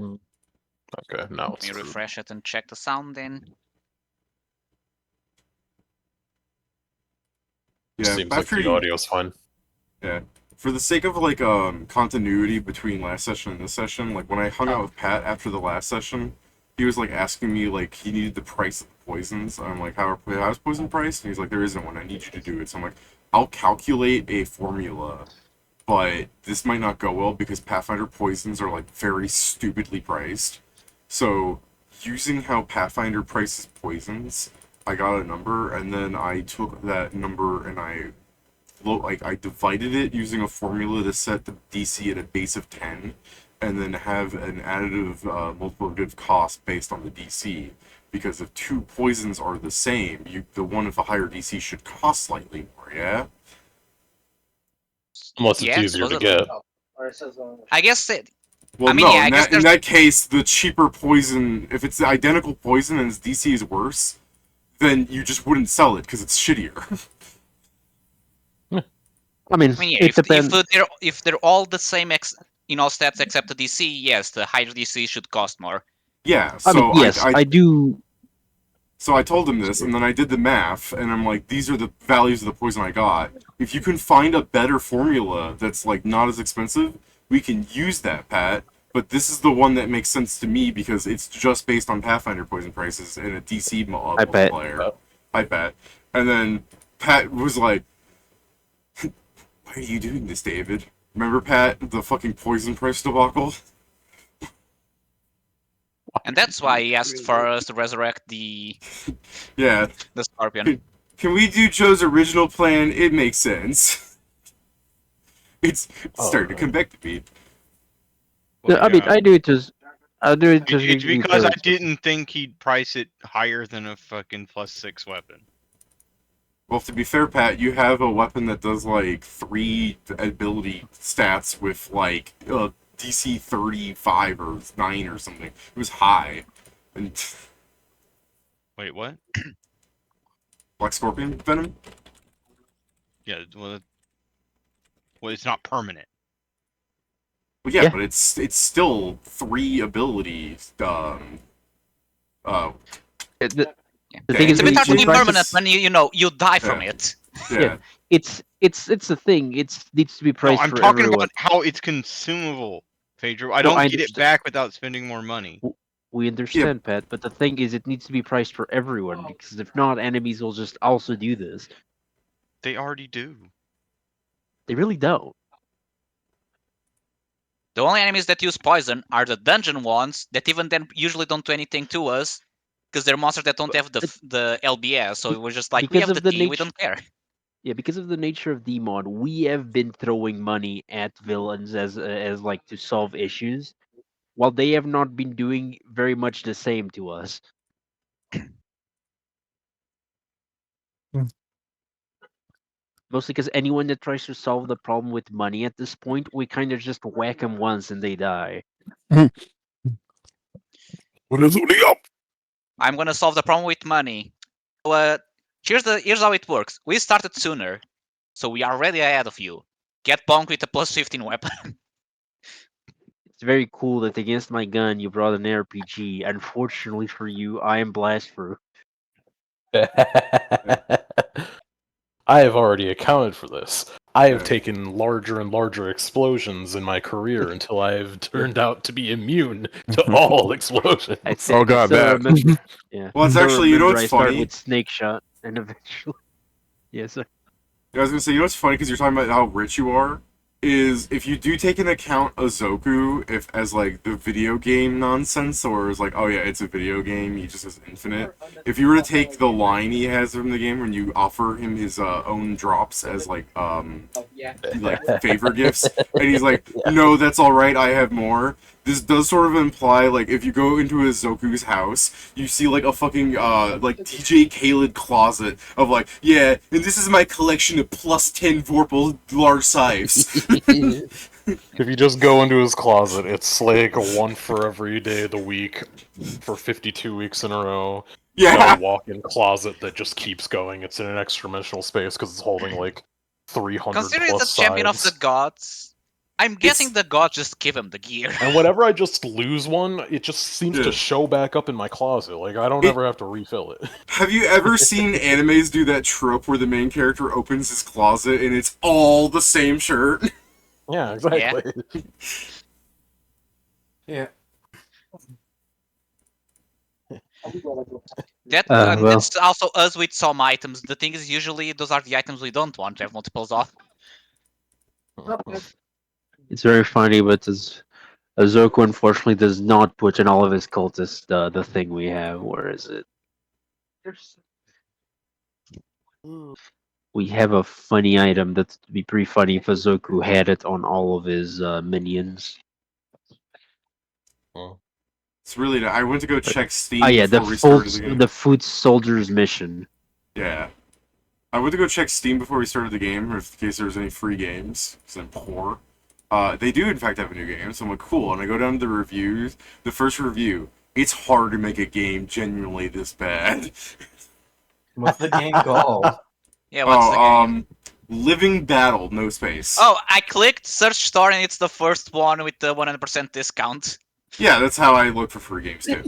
Okay, now it's Let me refresh it and check the sound in. Yeah, seems like the audio's fine. Yeah. For the sake of like continuity between last session and this session, like when I hung out with Pat after the last session, he was like asking me like he needed the price of the poisons. I'm like, how's poison priced? And he's like, there isn't one. I need you to do it. So I'm like, I'll calculate a formula, but this might not go well because Pathfinder poisons are like very stupidly priced. So using how Pathfinder prices poisons, I got a number, and then I took that number and I divided it using a formula to set the DC at a base of 10, and then have an additive multiplicative cost based on the DC. Because if two poisons are the same, the one with a higher DC should cost slightly more, yeah? Unless it's easier to get. I guess it. Well, I mean, no, yeah, in that case, the cheaper poison, if it's the identical poison and its DC is worse, then you just wouldn't sell it because it's shittier. I mean, yeah, it depends. If they're all the same in all stats except the DC, yes, the higher DC should cost more. Yeah, I mean, yes, I do. So I told him this, and then I did the math, and I'm like, these are the values of the poison I got. If you can find a better formula that's like not as expensive, we can use that, Pat. But this is the one that makes sense to me because it's just based on Pathfinder poison prices and a DC multiplier. I bet. And then Pat was like, why are you doing this, David? Remember, Pat, the fucking poison price debacle? And that's why he asked for us to resurrect the the Scorpion. Can we do Joe's original plan? It makes sense. It's starting to come back to me. Well, I mean, I do it just. It's because I didn't think he'd price it higher than a fucking +6 weapon. Well, to be fair, Pat, you have a weapon that does like 3 ability stats with like DC 35 or 9 or something. It was high. And wait, what? Black Scorpion Venom? Yeah, well, it's not permanent. Well, yeah, but it's still 3 abilities. The thing is, it's a bit hard to be permanent when you die from it. Yeah. It's the thing. It needs to be priced for everyone. I'm talking about how it's consumable, Pedro. I don't get it back without spending more money. We understand, Pat, but the thing is, it needs to be priced for everyone because if not, enemies will just also do this. They already do. They really don't. The only enemies that use poison are the dungeon ones that even then usually don't do anything to us because they're monsters that don't have the LBS. So we're just like, we have the T, we don't care. Yeah, because of the nature of the mod, we have been throwing money at villains as like to solve issues, while they have not been doing very much the same to us. Mostly because anyone that tries to solve the problem with money at this point, we kind of just whack them once and they die. I'm gonna solve the problem with money. Here's how it works. We started sooner, so we are already ahead of you. Get bonked with a +15 weapon. It's very cool that against my gun you brought an RPG. Unfortunately for you, I am blast-proof. I have already accounted for this. I have taken larger and larger explosions in my career until I have turned out to be immune to all explosions. Oh god, that. Yeah. Well, it's actually, you know what's I started funny? with Snake Shot, and eventually, yes. Yeah, I was gonna say, you know what's funny because you're talking about how rich you are. Is if you do take into account Azoku as like the video game nonsense, or is like, oh yeah, it's a video game, he just has infinite. If you were to take the line he has from the game when you offer him his own drops as like favor gifts, and he's like, no, that's all right, I have more. This does sort of imply, like, if you go into Azoku's house, you see, like, a fucking, like, DJ Khaled closet of, like, yeah, and this is my collection of +10 Vorpal large scythes. If you just go into his closet, it's like one for every day of the week for 52 weeks in a row. Yeah. No walk-in closet that just keeps going. It's in an extra dimensional space because it's holding, like, 300 Considering plus it's a champion of sides. the gods, I'm guessing the gods just give him the gear. And whenever I just lose one, it just seems Yeah. to show back up in my closet. Like, I don't It- ever have to refill it. Have you ever seen animes do that trope where the main character opens his closet and it's all the same shirt? Yeah, exactly. Yeah. That's also us with some items. The thing is, usually those are the items we don't want to have multiples of. It's very funny, but Azoku unfortunately does not put in all of his cultists the thing we have. Where is it? We have a funny item that'd be pretty funny if Azoku had it on all of his minions. It's really. I went to go check Steam Oh yeah, before we started the game. the food soldiers mission. Yeah. I went to go check Steam before we started the game, in case there was any free games, because I'm poor. They do, in fact, have a new game, so I'm like, cool. And I go down to the reviews. The first review, it's hard to make a game genuinely this bad. What's the game called? Yeah, what's the game? Living Battle, no space. Oh, I clicked search store and it's the first one with the 100% discount. Yeah, that's how I look for free games, too.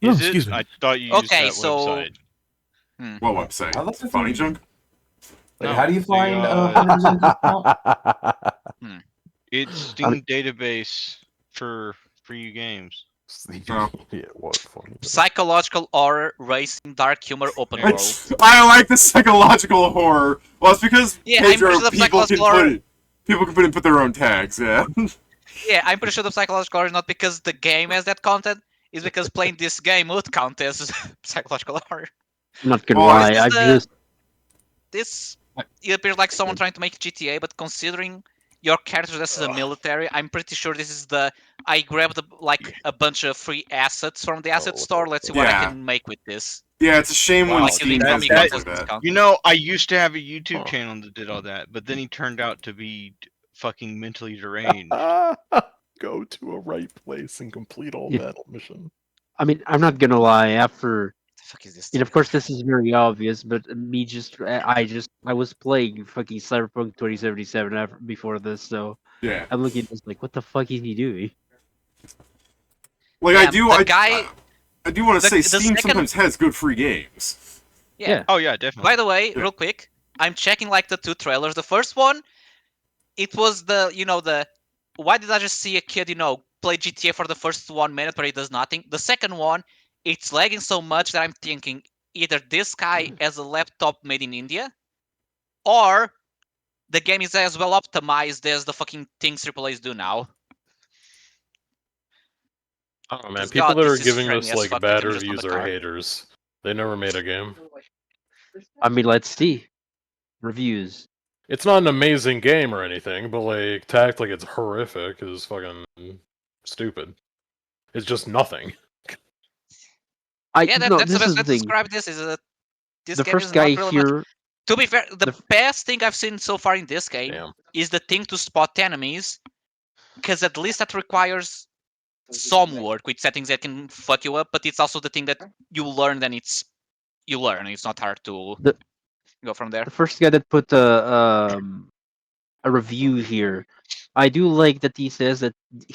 Is excuse it? me. I thought you used Okay, that so- website. What website? I looked at Funny the- Junk? Wait, No, how do you the, find 100% discount? It's Steam database for free games. Oh. Yeah, what funny. Psychological horror, racing, dark humor, open world. I like the psychological horror. Well, it's because Yeah, I'm Pedro, pretty sure the people can psychological horror- people can put in their own tags. Yeah. Yeah, I'm pretty sure the psychological horror is not because the game has that content, it's because playing this game would count as psychological horror. I'm not gonna Oh, lie, this is I the- just This it appears like someone trying to make GTA, but considering your character this is a military, I'm pretty sure this is the I grabbed a bunch of free assets from the asset store. Let's see what I Yeah. can make with this. Yeah, it's a shame when Wow, Steam that- does that- stuff like that. You know, I used to have a YouTube Huh. channel that did all that, but then he turned out to be fucking mentally deranged. Go to a right place and complete all Yeah. battle mission. I mean, I'm not gonna lie. After, The fuck is this? and of course, this is very obvious, but me I was playing fucking Cyberpunk 2077 before this, so Yeah. I'm looking at this like, what the fuck is he doing? Like Yeah, I do, the I, guy- I do want to say the Steam second- sometimes has good free games. Yeah. Oh yeah, definitely. By the way, Yeah. real quick, I'm checking like the two trailers. The first one, it was the why did I just see a kid play GTA for the first 1 minute where he does nothing? The second one, it's lagging so much that I'm thinking either this guy has a laptop made in India, or the game is as well optimized as the fucking things AAA's do now. Oh man, This people god, that are this is giving streaming us as like fuck bad images on reviews the are car. haters. They never made a game. I mean, let's see reviews. It's not an amazing game or anything, but like to act like it's horrific is fucking stupid. It's just nothing. Yeah, No, that's the this best is way the to thing. describe this. Is that this The game first is guy not really much. here, To be fair, the the- best thing I've seen so far in this game Damn. is the thing to spot enemies, because at least that requires some work with settings that can fuck you up, but it's also the thing that you learn, then you learn. It's not hard to The- go from there. the first guy that put a review here. I do like that he says that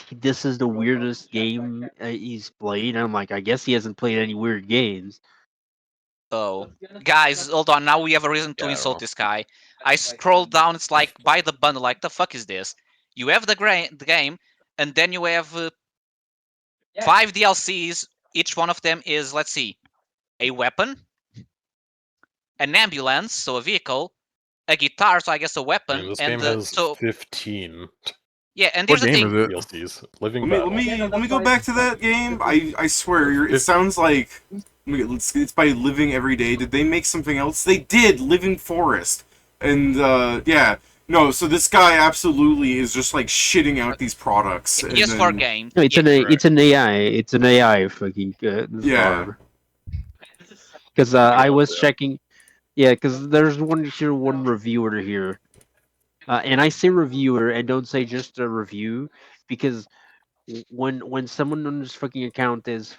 this is the weirdest game he's played. I'm like, I guess he hasn't played any weird games. Oh, guys, hold on. Now we have a reason to Yeah, I don't insult know. this guy. I scroll down. It's like buy the bundle. Like the fuck is this? You have the game, and then you have 5 DLCs. Each one of them is, let's see, a weapon, an ambulance, so a vehicle, a guitar, so I guess a I weapon, mean, this and game has so 15 yeah. And What here's the game thing. is it? DLCs. Living Let Battle. me go back to that game. I swear, it sounds like it's by Living Every Day. Did they make something else? They did. Living Forest, and yeah. No, so this guy absolutely is just like shitting out these products. and Yes, for then- game. No, it's Yeah, it's an AI. It's an AI fucking Yeah. Because I was checking. Yeah, because there's one reviewer here, and I say reviewer and don't say just a review, because when someone on this fucking account is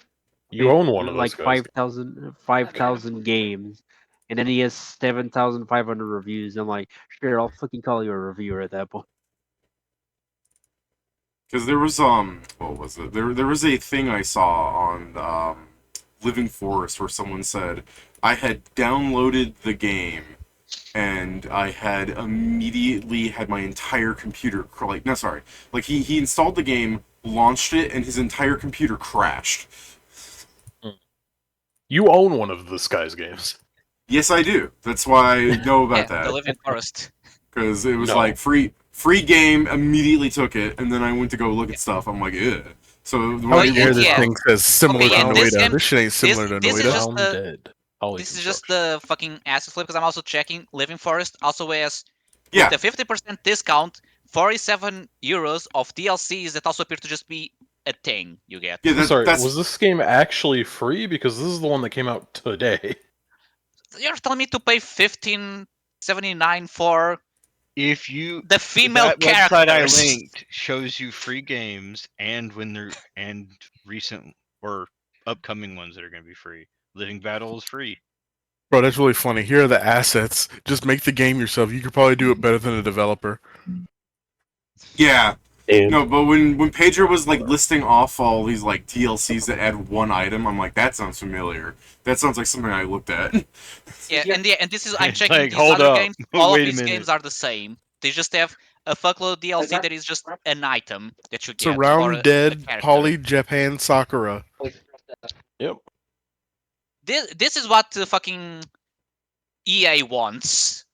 You own one of those like guys. 5,000 games, and then he has 7,500 reviews. I'm like, sure, I'll fucking call you a reviewer at that point. Because there was what was it? There was a thing I saw on Living Forest where someone said I had downloaded the game and I had immediately had my entire computer like no sorry like he installed the game, launched it, and his entire computer crashed. You own one of this guy's games. Yes, I do. That's why I know about The that. Living Forest. Because it was No. like free game, immediately took it, and then I went to go look at stuff. I'm like, ew. So when Oh, I yeah, Here, this yeah. thing says similar Okay, to yeah, this Noida. game- This shit ain't similar to this is Noida. just Found the- dead. This is just the fucking acid flip because I'm also checking Living Forest also has yeah, with a 50% discount, 47 euros of DLCs that also appear to just be a thing you get. yeah. Sorry, That's was this game actually free? Because this is the one that came out today. You're telling me to pay 15.79 for If you the female that website I characters? linked shows you free games and when they're and recent or upcoming ones that are going to be free. Living Battle is free. Bro, that's really funny. Here are the assets. Just make the game yourself. You could probably do it better than a developer. yeah. And No, but when Pedro was like listing off all these like DLCs that add one item, I'm like, that sounds familiar. That sounds like something I looked at. Yeah, and this is I'm It's checking like, these hold other up. games. All Wait of a these minute. games are the same. They just have a fuckload of DLC that is just an item that you get. or Surround a Dead, character. Polly, Japan, Sakura. yep. This is what fucking EA wants.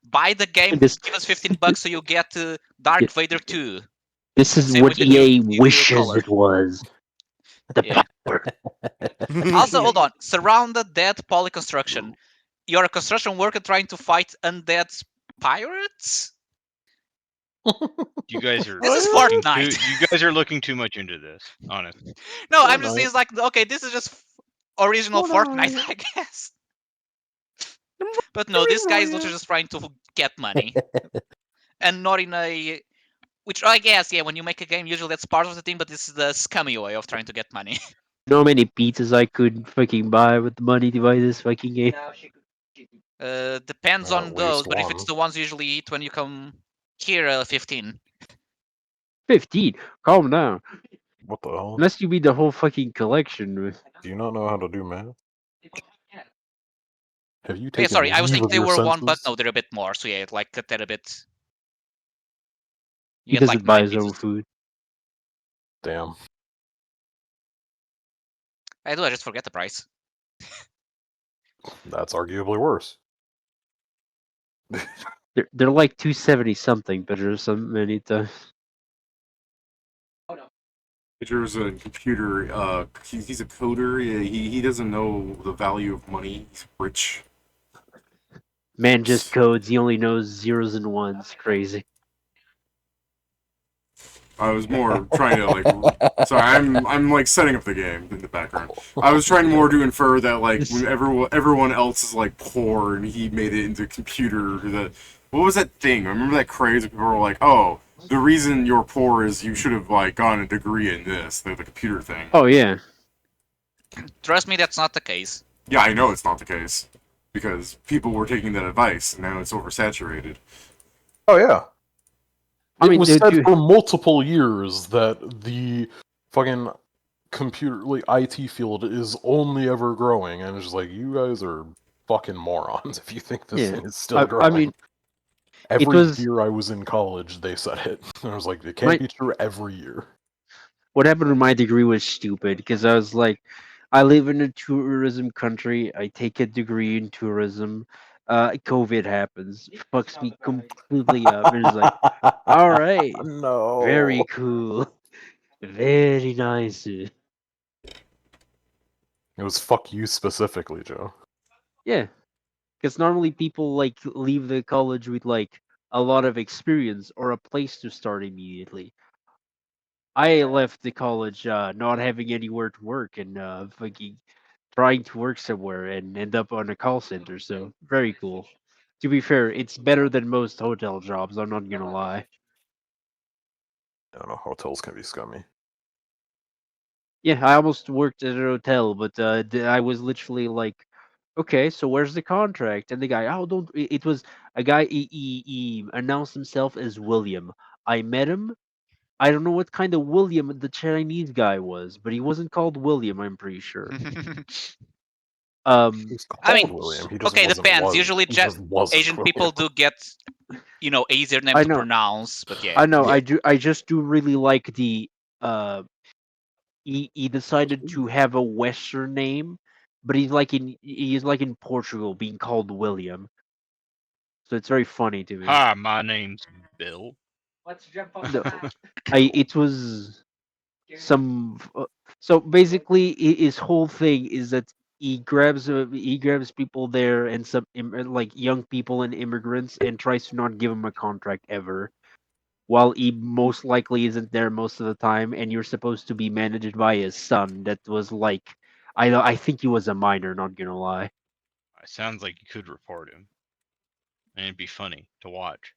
Buy the game, This- give us $15 so you get Darth Yeah. Vader 2. This is Same what with the new- EA new wishes color. it was. The Yeah. power. Also, hold on. Surrounded Dead Poly Construction. You're a construction worker trying to fight undead pirates? You guys are This is looking Fortnite. you guys are looking too much into this, honestly. No, I'm just Fortnite. saying, it's like, okay, this is just original Fortnite, Fortnite. I guess. But no, this guy is literally just trying to get money. And not in a... Which I guess, yeah, when you make a game, usually that's part of the thing, but this is the scummy way of trying to get money. You know how many pizzas I could fucking buy with the money to buy this fucking game? Depends At on those, least but if it's one. the ones you usually eat when you come here, 15. 15. Calm down. What the hell? Unless you mean the whole fucking collection. Do you not know how to do math? Have you Yeah, taken sorry, I was leave thinking of they your were one, but senses? no, they're a bit more. So yeah, like cut that a bit. You He get doesn't like buy 9 his own pizzas. food. Damn. I do, I just forget the price. That's arguably worse. They're like 270 something, but there's so many times. Pedro's a computer. He's a coder. Yeah, he doesn't know the value of money. He's rich. Man just codes. He only knows zeros and ones. Crazy. I was more trying to like. Sorry, I'm like setting up the game in the background. I was trying more to infer that like when everyone else is like poor and he made it into computer. What was that thing? I remember that craze where people were like, "Oh, the reason you're poor is you should have like gotten a degree in this." The computer thing. Oh yeah. Trust me, that's not the case. Yeah, I know it's not the case because people were taking that advice and now it's oversaturated. Oh yeah. I It mean, was dude, said you- for multiple years that the fucking computer, like IT field, is only ever growing, and it's just like, you guys are fucking morons if you think this Yeah, thing is still I growing. mean, every was- year I was in college, they said it. And I was like, it can't My- be true every year. what happened to my degree was stupid because I was like, I live in a tourism country. I take a degree in tourism. COVID happens, fucks me completely up. And it's like, all right, No. very cool, very nice. It was fuck you specifically, Joe. Yeah, because normally people like leave the college with like a lot of experience or a place to start immediately. I left the college not having anywhere to work and fucking trying to work somewhere and end up on a call center. So very cool. To be fair, it's better than most hotel jobs. I'm not gonna lie. I don't know, hotels can be scummy. Yeah, I almost worked at a hotel, but I was literally like, okay, so where's the contract? And the guy, oh, don't. It was a guy. He announced himself as William. I met him. I don't know what kind of William the Chinese guy was, but he wasn't called William. I'm pretty sure. He's I called mean, William. He just okay, wasn't. depends. Usually, He just wasn't Asian William. people do get, easier names I to know. pronounce. But yeah, I know. Yeah. I just do really like the. He decided to have a Western name, but he's like in Portugal, being called William. So it's very funny to me. Hi, my name's Bill. Let's jump on No, that. it was some. So basically, his whole thing is that he grabs people there and some like young people and immigrants and tries to not give them a contract ever. While he most likely isn't there most of the time, and you're supposed to be managed by his son. That was like, I think he was a minor. Not gonna lie. It sounds like you could report him, and it'd be funny to watch.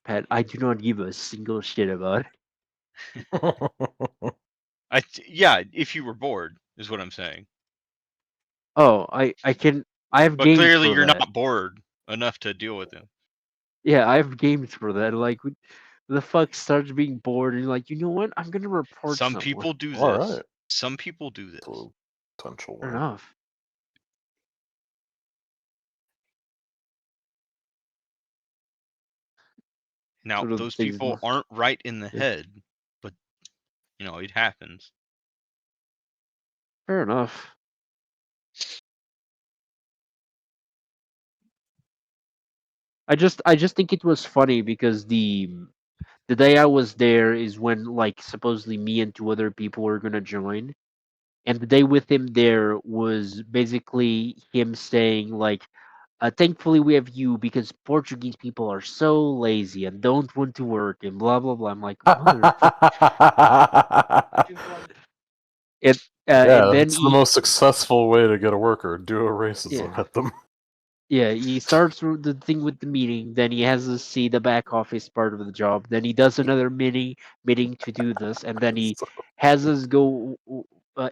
Pat, I do not give a single shit about it. Yeah, if you were bored, is what I'm saying. Oh, I can. I have But games clearly, for you're that. not bored enough to deal with him. Yeah, I have games for that. Like, the fuck starts being bored and you're like, you know what? I'm gonna report Some someone. people do All this. right. Some people do this. So, potential Fair win. enough. Now, Sort of those things. people aren't right in the Yeah. head, but it happens. Fair enough. I just think it was funny because the day I was there is when like supposedly me and two other people were gonna join, and the day with him there was basically him saying like, thankfully we have you because Portuguese people are so lazy and don't want to work and blah blah blah. I'm like, it, and Yeah, then it's the most successful way to get a worker. Do a racism yeah. at them. Yeah, he starts with the thing with the meeting, then he has to see the back office part of the job, then he does another meeting to do this, and then he So- has us go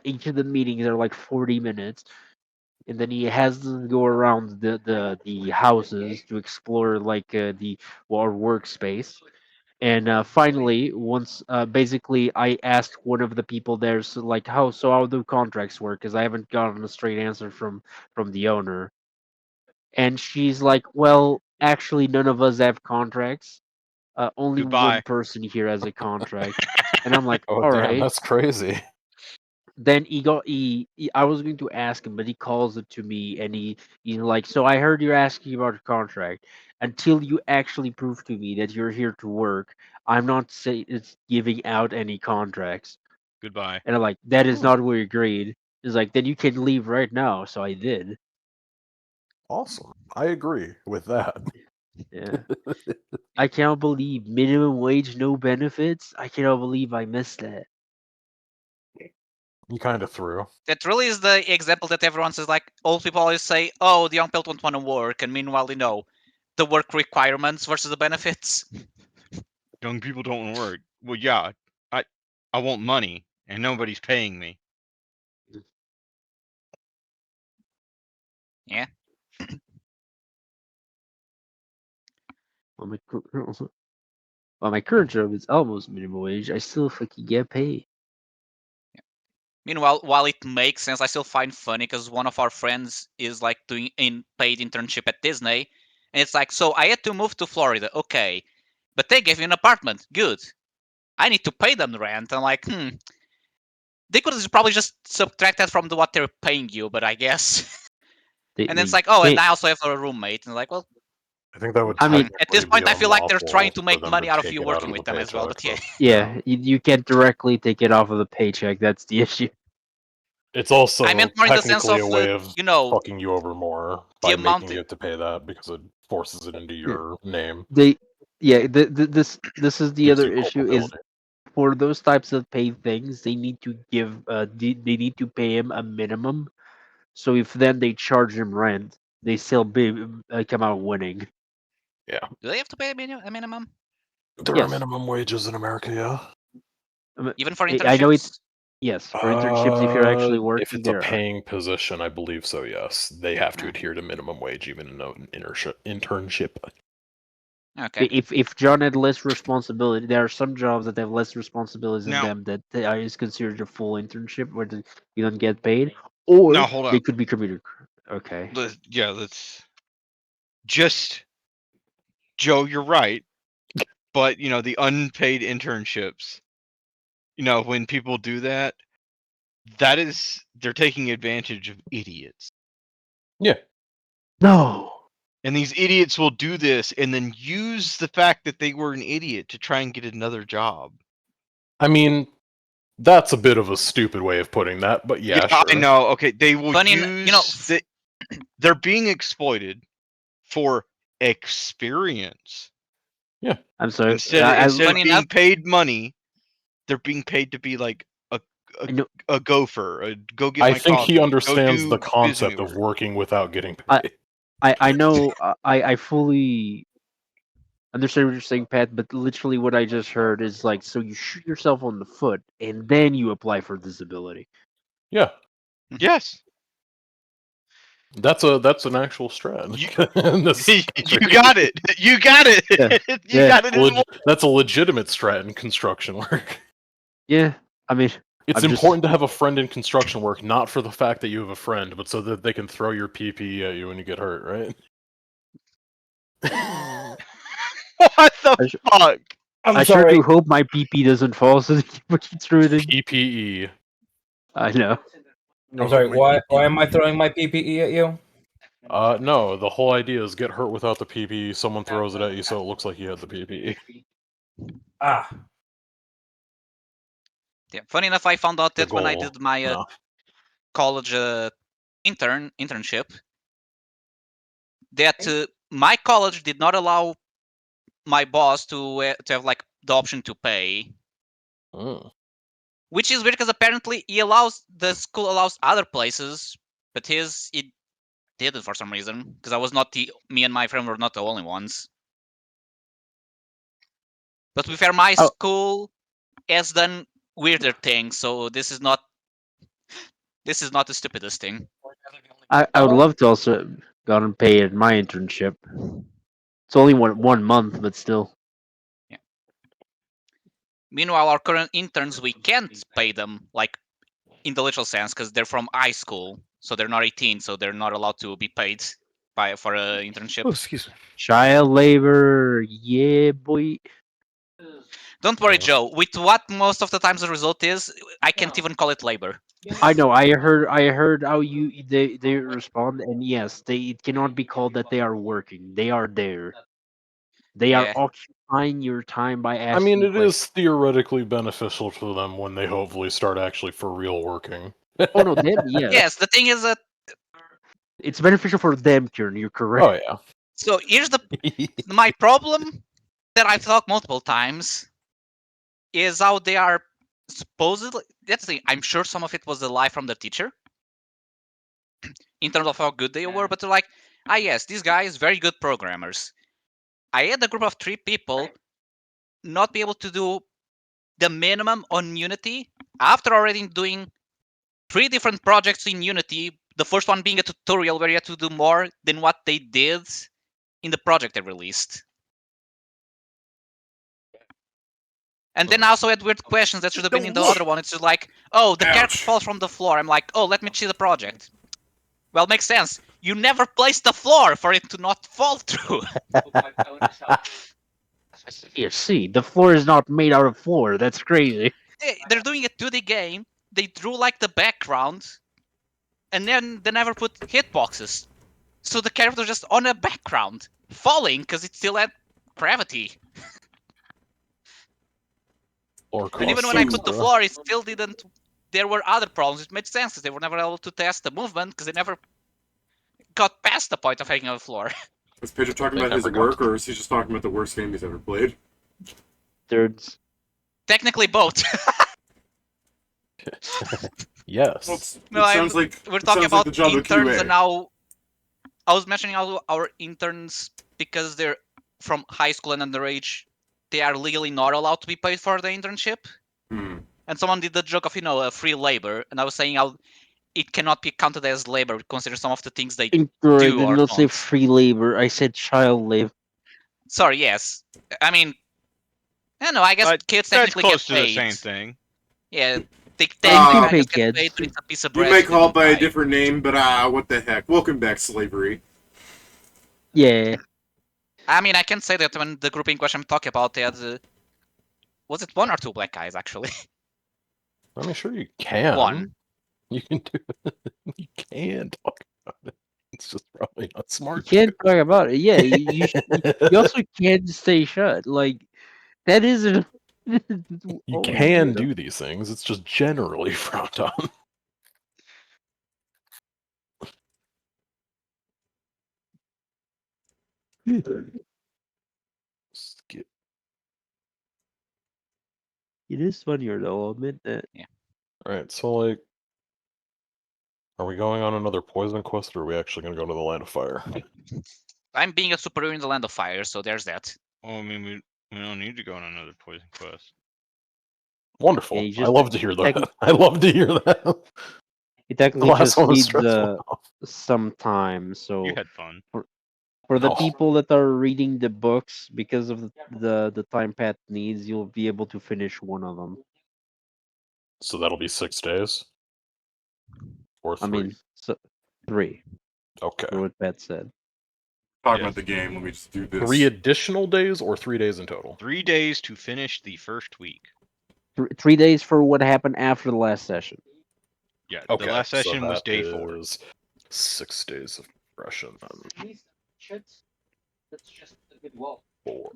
each of the meetings are like 40 minutes, and then he has us go around the houses to explore like our workspace. And finally, once basically I asked one of the people there, so like how do contracts work? Because I haven't gotten a straight answer from the owner. And she's like, well, actually, none of us have contracts. Only one Goodbye. person here has a contract. And I'm like, Oh all damn, right. that's crazy. Then I was going to ask him, but he calls it to me, and he's like, so I heard you're asking about a contract. Until you actually prove to me that you're here to work, I'm not it's giving out any contracts. Goodbye. And I'm like, that is not what we agreed. He's like, then you can leave right now. So I did. Awesome. I agree with that. Yeah. I cannot believe minimum wage, no benefits. I cannot believe I missed that. You kind of threw. that really is the example that everyone says. Like old people always say, "Oh, the young people don't want to work," and meanwhile, the work requirements versus the benefits. Young people don't want to work. Well, yeah, I want money, and nobody's paying me. Yeah. Well, while my current job is almost minimum wage, I still fucking get paid. Meanwhile, while it makes sense, I still find funny because one of our friends is like doing in paid internship at Disney, and it's like, so I had to move to Florida, okay, but they gave me an apartment, good. I need to pay them rent. I'm like, they could have probably just subtract that from what they're paying you, but I guess. And then it's like, oh, and I also have a roommate, and like, well, I think that would. I mean, at this technically point, be I feel like they're trying unlawful to for make them money to out of take you it out working of with the them as well. paycheck, But yeah, yeah, you can't directly take it off of the paycheck. That's the issue. It's also I meant more in the sense technically of a way of the fucking you over more the by amount. making you have to pay that because it forces it into your name. This is the Gives other you issue is culpability. for those types of paid things, they need to give they need to pay him a minimum. So if then they charge him rent, they still come out winning. Yeah. Do they have to pay a minimum? There are Yes. minimum wages in America, yeah. Even for I know internships? yes, for internships, if you're actually If working, it's a there are. paying position, I believe so, yes. They have to adhere to minimum wage even in an internship. Okay. If John had less responsibility, there are some jobs that have less responsibilities than Now- them that is considered a full internship where you don't get paid, or Now, hold they up. could be commuter. Okay. Let's just Joe. You're right, but the unpaid internships. When people do that, they're taking advantage of idiots. Yeah. No. And these idiots will do this and then use the fact that they were an idiot to try and get another job. I mean, that's a bit of a stupid way of putting that, but yeah, sure. I know. Okay, they will Funny use they're being exploited for experience. I'm sorry. Instead I of Funny being enough- paid money, they're being paid to be like know- a gopher. Go get I my think coffee. he Go understands do the Disney concept of work. working without getting I- paid. I know I fully understand what you're saying, Pat, but literally what I just heard is like, so you shoot yourself on the foot and then you apply for disability. Yeah, Yes. that's an actual strat. in this You country. got it. You got it. Yeah. You Yeah. got it. That's a legitimate strat in construction work. Yeah, I mean, It's I'm just- important to have a friend in construction work, not for the fact that you have a friend, but so that they can throw your PPE at you when you get hurt, right? What the I sh- fuck? I sure do hope my PP doesn't fall so that you threw it in. PPE. I know. I'm sorry. Why am I throwing my PPE at you? No, the whole idea is get hurt without the PPE, someone throws it at you so it looks like you had the PPE. Ah, Yeah. Funny enough, I found out The that when I goal. did my No. college internship, that my college did not allow my boss to have like the option to pay, Oh. which is weird because apparently the school allows other places, but it didn't for some reason because I was not me and my friend were not the only ones. But to be fair, my Oh. school has done weirder things, so this is not the stupidest thing. I would love to also gotten paid at my internship. It's only one month, but still. Meanwhile, our current interns, we can't pay them like in the literal sense because they're from high school, so they're not 18, so they're not allowed to be paid for an internship. Oh, excuse me. Child labor, yeah, boy. Don't worry, Joe. With what most of the times the result is, I can't even call it labor. I know. I heard how they respond, and yes, it cannot be called that they are working. They are there. They are Yeah. occupying your time by I asking. mean, it is theoretically beneficial to them when they hopefully start actually for real working. Oh no, them. Yeah. Yes, the thing is that. It's beneficial for them, Kieran. You're correct. Oh yeah. So here's my problem that I've talked multiple times is how they are supposedly. That's the thing. I'm sure some of it was a lie from the teacher in terms of how good they were, but they're like, yes, these guys very good programmers. I had a group of 3 people not be able to do the minimum on Unity after already doing 3 different projects in Unity. The first one being a tutorial where you had to do more than what they did in the project they released. And then I also had weird questions that should have been in the other one. It's just like, oh, the character falls from the floor. I'm like, oh, let me see the project. Well, makes sense. You never placed the floor for it to not fall through. You see, the floor is not made out of floor. That's crazy. They're doing a 2D game. They drew like the background, and then they never put hitboxes. So the character just on a background, falling because it still had gravity. And even when I put the floor, it still didn't. There were other problems. It made sense because they were never able to test the movement because they never got past the point of having a floor. Is Pedro talking about his work, or is he just talking about the worst game he's ever played? Thirds. Technically both. Yes. Well, sounds like we're talking sounds like about the job of interns, QA. and now I was mentioning our interns because they're from high school and underage. They are legally not allowed to be paid for the internship. And someone did the joke of a free labor, and I was saying how it cannot be counted as labor considering some of the things they Incorrect. I do did or not say don't. free labor. I said child labor. Sorry, yes. I mean, I don't know. I guess kids That's technically close get to the paid. same thing. Yeah, they can technically I pay guess get kids. paid, but it's a piece of We bread. may to call it by a buy. different name, but what the heck? Welcome back, slavery. Yeah. I mean, I can say that when the group in question I'm talking about, they had, was it 1 or 2 black guys actually? I mean, sure you can. 1. You can do it. You can talk about it. It's just probably not You smart. can't talk about it. Yeah, you also can't stay shut. Like that isn't. You can do these things. It's just generally frowned on. Skip. It is funnier though. I'll admit that. All right, so like, are we going on another poison quest, or are we actually going to go to the Land of Fire? I'm being a superhero in the Land of Fire, so there's that. Well, I mean, we don't need to go on another poison quest. Wonderful. Yeah, you I just love to hear that. techn- I love to hear that. You The technically last just one was need stressful. some time. So You had fun. for the Oh. people that are reading the books, because of the time Pat needs, you'll be able to finish one of them. So that'll be 6 days? Or 3? I mean, 3. Okay. For what Pat said. Talking Yeah. about the game, let me just do this. 3 additional days or 3 days in total? 3 days to finish the first week. 3 days for what happened after the last session. Yeah, Okay, the last session so was that day 4. is 6 days of progression. That's just a good wall. 4.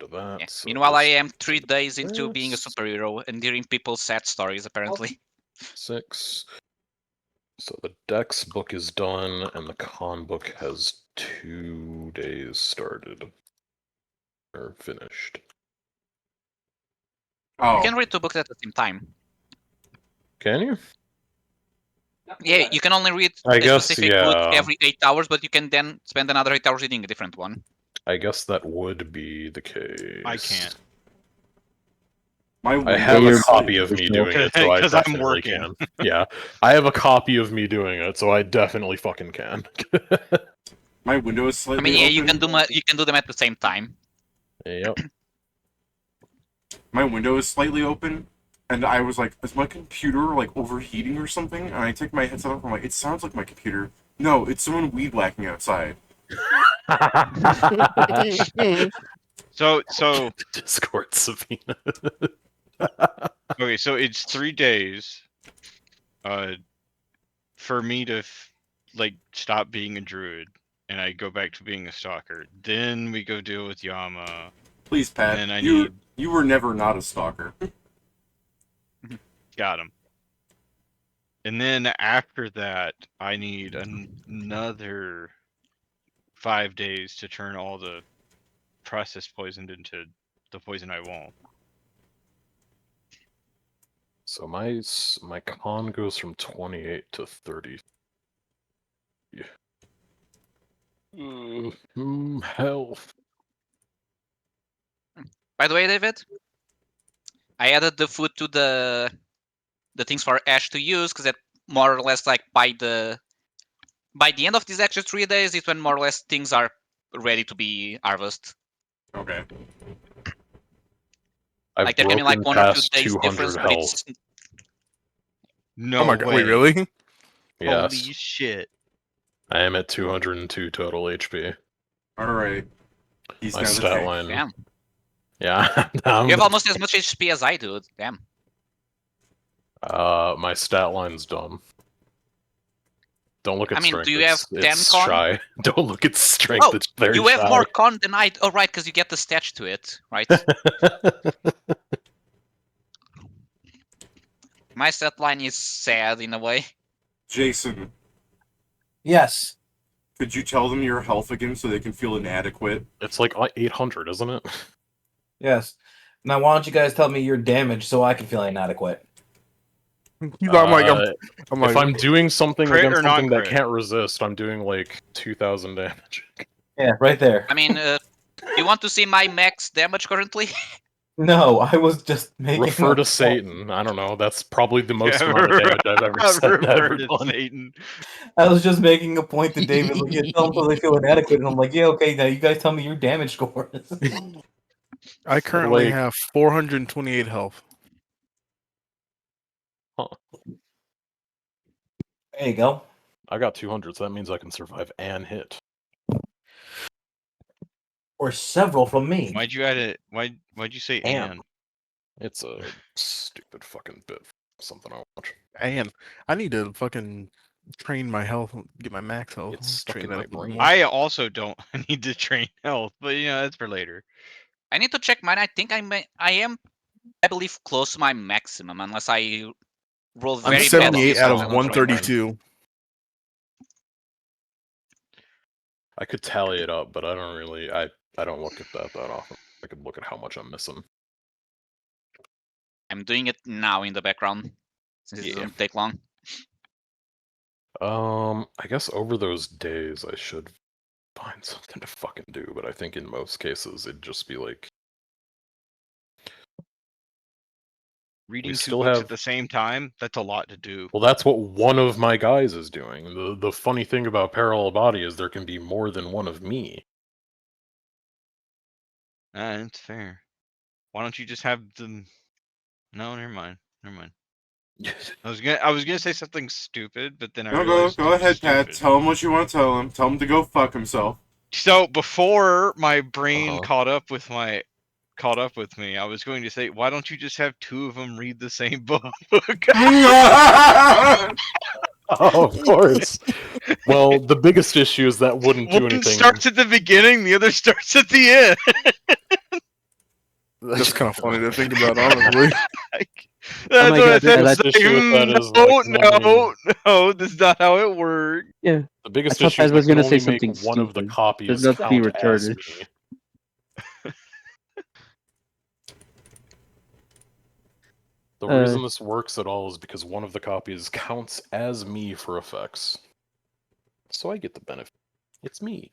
To that. Yeah. So Meanwhile, I this am 3 days into being a this. superhero and hearing people's sad stories, apparently. 6. So the Dex book is done, and the Con book has 2 days started. Or finished. Oh, You can read 2 books at the same time. Can you? Yeah, you can only read I a guess, specific book yeah. every 8 hours, but you can then spend another 8 hours reading a different one. I guess that would be the case. I can't. my I window have you're a copy of me professional. doing it, so I 'Cause I'm definitely working. can. Yeah, I have a copy of me doing it, so I definitely fucking can. my window is I slightly mean, yeah, you open. can do them at the same time. Yep. My window is slightly open, and I was like, is my computer like overheating or something? And I take my headset off, I'm like, it sounds like my computer. No, it's someone weed whacking outside. So Discord Savina. okay, so it's 3 days for me to stop being a druid and I go back to being a stalker. Then we go deal with Yama. Please, Pat, And then I you were never not a stalker. Got him. And then after that, I need another 5 days to turn all the processed poisoned into the poison I won't. So my con goes from 28 to 30. Yeah. Health. By the way, David, I added the food to the things for Ash to use, because that more or less like by the end of these extra 3 days is when more or less things are ready to be harvested. Okay. I've Like there can be like broken 1 or 2 past days 200 difference, but health. it's No Oh my god! way. Wait, really? Yes, Holy shit. I am at 202 total HP. Alright. He's My now the stat tank. line. damn. Yeah. You have almost as much HP as I do. Damn. My stat line's done. Don't look at I mean, strength. do you have it's 10 con? shy. Don't look at strength. Oh, it's very you have shy. more con than I. Oh, right, because you get the stats to it, right? My stat line is sad in a way. Jason, Yes. could you tell them your health again so they can feel inadequate? It's like 800, isn't it? Yes. Now, why don't you guys tell me your damage so I can feel inadequate? I'm like, If I'm doing something Crit against or something that non-crit? can't resist, I'm doing like 2,000 damage. Yeah, right there. I mean, you want to see my max damage currently? No, I was just making. Refer a to point. Satan. I don't know. That's probably the most Yeah, amount of damage I've ever said to Refer to everyone. Satan. I was just making a point to David. Like, yeah, tell them so they feel inadequate, and I'm like, yeah, okay. Now you guys tell me your damage scores. I currently Like- have 428 health. There you go. I got 200, so that means I can survive and hit. Or several from me. Why'd you add it? Why'd you say Am. and? It's a stupid fucking bit. Something I watch. And I need to fucking train my health, get my max health. It's stuck train in that my up a little brain. more. I also don't need to train health, but that's for later. I need to check mine. I think I am, I believe, close to my maximum, unless I roll I'm very bad on 78 this out one. of I don't remember. 132. I could tally it up, but I don't really. I don't look at that often. I could look at how much I'm missing. I'm doing it now in the background, since it Yeah. doesn't take long. I guess over those days I should find something to fucking do, but I think in most cases it'd just be like Reading two still books have- at the same time, that's a lot to do. well, that's what one of my guys is doing. The funny thing about Parallel Body is there can be more than one of me. That's fair. Why don't you just have them? No, never mind. Never mind. I was gonna say something stupid, but then I No, realized go it was ahead, Pat. stupid. Tell him what you want to tell him. Tell him to go fuck himself. So before my brain Uh-huh. caught up with me, I was going to say, why don't you just have two of them read the same book? Oh, of course. Well, the biggest issue is that wouldn't do One anything. starts at the beginning, the other starts at the end. That's kind of funny to think about, honestly. Like, Oh that's my what I God, said. that's- It's the issue with that is, no, like, no, that's not how it works. Yeah. The biggest I thought issue is Pat was I can gonna say only make something one of the stupid. copies Does not be count as retarded. me. The reason this works at all is because one of the copies counts as me for effects. So I get the benefit. It's me.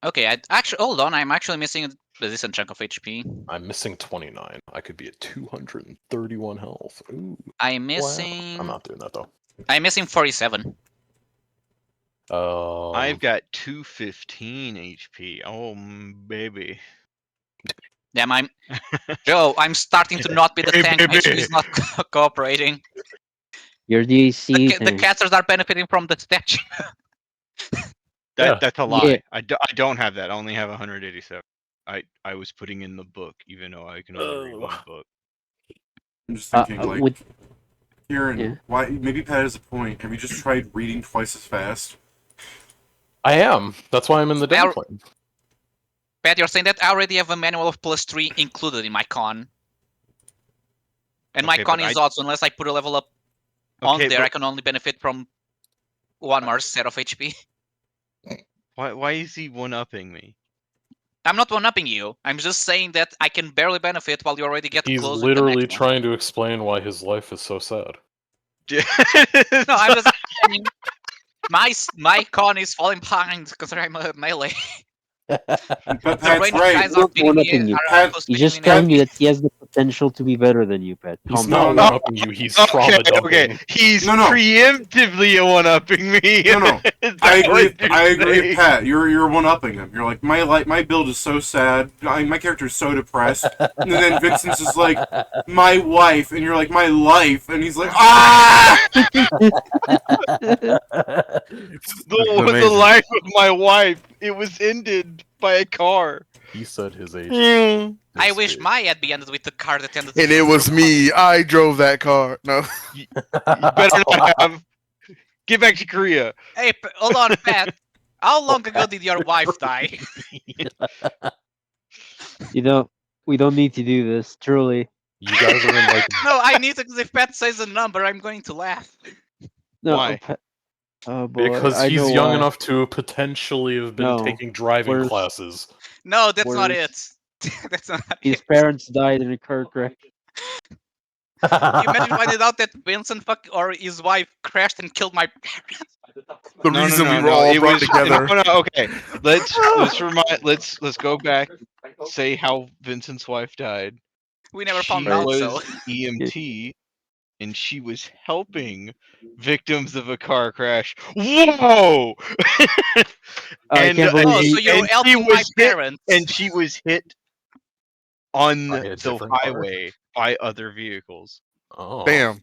Okay, hold on. I'm actually missing a decent chunk of HP. I'm missing 29. I could be at 231 health. Ooh, I'm wow. missing. I'm not doing that though. I'm missing 47. I've got 215 HP. Oh, baby. Damn, Joe, I'm starting to not be the Hey, tank. My baby. HP is not cooperating. You're the AC The thing. casters are benefiting from the statue. Yeah. That's a Yeah. lie. I don't have that. I only have 187. I was putting in the book, even though I can only read one book. I'm just thinking, like, with- Kieran, yeah. why? Maybe Pat has a point. Have you just tried reading twice as fast? I am. That's why I'm in the demo Well- plane. Pat, you're saying that I already have a manual of +3 included in my con. And my Okay, con but is odd, so unless I put a level up on Okay, there, I but can only benefit from one more set of HP. why is he one-upping me? I'm not one-upping you. I'm just saying that I can barely benefit while you already get He's close literally with the next one. trying to explain why his life is so sad. No, I'm just saying my con is falling behind because I'm a melee. But The Pat's ranged right. guys We're are beating me. one-upping you. Pat- Supposed to He's be just doing telling it. you that he has the potential to be better than you, Pat. He's Calm not down. No. one-upping you, he's trauma dumping. He's No. preemptively one-upping me. No. Is I that agree. what you're I agree saying? with Pat. You're one upping him. You're like my build is so sad. My character is so depressed. And then Vincent's is like my wife, and you're like my life, and he's like ah. The amazing. life of my wife, it was ended by a car. He said his age. And I is wish big. my had be ended with the car that ended. it was me. I drove that car. No. You better not have. Get back to Korea. Hey, hold on, Pat. How long ago did your wife die? You know, we don't need to do this, truly. You guys are in like No, I need to, because if Pat says a number, I'm going to laugh. No, Why? oh boy, because I he's know young why. enough to potentially have been No, taking driving worse. classes. No, that's not Worse. it. That's not His it. parents died in a car crash. You imagine finding out that Vincent or his wife crashed and killed my parents? The reason we were all brought together. No, okay. Let's go back. Say how Vincent's wife died. We never She found out, was so. EMT, and she was helping victims of a car crash. Whoa! I can't believe Oh, so you're and she helping my was hit, parents. and she was hit on By a the different car? highway by other vehicles. Oh. Damn.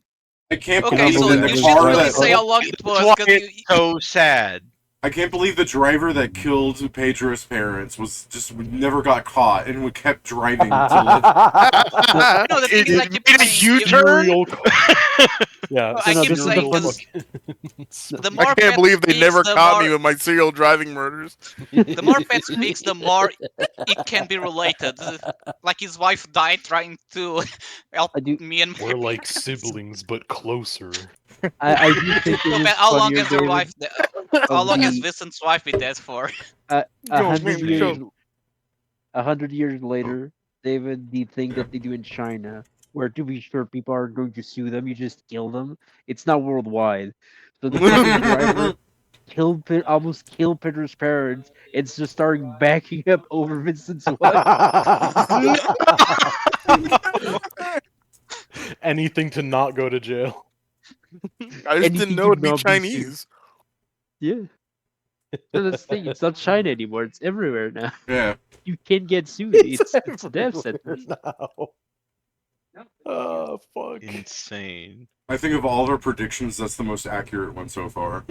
I can't Okay, believe so that you the should car really that say how long it That's was. why 'Cause it's so sad. I can't believe the driver that killed Pedro's parents was just never got caught and kept driving till No, the thing is, I It keep made a saying, U-turn. Yeah, I keep this is the saying, funny- 'cause the more I can't Pet believe they speaks, never the caught more, me with my serial driving murders. the more Pet speaks, the more it can be related. Like his wife died trying to help I do- me and my We're like parents. siblings, but closer. I do think it So, is man, how long funnier, has your David. wife? How long has the- Vincent's wife been dead for? A Go, 100 man, years, go. 100 years later, David, the thing that they do in China, where to be sure people are going to sue them, you just kill them. It's not worldwide. So the fucking driver almost killed Peter's parents. It's just starting backing up over Vincent's wife. Anything to not go to jail. I just Anything didn't know to it'd be not be sued. Chinese. Yeah. So that's the thing. It's not China anymore. It's everywhere now. yeah. You can't get sued. It's a death sentence. now. Oh, fuck. Insane. I think of all of our predictions, that's the most accurate one so far.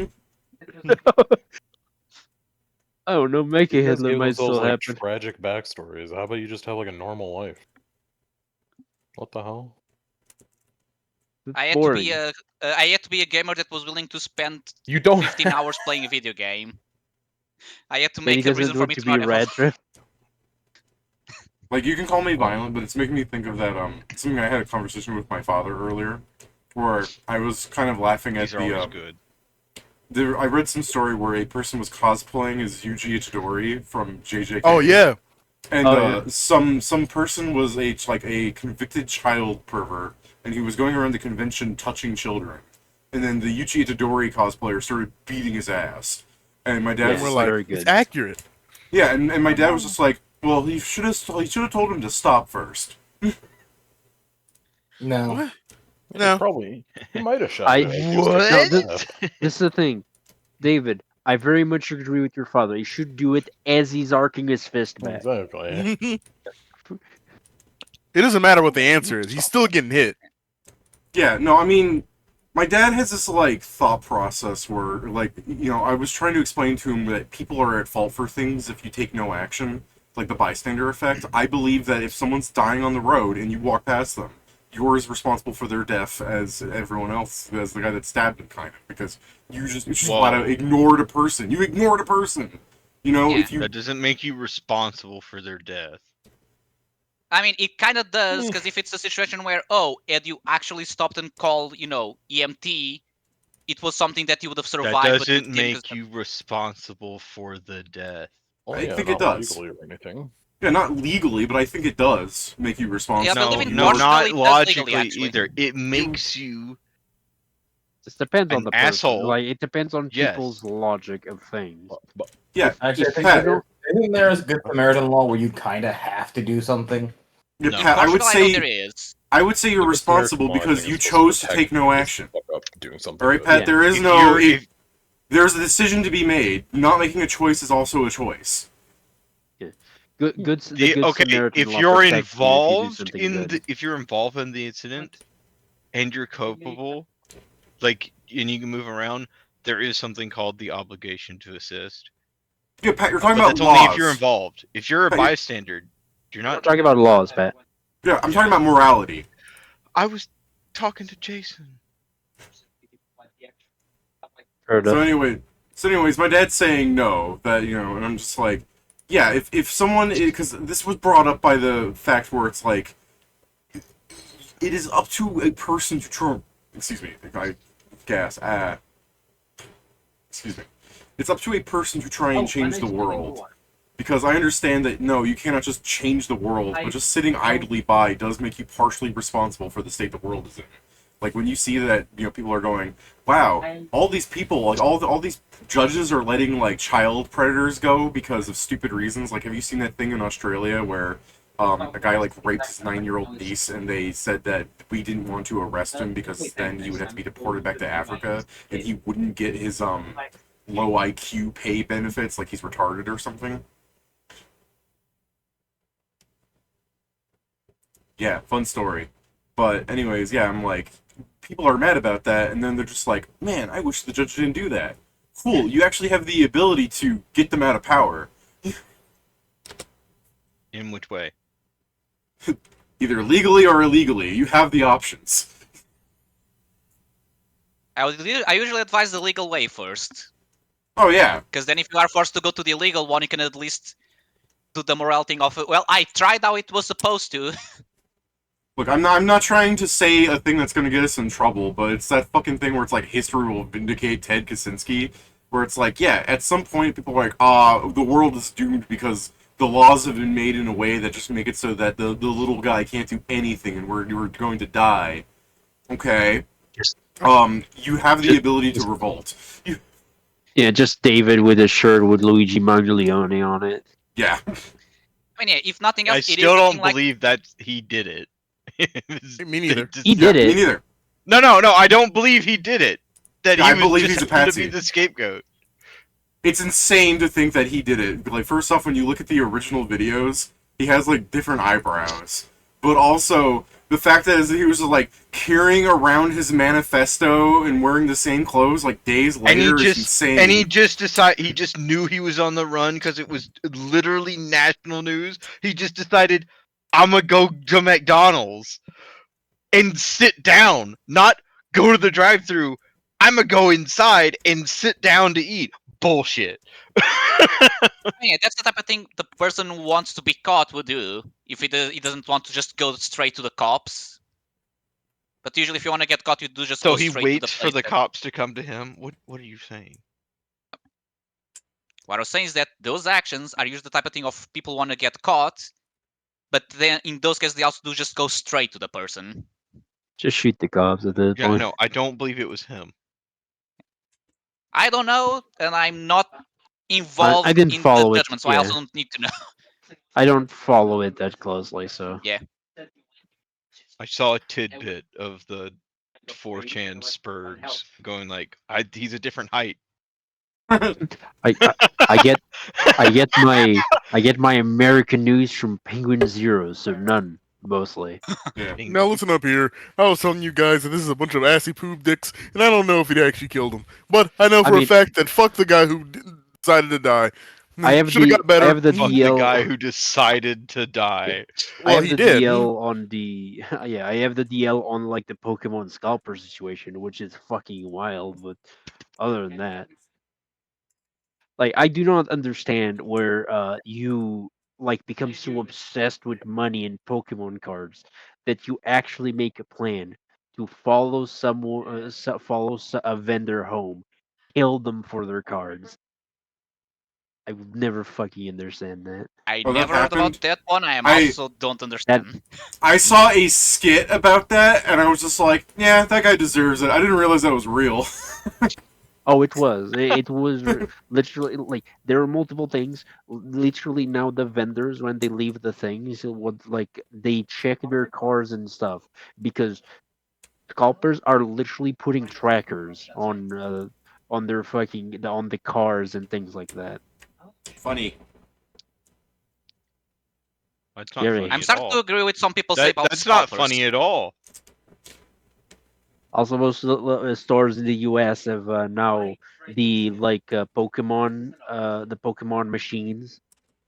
Oh no, Mecha You guys Hitler give might themselves, still like, happen. tragic backstories. How about you just have like a normal life? What the hell? It's I had boring. to be a gamer that was willing to spend You don't 15 hours playing a video game. I had to Maybe make a doesn't reason for want me to to be not have a- red trip. Like, you can call me violent, but it's making me think of that, something I had a conversation with my father earlier, where I was kind of laughing at These are always good. I read some story where a person was cosplaying as Yuji Itadori from JJK. Oh yeah. And Oh, yeah. some person was a convicted child pervert, and he was going around the convention touching children. And then the Yuji Itadori cosplayer started beating his ass. And my dad Yeah, was We're just like, very it's good. accurate. yeah, and my dad was just like, well, he should have told him to stop first. No. What? No. Probably. He might have shot. I- it. He was No, kicking this, his this is the thing. David, I very much agree with your father. He should do it as he's arcing his fist ass. back. Exactly. It doesn't matter what the answer is. He's still getting hit. Yeah, no, I mean, my dad has this, like, thought process where, like, you know, I was trying to explain to him that people are at fault for things if you take no action, like the bystander effect. I believe that if someone's dying on the road and you walk past them, you're as responsible for their death as everyone else, as the guy that stabbed him, kind of, because you just flat out ignored a person. You ignored a person! You know, Yeah. if you... That doesn't make you responsible for their death. I mean, it kind of does, because if it's a situation where, had you actually stopped and called, EMT, it was something that you would have That survived. but doesn't didn't, make 'cause- you responsible for the death. Well, I yeah, think it not does. legally or anything. Yeah, not legally, but I think it does make you responsible. Yeah, but No, living no, in not Portugal, it does legally, logically actually. either. It makes you It depends on an the person. asshole. Like it depends on Yes. people's logic of things. But Yeah, Actually, I think, Pat, isn't there is good Samaritan law where you kind of have to do something? yeah, No. Pat, I would Portugal, I know there say is. you're the responsible Samaritan law, I because think, you is supposed chose to protect take no you if action. you fuck up doing something All right, good. Pat. Yeah. There is If no. you're- if- There's a decision to be made. Not making a choice is also a choice. Good, the good okay, Samaritan if law you're protects you if you do involved something in good. if you're involved in the incident and you're culpable, like, and you can move around, there is something called the obligation to assist. Yeah, Pat, you're talking But about that's laws. only if you're involved. If you're a Pat, you- bystander, you're I'm not. talking about laws, Pat. Yeah, I'm talking about morality. I was talking to Jason. Fair So enough. anyways, my dad's saying no. That and I'm just like, yeah. If someone, because this was brought up by the fact where it's like, it is up to a person to try. Excuse me, I gas. Excuse me. It's up to a person to try and change the world. Because I understand that, no, you cannot just change the world, but just sitting idly by does make you partially responsible for the state the world is in. Like when you see that, people are going, wow, all these people, like all these judges are letting like child predators go because of stupid reasons. Like, have you seen that thing in Australia where a guy like raped his 9-year-old niece, and they said that we didn't want to arrest him because then he would have to be deported back to Africa, and he wouldn't get his low IQ pay benefits, like he's retarded or something. Yeah, fun story. But anyways, yeah, I'm like, people are mad about that, and then they're just like, man, I wish the judge didn't do that. Cool, you actually have the ability to get them out of power. In which way? Either legally or illegally, you have the options. I usually advise the legal way first, Oh yeah. because then if you are forced to go to the illegal one, you can at least do the morale thing of, well, I tried how it was supposed to. Look, I'm not trying to say a thing that's gonna get us in trouble, but it's that fucking thing where it's like history will vindicate Ted Kaczynski, where it's like, yeah, at some point people are like, the world is doomed because the laws have been made in a way that just make it so that the little guy can't do anything and we're going to die. Okay. You have the ability to revolt. Yeah, just David with a shirt with Luigi Mangione on it. Yeah. I mean, yeah, if nothing else, I it still is don't like... believe that he did it. Me neither. He did Me it. neither. No, I don't believe he did it. That I he was believe just he's a happened to be patsy. the scapegoat. It's insane to think that he did it. Like, first off, when you look at the original videos, he has, like, different eyebrows. But also, the fact that he was, like, carrying around his manifesto and wearing the same clothes, like, days later is insane. And he just knew he was on the run because it was literally national news. He just decided, I'm gonna go to McDonald's and sit down, not go to the drive-thru. I'm gonna go inside and sit down to eat. Bullshit. Yeah, that's the type of thing the person who wants to be caught would do if he doesn't want to just go straight to the cops. But usually, if you want to get caught, you do just So go he straight waits to for the place. cops to come to him. What are you saying? What I was saying is that those actions are usually the type of thing of people want to get caught, but then in those cases, they also do just go straight to the person. Just shoot the cops at that Yeah, point. no, I don't believe it was him. I don't know, and I'm not involved didn't in the follow it, judgment, so I yeah. also don't need to know. I don't follow it that closely, so. Yeah. I saw a tidbit of the 4chan Spurgs going like, he's a different height. I get my American news from Penguin Zero, so none mostly. Yeah. Now listen up here. I was telling you guys that this is a bunch of assy poop dicks, and I don't know if he'd actually killed him. But I know for a fact that fuck the guy who decided to die. I have Should have got better. I have the Fuck DL. the guy who decided to die. I Well, have he the did. DL on the I have the DL on like the Pokemon Scalper situation, which is fucking wild. But other than that, like I do not understand where you like become so obsessed with money and Pokemon cards that you actually make a plan to follow someone, a vendor home, kill them for their cards. I would never fucking understand that. I Oh, that never heard about happened? that one. I I- also don't understand. I saw a skit about that, and I was just like, yeah, that guy deserves it. I didn't realize that was real. Oh, it was. It was literally like there are multiple things. Literally now the vendors when they leave the things, like they check their cars and stuff because scalpers are literally putting trackers on their fucking on the cars and things like that. Funny. That's not Gary. funny I'm at starting all. to agree with some people say about That's not scalpers. funny at all. Also, most of the stores in the U.S. have now the Pokemon, the Pokemon machines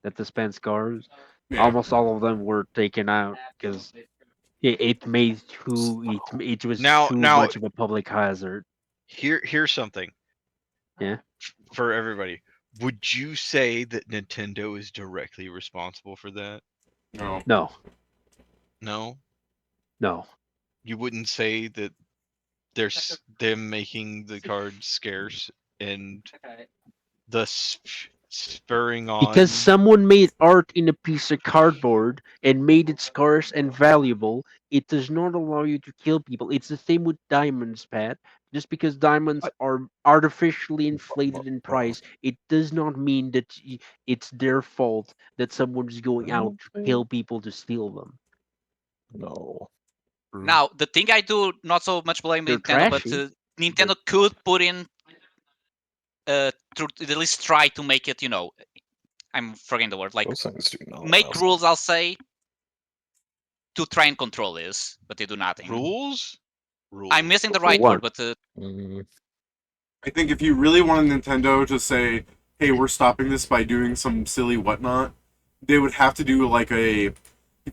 that dispense cards. Yeah. Almost all of them were taken out because it made it was Now- too now- much of a public hazard. Here's something. Yeah. For everybody. Would you say that Nintendo is directly responsible for that? No. No, No? no. You wouldn't say that them making the cards scarce and thus spurring on. Because someone made art in a piece of cardboard and made it scarce and valuable, it does not allow you to kill people. It's the same with diamonds, Pat. Just because diamonds are artificially inflated in price, it does not mean that it's their fault that someone's going out to kill people to steal them. No. Now, the thing I do not so much blame They're Nintendo, but trashy. Nintendo could put in, to at least try to make it, I'm forgetting the word, like Those things do not make allow- rules, I'll say, to try and control this, but they do nothing. Rules? I'm missing the For right what? word, but Mm, I think if you really wanted Nintendo to say, hey, we're stopping this by doing some silly whatnot, they would have to do like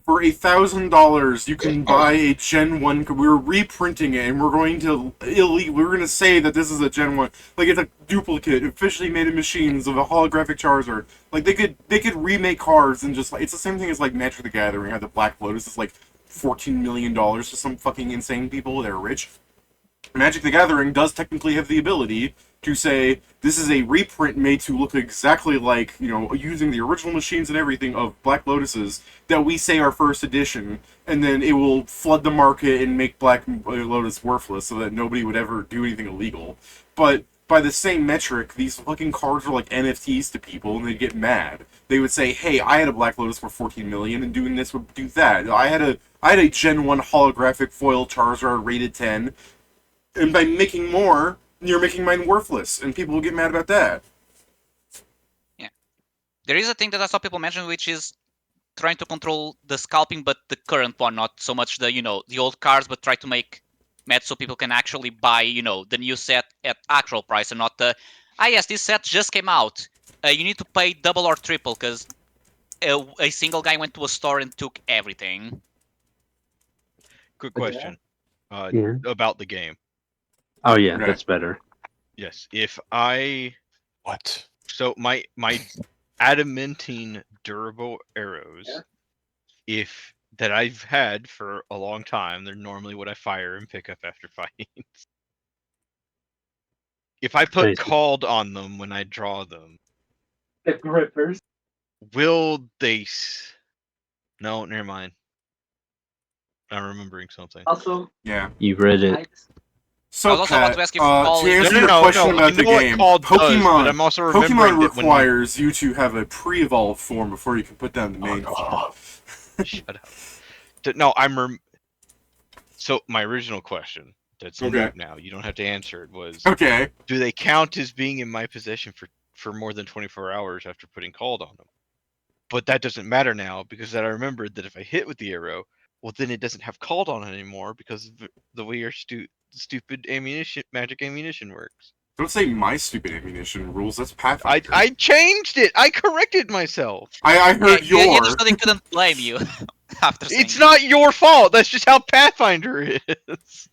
for $1,000 you can buy a Gen 1, we're reprinting it and we're going to say that this is a Gen 1, like it's a duplicate, officially made in machines of a holographic Charizard. Like they could remake cards and just, it's the same thing as like Magic the Gathering, how the Black Lotus is like $14 million to some fucking insane people that are rich. Magic the Gathering does technically have the ability to say, this is a reprint made to look exactly like, using the original machines and everything of Black Lotuses that we say are first edition, and then it will flood the market and make Black Lotus worthless so that nobody would ever do anything illegal. But by the same metric, these fucking cards are like NFTs to people, and they'd get mad. They would say, hey, I had a Black Lotus for 14 million, and doing this would do that. I had a Gen 1 holographic foil Charizard rated 10, and by making more, you're making mine worthless, and people will get mad about that. yeah. There is a thing that I saw people mention, which is trying to control the scalping, but the current one, not so much the old cards, but try to make match so people can actually buy, the new set at actual price and not yes, this set just came out. You need to pay double or triple because a single guy went to a store and took everything. Quick question. Yeah. About the game. Oh yeah, Okay. that's better. Yes. If I what? So my adamantine durable arrows, if that I've had for a long time, they're normally what I fire and pick up after fights. If I put Nice. called on them when I draw them, The grippers. will they? No, never mind. I'm remembering something. Also, Yeah. You read it. I So, was also about Pat, to ask if to Paul is- answer No, your no, question no, about I the know what game, called does, Pokemon, but I'm also remembering Pokemon that when requires you to have a pre-evolved form before you can put down the main form. Shut up. No, So my original question, that's Okay. moot now, you don't have to answer it, was Okay. do they count as being in my possession for more than 24 hours after putting called on them? But that doesn't matter now because then I remembered that if I hit with the arrow, well then it doesn't have called on anymore because of the way your stupid magic ammunition works. Don't say my stupid ammunition rules. That's Pathfinder. I changed it. I corrected myself. I heard yeah, your. just so they couldn't blame you after saying It's not your fault. That's just how Pathfinder is.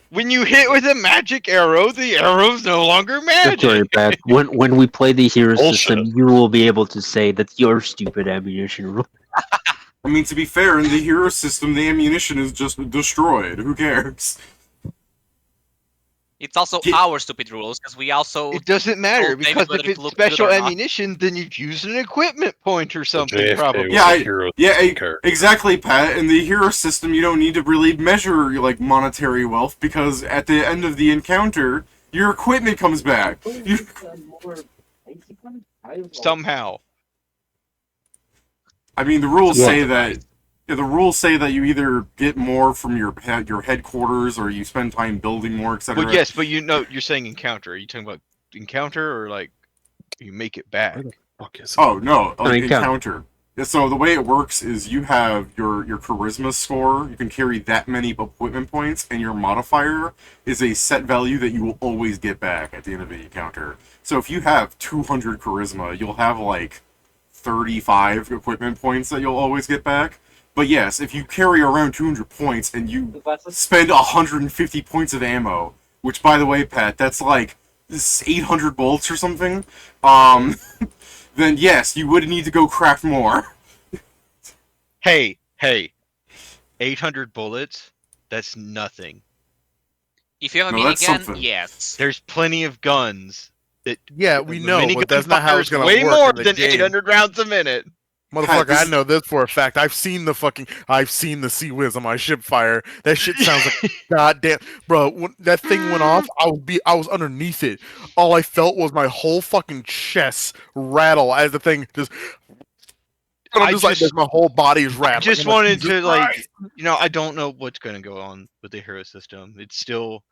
When you hit with a magic arrow, the arrow's no longer magic. Don't worry, Pat. When we play the hero Bullshit. system, you will be able to say that your stupid ammunition rule. I mean, to be fair, in the hero system, the ammunition is just destroyed. Who cares? It's also Yeah. our stupid rules because we also It doesn't matter told David because whether if it it's looked good special or not. ammunition, then you use an equipment point or something. JFK Probably. was Yeah, a hero character. Exactly, Pat. In the hero system, you don't need to really measure like monetary wealth because at the end of the encounter, your equipment comes back. Somehow. I mean, the rules Yeah. say that. Yeah, the rules say that you either get more from your headquarters or you spend time building more, etc. But yes, but you're saying encounter. Are you talking about encounter or like you make it back? Where the fuck is it? Oh no, like Encounter. encounter. Yeah, so the way it works is you have your charisma score. You can carry that many equipment points, and your modifier is a set value that you will always get back at the end of the encounter. So if you have 200 charisma, you'll have like 35 equipment points that you'll always get back. But yes, if you carry around 200 points and you spend 150 points of ammo, which by the way, Pat, that's like 800 bolts or something, then yes, you would need to go craft more. Hey, 800 bullets? That's nothing. If you have a No, that's minigun, something. yes. There's plenty of guns Yeah, we The know, minigun but that's not how it's fires gonna way work more in the than game. 800 rounds a minute. Motherfucker, this I is- know this for a fact. I've seen the Sea Whiz on my ship fire. That shit sounds like goddamn, bro. When that thing went off, I was underneath it. All I felt was my whole fucking chest rattle as the thing just. And I'm just like, my whole body is I rattling. just I'm like, wanted Jesus to like, Christ. I don't know what's gonna go on with the hero system. It's still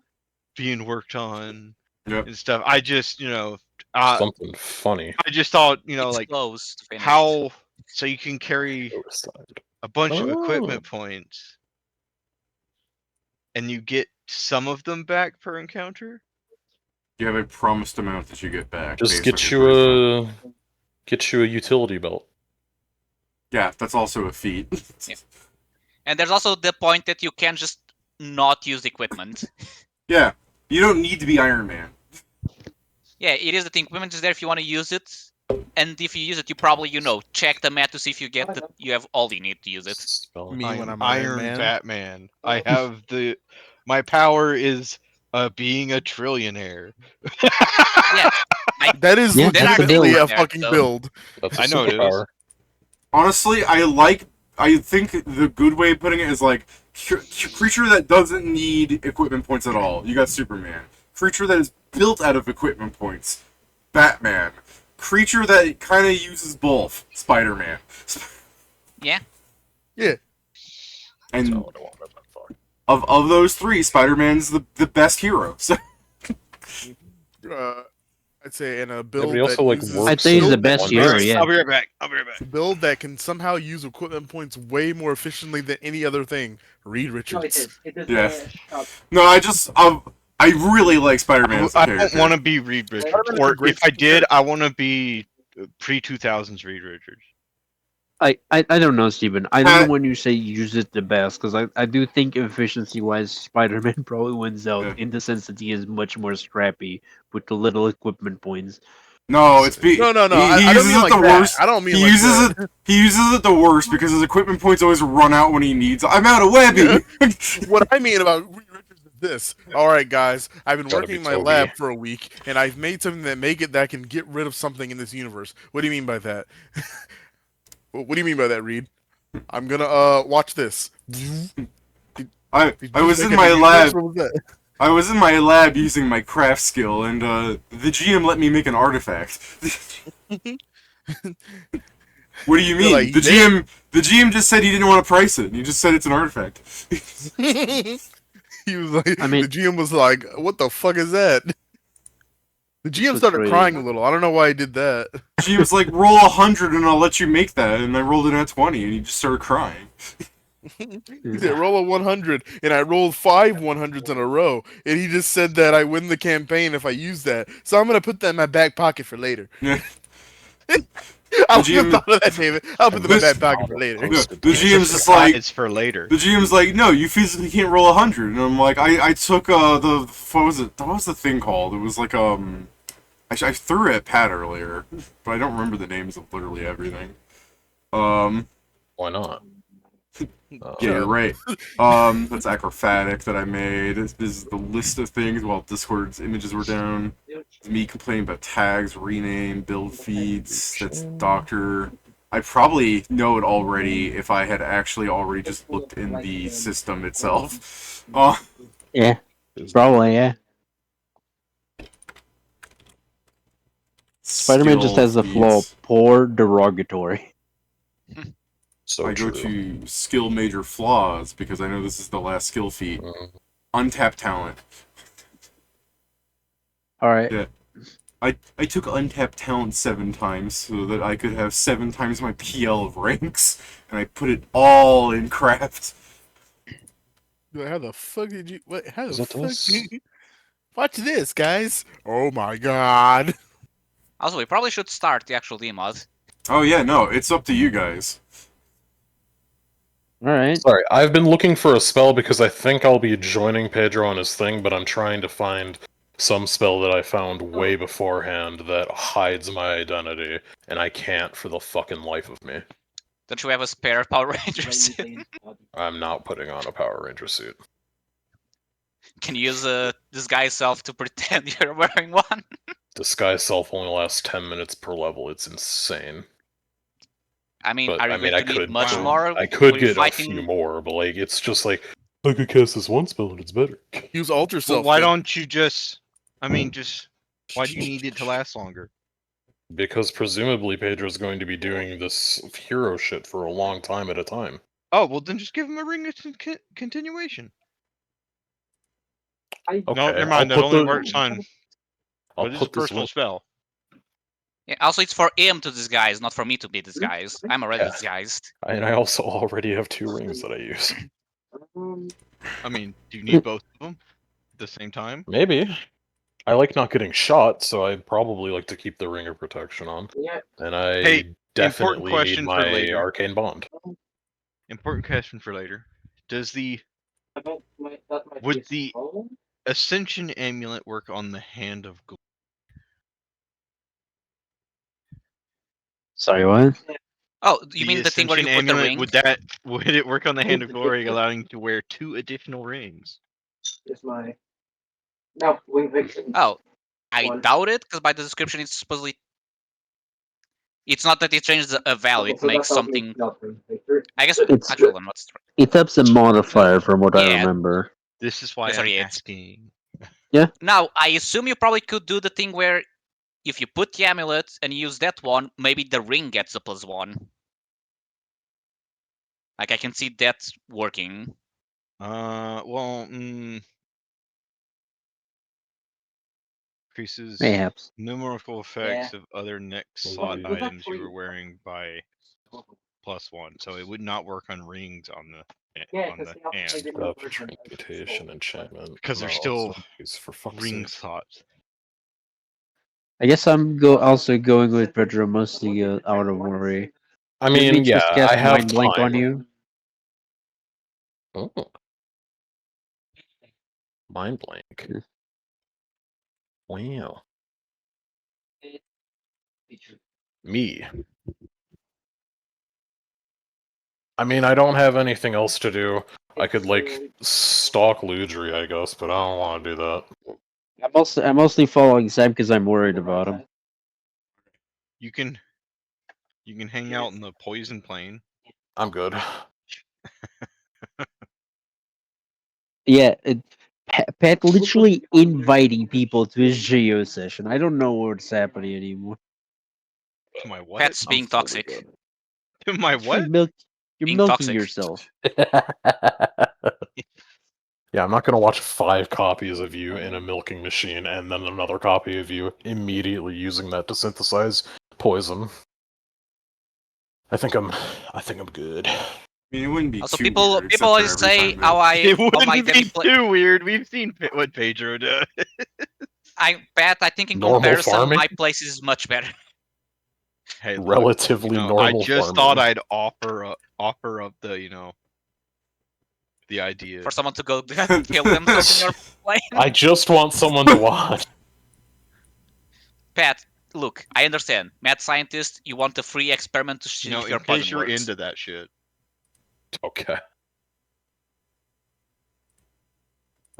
being worked on Yep. and stuff. I just, Something funny. I just thought, It's like close to finish. how so you can carry Suicide. a bunch of Oh. equipment points and you get some of them back per encounter. You have a promised amount that you get back. Just based on get your price point. you a utility belt. Yeah, that's also a feat. And there's also the point that you can just not use equipment. Yeah, you don't need to be Iron Man. Yeah, it is the thing. Equipment is there if you want to use it, and if you use it, you probably check the map to see if you get you have all you need to use it. Spelling. Me I'm when I'm Iron Man. Batman. I have my power is being a trillionaire. Yeah, That is Yeah, that's the legitimately build. a fucking So- build. That's a I know it is. superpower. Honestly, I think the good way of putting it is like creature that doesn't need equipment points at all. You got Superman. Creature that is built out of equipment points. Batman. Creature that kind of uses both. Spider-Man. Yeah. Yeah. And That's not what I want, but fuck. of those three, Spider-Man's the best hero. So I'd say in a build he also, that like, uses works I'd say he's in the best one hero, race. yeah. I'll be right back. I'll be right back. a build that can somehow use equipment points way more efficiently than any other thing. Reed Richards. yeah. No, I really like Spider-Man as a I character. don't want to be Reed Richards, Spider-Man is or a great if I did, I want to be pre-2000s Reed Richards. I don't know, Steven. I don't know when you say use it the best, because I do think efficiency-wise, Spider-Man probably wins out Yeah. in the sense that he is much more scrappy with the little equipment points. No, it's No. He I don't uses mean it like the that. worst. I don't mean He like uses that. it. He uses it the worst because his equipment points always run out when he needs. I'm out of webbing. What I mean about Reed Richards is this. All right, guys. I've been Gotta working in be my Toby. lab for a week, and I've made something that can get rid of something in this universe. What do you mean by that? What do you mean by that, Reed? I'm gonna watch this. I was in my lab. I was in my lab using my craft skill, and the GM let me make an artifact. What do you mean? Like, the GM just said he didn't want to price it. He just said it's an artifact. He was like, I mean- the GM was like, "What the fuck is that?" The GM So started crazy. crying a little. I don't know why he did that. GM's like, roll 100 and I'll let you make that, and I rolled it at 20, and he just started crying. He said, "Roll a 100," and I rolled 5 100s in a row, and he just said that I win the campaign if I use that. So I'm gonna put that in my back pocket for later. Yeah. I wouldn't GM have thought of that, David. I'll put it in my This- back pocket for later. The GM's just like, It's for later. the GM's like, no, you physically can't roll 100, and I'm like, I took what was it? What was the thing called? It was like I threw it at Pat earlier, but I don't remember the names of literally everything. Why not? Yeah, you're right. That's acrobatic that I made. This is the list of things while Discord's images were down. It's me complaining about tags, rename, build feeds. That's Doctor. I probably know it already if I had actually already just looked in the system itself. Yeah, probably, yeah. Spider-Man just skill has the flaw, feeds. poor derogatory. So I go true. to skill major flaws because I know this is the last skill feat. Untapped talent. Alright. Yeah. I took untapped talent 7 times so that I could have 7 times my PL of ranks, and I put it all in craft. How the fuck did you? What? How Is the it fuck? this? Watch this, guys! Oh my god! Also, we probably should start the actual demod. Oh yeah, no, it's up to you guys. Alright. Sorry, I've been looking for a spell because I think I'll be joining Pedro on his thing, but I'm trying to find some spell that I found way beforehand that hides my identity, and I can't for the fucking life of me. Don't you have a spare Power Ranger suit? I'm not putting on a Power Ranger suit. Can you use disguise self to pretend you're wearing one? Disguise self only lasts 10 minutes per level. It's insane. I mean, But are you I mean, going I to need could, much Wow. more? I could when you're get a few fighting? more, but like, it's just like I could cast this one spell and it's better. Use Ultra Well, Self. why then. don't you just? I mean, just why do you need it to last longer? Because presumably Pedro's going to be doing this hero shit for a long time at a time. Oh well, then just give him a ring of continuation. Okay, No, never I'll mind. That put only the- works on. I'll But this is a put this personal one. spell. Yeah, also, it's for him to disguise, not for me to be disguised. I'm already Yeah. disguised. And I also already have 2 rings that I use. I mean, do you need both of them at the same time? Maybe. I like not getting shot, so I'd probably like to keep the ring of protection on. And I Hey, important definitely need question for my later. arcane bond. Important question for later. Does the would the Ascension amulet work on the Hand of Glory? Sorry, what? Oh, you mean the thing where you Ascension put the amulet, ring? would it work on the Hand of Glory, allowing you to wear 2 additional rings? Oh, I doubt it, because by the description it's supposedly... It's not that it changes a value, it makes something... I guess... It's Actually, then what's... it ups a modifier from what I Yeah. remember. This is why Yes, I'm 38. asking. Now, I assume you probably could do the thing where if you put the amulet and use that one, maybe the ring gets a +1. Like, I can see that working. Well, increases Mayhaps. numerical effects of other next slot Ooh. items you were wearing by +1, so it would not work on rings on the hand Stuff, transmutation, enchantment. because they're No, still zombies, for fuck's ring sake. slots. I guess I'm also going with Pedro mostly out of worry. I Let mean, me just yeah, cast I have Mind Blank on time. you. Oh. Mind blank. Wow. Me. I mean, I don't have anything else to do. I could, like, stalk Ludri, I guess, but I don't want to do that. I'm mostly following Sam because I'm worried about him. You can hang out in the poison plane. I'm good. Yeah, Pat literally inviting people to his Geo session. I don't know what's happening anymore. To my what? Pets being toxic. To my what? You're Being milking toxic. yourself. Yeah, I'm not gonna watch 5 copies of you in a milking machine and then another copy of you immediately using that to synthesize poison. I think I'm good. I mean, it wouldn't be Also, too people weird, except always for every say time how that- I It how my wouldn't be Demi play. too weird. We've seen what Pedro does. Pat, I think in Normal comparison, farming? my place is much better. Hey, look, Relatively I normal just farming. thought I'd offer up the the idea. For someone to go kill themselves in your plane. I just want someone to watch. Pat, look, I understand. Mad scientist, you want a free experiment to see if in your case poison you're works. into that shit. Okay.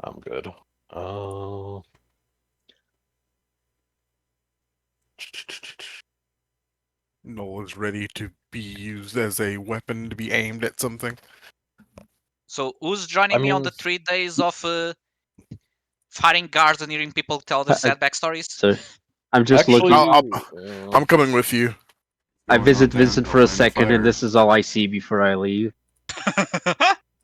I'm good. Nola's ready to be used as a weapon to be aimed at something. So who's joining me on the 3 days of fighting guards and hearing people tell the sad backstories? So I'm just Actually, looking. I'm coming with you. I Going visit on down Vincent the for a line of second, fire. and this is all I see before I leave.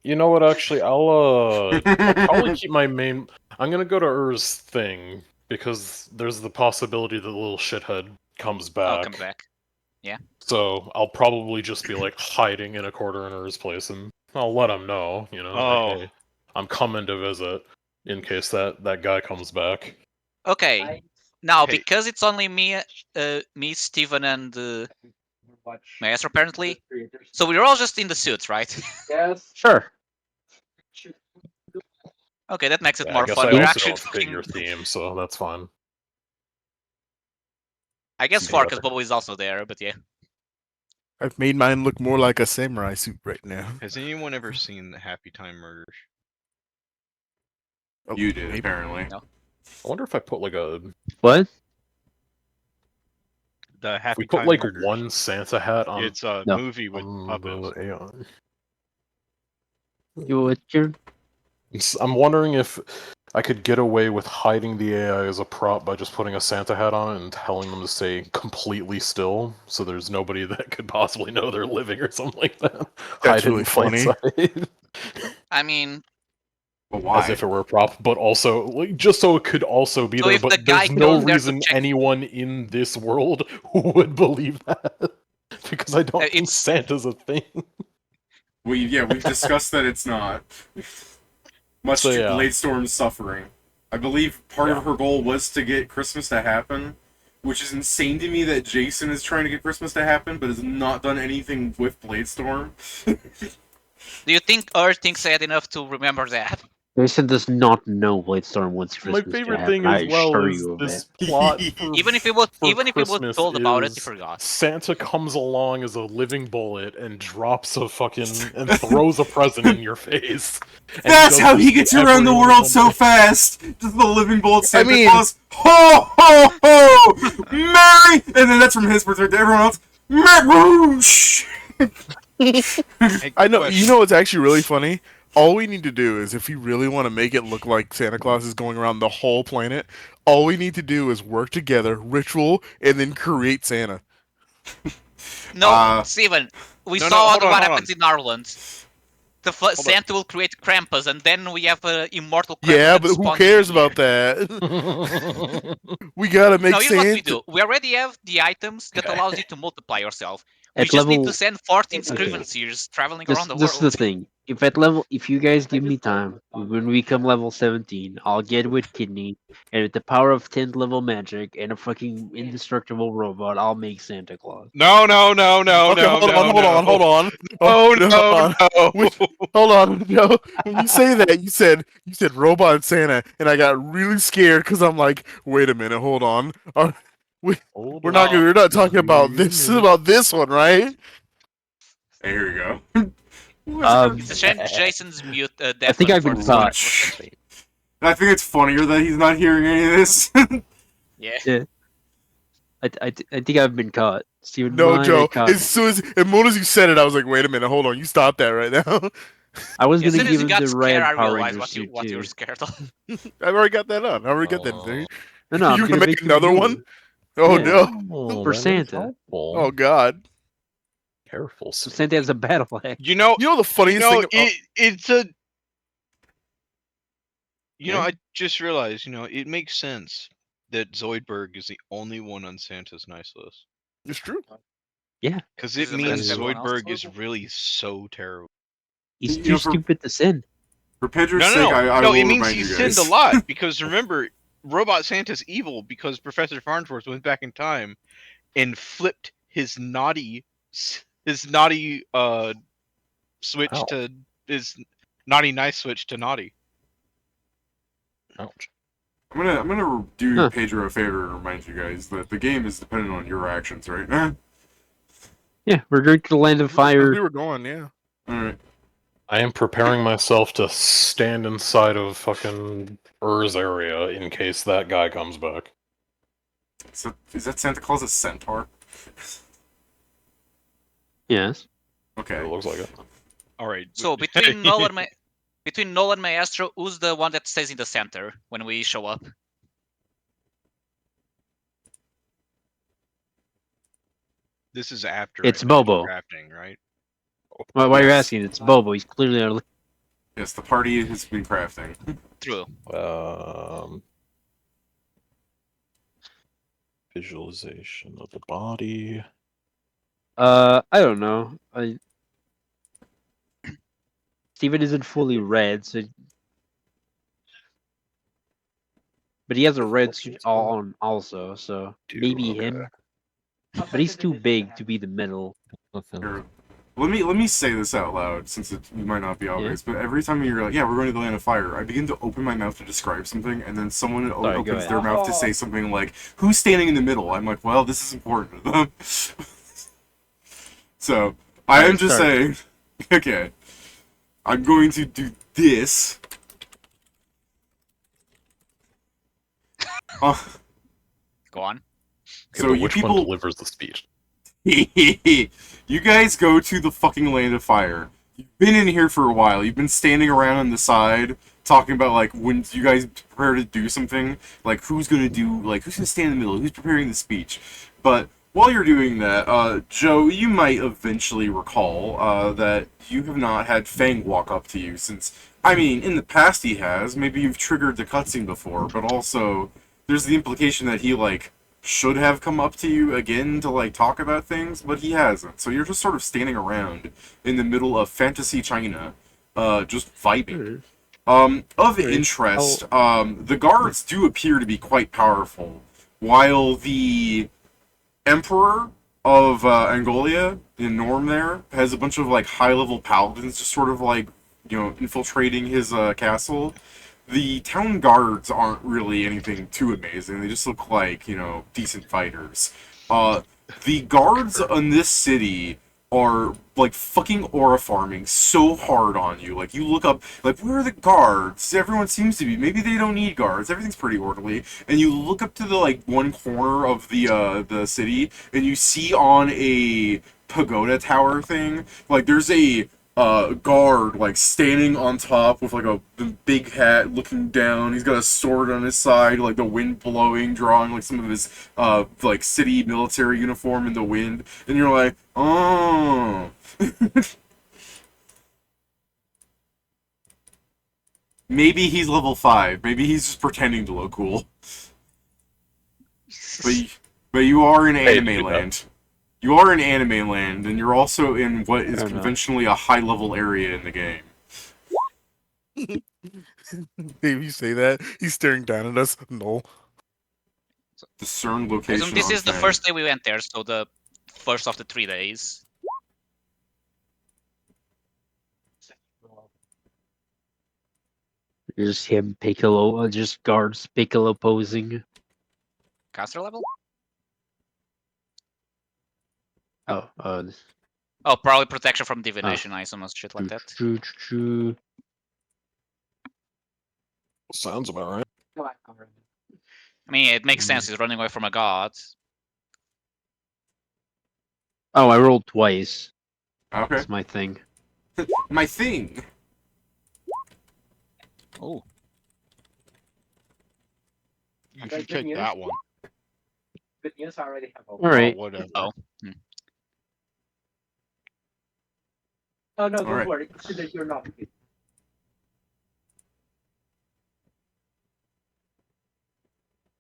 you know what? Actually, I'll probably keep my main. I'm gonna go to Ur's thing because there's the possibility that the little shithead comes back. I'll come back. Yeah. So I'll probably just be like hiding in a corner in Ur's place, and I'll let him know. You know, Oh. like, hey, I'm coming to visit in case that guy comes back. Okay. Now, Hey. because it's only me, Steven, and Maestro, apparently. So we're all just in the suits, right? Sure. Okay, that makes it Yeah, more I guess fun. I We're also actually don't fit fucking... your theme, so that's fine. I guess Whatever. Farkas Bobo is also there, but yeah. I've made mine look more like a samurai suit right now. Has anyone ever seen the Happy Time Murders? Oh, You did, maybe. apparently. No. I wonder if I put like a What? The if Happy we put Time like Murders. one Santa hat on It's a No. movie with puppets. the Aeon. You what, Kieran? I'm wondering if I could get away with hiding the AI as a prop by just putting a Santa hat on it and telling them to stay completely still, so there's nobody that could possibly know they're living or something like that. That's Hide it in really plain funny. sight. I mean, But why? As if it were a prop, but also like, just so it could also be So there. if the But guy there's no goes there to reason check- anyone in this world would believe that, because I don't think it's- Santa's a thing. We've discussed that it's not. Much So, to yeah. Bladestorm's suffering. I believe part of her goal was to get Christmas to happen, which is insane to me that Jason is trying to get Christmas to happen, but has not done anything with Bladestorm. do you think Earth thinks ahead enough to remember that? Jason does not know Bladestorm wants My Christmas favorite to happen. thing I as well assure is you of this it. plot for, Even if he was Christmas told about it, he is forgot. Santa comes along as a living bullet and drops a fucking and throws a present in your face. And That's does how this he to gets around the everyone world on so the- fast! Just the living bullet Santa mean- Claus. Ho ho ho! Merry! And then that's from his perspective. Everyone else, whoosh! I know. You know what's actually really funny? All we need to do is, if we really want to make it look like Santa Claus is going around the whole planet, all we need to do is work together, ritual, and then create Santa. No, Steven, we No, saw hold on, what hold happens in Ireland. Santa will create Krampus, and then we have immortal Krampus. Yeah, that but who spawns cares in here. about that? We gotta make No, here's what we Santa. do. We already have the items that allows you to multiply yourself. We At just need level- to send 14 Okay. Scrivenseers traveling This, around the this is world. the thing. If you guys give me time, when we come level 17, I'll get with Kidney, and with the power of 10th level magic and a fucking indestructible robot, I'll make Santa Claus. No. Okay, hold on. Oh, hold on. no. Which- Hold on, Joe. When you say that, you said robot Santa, and I got really scared because I'm like, wait a minute, hold on. We're not talking about this. This is about this one, right? There you go. It's a shame Jason's mute. I think I've been caught. I think it's funnier that he's not hearing any of this. Yeah. I think I've been caught. Steven, No, mine, Joe. I caught As soon as you said it, I was like, wait a minute, hold on. You stop that right now. I was As gonna soon as give you him got the scared, red I Power realized Ranger what suit you were too. scared of. I've already got that on. I already got that in theory. No, I'm You're gonna gonna make you another blue. one? Oh Yeah. no. For Santa. Oh god. Careful. So Santa has a battle axe. You know, You know the funniest thing about it's a. You know, I just realized. It makes sense that Zoidberg is the only one on Santa's nice list. it's true. Because This it is the means best everyone else Zoidberg is is really so terrible. He's You too know, for- stupid to sin. For Pedro's No, sake, I no, will it means remind he you sinned guys. a lot. Because remember, Robot Santa's evil because Professor Farnsworth went back in time and flipped his naughty switch Ow. to his naughty nice switch to naughty. Ouch. I'm gonna do Huh. Pedro a favor and remind you guys that the game is dependent on your actions, right? Yeah, we're going to the land of We fire. were going, yeah. Alright. I am preparing myself to stand inside of fucking Ur's area in case that guy comes back. Is that Santa Claus a centaur? Yes. Okay. It looks like it. All right. So between Noel and Maestro, who's the one that stays in the center when we show up? This is after It's I finished Bobo. crafting, right? Why you're Yes. asking? It's Bobo. He's clearly our. Yes, the party has been crafting. True. Visualization of the body. I don't know. Steven isn't fully red, so. But he has a red suit on also, so maybe him. But he's too big to be the middle. Here, let me say this out loud, since it might not be obvious, but every time you're like, yeah, we're going to the land of fire, I begin to open my mouth to describe something, and then someone Sorry, go opens ahead. their mouth to say something like, who's standing in the middle? I'm like, well, this is important to them. So, I am just saying, okay, I'm going to do this. Uh, Go on. Okay, So but you which one people- delivers the speech? you guys go to the fucking Land of Fire. You've been in here for a while. You've been standing around on the side talking about, like, when you guys prepare to do something, like, who's gonna stand in the middle, who's preparing the speech. But while you're doing that, Joe, you might eventually recall that you have not had Fang walk up to you since, I mean, in the past he has. Maybe you've triggered the cutscene before, but also there's the implication that he, like, should have come up to you again to, like, talk about things, but he hasn't. So you're just sort of standing around in the middle of fantasy China, just vibing. Of interest, the guards do appear to be quite powerful, while the Emperor of Angolia, in Norm there, has a bunch of, like, high-level paladins just sort of, like, infiltrating his castle. The town guards aren't really anything too amazing. They just look like, decent fighters. The guards in this city are, like, fucking aura farming so hard on you. Like, you look up, like, where are the guards? Everyone seems to be. Maybe they don't need guards. Everything's pretty orderly. And you look up to the, like, one corner of the city, and you see on a pagoda tower thing, like, there's a guard, like, standing on top with, like, a big hat looking down. He's got a sword on his side, like, the wind blowing, drawing, like, some of his, like, city military uniform in the wind. And you're like, oh. Maybe he's level 5. Maybe he's just pretending to look cool. But you are in anime land. You are in anime land, and you're also in what is conventionally a high-level area in the game. Dave, you say that? He's staring down at us. No. Discern location. This on is the Fang. first day we went there, so the first of the 3 days. Just him, Piccolo, just guards, Piccolo posing. Caster level? Oh, Oh, probably protection from divination, I assume, or shit like that. Sounds about right. I mean, it makes sense, he's running away from a god. Oh, I rolled twice. Okay. That's my thing. My thing. Oh. You should take that one. All right. Oh, whatever. Oh. Oh no, All don't right. worry. Consider you're not.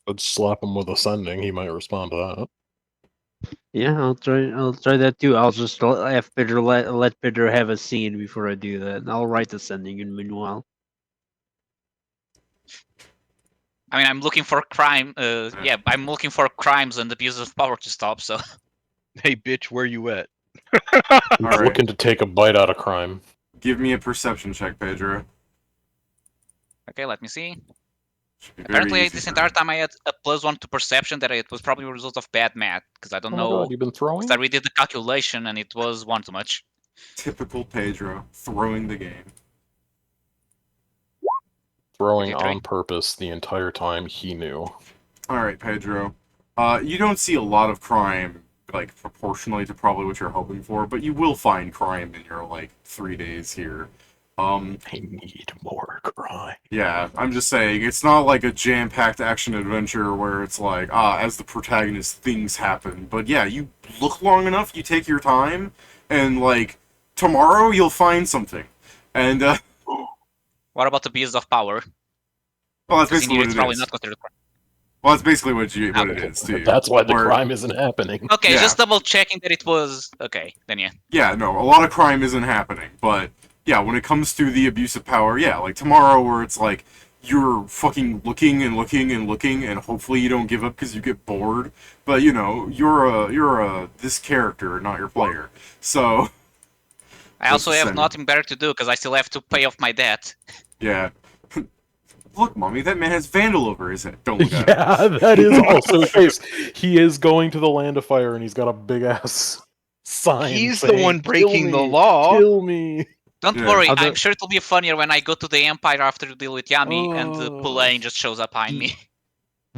Let's slap him with ascending. He might respond to that. Yeah, I'll try that too. I'll just have Pedro let Pedro have a scene before I do that. I'll write the sending in meanwhile. I mean, I'm looking for crime. Yeah, I'm looking for crimes and abuse of power to stop. So Hey, bitch, where you at? He's Alright. looking to take a bite out of crime. Give me a perception check, Pedro. okay, let me see. Should be very Apparently, easy this for entire me. time I had a +1 to perception. That it was probably a result of bad math because I don't Oh my know. god, you've been throwing? I redid the calculation and it was 1 too much. Typical Pedro, throwing the game. Throwing 53. on purpose the entire time he knew. Alright, Pedro. You don't see a lot of crime, like, proportionally to probably what you're hoping for, but you will find crime in your, like, 3 days here. I need more crime. Yeah, I'm just saying, it's not like a jam-packed action-adventure where it's like, as the protagonist, things happen. But yeah, you look long enough, you take your time, and, like, tomorrow you'll find something. And, What about the abuse of power? well, that's Because in basically here what it's it probably is. not considered crime. Well, that's basically what it is, too. That's why the Where- crime isn't happening. Okay, Yeah. just double checking that it was okay. Then yeah. Yeah, no, a lot of crime isn't happening, but yeah, when it comes to the abuse of power, yeah, like tomorrow where it's like you're fucking looking and looking and looking and hopefully you don't give up because you get bored, but you're this character, not your player. So I also the have same. nothing better to do because I still have to pay off my debt. yeah. Look, mommy, that man has Vandal over his head. Don't look at him. Yeah, that is also the case. He is going to the Land of Fire and he's got a big ass sign. He's the saying, one breaking "Kill the me, law." Kill me. Don't Yeah. worry, Other- I'm sure it'll be funnier when I go to the Empire after to deal with Yami and Oh. Pulain just shows up behind me.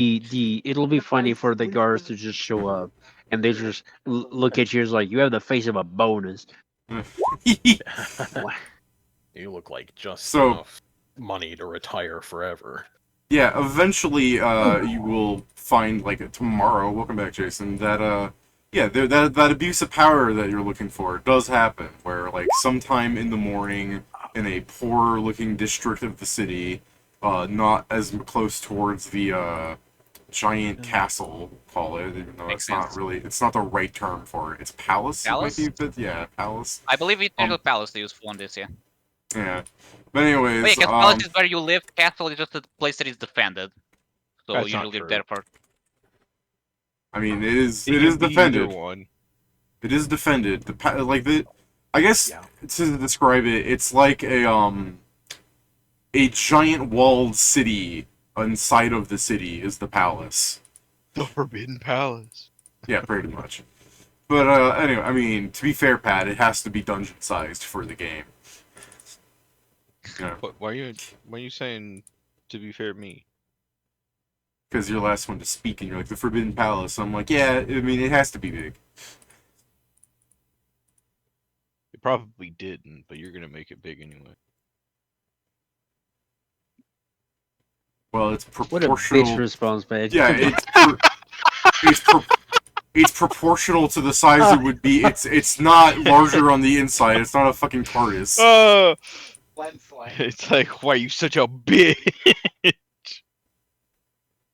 it'll be funny for the guards to just show up and they just look at you as like you have the face of a bonus. What? You look like just So- enough money to retire forever. Yeah, eventually you will find, like, tomorrow, welcome back, Jason, that, that abuse of power that you're looking for does happen, where, like, sometime in the morning, in a poor-looking district of the city, not as close towards the, giant castle, call it, even though Makes it's not sense. really, it's not the right term for it. It's palace? It might Palace? be, but yeah, palace. I believe it's usually palace they use for this, yeah. Yeah. But anyways, But yeah, because palace is where you live, castle is just a place that is defended. So That's you not usually live true. there for... I mean, it is It can be defended. either one. It is defended. I guess Yeah. to describe it, it's like a giant walled city inside of the city is the palace. The Forbidden Palace. Yeah, pretty much. But anyway, I mean, to be fair, Pat, it has to be dungeon sized for the game. Yeah, Why are you saying to be fair to me? because you're the last one to speak, and you're like the Forbidden Palace. I'm like, yeah, I mean, it has to be big. It probably didn't, but you're gonna make it big anyway. Well, it's What a proportional. bitch response, man. Yeah, it's proportional to the size it would be. It's not larger on the inside. It's not a fucking TARDIS. It's like, why you such a bitch?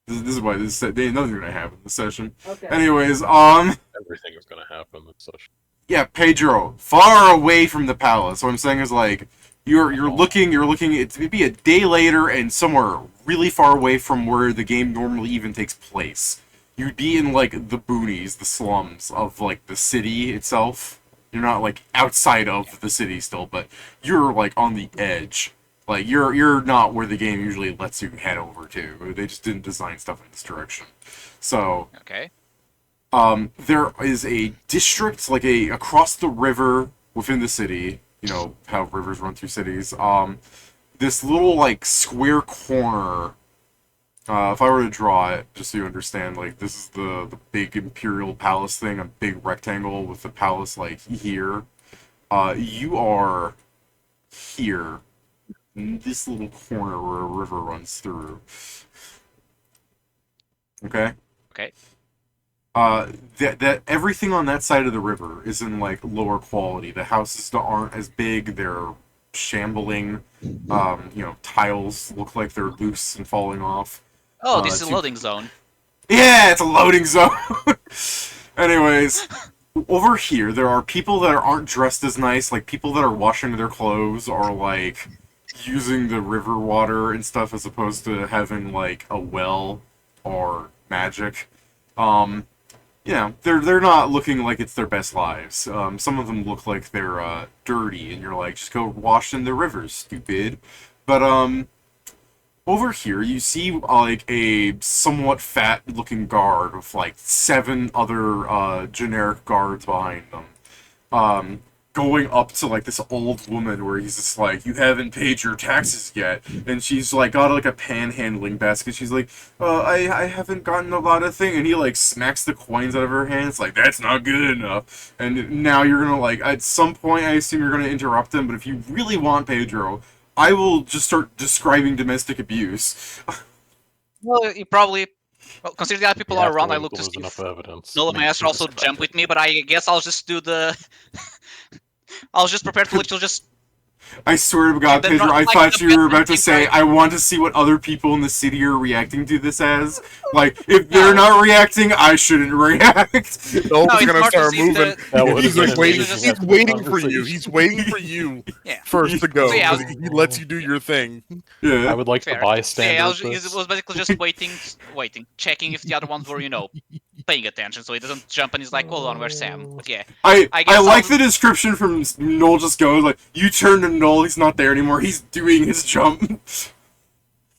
This is why nothing's gonna happen in this session. Okay. Anyways, Everything is gonna happen in such. yeah, Pedro, far away from the palace. What I'm saying is like you're looking. It's maybe a day later and somewhere really far away from where the game normally even takes place. You'd be in like the boonies, the slums of like the city itself. You're not like outside of the city still, but you're like on the edge. Like you're not where the game usually lets you head over to. They just didn't design stuff in this direction. So Okay. there is a district like across the river within the city. You know how rivers run through cities. This little like square corner. If I were to draw it, just so you understand, like this is the big imperial palace thing, a big rectangle with the palace like here. You are here, in this little corner where a river runs through. Okay. Okay. That everything on that side of the river is in like lower quality. The houses aren't as big. They're shambling. Tiles look like they're loose and falling off. Oh, this is a to- loading zone. Yeah, it's a loading zone. Anyways, over here there are people that aren't dressed as nice, like people that are washing their clothes or like using the river water and stuff as opposed to having like a well or magic. They're not looking like it's their best lives. Some of them look like they're dirty, and you're like, just go wash in the rivers, stupid. But over here you see like a somewhat fat-looking guard with like 7 other generic guards behind them. Going up to like this old woman where he's just like, you haven't paid your taxes yet, and she's like got like a panhandling basket. She's like, I haven't gotten a lot of thing, and he like smacks the coins out of her hands like that's not good enough. And now you're gonna like at some point I assume you're gonna interrupt him, but if you really want Pedro, I will just start describing domestic abuse. Well, you probably... Well, considering the other people You are have to around, I wait look till to there's see enough if evidence. Nolan Make Master sure also it's jump with effective. me, but I guess I'll just do the... I was just prepared to literally just... I swear to God, then Pedro, not I like thought the you were Batman about to thing, say, right? I want to see what other people in the city are reacting to this as. Like, if they're not reacting, I shouldn't react. Noel's it's gonna more to start see if moving. That would He's have like been waiting. amazing He's He's after the waiting for you. conversation. He's waiting for you Yeah. first to go So, yeah, I because he lets you do your thing. Yeah. I would like Fair. to So, yeah, bystander I was basically just waiting, checking if the other ones were, paying attention, so he doesn't jump and he's like, hold on, where's Sam? But yeah, I I guess like I'll- the description from Noel just goes, like, you turn to Noel, he's not there anymore, he's doing his jump.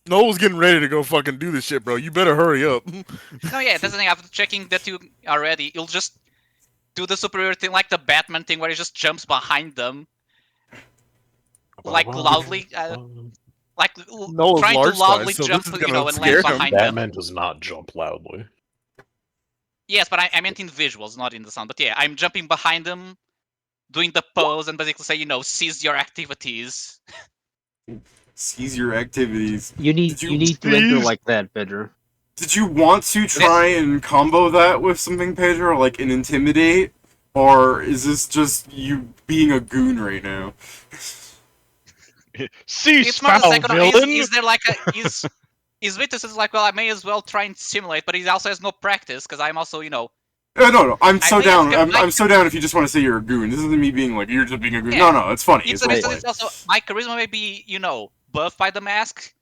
Noel's getting ready to go fucking do this shit, bro. You better hurry up. No, yeah, that's the thing. After checking that you are ready, you'll just do the superior thing, like the Batman thing, where he just jumps behind them, like loudly. like Noah's trying to large loudly size, so jump, this is you gonna know, and scare land him. behind them. Batman does not jump loudly. Yes, but I meant in visuals, not in the sound. But yeah, I'm jumping behind them, doing the pose, and basically say, you know, cease your activities. Seize your activities. You need Did you need to enter Please? like that, Pedro. Did you want to try and combo that with something, Pedro, like an intimidate, or is this just you being a goon right now? Cease, It's more the foul second. villain! Is there like a is Vitus is like, well, I may as well try and simulate, but he also has no practice because I'm also, you know. No, I'm I so think down. it's- I'm so down if you just want to say you're a goon. This isn't me being like, you're just being a goon. Yeah. No, it's funny. It's, It's it's, roleplay. it's also my charisma may be, you know, buffed by the mask.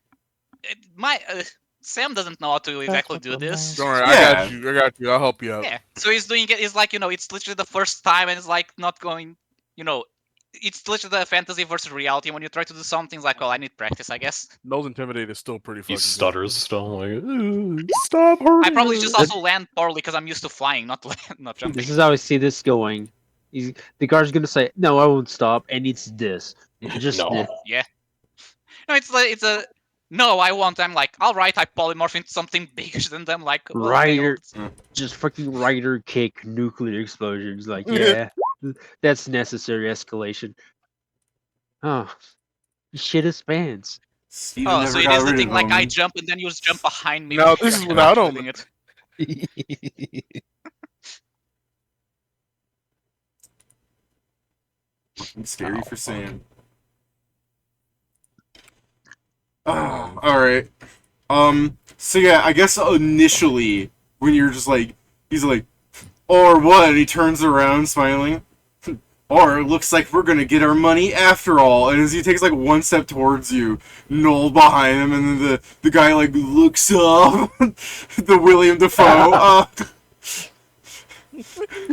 Sam doesn't know how to exactly do this. Don't worry, Yeah. I got you. I'll help you out. Yeah, so he's doing it. It's like, you know, it's literally the first time, and it's like not going. You know, it's literally the fantasy versus reality. When you try to do something, it's like, well, I need practice, I guess. Noah's intimidate is still pretty fucking He good. stutters still, like, stop hurting I probably her." just also land poorly because I'm used to flying, not not jumping. This is how I see this going. The guard's gonna say, "No, I won't stop," and it's this. Just No. Yeah. No, it's like it's a. No, I won't. I'm like, all right. I polymorph into something bigger than them. Like, well, okay, Rider, well, just fucking rider kick nuclear explosions. Like, yeah, that's necessary escalation. Oh, shit is fans. Steven oh, never so it got is the rid thing. of Like, I him. jump and then you just jump behind me. No, while this is you're without him. doing it. I'm scary for Sam. Alright. So yeah, I guess initially, when you're just like, he's like, or what? And he turns around smiling. Or it looks like we're gonna get our money after all. And as he takes like one step towards you, Noel behind him, and then the guy like looks up. The William Dafoe.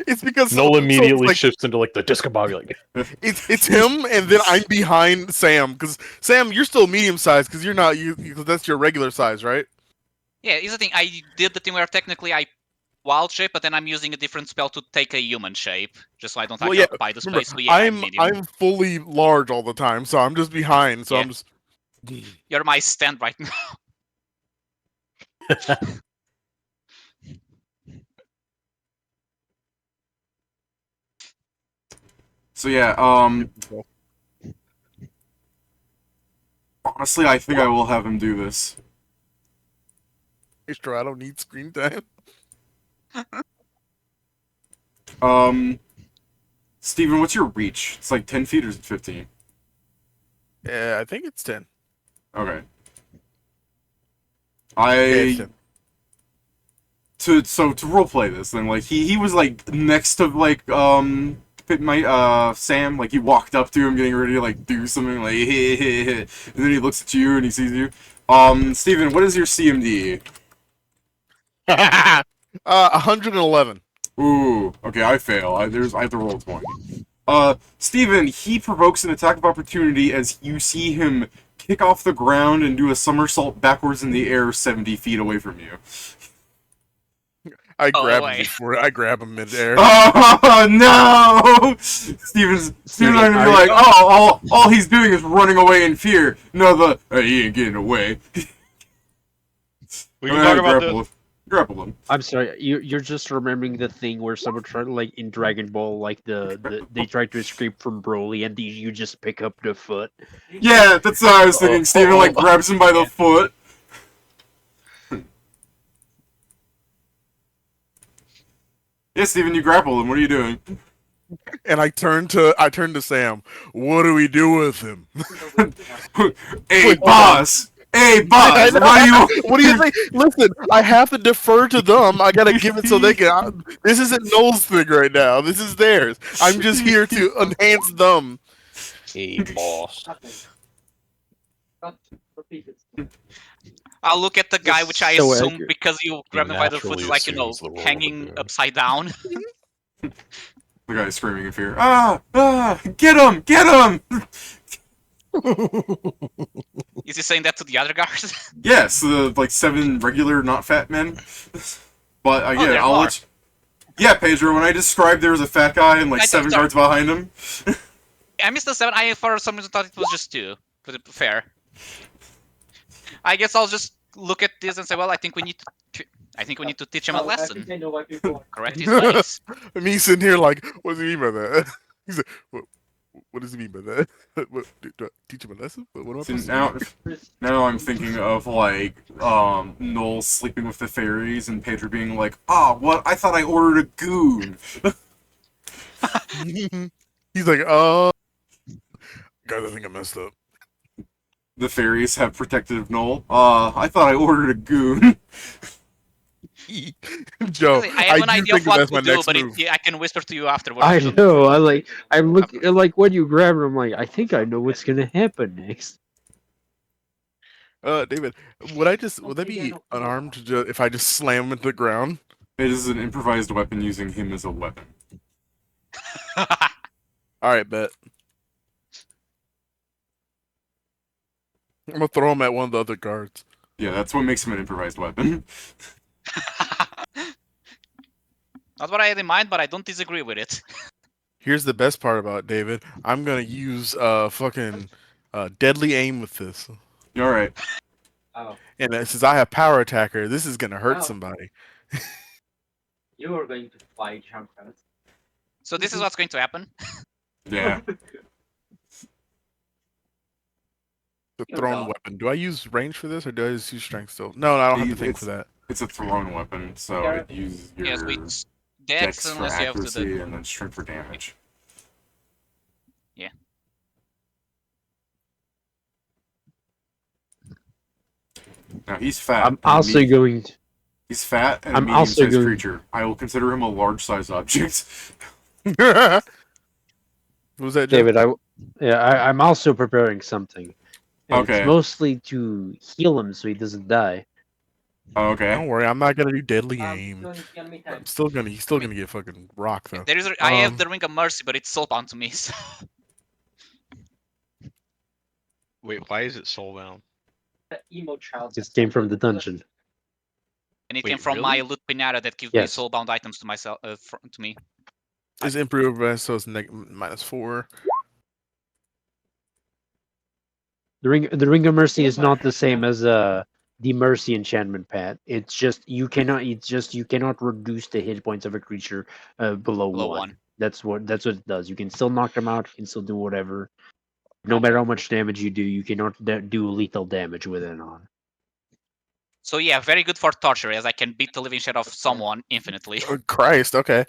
It's because Noel so immediately like, shifts into like the discombobulated. Like, it's him, and then I'm behind Sam because Sam, you're still medium sized because you're not because that's your regular size, right? Yeah, here's the thing. I did the thing where technically I wild shape, but then I'm using a different spell to take a human shape, just so I don't Well, actually yeah, occupy the remember, space. So yeah, I'm medium. I'm fully large all the time, so I'm just behind. So Yeah. I'm just. You're my stand right now. So yeah, honestly, I think I will have him do this. Make sure I don't need screen time. Steven, what's your reach? It's like 10 feet or is it 15? Yeah, I think it's 10. Okay. Yeah, it's 10. To roleplay this then, like he was like next to like my Sam, like he walked up to him getting ready to like do something like and then he looks at you and he sees you. Steven, what is your CMD? 111. Ooh, okay, I fail. I have to roll 20. Steven, he provokes an attack of opportunity as you see him kick off the ground and do a somersault backwards in the air 70 feet away from you. I Oh, grab wait. him before I grab him midair. Oh no! Steven's gonna be like, oh, all he's doing is running away in fear. No, he ain't getting away. We can talk about this. Grapple him. I'm sorry, you're just remembering the thing where someone tried, like in Dragon Ball, like they tried to escape from Broly, and you just pick up the foot. Yeah, that's what I was thinking. Steven like grabs him by the foot. Yeah, Steven, you grapple him. What are you doing? And I turn to Sam. What do we do with him? Hey, boss! Hey, boss! What do you think? Listen, I have to defer to them. I gotta give it so they can. This isn't Noel's thing right now. This is theirs. I'm just here to enhance them. Hey, boss. I'll look at the guy, which I So assume accurate. because you grabbed him by the foot naturally is like, you know, assumes the role of hanging the- upside down. The guy's screaming in fear. Get him! Get him! Is he saying that to the other guards? Yes, the like 7 regular, not fat men. But again, there I'll are. let you... Yeah, Pedro, when I described there was a fat guy and like I 7 don't- guards behind him. I missed the 7. I for some reason thought it was just 2. But fair. I guess I'll just look at this and say, well, I think we need to teach him a Oh, I lesson. think I know why people. Correct his ways. Me sitting here like, what does he mean by that? He's like, what does he mean by that? What, do I teach him a lesson? What am I See, supposed to do? now I'm thinking of like Noel sleeping with the fairies and Pedro being like, "Ah, what? I thought I ordered a goon." He's like, guys, I think I messed up. The fairies have protected Noel. I thought I ordered a goon. Joe, I have an do idea think of what that's to my do, next but move. I can whisper to you afterwards. I So- know. I'm looking like when you grab it, I'm like, I think I know what's gonna happen next. David, would that be unarmed if I just slam him into the ground? It is an improvised weapon using him as a weapon. All right, bet. I'm gonna throw him at one of the other guards. Yeah, that's what makes him an improvised weapon. Not what I had in mind, but I don't disagree with it. Here's the best part about it, David. I'm gonna use fucking deadly aim with this, You all right? Oh, and since I have power attacker, this is gonna hurt Oh. somebody. you are going to fly jump out. So this is what's going to happen. Yeah. The You're thrown dumb. weapon. Do I use range for this, or do I just use strength still? No, I don't have to think for that. It's a thrown weapon, so Yeah. it uses your Yes, we dex dex for unless you have to accuracy the. and then strength for damage. Yeah. Now he's fat. I'm and also going to. He's fat and a I'm also medium-sized going- creature. I will consider him a large-sized object. What was that, Joe? David, I'm also preparing something. And Okay. It's mostly to heal him so he doesn't die. Don't Okay. worry, I'm not gonna do deadly I'm aim. doing enemy time. He's still gonna get fucking rocked though. There is. I have Um, the Ring of Mercy, but it's soulbound to me. So. Wait, why is it soulbound? The emo child. Just came from the dungeon. And it Wait, came from my really? loot pinata that gives Yes. me soulbound items to myself. To me. Is improved, so it's -4. The ring of mercy is not the same as the mercy enchantment, Pat. It's just you cannot reduce the hit points of a creature below Below 1. one. That's what it does. You can still knock them out. You can still do whatever. No matter how much damage you do, you cannot do lethal damage with it on. So yeah, very good for torture, as I can beat the living shit off someone infinitely. Oh, Christ, okay.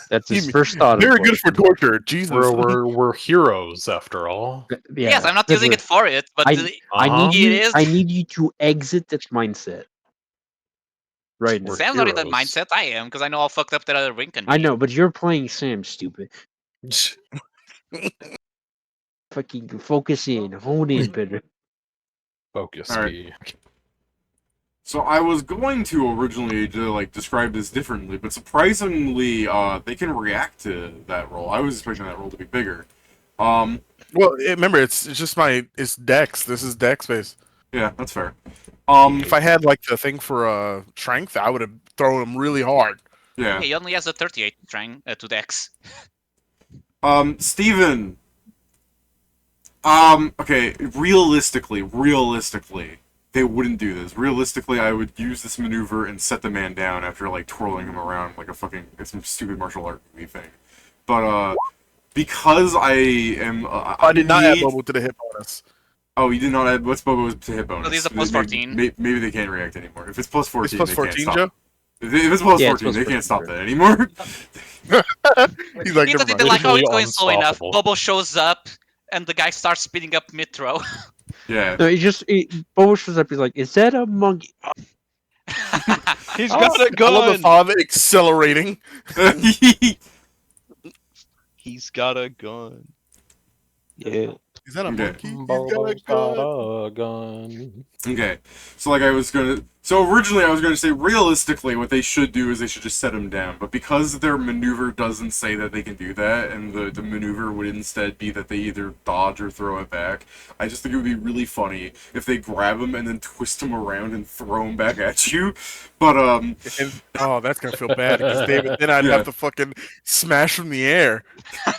That's his You- first thought. Very good for torture. Jesus. We're heroes after all. Yeah, Yes, I'm not that's using a- it for it, but I Uh-huh. need you. It is- I need you to exit that mindset. Right now. We're Sam's not in that heroes. mindset. I am, because I know how fucked up that other ring can be. I know, but you're playing Sam, stupid. Fucking focus in, hone in, Pedro. Focus Alright. B. So I was going to originally describe this differently, but surprisingly, they can react to that roll. I was expecting that roll to be bigger. Well, remember, it's just it's Dex. This is Dex based. Yeah, that's fair. If I had like the thing for strength, I would have thrown him really hard. Yeah. Yeah, he only has a 38 trying to dex. Steven. Okay, realistically, they wouldn't do this. Realistically, I would use this maneuver and set the man down after, like, twirling him around like some stupid martial art movie thing. But, because I am... I did not add Bobo to the hit bonus. Oh, you did not add... What's Bobo's to hit bonus? So these are plus 14. Maybe they can't react anymore. If it's plus 14, It's plus they 14, can't stop. Joe? If it's plus Yeah, it's 14, they plus can't stop 14, that anymore. He's like, It's never a bit mind. like, oh, it's Literally going slow enough. unstoppable. Bobo shows up, and the guy starts speeding up mid-throw. Yeah. No, Bobo shows up. He's like, "Is that a monkey?" He's I got a I love the gun. father accelerating. He's got a gun. Yeah. Is that a Okay. monkey? He's got a Bobo's gun. got a gun. Okay, so originally I was gonna say realistically what they should do is they should just set him down, but because their maneuver doesn't say that they can do that, and the maneuver would instead be that they either dodge or throw it back, I just think it would be really funny if they grab him and then twist him around and throw him back at you, but And, oh, that's gonna feel bad because David. Then I'd Yeah. have to fucking smash from the air.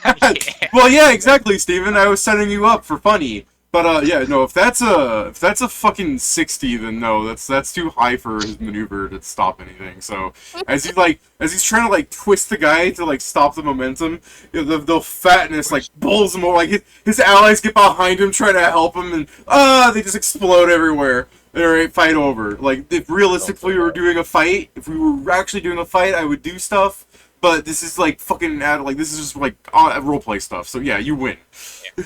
Yeah. well, yeah, exactly, Steven, I was setting you up for funny. But yeah, no. If that's a fucking 60, then no, that's too high for his maneuver to stop anything. So as he's trying to like twist the guy to like stop the momentum, you know, the fatness like pulls him over. Like his allies get behind him trying to help him, and they just explode everywhere. Alright, fight over. Like if realistically we were doing a fight, if we were actually doing a fight, I would do stuff. But this is like fucking like this is just like roleplay stuff. So yeah, you win. Yeah.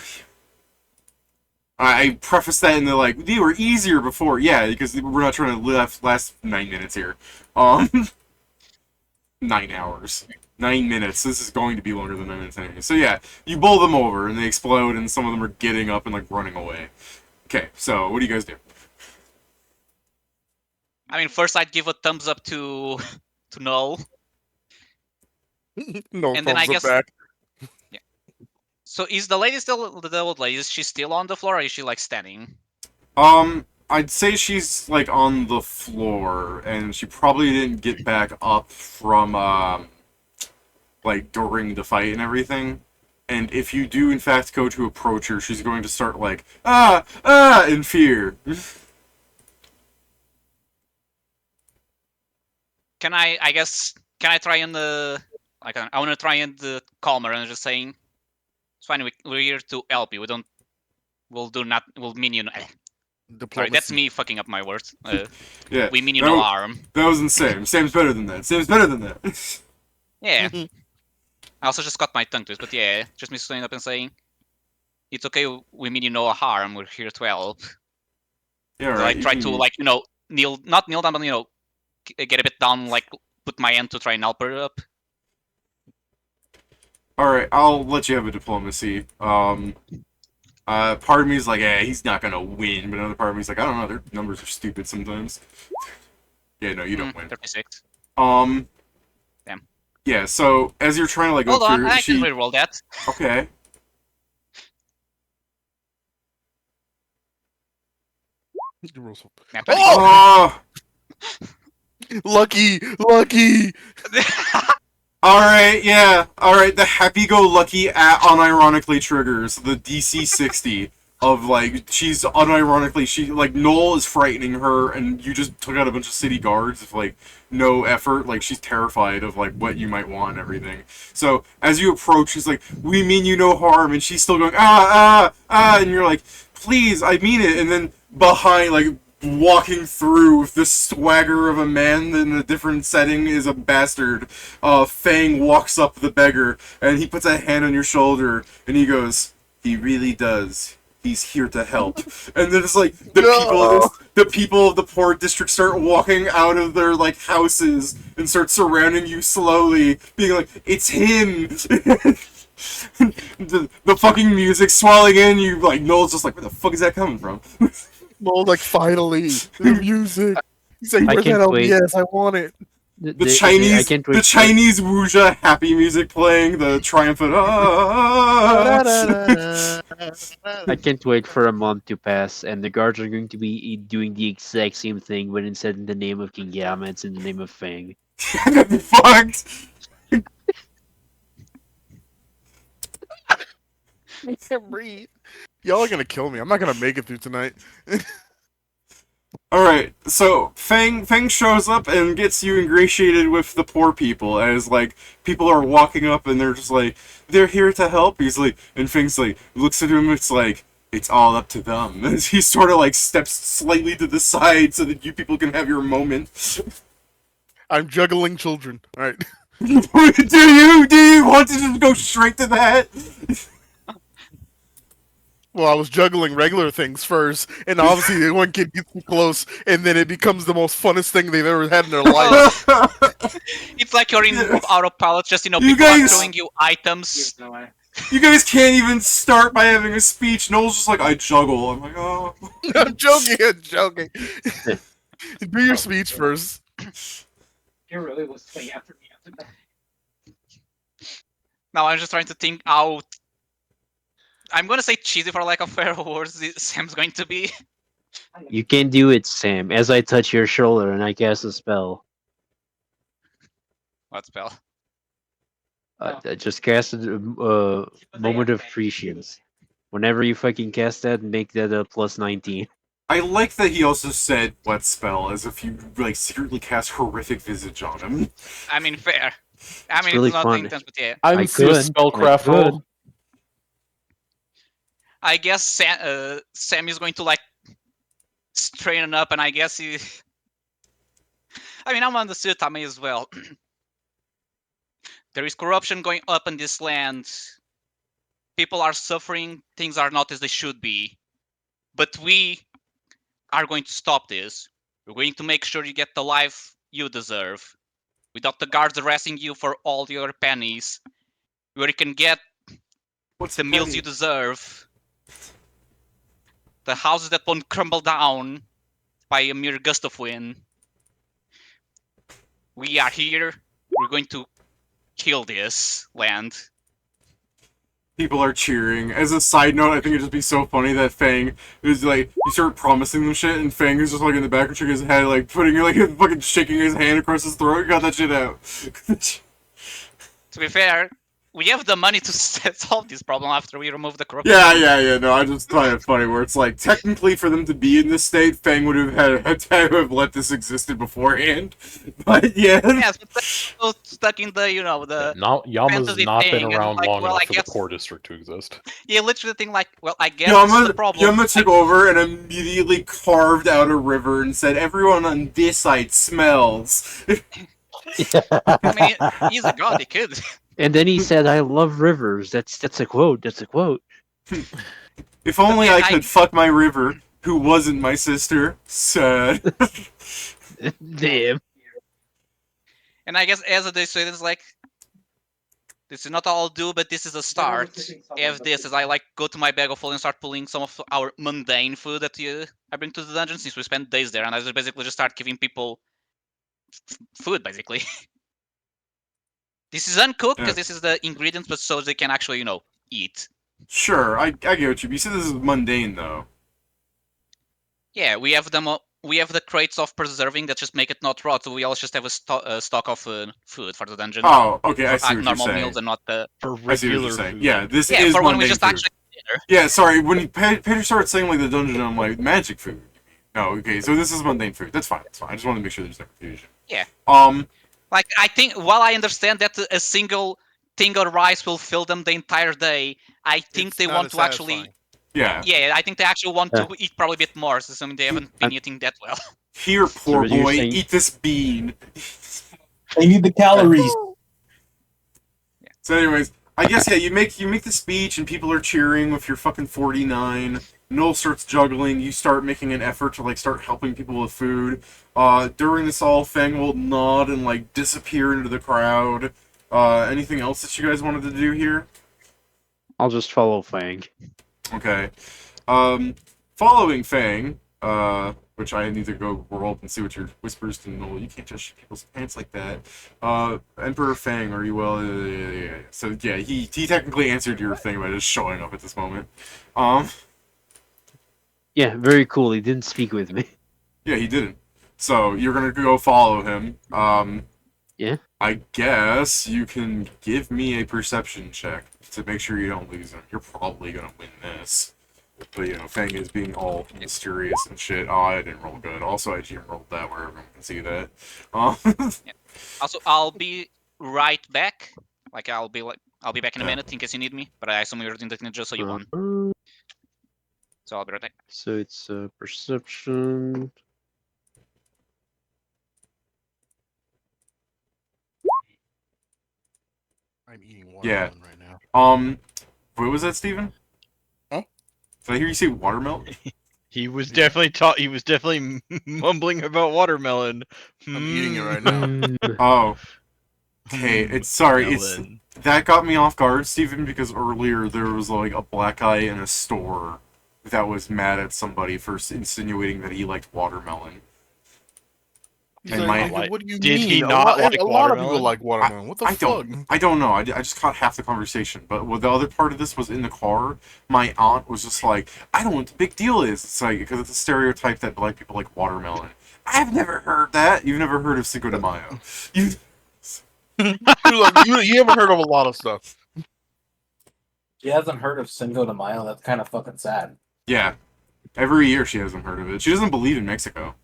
I preface that in the like they were easier before, yeah, because we're not trying to last 9 minutes here. 9 hours, 9 minutes. This is going to be longer than 9 minutes anyway. So yeah, you bowl them over and they explode, and some of them are getting up and like running away. Okay, so what do you guys do? I mean, first I'd give a thumbs up to Null, No and then thumbs I up guess. back. Yeah. So is the lady still the old lady? Is she still on the floor, or is she like standing? I'd say she's like on the floor, and she probably didn't get back up from like during the fight and everything. And if you do in fact go to approach her, she's going to start like in fear. Can I guess? Can I try and like I want to try and calm her and just saying, it's fine. We're here to help you. We'll mean you. Sorry, that's me fucking up my words. Yeah. We mean you no harm. That was insane. Sam's better than that. Sam's better than that. Yeah. I also just got my tongue twist, but yeah, just me standing up and saying, it's okay. We mean you no harm. We're here to help. Yeah, So right. I try to like not kneel down, but get a bit down, like put my hand to try and help her up. Alright, I'll let you have a diplomacy. Part of me is like, he's not gonna win, but another part of me is like, I don't know, their numbers are stupid sometimes. Yeah, no, you don't win. 36. Damn. Yeah, so as you're trying to like go Hold on, through, I can reroll that. Okay. Oh! Lucky! Alright, yeah. Alright, the happy-go-lucky unironically triggers the DC 60 of, like, she's unironically, like, Noel is frightening her, and you just took out a bunch of city guards with, like, no effort. Like, she's terrified of, like, what you might want and everything. So, as you approach, she's like, we mean you no harm, and she's still going, and you're like, please, I mean it, and then behind, like, walking through with the swagger of a man in a different setting is a bastard. Fang walks up the beggar, and he puts a hand on your shoulder, and he goes, he really does. He's here to help. And then it's like, the people of the poor district start walking out of their, like, houses, and start surrounding you slowly, being like, it's him! the fucking music swelling in, you, like, Noel's just like, where the fuck is that coming from? No, like finally, the music. He's like, where's that wait. LBS? I want it. The Chinese wuxia happy music playing, the triumphant. I can't wait for a month to pass, and the guards are going to be doing the exact same thing, but instead in the name of King Yama, it's in the name of Fang. Fucked. I can't breathe. Y'all are gonna kill me. I'm not gonna make it through tonight. Alright, so Fang shows up and gets you ingratiated with the poor people as, like, people are walking up and they're just like, they're here to help. He's like, and Fang's like, looks at him, it's like, it's all up to them. As he sort of, like, steps slightly to the side so that you people can have your moment. I'm juggling children. Alright. Do you want to just go straight to that? Well, I was juggling regular things first, and obviously the one kid gets too close, and then it becomes the most funnest thing they've ever had in their life. It's like you're in autopilot, just, people guys- are throwing you items. You guys can't even start by having a speech. Noel's just like, I juggle. I'm like, oh. I'm joking. Do your speech first. He really was playing after me after that. Now I'm just trying to think how. I'm gonna say cheesy for lack of fairer words. Sam's going to be. You can do it, Sam, as I touch your shoulder and I cast a spell. What spell? I just cast a moment of prescience. Whenever you fucking cast that, make that a plus 19. I like that he also said wet spell as if you like secretly cast horrific visage on him. I mean, fair. I mean, really it's not fun. intense, but yeah. I'm I through could. spellcraft I roll. could. I guess Sam is going to like straighten up, and I guess he. I mean, I'm on the suit. I may as well. There is corruption going up in this land. People are suffering. Things are not as they should be. But we are going to stop this. We're going to make sure you get the life you deserve. Without the guards arresting you for all your pennies. Where you can get What's the meals you deserve. The houses that won't crumble down by a mere gust of wind. We are here. We're going to kill this land. People are cheering. As a side note, I think it'd just be so funny that Fang is like, you start promising them shit, and Fang is just like in the back, shaking his head, like putting like fucking shaking his hand across his throat. Got that shit out. To be fair, we have the money to solve this problem after we remove the corruption. Yeah. No, I just find it funny where it's like technically for them to be in this state, Fang would have had to have let this existed beforehand. But yeah. Yes, but they're still stuck in the the Yama's fantasy not been thing, and, around like, long well, enough I for the guess- core district to exist. yeah, literally the thing like, well, I guess this is the problem. Yama took over and immediately carved out a river and said, "Everyone on this side smells." I mean, he's a god, he could. And then he said, "I love rivers." That's a quote. That's a quote. If only Yeah, I could fuck my river, who wasn't my sister. Sad. Damn. And I guess as they say, it's like, this is not all I'll do, but this is a start. If this is I like go to my bag of holding and start pulling some of our mundane food that I bring to the dungeon since we spend days there, and I just basically just start giving people food basically. This is uncooked because this is the ingredients, but so they can actually eat. Sure, I get what you. You said this is mundane though. Yeah, we have them. We have the crates of preserving that just make it not rot, so we always just have a stock of food for the dungeon. Oh, okay, I see what you're normal saying. meals and not the. For I see what regular you're saying. food. Yeah, this Yeah, is for when we mundane just food. actually dinner. Yeah, sorry. When Pedro started saying like the dungeon, I'm like magic food. No, okay, so this is mundane food. That's fine. That's fine. I just wanted to make sure there's no confusion. Yeah. Like I think while I understand that a single thing of rice will fill them the entire day, I think It's they not want as to actually. satisfying. Yeah. Yeah, I think they actually want to eat probably a bit more, since they haven't been eating that well. Here, poor what you're boy, saying- eat this bean. They need the calories. So, anyways, I guess you make the speech and people are cheering with your fucking 49. Noel starts juggling. You start making an effort to like start helping people with food. During this all, Fang will nod and like disappear into the crowd. Anything else that you guys wanted to do here? I'll just follow Fang. Okay. Following Fang, which I need to go roll up and see what your whispers to Noel. You can't touch people's pants like that. Emperor Fang, are you well? Yeah. So yeah, he technically answered your thing by just showing up at this moment. Yeah, very cool. He didn't speak with me. Yeah, he didn't. So you're gonna go follow him. Yeah. I guess you can give me a perception check to make sure you don't lose him. You're probably gonna win this. But Fang is being all mysterious and shit. Oh, I didn't roll good. Also, I GM rolled that where everyone can see that. Also, I'll be right back. Like I'll be back in a minute in case you need me. But I assume you're doing the ninja, so you won. So I'll be right back. So it's perception. I'm eating Yeah. watermelon right now. What was that, Steven? Huh? Did I hear you say watermelon? He was definitely He was definitely mumbling about watermelon. I'm eating it right now. Oh. Okay, it's sorry, Melon. that got me off guard, Steven, because earlier there was like a black guy in a store that was mad at somebody for insinuating that he liked watermelon. He's And like, my- "Nigga, what do you Did mean? he A not lot- like a lot of people watermelon? like watermelon. What the I fuck? don't know. I just caught half the conversation. But the other part of this was in the car. My aunt was just like, I don't know what the big deal is. It's like, because it's a stereotype that black people like watermelon. I've never heard that. You've never heard of Cinco de Mayo. You're like, you haven't heard of a lot of stuff. She hasn't heard of Cinco de Mayo. That's kind of fucking sad. Yeah, every year she hasn't heard of it. She doesn't believe in Mexico.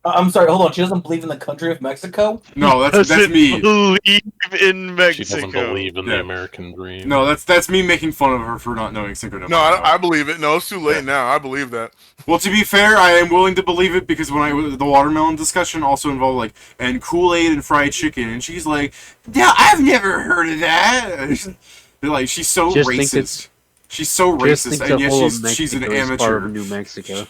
I'm sorry, hold on. She doesn't believe in the country of Mexico? No, that's Doesn't me. believe in Mexico. She doesn't believe in the Yeah. American dream. No, that's me making fun of her for not knowing Cinco de No, Mayo. I believe it. No, it's too late Yeah. now. I believe that. Well, to be fair, I am willing to believe it because the watermelon discussion also involved like and Kool-Aid and fried chicken, and she's like, "Yeah, I've never heard of that." They're like, she's so Just think racist. it's- She's so Just racist, think and the yet whole of she's an Mexico is part amateur. of New Mexico.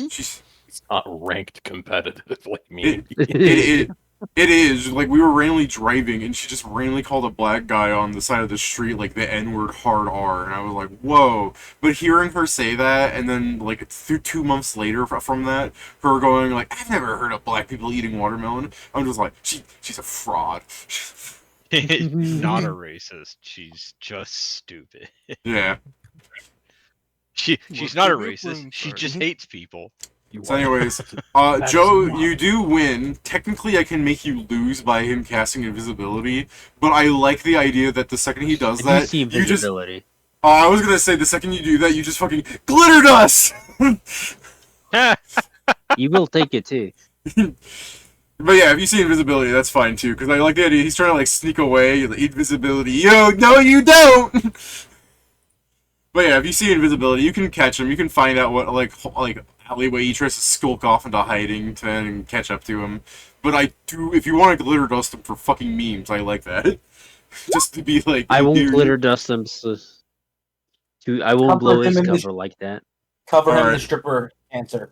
She's It's not ranked competitively. Me. it is like we were randomly driving, and she just randomly called a black guy on the side of the street like the N-word hard R, and I was like, whoa. But hearing her say that, and then like 2 months later from that, her going like, I've never heard of black people eating watermelon. I'm just like, she's a fraud. Not a racist. She's just stupid. Yeah. She's not a racist. She just hates people. So anyways, Joe, you do win. Technically, I can make you lose by him casting invisibility, but I like the idea that the second he does And you that, see you just... invisibility. I was gonna say, the second you do that, you just fucking glitter dust! You will take it too. But yeah, if you see invisibility, that's fine too, because I like the idea he's trying to like sneak away, like, invisibility. Yo, no you don't! But yeah, if you see invisibility, you can catch him, you can find out what, like alleyway he tries to skulk off into hiding to then catch up to him. But I do, if you want to glitter dust him for fucking memes, I like that. Just to be like... I won't dude. glitter dust him. I won't Cover blow him his in the cover like that. Cover him in the Alright. stripper answer.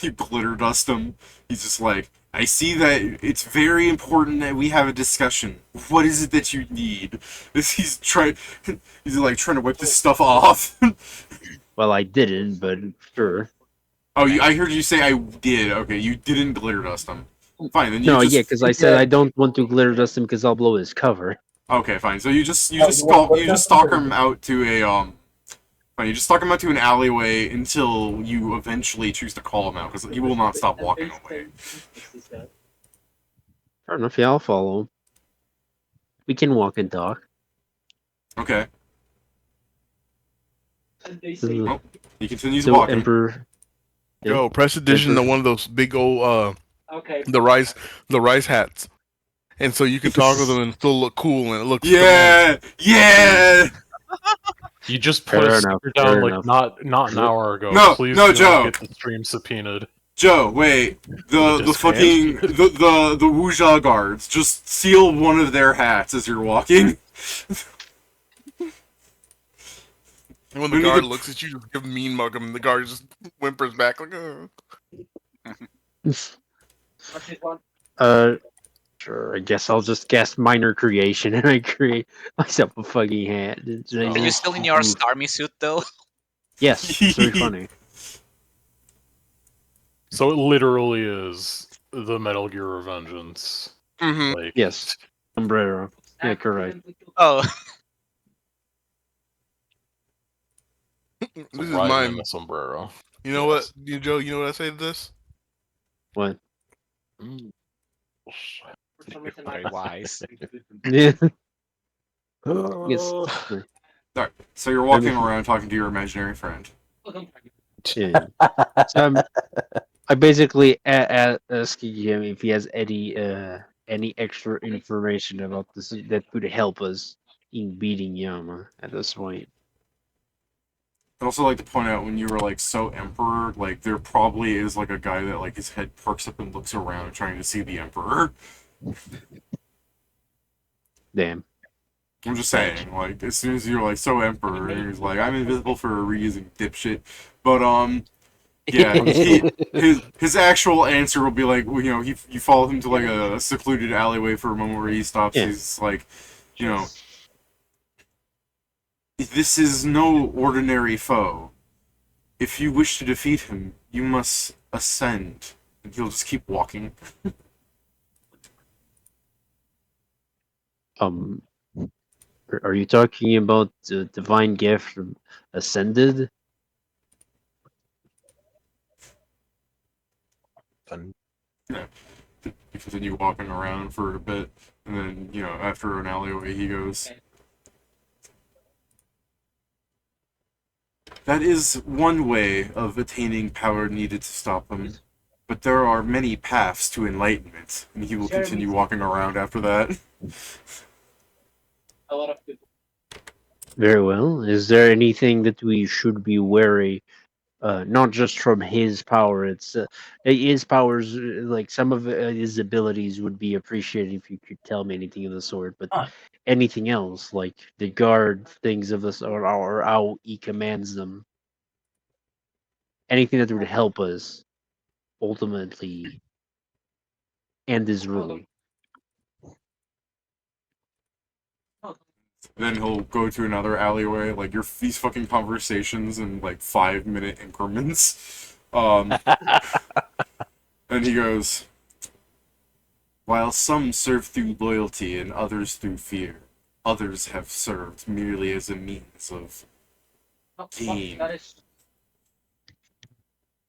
You glitter dust him. He's just like, I see that it's very important that we have a discussion. What is it that you need? He's like trying to wipe this stuff off. Well, I didn't, but sure. Oh, I heard you say I did. Okay, you didn't glitter dust him. Fine, then you No, just... yeah, because I said I don't want to glitter dust him because I'll blow his cover. Okay, fine. So you just Oh, you want stalk him out to a fine, you just stalk him out to an alleyway until you eventually choose to call him out, because he will not stop walking away. Fair enough, yeah, I'll follow him. We can walk and talk. Okay. So, He continues so walking. Emperor. Yo, press edition to one of those big old Okay. the rice hats, and so you can talk with them and still look cool, and it looks Yeah, yeah. You just put Fair a enough, sticker fair down like enough. not an hour ago. No, Please no, do Joe. not get the stream subpoenaed. Joe, wait. The Just fucking the Wuxia guards just seal one of their hats as you're walking. And when the We need guard to- looks at you, just give a mean mug him, and the guard just whimpers back like, Sure, I guess I'll just cast minor creation and I create myself a fucking hat. Are you still in your Starmie suit though? Yes, it's very funny. So it literally is the Metal Gear Revengeance. mm-hmm. Like, Yes. Sombrero. Yeah, correct. Oh, This is riding mine. in the sombrero. You know what, Joe? You know what I say to this? What? Mm. very wise. Yeah. Yes. Alright, so you're walking around talking to your imaginary friend. Yeah. So I basically asking him if he has any extra information about this that could help us in beating Yama at this point. I'd also like to point out when you were like so Emperor, like there probably is like a guy that like his head perks up and looks around trying to see the Emperor. Damn. I'm just saying, like as soon as you're like so Emperor, he's like, I'm invisible for a reason, dipshit. But yeah, his actual answer will be like, well, you know, you follow him to like a secluded alleyway for a moment where he stops. Yeah. He's like, you know, this is no ordinary foe. If you wish to defeat him, you must ascend. And he'll just keep walking. Are you talking about the divine gift from Ascended? You continue walking around for a bit, and then, you know, after an alleyway, he goes, That is one way of attaining power needed to stop him. But there are many paths to enlightenment, and he will continue walking around after that. A lot of people. Very well. Is there anything that we should be wary? Not just from his power. It's his powers. Like some of his abilities would be appreciated if you could tell me anything of the sort. But Huh. anything else, like the guard things of this, or how he commands them, anything that would help us ultimately end his rule. Then he'll go to another alleyway, like these fucking conversations in like 5-minute increments. And he goes, while some serve through loyalty and others through fear, others have served merely as a means of gain.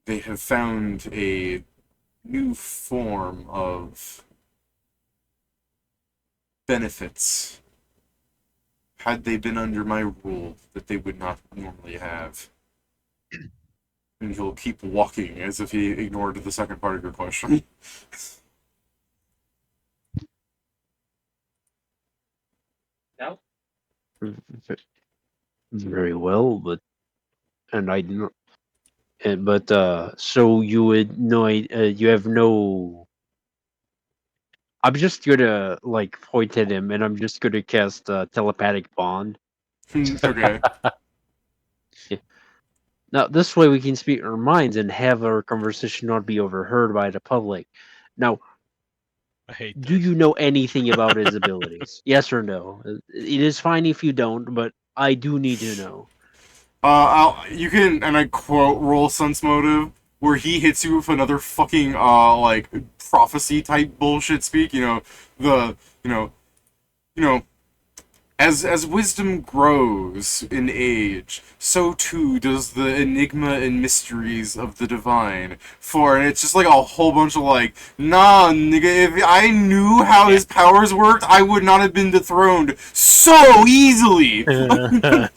They have found a new form of benefits, had they been under my rule, that they would not normally have. And he'll keep walking as if he ignored the second part of your question. No? Very well, but and I do not. But so you would know you have no. I'm just gonna like point at him, and I'm just gonna cast telepathic bond. Okay. Now this way we can speak our minds and have our conversation not be overheard by the public. Now, I hate do this. you know anything about his abilities? Yes or no? It is fine if you don't, but I do need to know. You can, and I quote, roll Sense Motive, where he hits you with another fucking, like, prophecy type bullshit speak, as wisdom grows in age, so too does the enigma and mysteries of the divine. And it's just like a whole bunch of like, nah, nigga, if I knew how his powers worked, I would not have been dethroned so easily. Like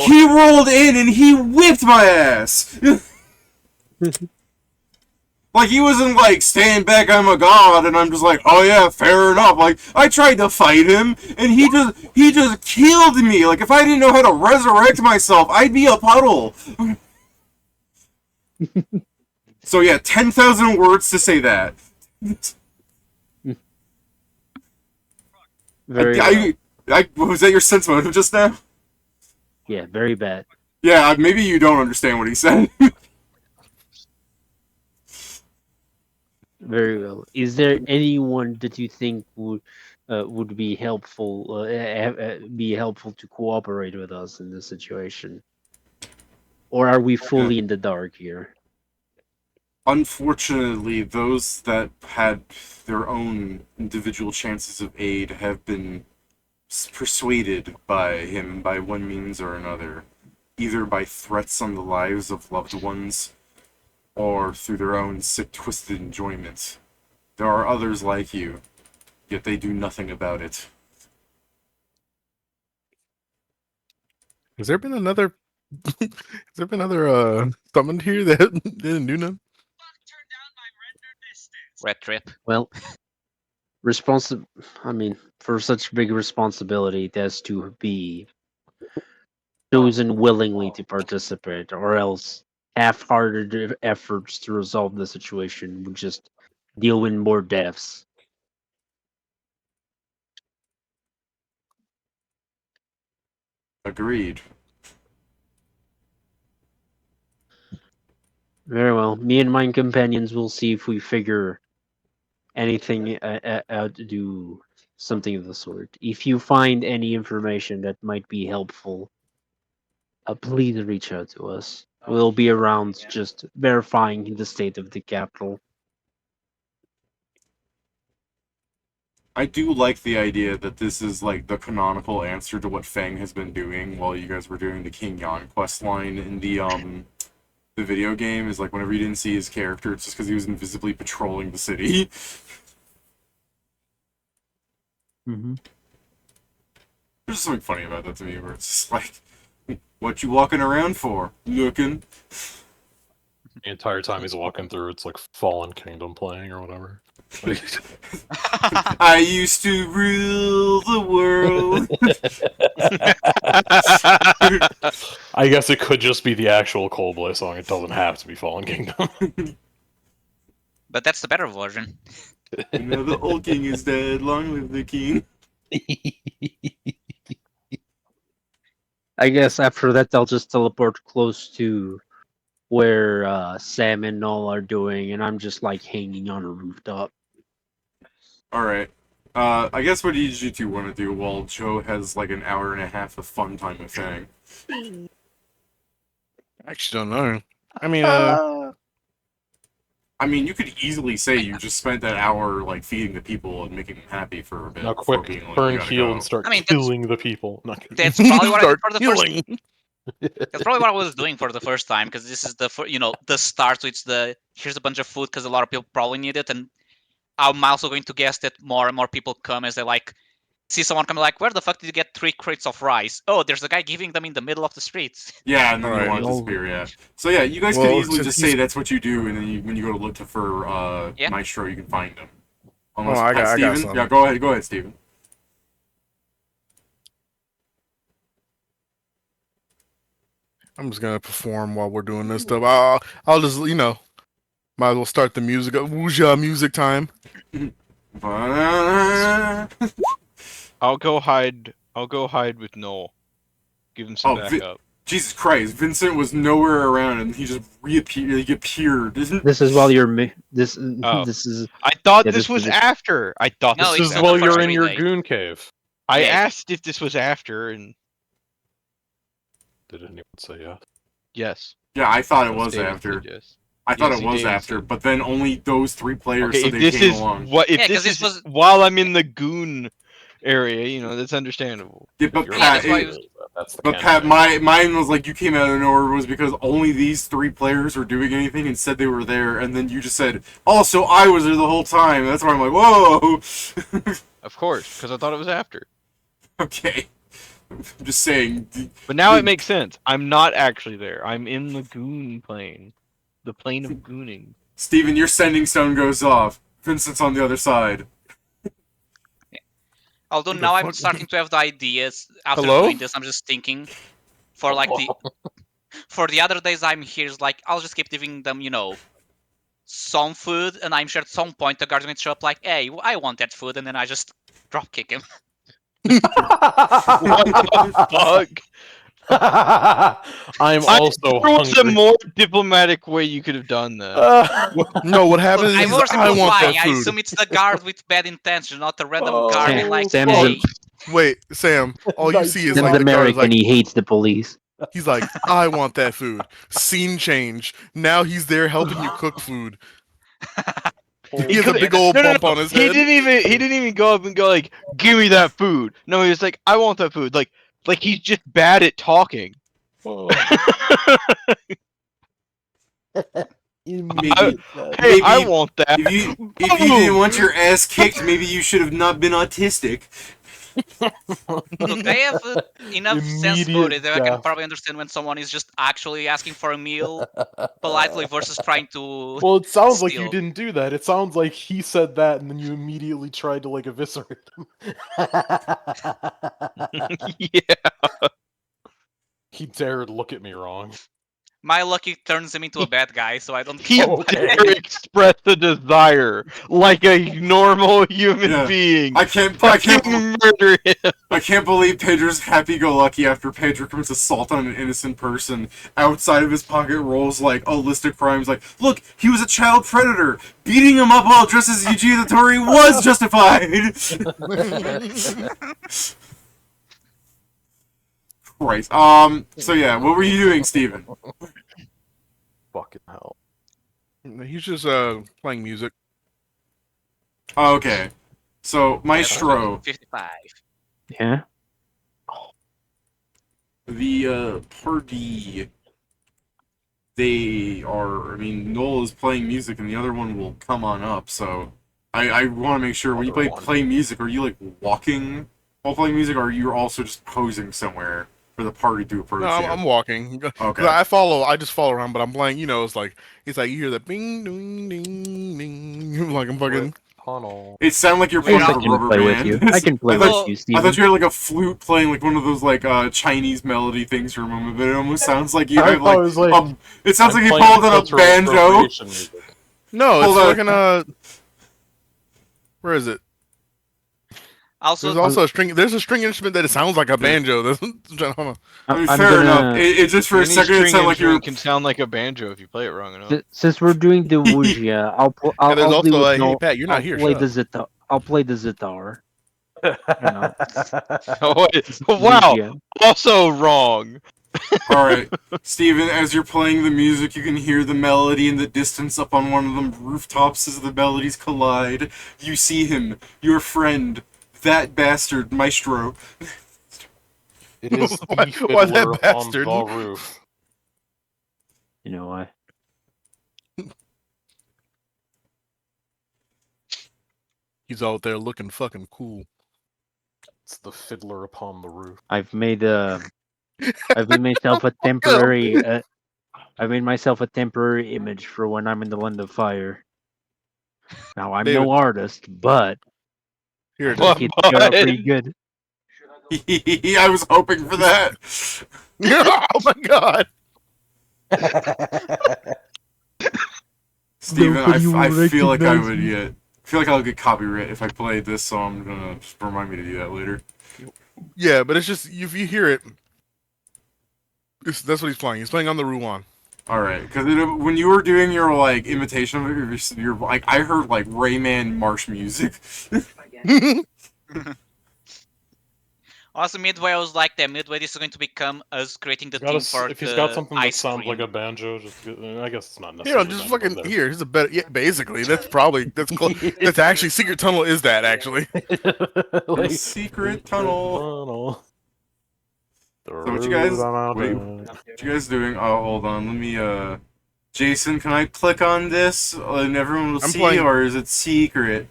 he rolled in and he whipped my ass. Like, he wasn't, like, stand back, I'm a god, and I'm just like, oh yeah, fair enough. Like, I tried to fight him, and he just killed me. Like, if I didn't know how to resurrect myself, I'd be a puddle. So yeah, 10,000 words to say that. Very well. Was that your sense motive just now? Yeah, very bad. Yeah, maybe you don't understand what he said. Very well. Is there anyone that you think would be helpful to cooperate with us in this situation, or are we fully in the dark here? Unfortunately, those that had their own individual chances of aid have been persuaded by him by one means or another, either by threats on the lives of loved ones or through their own sick, twisted enjoyment. There are others like you, yet they do nothing about it. Has there been another? Summoned here that didn't do nothing? Red trip. Well, I mean, for such big responsibility, it has to be chosen willingly to participate, or else half-hearted efforts to resolve the situation would just deal in more deaths. Agreed. Very well. Me and my companions will see if we figure anything out to do something of the sort. If you find any information that might be helpful, please reach out to us. We'll be around just verifying the state of the capital. I do like the idea that this is like the canonical answer to what Fang has been doing while you guys were doing the King Yan quest line in the video game, is like whenever you didn't see his character, it's just because he was invisibly patrolling the city. Mm-hmm. There's something funny about that to me, where it's just like, What you walking around for? Looking. The entire time he's walking through, it's like Fallen Kingdom playing or whatever. I used to rule the world. I guess it could just be the actual Coldplay song. It doesn't have to be Fallen Kingdom. But that's the better version. You know, the old king is dead. Long live the king. I guess after that they'll just teleport close to where Sam and Null are doing, and I'm just like hanging on a rooftop. Alright. I guess what did you two want to do while Joe has like an hour and a half of fun time with Fang? I actually don't know. I mean, I mean, you could easily say you just spent that hour like feeding the people and making them happy for a bit. Now before quick, being like, turn "We gotta heel go." and start I mean, killing the people. Not kidding. That's probably what I did start for the first. healing. That's probably what I was doing for the first time, because this is the the start. So it's the here's a bunch of food because a lot of people probably need it, and I'm also going to guess that more and more people come as they like see someone come like, where the fuck did you get 3 crates of rice? Oh, there's a guy giving them in the middle of the streets. Yeah, and then Alright. they want to disappear, yeah. So yeah, you guys Well, could easily since just he's- say that's what you do, and then when you go to look for Yeah. Maestro, you can find them. Unless, I got Steven? some. Yeah, go ahead, Steven. I'm just gonna perform while we're doing this stuff. I'll just, might as well start the music. Wuja music time. I'll go hide with Noel. Give him some Oh, backup. Jesus Christ, Vincent was nowhere around, and he just reappeared. He appeared. This is while you're this. Oh. This is I thought Yeah, this this was was- after. I thought No, this This it's is not while the you're first in your 3 days. goon cave. I Yeah. asked if this was after, and Did anyone say yes? yes. Yeah, I thought it was David after. said yes. I thought Yes, it he was did. after, but then only those 3 players Okay, said if they this came is along. if Yeah, 'cause this this is was- while I'm in the goon area, that's understandable. Yeah, but You're Pat, that's why it- That's the but canon. Pat, mine was like you came out of nowhere was because only these 3 players were doing anything and said they were there, and then you just said, also I was there the whole time. That's why I'm like, whoa. Of course, because I thought it was after. Okay. I'm just saying. But now it makes sense. I'm not actually there. I'm in the goon plane. The plane of gooning. Steven, your sending stone goes off. Vincent's on the other side. Although Who the now I'm fuck- starting to have the ideas after Hello? doing this. I'm just thinking for like for the other days I'm here. Is like I'll just keep giving them, some food, and I'm sure at some point the guards will show up like, hey, I want that food, and then I just drop kick him. Fuck. I'm also There was a hungry. more diplomatic way you could have done that. No, what Look, happens I'm is I want oversimplifying. that I food. assume it's the guard with bad intention, not a random Oh, guard Sam- being like, Sam's hey. Wait, Sam, all you see is Sam's like the guard is American. like, He hates the police. he's like, I want that food. Scene change. Now he's there helping you cook food. He has a big old bump on his He head. didn't even go up and go like, "Give me that food." No, he was like, "I want that food." Like he's just bad at talking. Oh. Maybe, Hey, Maybe I want that. if you didn't want your ass kicked, maybe you should have not been autistic. Look, they have enough sense Immediate about it that I can death. probably understand when someone is just actually asking for a meal politely versus trying to. Well, it sounds like you Steal. didn't do that. It sounds like he said that, and then you immediately tried to like eviscerate him. Yeah. He dared look at me wrong. My lucky turns him into a bad guy, so I don't. He care. Okay. expressed a desire like a normal human Yeah. being. I can't murder him. I can't believe Pedro's happy-go-lucky after Pedro commits assault on an innocent person. Outside of his pocket rolls like a list of crimes like, look, he was a child predator. Beating him up while dressed as Yuji Tori was justified. Christ. So yeah, what were you doing, Steven? Fucking hell. He's just playing music. Oh, okay. So, Maestro, 55. Yeah. the party, Noel is playing music and the other one will come on up, so I want to make sure when you play music, are you like walking while playing music, or are you also just posing somewhere? For the party to approach No, you. I'm walking. 'Cause Okay. I just follow around, but I'm playing. You know, it's like you hear the bing, ding, ding, ding. Like I'm fucking. Tunnel. It sounded like you're Wait, playing I with a can rubber play with band. you. I can play I with thought, you, I Steven. thought you had like a flute playing like one of those like Chinese melody things for a moment, but it almost sounds like you I have thought it was like it sounds I'm like you playing pulled out a cultural banjo. appropriation music. No, it's Hold on. fucking Where is it? Also, There's also a string. There's a string instrument that it sounds like a banjo. Hold on. I mean, I'm fair enough. gonna It just for a Any second it string sounded like you were. instrument can sound like a banjo if you play it wrong enough. since we're doing the Wuxia, And there's I'll do also with hey no. Pat, you're not I'll here. play Shut the up. Zither. I'll play the Zitar. You know, Oh, wait. Wow. Wuxia. Also wrong. All right, Steven, as you're playing the music, you can hear the melody in the distance up on one of them rooftops as the melodies collide. You see him, your friend, that bastard, Maestro. It is the Why fiddler that on bastard? the roof. You know why? He's out there looking fucking cool. It's the fiddler upon the roof. I've made myself a temporary. I made myself a temporary image for when I'm in the Land of Fire. Now I'm David. no artist, but Here I it think is. it turned out pretty good. I was hoping for that. Oh my god. Steven, I Nobody will feel like I recognize would me. get. I feel like I'll get copyright if I play this, so I'm gonna just remind me to do that later. Yeah, but it's just if you hear it, that's what he's playing. He's playing on the Ruan. All right, because when you were doing your like imitation of it, your like I heard like Rayman marsh music. also midway, I was like, that midway this is going to become us creating the Gotta team s- for if he's the got something that ice sounds cream. like a banjo, just I guess it's not Here, necessarily. just banjo, fucking but here. Here's a better. Yeah, basically, that's probably that's close. That's actually Secret Tunnel. Is that actually? The secret tunnel. So what you guys? Wait, what you guys doing? Oh, hold on. Let me. Jason, can I click on this and everyone will I'm see, playing- or is it secret?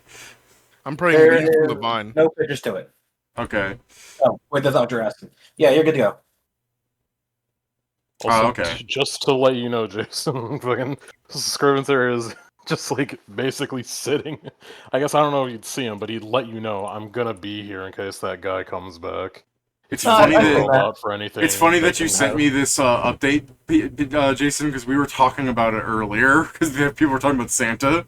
I'm praying There East from the is Vine. no pictures to it. Okay. Oh, wait, that's not what you're asking. Yeah, you're good to go. Also, okay. just to let you know, Jason, fucking Scrivener is just like basically sitting. I guess I don't know if you'd see him, but he'd let you know I'm gonna be here in case that guy comes back. It's No, funny I that think Robot for anything. it's funny they that you can sent have. me this update, Jason, because we were talking about it earlier. Because people were talking about Santa.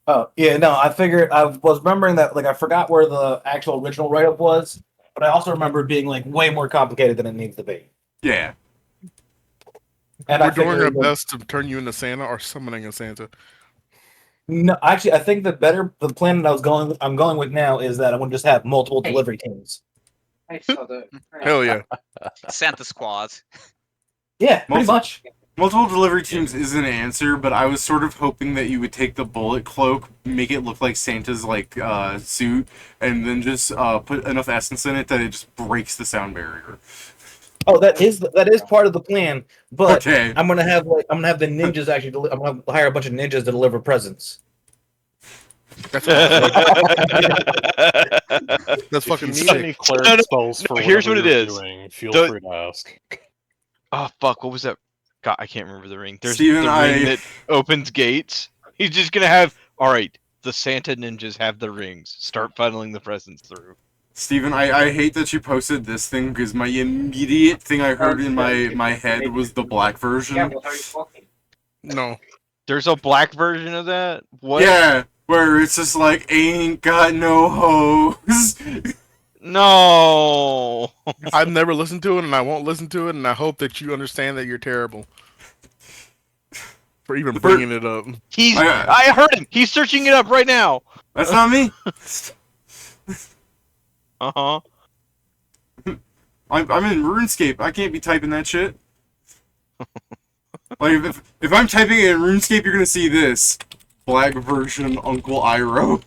Oh, yeah, no, I figured I was remembering that like I forgot where the actual original write up was, but I also remember it being like way more complicated than it needs to be. Yeah. And We're I doing our figured, like, best to turn you into Santa or summoning a Santa. no, actually, I think the plan that I'm going with now is that I'm going to just have multiple delivery teams. I saw the. Hell yeah. Santa Squad. Yeah, pretty Multi- much. Multiple delivery teams is an answer, but I was sort of hoping that you would take the bullet cloak, make it look like Santa's like suit, and then just put enough essence in it that it just breaks the sound barrier. Oh, that is part of the plan. But Okay. I'm gonna have the ninjas actually. I'm gonna hire a bunch of ninjas to deliver presents. That's awesome. That's If you fucking need sick. any cleric No, no, spells for here's whatever what it you're is. doing, feel The- free to ask. Oh fuck! What was that? God, I can't remember the ring. There's Steven, the ring that opens gates. He's just gonna have. All right, the Santa ninjas have the rings. Start funneling the presents through. Steven, I hate that you posted this thing because my immediate thing I heard in my head was the black Yeah, version. what are you talking? No. There's a black version of that. What? Yeah, where it's just like ain't got no hose. No. I've never listened to it, and I won't listen to it, and I hope that you understand that you're terrible for even bringing it up. He's. I- I heard him. He's searching it up right now. That's not me. Uh huh. I'm in RuneScape. I can't be typing that shit. Like if I'm typing it in RuneScape, you're gonna see this black version Uncle Iroh.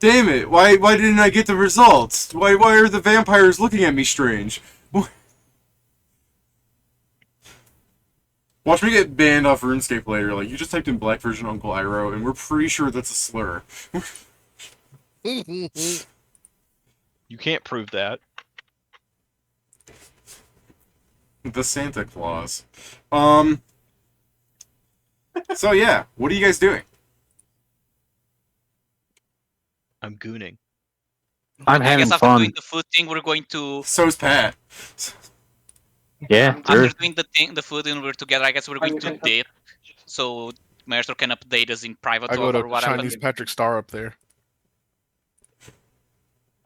Damn it! Why didn't I get the results? Why are the vampires looking at me strange? Watch me get banned off RuneScape later. Like you just typed in black version Uncle Iroh, and we're pretty sure that's a slur. You can't prove that. The Santa Claus. So yeah, what are you guys doing? I'm gooning. I'm Okay, I guess having after fun. doing the food thing, we're going to. So's Pat. Yeah, After sure. doing the food and we're together, I guess we're going to dip. So Maestro can update us in private I go over to what happened. Chinese Patrick Star up there.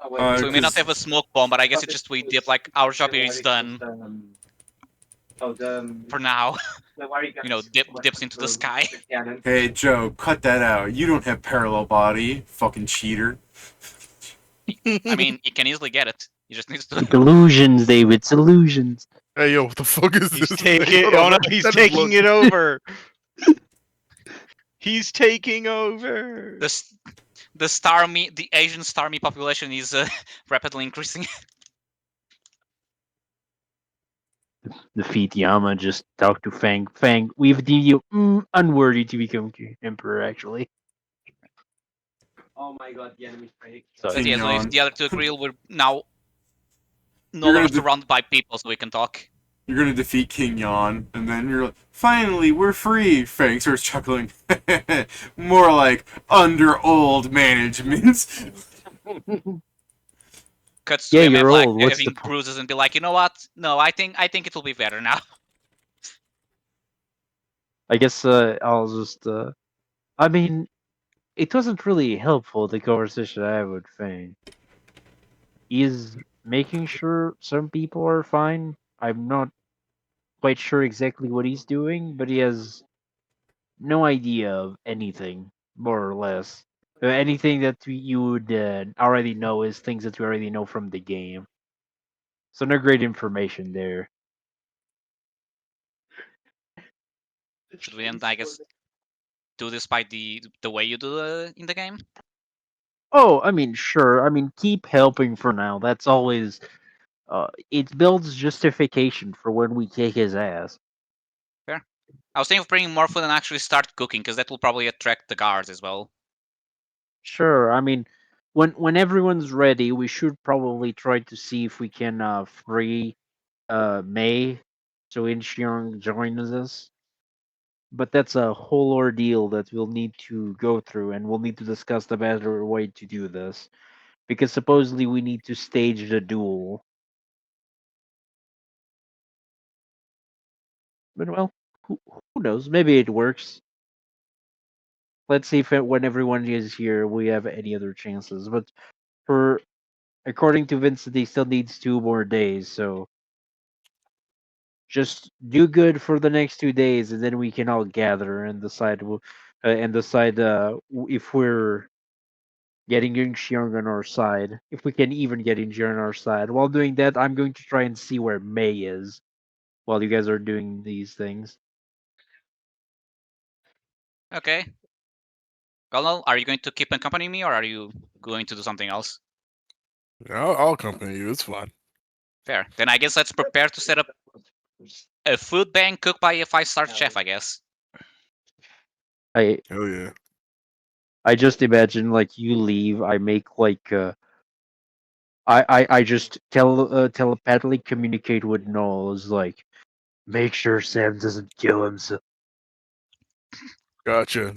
So we may not 'Cause- have a smoke bomb, but I guess it's just we dip. Like our job here is done for now. Dips into the sky. Hey Joe, cut that out. You don't have parallel body, fucking cheater. I mean, he can easily get it. He just needs to. Illusions, David. It's illusions. Hey yo, what the fuck is He's this? taking. Hold on, Oh no, that- he's that is taking low- it over. He's taking over. The Asian Starmie population is rapidly increasing. Defeat Yama. Just talk to Fang. Fang, we've deemed you unworthy to become emperor. Actually. Oh my god, the enemy's break. So But yeah, so if Yawn. the other two agree, we're now no You're longer gonna surrounded by people, so we can talk. You're gonna defeat King Yon, and then you're like, finally, we're free! Fang starts chuckling. More like under old management. Cuts to Yeah, him you're have, old. What's the having point? bruises and be like, you know what? No, I think it will be better now. I guess I'll just. I mean, it wasn't really helpful the conversation I had with Fang. He's making sure some people are fine. I'm not quite sure exactly what he's doing, but he has no idea of anything, more or less. Anything that you would already know is things that we already know from the game. So no great information there. Should we end, I guess, do this by the way you do in the game? Oh, I mean, sure. I mean, keep helping for now. That's always. It builds justification for when we kick his ass. Fair. I was thinking of bringing more food and actually start cooking, because that will probably attract the guards as well. Sure. I mean, when everyone's ready, we should probably try to see if we can free May so Incheon joins us. But that's a whole ordeal that we'll need to go through, and we'll need to discuss the better way to do this. Because supposedly we need to stage the duel. But well, who knows? Maybe it works. Let's see if when everyone is here, we have any other chances. But for according to Vincent, he still needs 2 more days. So just do good for the next 2 days, and then we can all gather and decide. If we're getting Yunxiang on our side, if we can even get Yunxiang on our side. While doing that, I'm going to try and see where May is while you guys are doing these things. Okay. Clanhall, are you going to keep accompanying me, or are you going to do something else? I'll accompany you. It's fine. Fair. Then I guess let's prepare to set up a food bank cooked by a 5-star chef, I guess. I Hell yeah. I just imagine like you leave. I make like I just telepathically communicate with Knowles like make sure Sam doesn't kill himself. Gotcha.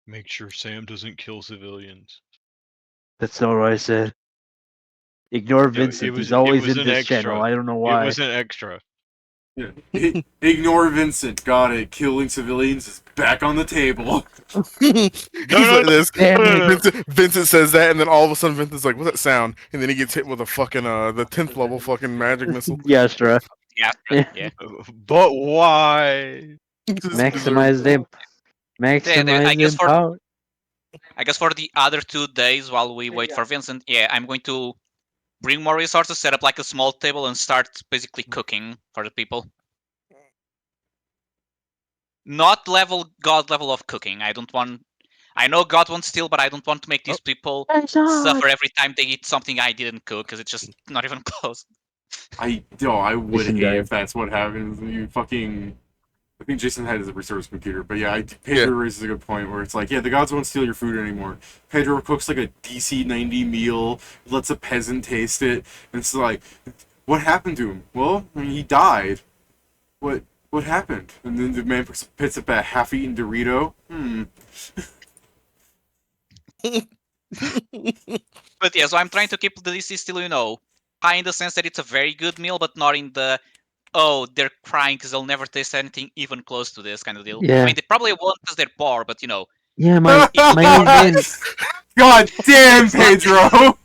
Make sure Sam doesn't kill civilians. That's not what I said. Ignore It Vincent. was He's always it was in an this extra. channel. I don't know It why. was an extra. Yeah. Ignore Vincent. Got it. Killing civilians is back on the table. He's No, like this. Damn it. Vincent says that, and then all of a sudden Vincent's like, "What's that sound?" And then he gets hit with a fucking the 10th level fucking magic missile. Yeah, Astra. Yeah. Yeah. Yeah. But why? Maximize them. I Maximize guess them for power. I guess for the other 2 days while we wait for Vincent, yeah, I'm going to bring more resources, set up like a small table, and start basically cooking for the people. Not God level of cooking. I don't want. I know God wants still, but I don't want to make these people suffer every time they eat something I didn't cook, because it's just not even close. I would Listen, hate guys. if that's what happens. You fucking I think Jason had his restart his computer, but yeah, Pedro raises a good point where it's like, yeah, the gods won't steal your food anymore. Pedro cooks like a DC-90 meal, lets a peasant taste it, and it's like, what happened to him? Well, I mean, he died. What happened? And then the man picks up a half-eaten Dorito. But yeah, so I'm trying to keep the DC still, high in the sense that it's a very good meal, but not in the, oh, they're crying because they'll never taste anything even close to this kind of deal. Yeah. I mean, they probably won't because they're poor, but Yeah, my old man. God damn, Pedro!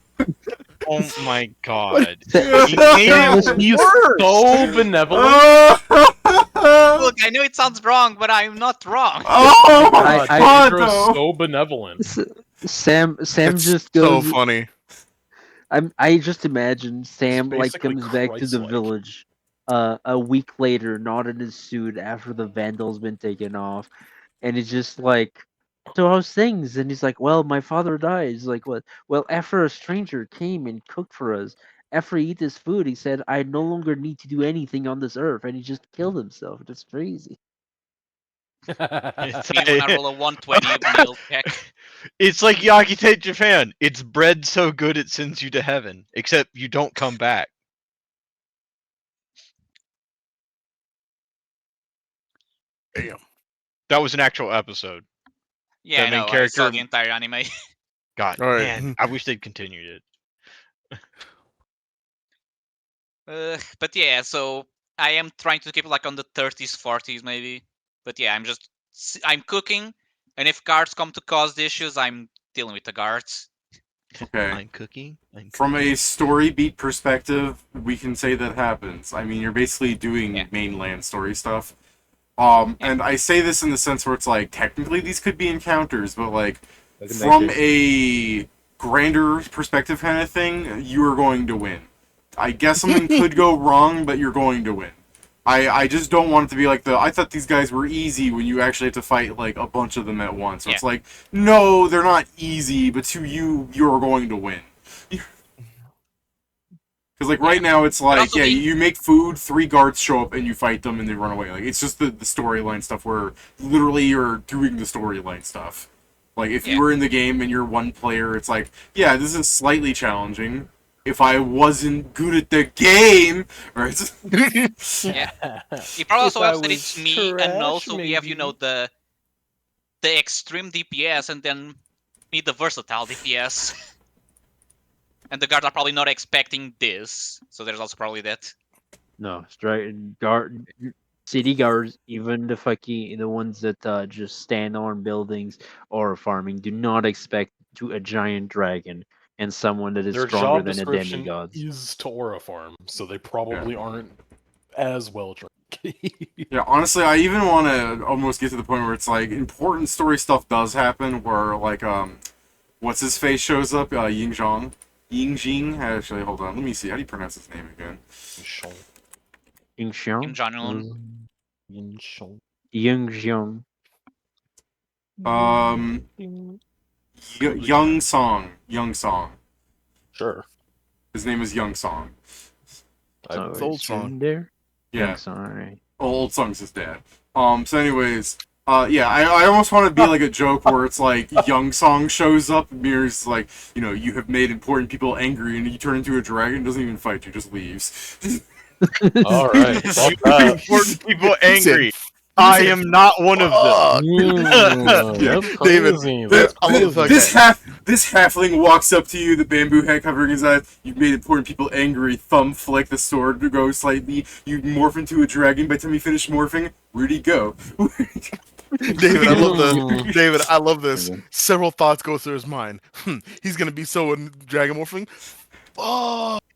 Oh my god. He's so benevolent. Look, I know it sounds wrong, but I'm not wrong. Oh my I- god, Pedro's though! so benevolent. Sam It's just so goes. funny. I just imagine Sam like basically comes back to the Christ-like. village, a week later, not in his suit after the vandal's been taken off, and it's just like, so how's things? And he's like, well, my father died. He's like, what? Well, after a stranger came and cooked for us, after he ate this food, he said, I no longer need to do anything on this earth, and he just killed himself. That's crazy. It's Me when I roll a 120 meal check. It's like Yakite Japan. It's bread so good it sends you to heaven, except you don't come back. Damn. That was an actual episode. Yeah, That I main know. I character- saw the entire anime. God, All right. man, I wish they'd continued it. But yeah, so I am trying to keep it like on the 30s, 40s maybe. But yeah, I'm cooking, and if guards come to cause the issues, I'm dealing with the guards. Okay. I'm cooking. From a story beat perspective, we can say that happens. I mean, you're basically doing Yeah. mainland story stuff. And I say this in the sense where it's like, technically these could be encounters, but like, from a grander perspective kind of thing, you are going to win. I guess something could go wrong, but you're going to win. I just don't want it to be like I thought these guys were easy when you actually have to fight like a bunch of them at once. So it's like, no, they're not easy, but to you, you're going to win. Because like right now, it's like, also yeah, the- you make food, 3 guards show up, and you fight them, and they run away. Like it's just the storyline stuff where literally you're doing the storyline stuff. Like if you were in the game and you're one player, it's like, yeah, this is slightly challenging. If I wasn't good at the game, right? It probably also helps that it's me, and also we have the extreme DPS, and then me the versatile DPS. And the guards are probably not expecting this, so there's also probably that. No, city guards, even the ones that just stand on buildings or farming, do not expect a giant dragon and someone that is Their stronger job than a description demigod. is to aura farm, so they probably aren't as well trained. Yeah, honestly, I even want to almost get to the point where it's like important story stuff does happen, where like what's his face shows up, Ying Jing. Actually, hold on, let me see. How do you pronounce his name again? Ying Xiong? In general. Ying Xiong. Young Song. Sure. His name is Young Song. So old it's song. in there? Yeah. Young Song, alright. Old Song's his dad. So anyways, yeah, I almost want to be like a joke where it's like Young Song shows up, mirrors like, you have made important people angry, and you turn into a dragon, doesn't even fight you, just leaves. All right. Fuck that. Important people angry. I am not one of them. That's David, crazy. This, That's crazy. this halfling walks up to you, the bamboo head covering his eyes. You've made important people angry. Thumb flick, the sword goes slightly. You morph into a dragon. By the time you finish morphing, where'd he go? David, I love this. Several thoughts go through his mind. He's gonna be so in dragon morphing.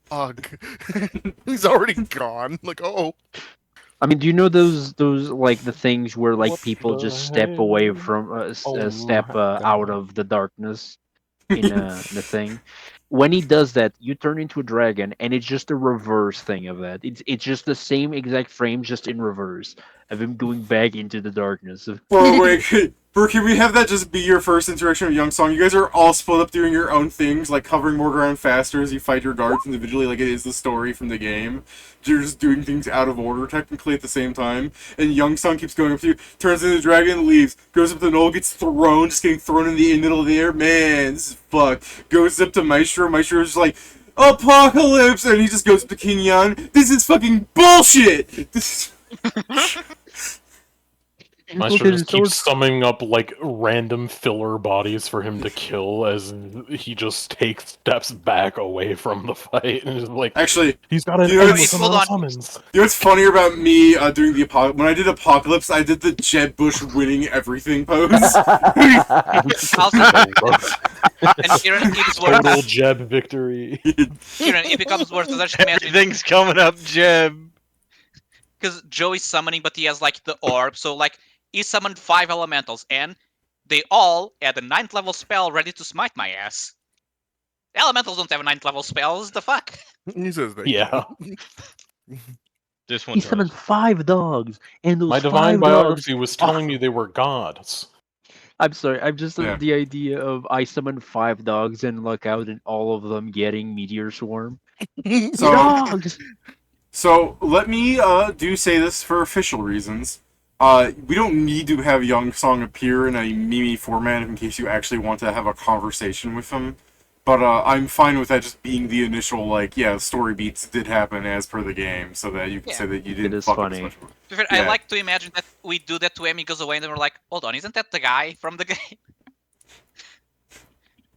Fuck. He's already gone. Like, oh. I mean, do you know those like the things where like What people the just step away hell? from Oh my out God. of the darkness in the thing? When he does that, you turn into a dragon, and it's just a reverse thing of that. It's just the same exact frame, just in reverse of him going back into the darkness. Wait, Bro, can we have that just be your first interaction with Young Song? You guys are all split up doing your own things, like covering more ground faster as you fight your guards individually, like it is the story from the game. You're just doing things out of order, technically, at the same time. And Young Song keeps going up to you, turns into the dragon, leaves, goes up to Noel, gets thrown, just getting thrown in the middle of the air. Man, this is fucked. Goes up to Maestro, Maestro's just like, Apocalypse! And he just goes up to King Yan. This is fucking bullshit! This is... Maestro just keeps summoning up like random filler bodies for him to kill as he just takes steps back away from the fight and is like, Actually, he's got an you know, endless hold amount of on. summons. You know what's funnier about me doing the Apocalypse? When I did Apocalypse, I did the Jeb Bush winning everything pose. Also, and Kieran, it's worth Total Jeb victory. Kieran, it becomes worse. Just imagine, Everything's coming up, Jeb. because Joe is summoning, but he has like the orb. So like he summoned 5 elementals, and they all had a 9th level spell ready to smite my ass. Elementals don't have 9th level spells. The fuck? He says that. Yeah. This one He does. summoned 5 dogs, and those My 5 divine dogs. biography was telling me they were gods. I'm sorry. I'm just Yeah. the idea of I summon 5 dogs and look out, and all of them getting meteor swarm. So, Dogs. so let me do say this for official reasons. We don't need to have Young Song appear in a Mimi format in case you actually want to have a conversation with him. But I'm fine with that just being the initial, like, yeah, story beats did happen as per the game, so that you can Yeah. say that you didn't is fuck up funny. as much. To be fair, I Yeah. like to imagine that we do that to him. He goes away, and then we're like, "Hold on, isn't that the guy from the game?"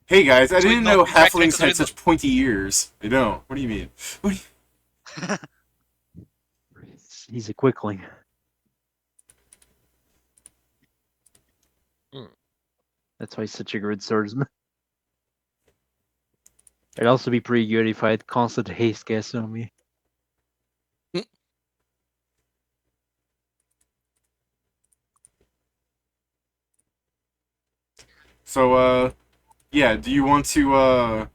Hey guys, I So we didn't know know exactly halflings because we had such pointy ears. They don't. What do you mean? He's a quickling. That's why he's such a good swordsman. It'd also be pretty good if I had constant haste gas on me. So, yeah, do you want to,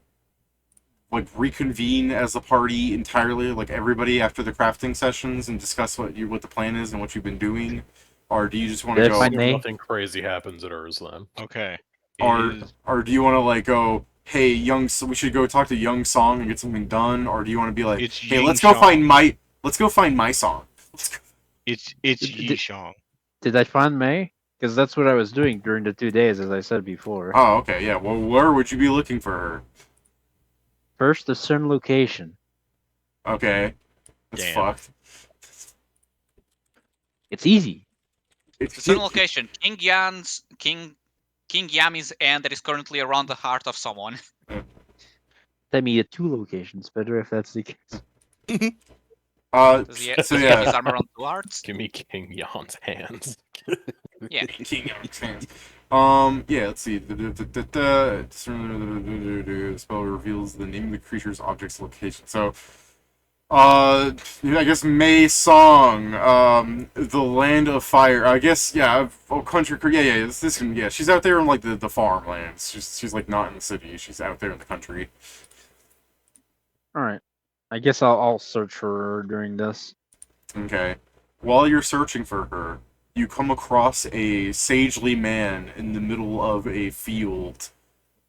like, reconvene as a party entirely, like, everybody after the crafting sessions and discuss what the plan is and what you've been doing? Or do you just want to Yeah, go... fine. If May? nothing crazy happens at ours then. Okay. Or do you want to, like, go, hey, we should go talk to Young Song and get something done? Or do you want to be like, It's hey, Ying let's go Shang. find my song. Let's go. It's Yi Shang. Did I find May? Because that's what I was doing during the 2 days, as I said before. Oh, okay, yeah. Well, where would you be looking for her? First, the certain location. Okay. That's Damn. fucked. It's easy. The certain location, King Yami's end that is currently around the heart of someone. That mean at 2 locations. Better if that's the case. Does he, So does he have yeah. his armor on 2 hearts? Give me King Yan's hands. Yeah. King Young's hands. Yeah, let's see. The spell reveals the name of the creature's object's location. So, I guess May Song, the Land of Fire. I guess, yeah, country. Yeah. Yeah. She's out there in like the farmlands. She's like not in the city. She's out there in the country. All right. I guess I'll search for her during this. Okay. While you're searching for her, you come across a sagely man in the middle of a field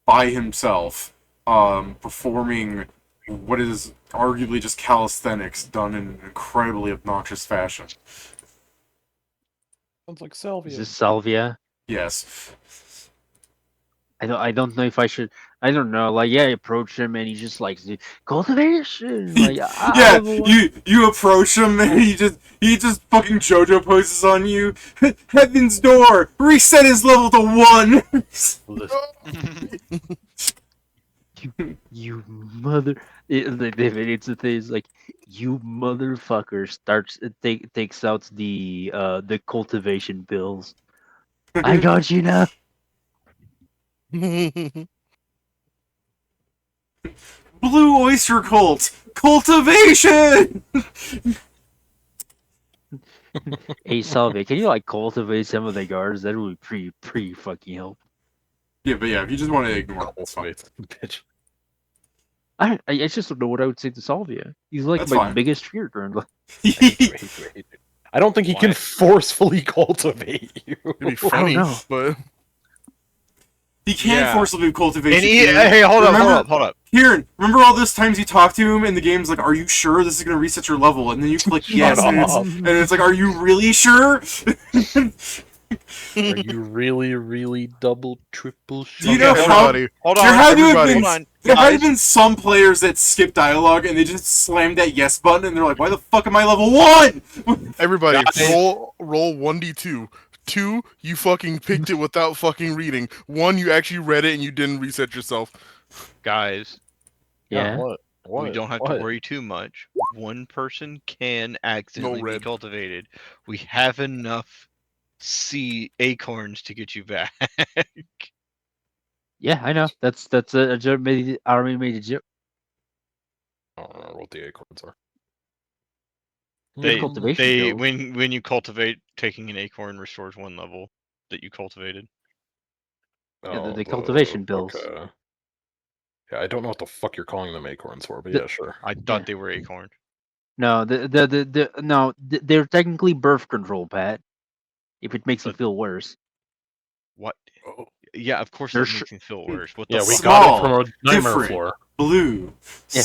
by himself, performing what is arguably just calisthenics done in an incredibly obnoxious fashion. Sounds like Salvia. Is this Salvia? Yes. I don't know if I should. I don't know. Like, yeah, I approach him and he just like cultivation. Like, Yeah, you approach him and he just fucking JoJo poses on you. Heaven's Door! Reset his level to 1! you mother. It's the thing. It's like you motherfucker takes out the cultivation bills. I got you now. Blue Oyster Cult! Cultivation! Hey Salvia, can you like cultivate some of the guards? That would be pretty fucking help. Yeah, but yeah, if you just want to ignore it, it's fine. Bitch. I just don't know what I would say to Salvia. He's like That's my fine. biggest fear currently. Great. I don't think he can What? forcefully cultivate you. It'd be funny, know. but He can't Yeah. forcibly cultivate And you. he, Kieran. hey, hold Remember- up. Kieran, remember all those times you talk to him and the game's like, are you sure this is going to reset your level? And then you click yes, and it's like, are you really sure? Are you really double, triple sure? Do you know how... everybody, Hold There on, had to have everybody. been, Hold on. there had to have Guys, been some players that skip dialogue and they just slammed that yes button and they're like, why the fuck am I level 1? everybody, Guys. roll 1d2. 2, you fucking picked it without fucking reading. 1, you actually read it and you didn't reset yourself. guys, Yeah. What? we don't have What? to worry too much. One person can accidentally be red. cultivated. We have enough acorns to get you back. Yeah, I know. That's a joke. Armin made a joke. I don't know what the acorns are. They, cultivation they build. when you cultivate, taking an acorn restores 1 level that you cultivated. Yeah, the cultivation bills. Okay. Yeah, I don't know what the fuck you're calling them acorns for, but The- yeah, sure. I thought they were acorn. No, they're technically birth control, Pat. If it makes you But- feel worse. What? Oh. Yeah, of course They're that makes me feel worse. What the Yeah, we fuck? got Small, it from a nightmare different. floor. Blue. Yeah.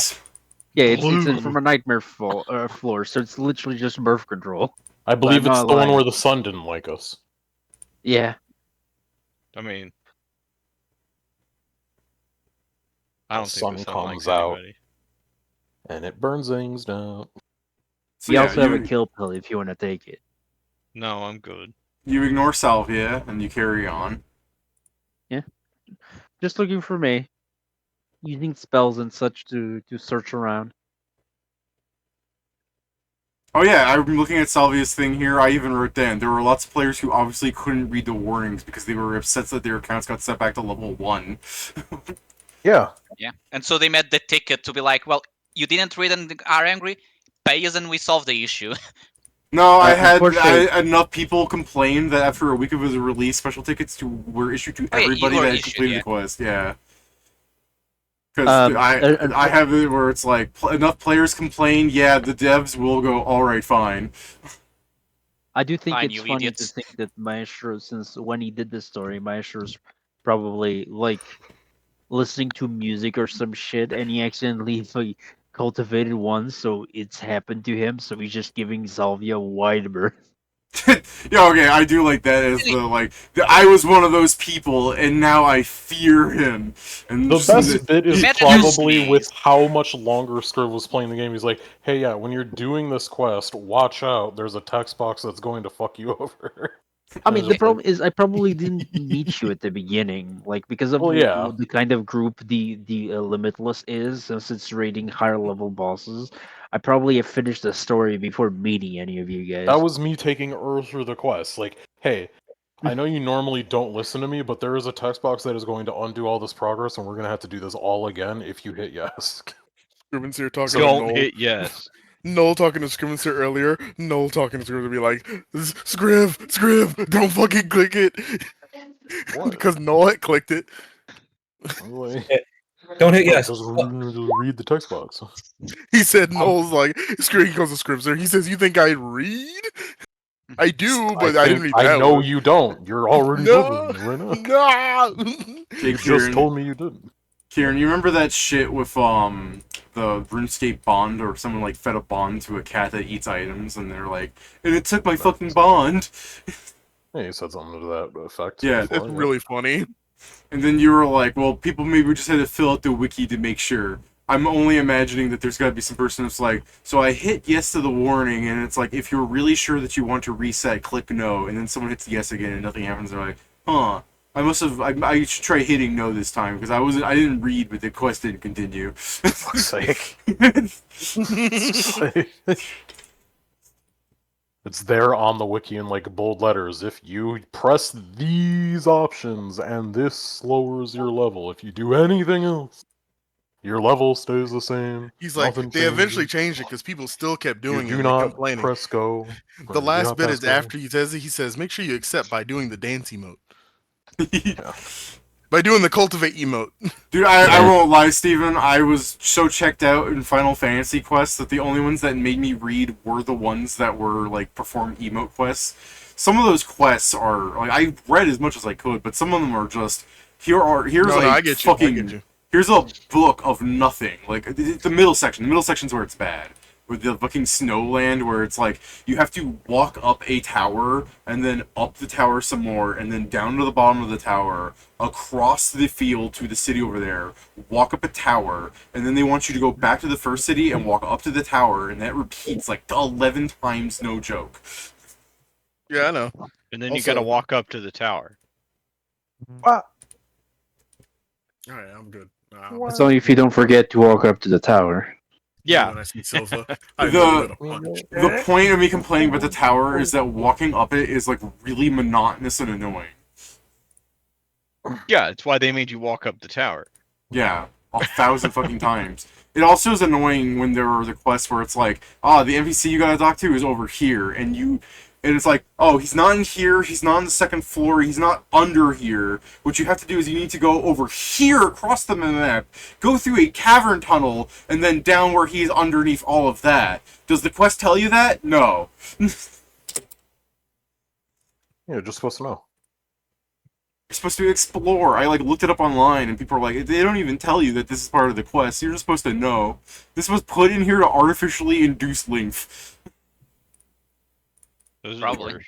Yeah, it's Blue. from a nightmare floor, so it's literally just birth control. I believe I'm it's not the one lying. where the sun didn't like us. Yeah. I mean, I don't The think the sun sun comes likes out. anybody. And it burns things down. So We yeah, also have a you, kill pill if you want to take it. No, I'm good. you ignore Salvia and you carry on. Just looking for me. Using spells and such to search around. Oh yeah, I'm looking at Salvia's thing here. I even wrote down there were lots of players who obviously couldn't read the warnings because they were upset that their accounts got set back to level 1. Yeah. Yeah, and so they made the ticket to be like, well, you didn't read and are angry, pay us and we solve the issue. No, Unfortunately- enough people complained that after a week of his release, special tickets were issued to Oh, yeah, you everybody were that issued, completed yeah. the quest. Yeah. Because and- I have it where it's like enough players complain. Yeah, the devs will go. All right, fine. I do think Fine, it's you funny idiots. to think that Maestro, since when he did this story, Maestro's probably like listening to music or some shit, and he accidentally like, cultivated one, so it's happened to him. So he's just giving Salvia wide berth. Yeah, okay, I do like that as I was one of those people, and now I fear him. And The just- best bit is Imagine probably this. with how much longer Scriv was playing the game. He's like, hey, yeah, when you're doing this quest, watch out. There's a text box that's going to fuck you over. I mean, was the just problem is I probably didn't meet you at the beginning, like because of Well, yeah. the kind of group the Limitless is, since it's raiding higher level bosses. I probably have finished the story before meeting any of you guys. That was me taking Earth through the quest. Like, hey, I know you normally don't listen to me, but there is a text box that is going to undo all this progress, and we're going to have to do this all again if you hit yes. Scrivener talking to Don't Noel. hit yes. Noel talking to Scrivener earlier. Noel talking to Scrivener to be like, Scriv, don't fucking click it. What? Because Noel had clicked it. Anyway, Don't hit yes. just read the text box. He said Noel's like, he goes to Scrivener. He says, you think I read? I do, but I didn't read that I know one. you don't. You're already No, talking right now. no. Hey, You just Kieran, told me you didn't. Kieran, you remember that shit with the RuneScape bond, or someone like fed a bond to a cat that eats items, and they're like, and it took my fucking bond. Yeah, you said something to that effect. Yeah, before, It's really funny. And then you were like, well, people maybe just had to fill out the wiki to make sure. I'm only imagining that there's got to be some person that's like, so I hit yes to the warning, and it's like, if you're really sure that you want to reset, click no, and then someone hits yes again and nothing happens. They're like, huh, I should try hitting no this time because I didn't read, but the quest didn't continue. fuck's sake. It's there on the wiki in like bold letters. If you press these options and this lowers your level, if you do anything else, your level stays the same. He's like, Nothing they eventually changes. changed it because people still kept doing You it do and not complaining. press go. The Do last not bit press is go. after he says it. He says, make sure you accept by doing the dance emote. By doing the cultivate emote. Dude, I won't lie, Steven. I was so checked out in Final Fantasy quests that the only ones that made me read were the ones that were, like, perform emote quests. Some of those quests are, like, I read as much as I could, but some of them are just, here's I get you. I get you. Here's a book of nothing. Like, the middle section. The middle section's where it's bad. With the fucking snowland, where it's like, you have to walk up a tower, and then up the tower some more, and then down to the bottom of the tower, across the field to the city over there, walk up a tower, and then they want you to go back to the first city and walk up to the tower, and that repeats like 11 times, no joke. Yeah, I know. And then you Also- gotta walk up to the tower. Alright, I'm good. It's only if you don't forget to walk up to the tower. Yeah. When I see Silva, I The- know to punch. The point of me complaining about the tower is that walking up it is like really monotonous and annoying. Yeah, it's why they made you walk up the tower. Yeah, 1,000 fucking times. It also is annoying when there are the quests where it's like, the NPC you gotta talk to is over here, and it's like, oh, he's not in here, he's not on the second floor, he's not under here. What you have to do is you need to go over here across the map, go through a cavern tunnel, and then down where he's underneath all of that. Does the quest tell you that? No. You're just supposed to know. You're supposed to explore. I looked it up online, and people are like, they don't even tell you that this is part of the quest. You're just supposed to know. This was put in here to artificially induce length. Those are the Probably. worst.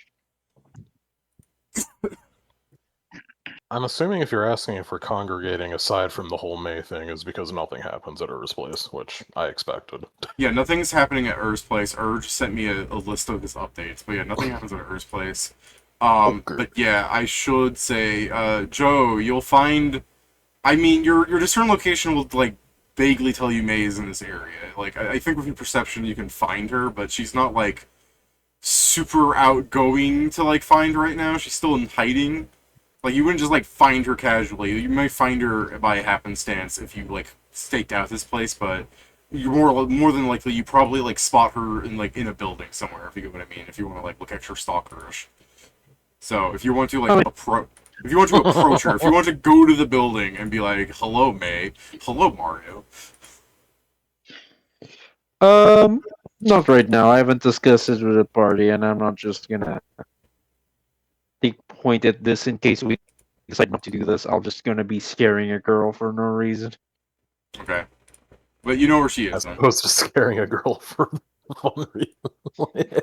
I'm assuming if you're asking if we're congregating aside from the whole May thing is because nothing happens at Ur's place, which I expected. Yeah, nothing's happening at Ur's place. Ur just sent me a list of his updates, but yeah, nothing happens at Ur's place. Okay. But yeah, I should say, Joe, you'll find. I mean, your discern location will like vaguely tell you May is in this area. Like, I think with your perception you can find her, but she's not like super outgoing to like find right now. She's still in hiding. Like, you wouldn't just like find her casually. You might find her by happenstance if you like staked out this place, but you're more than likely you probably like spot her in a building somewhere, if you get what I mean. If you want to like look extra stalkerish. So if you want to like approach her, if you want to go to the building and be like, "Hello, May. Hello, Mario." Not right now. I haven't discussed it with the party, and I'm not just gonna take point at this in case we decide not to do this. I'm just gonna be scaring a girl for no reason. Okay, but you know where she is. As Then. opposed to scaring a girl for fun reason.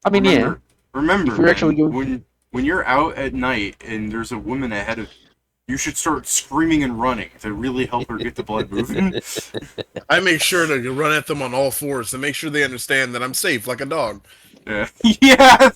I mean, yeah. Remember, If we're actually man, going- when you're out at night and there's a woman ahead of you, should start screaming and running to really help her get the blood moving. I make sure to run at them on all fours to make sure they understand that I'm safe like a dog. Yeah. Yeah.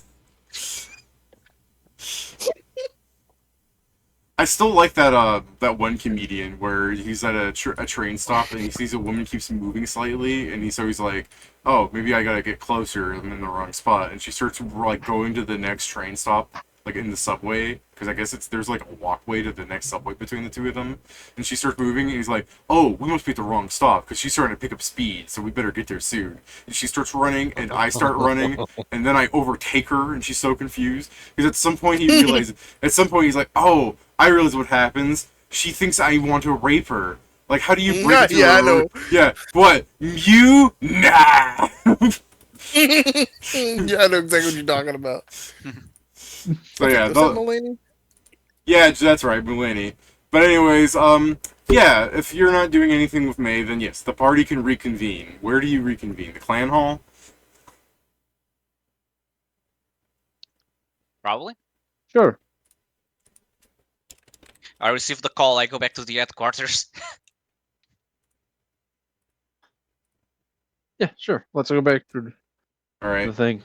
I still like that one comedian where he's at a train stop and he sees a woman keeps moving slightly and he's like, oh, maybe I gotta get closer. I'm in the wrong spot, and she starts like going to the next train stop, like in the subway, because I guess there's like a walkway to the next subway between the two of them, and she starts moving and he's like, oh, we must be at the wrong stop because she's starting to pick up speed, so we better get there soon. And she starts running and I start running and then I overtake her and she's so confused because at some point he's like, oh, I realize what happens. She thinks I want to rape her. Like, how do you break it to her? I know. Yeah, what? You? Nah! Yeah, I know exactly what you're talking about. So yeah, Was that Mulaney? yeah, that's right, Mulaney. But anyways, yeah, if you're not doing anything with May, then yes, the party can reconvene. Where do you reconvene? The Clanhall? Probably. Sure. I receive the call. I go back to the headquarters. Yeah, sure. Let's go back to All the right, thing.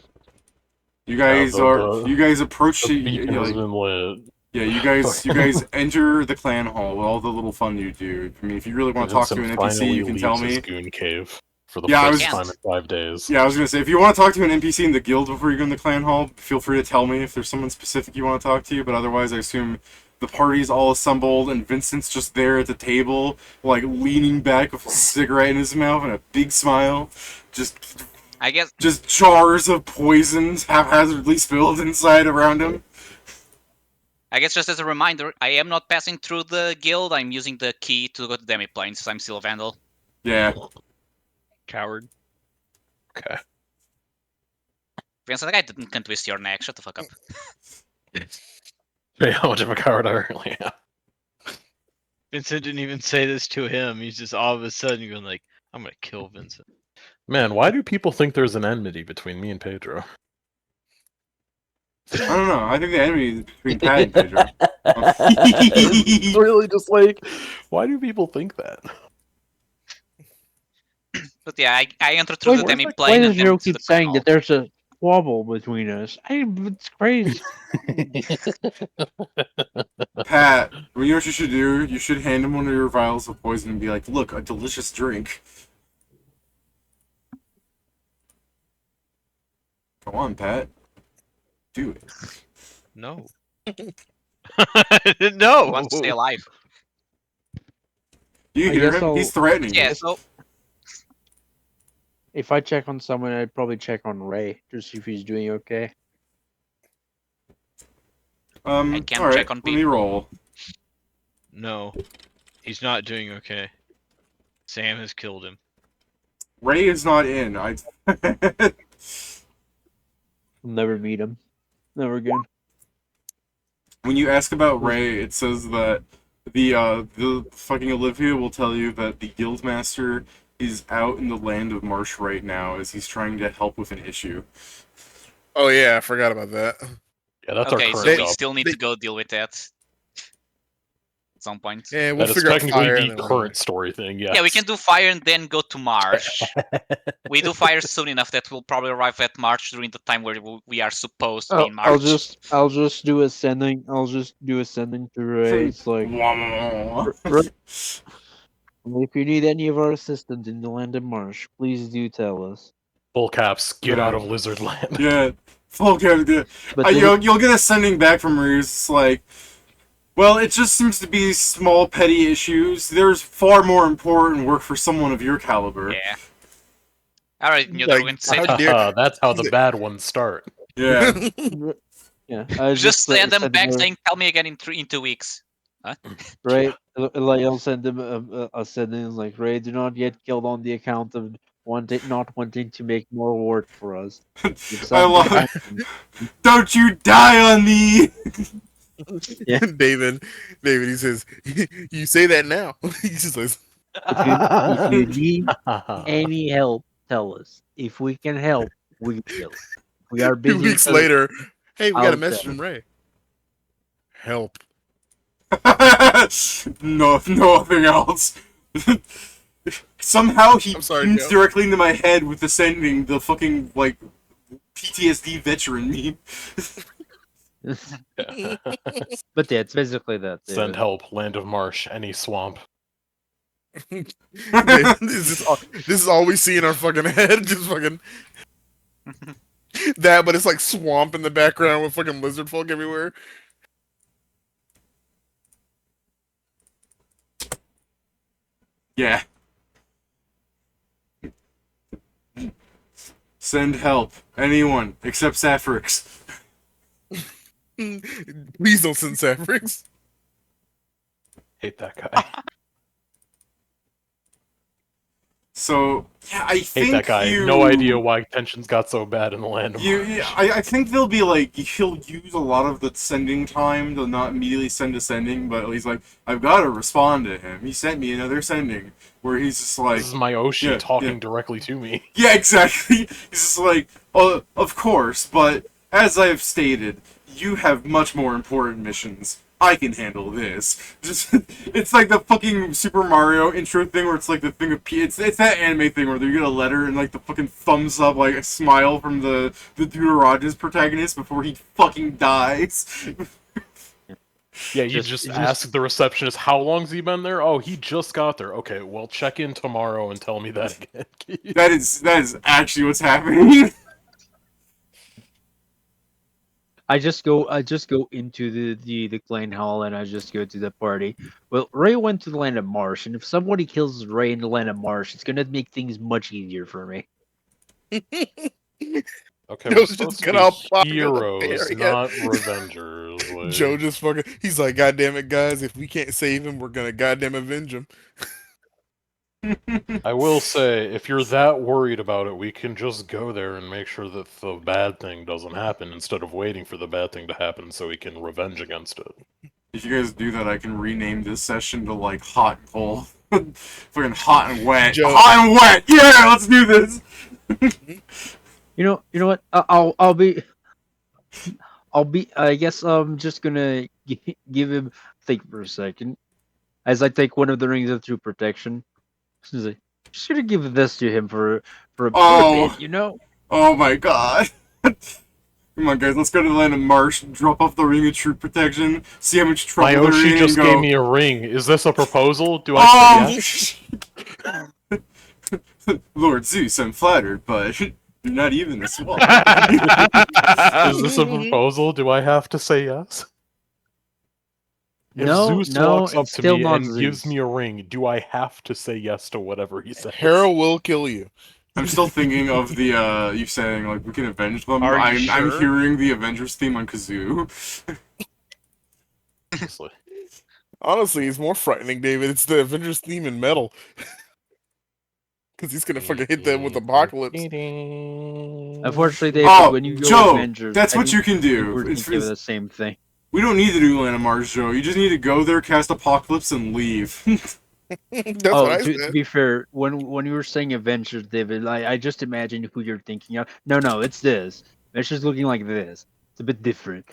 you guys you guys approach The the, beacon has been lit. yeah, you guys enter the Clanhall with all the little fun you do. I mean, if you really want to talk to an Vincent NPC, finally you can tell leaves his me. goon cave for the Yeah, I first was- time in 5 days. Yeah, I was gonna say, if you want to talk to an NPC in the guild before you go in the Clanhall, feel free to tell me if there's someone specific you want to talk to. But otherwise, I assume the party's all assembled and Vincent's just there at the table, like leaning back with a cigarette in his mouth and a big smile. I guess Just jars of poisons haphazardly spilled inside around him. I guess just as a reminder, I am not passing through the guild. I'm using the key to go to Demiplane since I'm still a Vandal. Yeah. Coward. Okay. Vincent, I can't twist your neck. Shut the fuck up. Hey, how much of a coward I really am. Vincent didn't even say this to him. He's just all of a sudden going like, I'm gonna kill Vincent. Man, why do people think there's an enmity between me and Pedro? I don't know. I think the enemy is between Pat and Pedro. It's really just like, why do people think that? But yeah, I enter through the Why Demiplane does and then Joe to keep the saying Clanhall. that there's a squabble between us? It's crazy. Pat, well, you know what you should do? You should hand him one of your vials of poison and be like, look, a delicious drink. Go on, Pat. Do it. No. He No. wants to stay alive. Do you I hear guess him? He's threatening Yeah, you. so If I check on someone, I'd probably check on Ray to see if he's doing okay. I can't alright, check on let me people. roll. No. He's not doing okay. Sam has killed him. Ray is not in. I'll never meet him. Never again. When you ask about Ray, it says that the fucking Olivia will tell you that the Guildmaster is out in the land of Marsh right now as he's trying to help with an issue. Oh yeah, I forgot about that. Yeah, that's okay, our so current we job. still need to go deal with that at some point. Yeah, we'll That is figure out technically fire. the and then we'll- current story thing, yes. Yeah, we can do fire and then go to March. We do fire soon enough that we'll probably arrive at March during the time where we are supposed to be in March. I'll just do ascending. I'll just do ascending to Ray. It's like, if you need any of our assistance in the land of Marsh, please do tell us. Full caps, get Yeah. out of Lizard Land. Yeah, full game. But then You'll get a sending back from Reese. It's like, well, it just seems to be small, petty issues. There's far more important work for someone of your caliber. Yeah. I already knew Like, they were going to say how that. dare- That's how the bad ones start. Yeah. yeah, I Just send them send back her- saying, "Tell me again in 2 weeks." Right? Like I'll send them a sentence like, Ray, do not get killed on the account of not wanting to make more work for us. If I love something it. Don't you die on me! David, he says, you say that now. He just says, if you need any help, tell us. If we can help, we will. We are 2 busy. weeks later, hey, we got a I'll message tell. from Ray. Help. No, nothing else. Somehow he I'm sorry, beams Joe. directly into my head with the sending the fucking, like, PTSD veteran meme. But yeah, it's basically that. Send help, Land of Marsh, any swamp. this is all we see in our fucking head. Just fucking that, but it's like swamp in the background with fucking lizard folk everywhere. Yeah. Send help. Anyone, except Sapphirex. Please don't send Sapphirex. Hate that guy. So, yeah, I Hate think that guy. No idea why tensions got so bad in the Land of Marsh. I think they'll be like, he'll use a lot of the sending time to not immediately send a sending, but he's like, I've got to respond to him. He sent me another sending. Where he's just like... This is my Oshi Yeah, talking yeah. directly to me. Yeah, exactly. He's just like, of course, but as I've stated, you have much more important missions. I can handle this. Just, it's like the fucking Super Mario intro thing where it's like the thing of it's that anime thing where you get a letter and like the fucking thumbs up, like a smile from the Deuterages protagonist before he fucking dies. Yeah, you just ask the receptionist, how long's he been there? Oh, he just got there. Okay, well, check in tomorrow and tell me that again. That is actually what's happening. I just go into the Clanhall and I just go to the party. Well, Ray went to the land of Marsh, and if somebody kills Ray in the land of Marsh, it's gonna make things much easier for me. Okay, Joe's we're just supposed to gonna be pop in the heroes, area. not revengers. Like, Joe just fucking. He's like, God damn it, guys! If we can't save him, we're gonna goddamn avenge him. I will say, if you're that worried about it, we can just go there and make sure that the bad thing doesn't happen instead of waiting for the bad thing to happen so we can revenge against it. If you guys do that, I can rename this session to like hot and cold. Fucking hot and wet. Joe. Hot and wet! Yeah, let's do this! You know what? I'll be. I guess I'm just gonna give him think for a second, as I take one of the rings of true protection. Should have given this to him for a Oh. bit, you know? Oh my god. Come on, guys, let's go to the land of Marsh, drop off the ring of true protection, see how much trouble they're Myoshi in, just and go, gave me a ring. Is this a proposal? Do I say yes? Lord Zeus, I'm flattered, but you're not even a swallow. Is this a proposal? Do I have to say yes? If No, Zeus no, walks up it's to still me not and gives Zeus. me a ring, do I have to say yes to whatever he says? Harold will kill you. I'm still thinking of the, you saying, like, we can avenge them. Are you I'm sure? hearing the Avengers theme on Kazoo. Honestly. Honestly, it's more frightening, David. It's the Avengers theme in metal. Because he's gonna fucking hit them with Apocalypse. Unfortunately, David, Oh, when you go Joe, Avengers, that's I what think you can do. we're It's- thinking of the same thing. We don't need to do Land of Mars, Joe. You just need to go there, cast Apocalypse, and leave. That's what I to said. be fair, when you were saying Avengers, David, I just imagined who you're thinking of. No, it's this. Avengers looking like this. It's a bit different.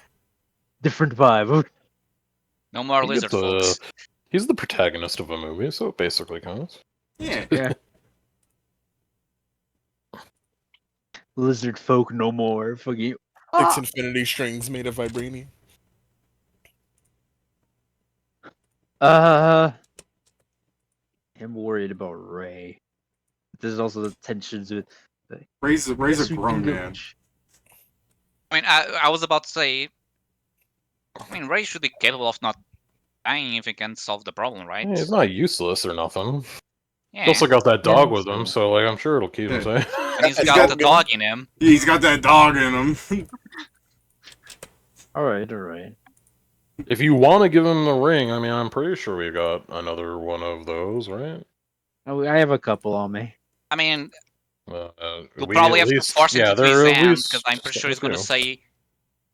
Different vibe. No more He lizard gets a- folks. He's the protagonist of a movie, so it basically counts. Yeah. Yeah. Lizard folk no more. Fucking. Six infinity strings made of vibranium. I'm worried about Ray. There's also the tensions with. Ray's a Yes, we can grown go- man. I mean, I was about to say. I mean, Ray should be capable of not dying if he can solve the problem, right? Hey, he's not useless or nothing. Yeah. He also got that Yeah, dog that's with him, true. so like I'm sure it'll keep him safe. And he's He's got got the the- dog in him. He's got that dog in him. All right. If you want to give him the ring, I mean, I'm pretty sure we got another one of those, right? Oh, I have a couple on me. I mean, We'll we'll probably have to force him to do his end because I'm pretty sure he's going to say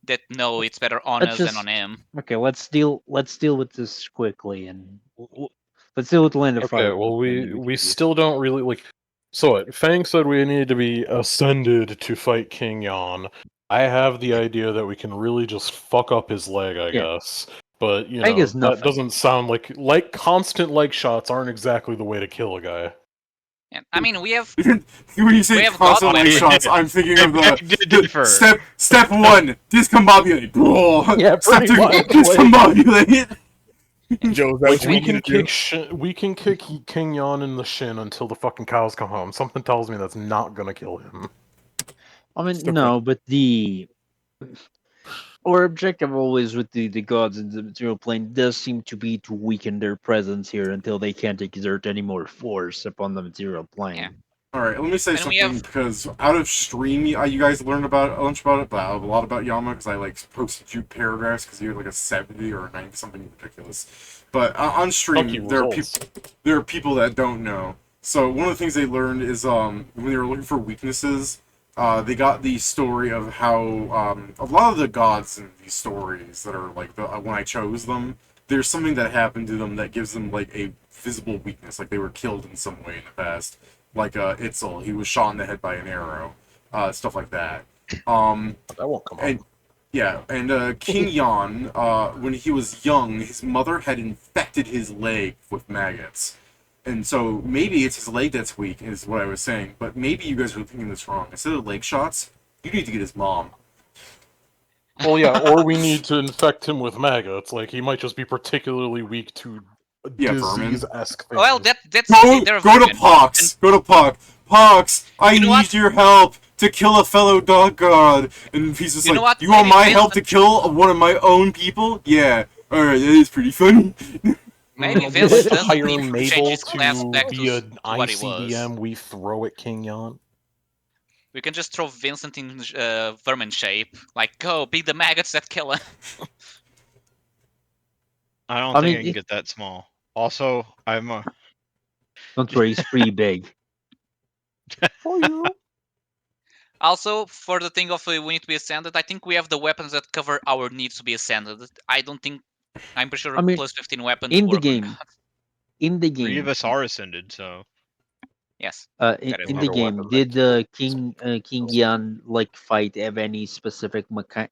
that no, it's better on Let's us than just- on him. Okay, let's deal with this quickly and let's deal with Land of Okay, Fire. well, and then we can do- still don't really like. So what? Fang said we need to be ascended to fight King Yon. I have the idea that we can really just fuck up his leg, I Yeah. guess. But you Fang know, is that nothing. doesn't sound like constant leg shots aren't exactly the way to kill a guy. And, I mean, we have When you say We have constant leg God shots, I'm thinking of differ. step one, discombobulate. Yeah, Step pretty two, much, like- discombobulate. Joe, Like that's we what you can do. we can kick King Yon in the shin until the fucking cows come home. Something tells me that's not gonna kill him. I mean, Step no, but our objective always with the gods in the material plane does seem to be to weaken their presence here until they can't exert any more force upon the material plane. Yeah. All right, let me say And we something have- because out of stream, you guys learned about a bunch about it, but a lot about Yama because I like posted you paragraphs because you had like a 70 or a 90 something ridiculous. But on stream, Lucky there results. are people that don't know. So one of the things they learned is when they were looking for weaknesses, they got the story of how a lot of the gods in these stories that are like when I chose them, there's something that happened to them that gives them like a visible weakness, like they were killed in some way in the past. Like Itzel, he was shot in the head by an arrow, stuff like that. That won't come And up. yeah, and King Yon, when he was young, his mother had infected his leg with maggots. And so maybe it's his leg that's weak, is what I was saying. But maybe you guys are thinking this wrong. Instead of leg shots, you need to get his mom. Well, yeah, or we need to infect him with maggots. Like he might just be particularly weak to Yeah, vermin. disease-esque things. well, that's Go, they're go to vermin. Pox! Go to Pox! Pox! I You know need what? your help to kill a fellow dog god! And he's just You know like, what? you want Maybe my Vince help to kill one of my own people? Yeah. Alright, that is pretty funny. Maybe We'll Vince just doesn't hire need to change Mabel his class back to to be s- an to what he was. ICBM we throw at King Yon. We can just throw Vincent in vermin shape. Like, go, be the maggots that kill him. I don't I think mean, I can get that small. Also, I'm a don't worry, he's pretty big. Also, for the thing of we need to be ascended, I think we have the weapons that cover our needs to be ascended. I don't think. I'm pretty sure I mean, plus 15 weapons in the work on game, God. in the three of game, us are ascended, so Yes. in, That is in one. the Wonder game, weapon did that King Gian like fight have any specific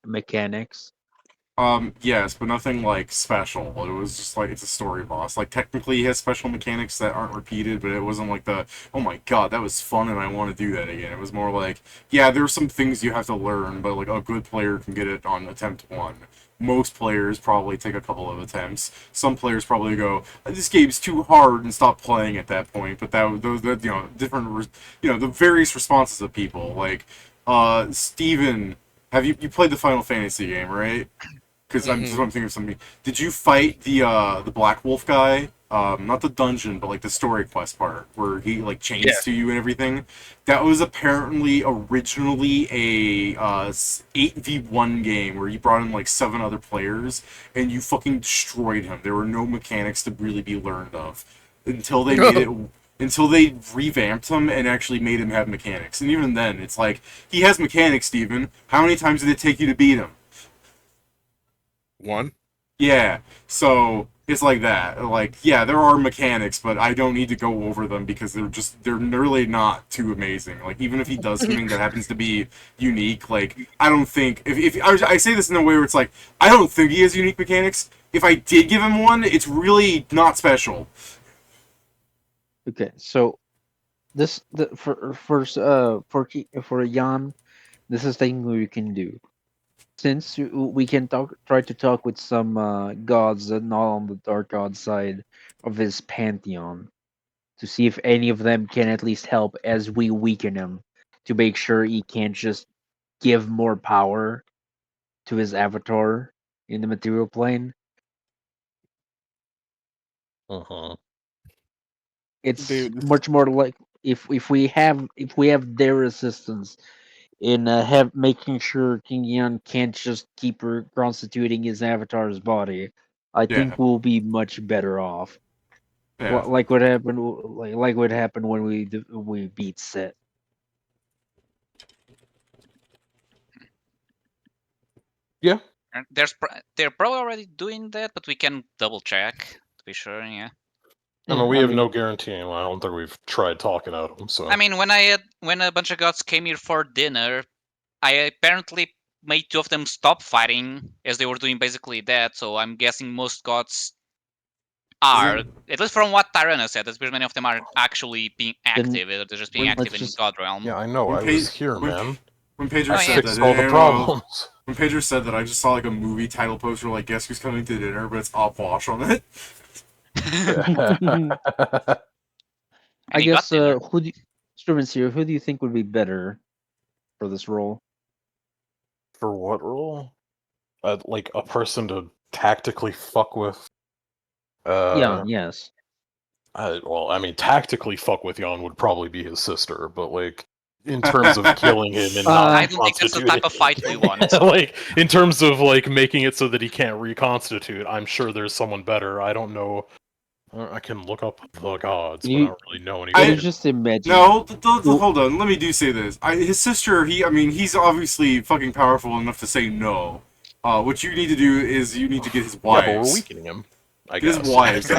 mechanics? Yes, but nothing like special. It was just like it's a story boss. Like technically, he has special mechanics that aren't repeated, but it wasn't like the oh my god, that was fun and I want to do that again. It was more like yeah, there's some things you have to learn, but like a good player can get it on attempt one. Most players probably take a couple of attempts. Some players probably go, "This game's too hard" and stop playing at that point. But those different the various responses of people. Like Steven, have you played the Final Fantasy game, right? Because I'm just thinking of something. Did you fight the Black Wolf guy? Not the dungeon, but like the story quest part where he like chains to you and everything. That was apparently originally a 8v1 game where you brought in like 7 other players and you fucking destroyed him. There were no mechanics to really be learned of until they made it. Until they revamped him and actually made him have mechanics. And even then, it's like, he has mechanics, Steven. How many times did it take you to beat him? 1. Yeah, so it's like that. Like, yeah, there are mechanics, but I don't need to go over them because they're really not too amazing. Like, even if he does something that happens to be unique, like, I don't think, if I say this in a way where it's like, I don't think he has unique mechanics. If I did give him one, it's really not special. Okay, so for Jan, this is thing we can do. Since we can try to talk with some gods that not on the dark god side of his pantheon to see if any of them can at least help as we weaken him to make sure he can't just give more power to his avatar in the material plane. It's Dude, much more like if we have their assistance in have making sure King Yan can't just keep reconstituting his avatar's body, I Yeah, think we'll be much better off. yeah. Like what happened, like what happened when we beat Set. And they're probably already doing that, but we can double check to be sure. Yeah. I Yeah, mean, we I have mean, no guarantee. I don't think we've tried talking out of them. So I mean, when a bunch of gods came here for dinner, I apparently made 2 of them stop fighting as they were doing basically that. So I'm guessing most gods are, at least from what Tyrannus said, that many of them are actually being active. They're just being active let's in just God realm. yeah, I know. When I was here, man. When Pedro Oh, I yeah. said fixed that, all the problems. when Pedro said that, I just saw like a movie title poster like "Guess Who's Coming to Dinner," but it's Upwash on it. I And he got guess dinner. Strumens here, who do you think would be better for this role? For what role? Like a person to tactically fuck with. Yeah, yes. Well, I mean, tactically fuck with Jan would probably be his sister, but like in terms of killing him and not I don't think that's the type of fight we want. like in terms of like making it so that he can't reconstitute, I'm sure there's someone better. I don't know. I can look up the gods, but I don't really know Can you anything. just imagine? No, hold on. Let me say this. His sister, he's obviously fucking powerful enough to say no. What you need to do is you need to get his wives. Yeah, but we're weakening him. I Get guess. his wives.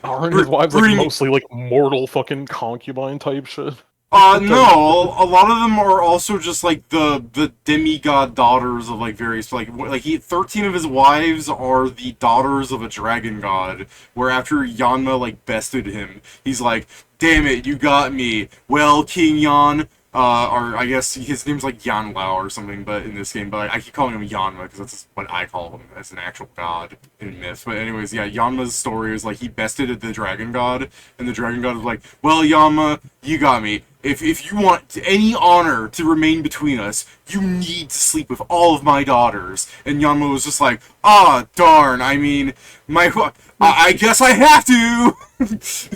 Aren't his wives like Bring- mostly like mortal fucking concubine type shit? No. A lot of them are also just like the demigod daughters of like various 13 of his wives are the daughters of a dragon god. Where after Yanma like bested him, he's like, "Damn it, you got me. Well, King Yan." Or I guess his name's like Yanlao or something, but in this game, but I keep calling him Yanma because that's what I call him as an actual god in myth. But anyways, yeah, Yanma's story is like he bested the dragon god, and the dragon god was like, "Well, Yanma, you got me," if you want any honor to remain between us, you need to sleep with all of my daughters. And Yanma was just like, ah, darn. I mean, I guess I have to.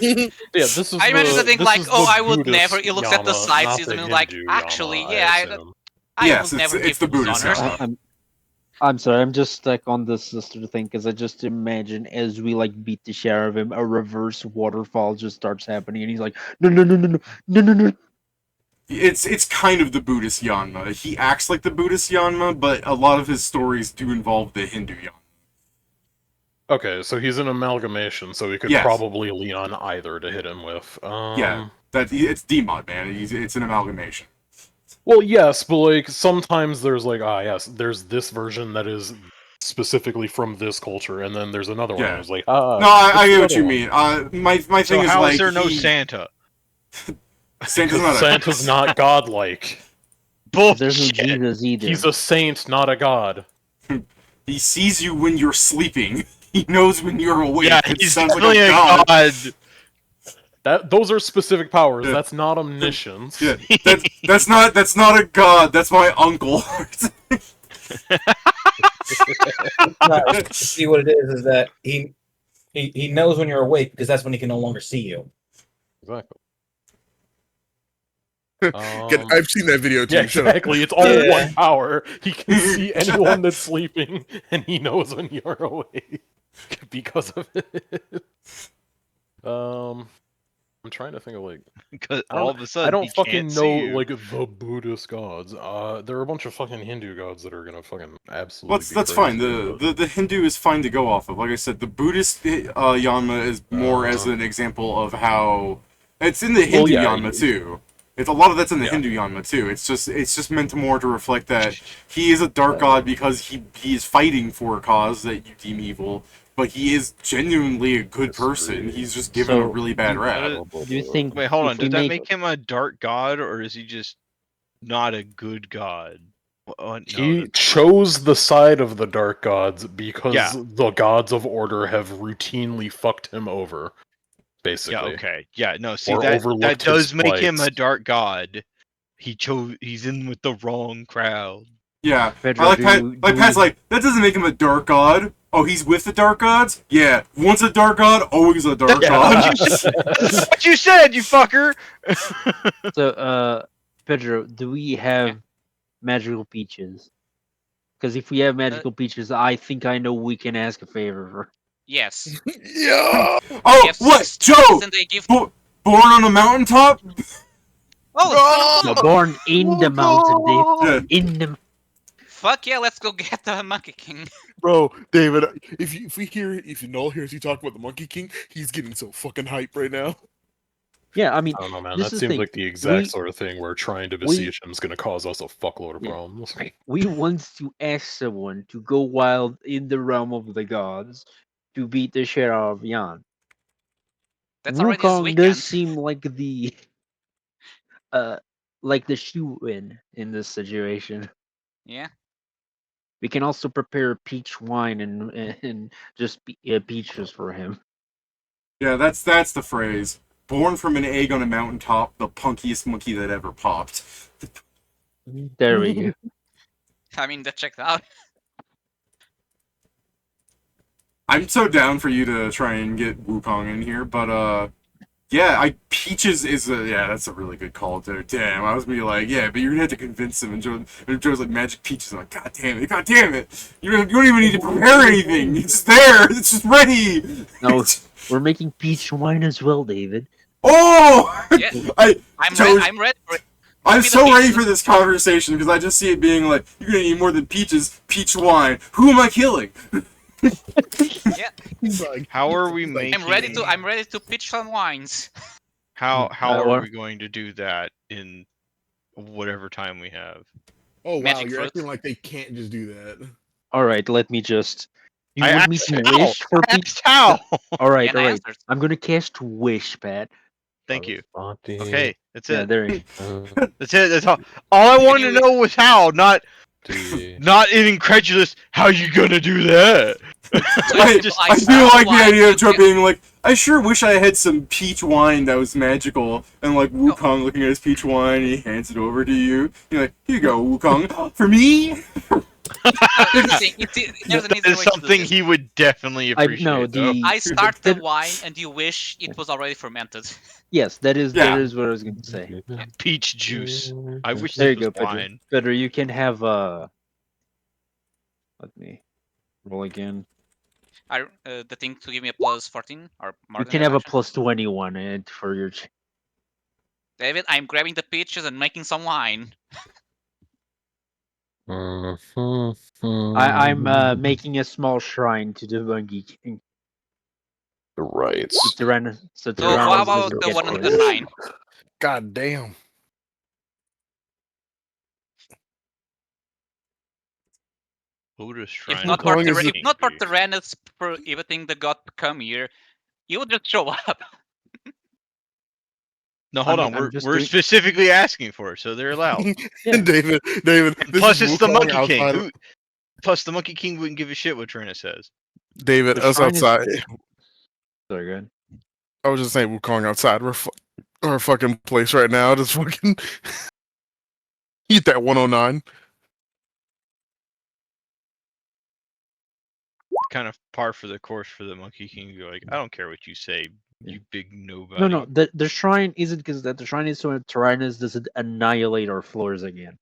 Yeah, this is. I imagine the thing this like, is oh, the I would Buddhist never. He looks at the Yama, side not system the and like, Hindu actually, Yama, yeah, assume. I Yes, would never it's give the those Buddhist honors. Yama. I'm sorry, I'm just stuck on this sister thing because I just imagine as we like beat the shit out of him, a reverse waterfall just starts happening, and he's like, no, no, no, no, no, no, no, no. It's kind of the Buddhist Yanma. He acts like the Buddhist Yanma, but a lot of his stories do involve the Hindu Yanma. Okay, so he's an amalgamation, so we could Yes. probably lean on either to hit him with. Yeah, it's Demod, man. It's an amalgamation. Well, yes, but like sometimes there's like, yes, there's this version that is specifically from this culture, and then there's another one Yeah. that's like, No, I it's get the what other you one. mean. My So thing is how like is there no he- Santa? Santa's not a Santa's not godlike. There's no Bullshit. Jesus either. He's a saint, not a god. He sees you when you're sleeping. He knows when you're awake. Yeah, It he's sounds like definitely a a god. Those are specific powers. Yeah. That's not omniscience. Yeah, that's not a god. That's my uncle. No, see what it is that he knows when you're awake because that's when he can no longer see you. Exactly. I've seen that video too. Yeah, Shut up. exactly. It's all Yeah. one power. He can see anyone that's sleeping, and he knows when you're awake because of it. I'm trying to think of like Because I don't- all of a sudden I don't he fucking can't know see you. like the Buddhist gods. There are a bunch of fucking Hindu gods that are gonna fucking absolutely. That's be fine. crazy, The Hindu is fine to go off of. Like I said, the Buddhist Yanma is more as an example of how it's in the Hindu yeah, Yanma too. It's a lot of that's in the Yeah. Hindu Yanma too. It's just meant to more to reflect that he is a dark god because he is fighting for a cause that you deem evil, but he is genuinely a good person. He's just given a So, really bad rap. Do you think? Wait, hold if on. we Does that make him a dark god, or is he just not a good god? No, He chose the side of the dark gods because Yeah. the gods of order have routinely fucked him over. Basically. yeah, okay, yeah, no. See, Or that overlooked does his make him a plights. dark god. He's in with the wrong crowd. Yeah, Pedro, I like do Pat. you- Like do Pat's we- like that doesn't make him a dark god. Oh, he's with the dark gods. Yeah, once a dark god, always a dark Yeah, god. What you said, you fucker! So, Pedro, do we have magical peaches? Because if we have magical peaches, I think I know we can ask a favor for. Yes. Yeah. Oh, Yes, what, six Joe? trees and they give. Born on a mountaintop? Oh, No, born in the mountain, Yeah. Dave. In the. fuck yeah! Let's go get the Monkey King. Bro, David, if Noel hears you talk about the Monkey King, he's getting so fucking hype right now. Yeah, I mean, I don't know, man. This That is the seems thing. like the exact We- sort of thing where trying to we- besiege him is going to cause us a fuckload of Yeah. problems. we want to ask someone to go wild in the realm of the gods to beat the shit out of Yan. That's already this Wukong weekend. does seem like the shoe-in this situation. Yeah. We can also prepare peach wine and just peaches for him. Yeah, that's the phrase. Born from an egg on a mountaintop, the punkiest monkey that ever popped. There we go. I mean, that checked out. I'm so down for you to try and get Wukong in here, but yeah, Peaches is that's a really good call there. Damn, I was gonna be like, yeah, but you're gonna have to convince him. And Joe's like, magic Peaches. I'm like, god damn it, you don't even need to prepare anything. It's there, it's just ready. No, we're making peach wine as well, David. Oh, Yeah. I'm Joe- ready for it. I'm Give me the so ready peaches. for this conversation because I just see it being like, you're gonna need more than peaches, peach wine. Who am I killing? Yeah. How are we making? I'm ready to pitch some wines. How are or- we going to do that in whatever time we have? Oh wow, Magic you're fruit. acting like they can't just do that. All right, let me just. You I want me asked to how. wish for I peach? asked how. All right, And all I right. answered. I'm gonna cast wish, Pat. Thank you. Okay, that's Yeah, it. there. You That's it. That's all. All I wanted to know was how, not an incredulous. How you gonna do that? I do like the idea of Joe being like, I sure wish I had some peach wine that was magical, and like Wukong looking at his peach wine, and he hands it over to you. You're like, here you go, Wukong, for me. There's an That easy is way to do something this. he would definitely appreciate. no, though. the I start the wine, and you wish it was already fermented. yes, that is Yeah. what I was going to say. Peach juice. I wish There you this was go, Pedro. wine. Pedro, you can have let me roll again. The thing to give me a plus 14 or more You than can that, have a actually. plus 21 for your. David, I'm grabbing the peaches and making some wine. I'm making a small shrine to the Monkey King. Right. So So how Tyrannus about doesn't the get one on the poisoned. shrine? God damn. Buddhist If shrine. not of for Wukong is the if not for king. Tyrannus prohibiting the god to come here, he would just show up. No, hold I'm on. just We're doing- specifically asking for it, so they're allowed. Yeah. David, And this plus, is it's the Wukong Monkey King. outside. Plus, the Monkey King wouldn't give a shit what Trina says. David, The us shrine is- outside. Sorry, good. I was just saying Wukong outside. We're our fucking place right now. Just fucking eat that 109. Kind of par for the course for the Monkey King to be like, I don't care what you say, you big nobody. No, the shrine isn't because that the shrine is so Tyrannus doesn't annihilate our floors again.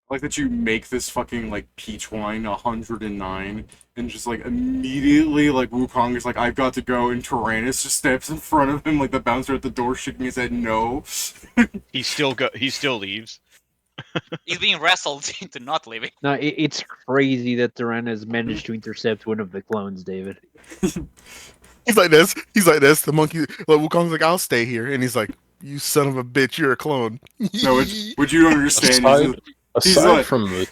Like that you make this fucking like peach wine 109 and just like immediately like Wukong is like, I've got to go, and Tyrannus just steps in front of him like the bouncer at the door shaking his head no. He still leaves. He's being wrestled into not leaving. No, it's crazy that Tyrannus managed to intercept one of the clones, David. He's like this. The monkey, like Wukong's like, I'll stay here, and he's like, you son of a bitch, you're a clone. No, what you don't understand is Aside like- from the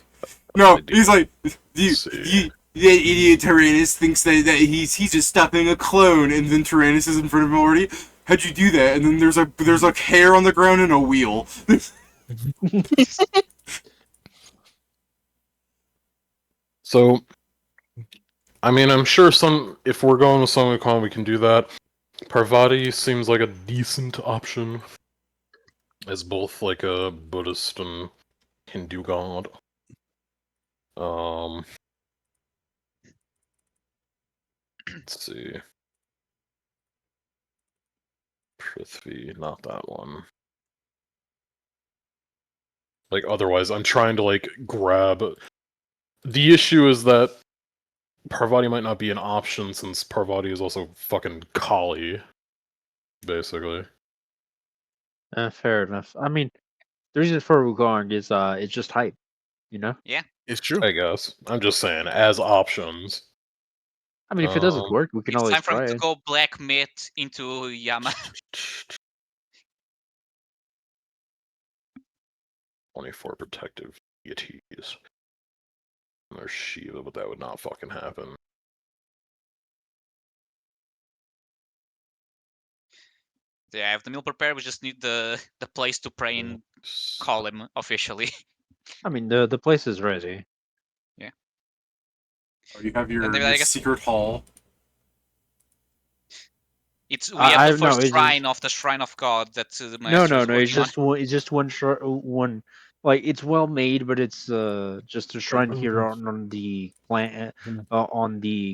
no, he's like, see. the idiot Tyrannus thinks that he's just stopping a clone, and then Tyrannus is in front of him already. How'd you do that? And then there's like hair on the ground and a wheel. So, I mean, I'm sure if we're going with Sun Wukong, we can do that. Parvati seems like a decent option as both like a Buddhist and Hindu god. Let's see. Prithvi, not that one. Like, otherwise, I'm trying to, like, grab... The issue is that Parvati might not be an option, since Parvati is also fucking Kali, basically. Fair enough. I mean, the reason for Wukong is it's just hype, you know. It's true. I guess. I'm just saying, as options. I mean, if it doesn't work, we can It's always time for try him to it. go black myth into Yama. 24 protective deities. There's Shiva, but that would not fucking happen. Yeah, I have the meal prepared. We just need the place to pray and call him officially. I mean, the place is ready. Oh, you have your, And then I guess- secret hall. We I- have I- the no, first it's shrine of the Shrine of God that the No, master no, is no. It's working on. just one. It's just one. Like it's well made, but it's just a shrine here on the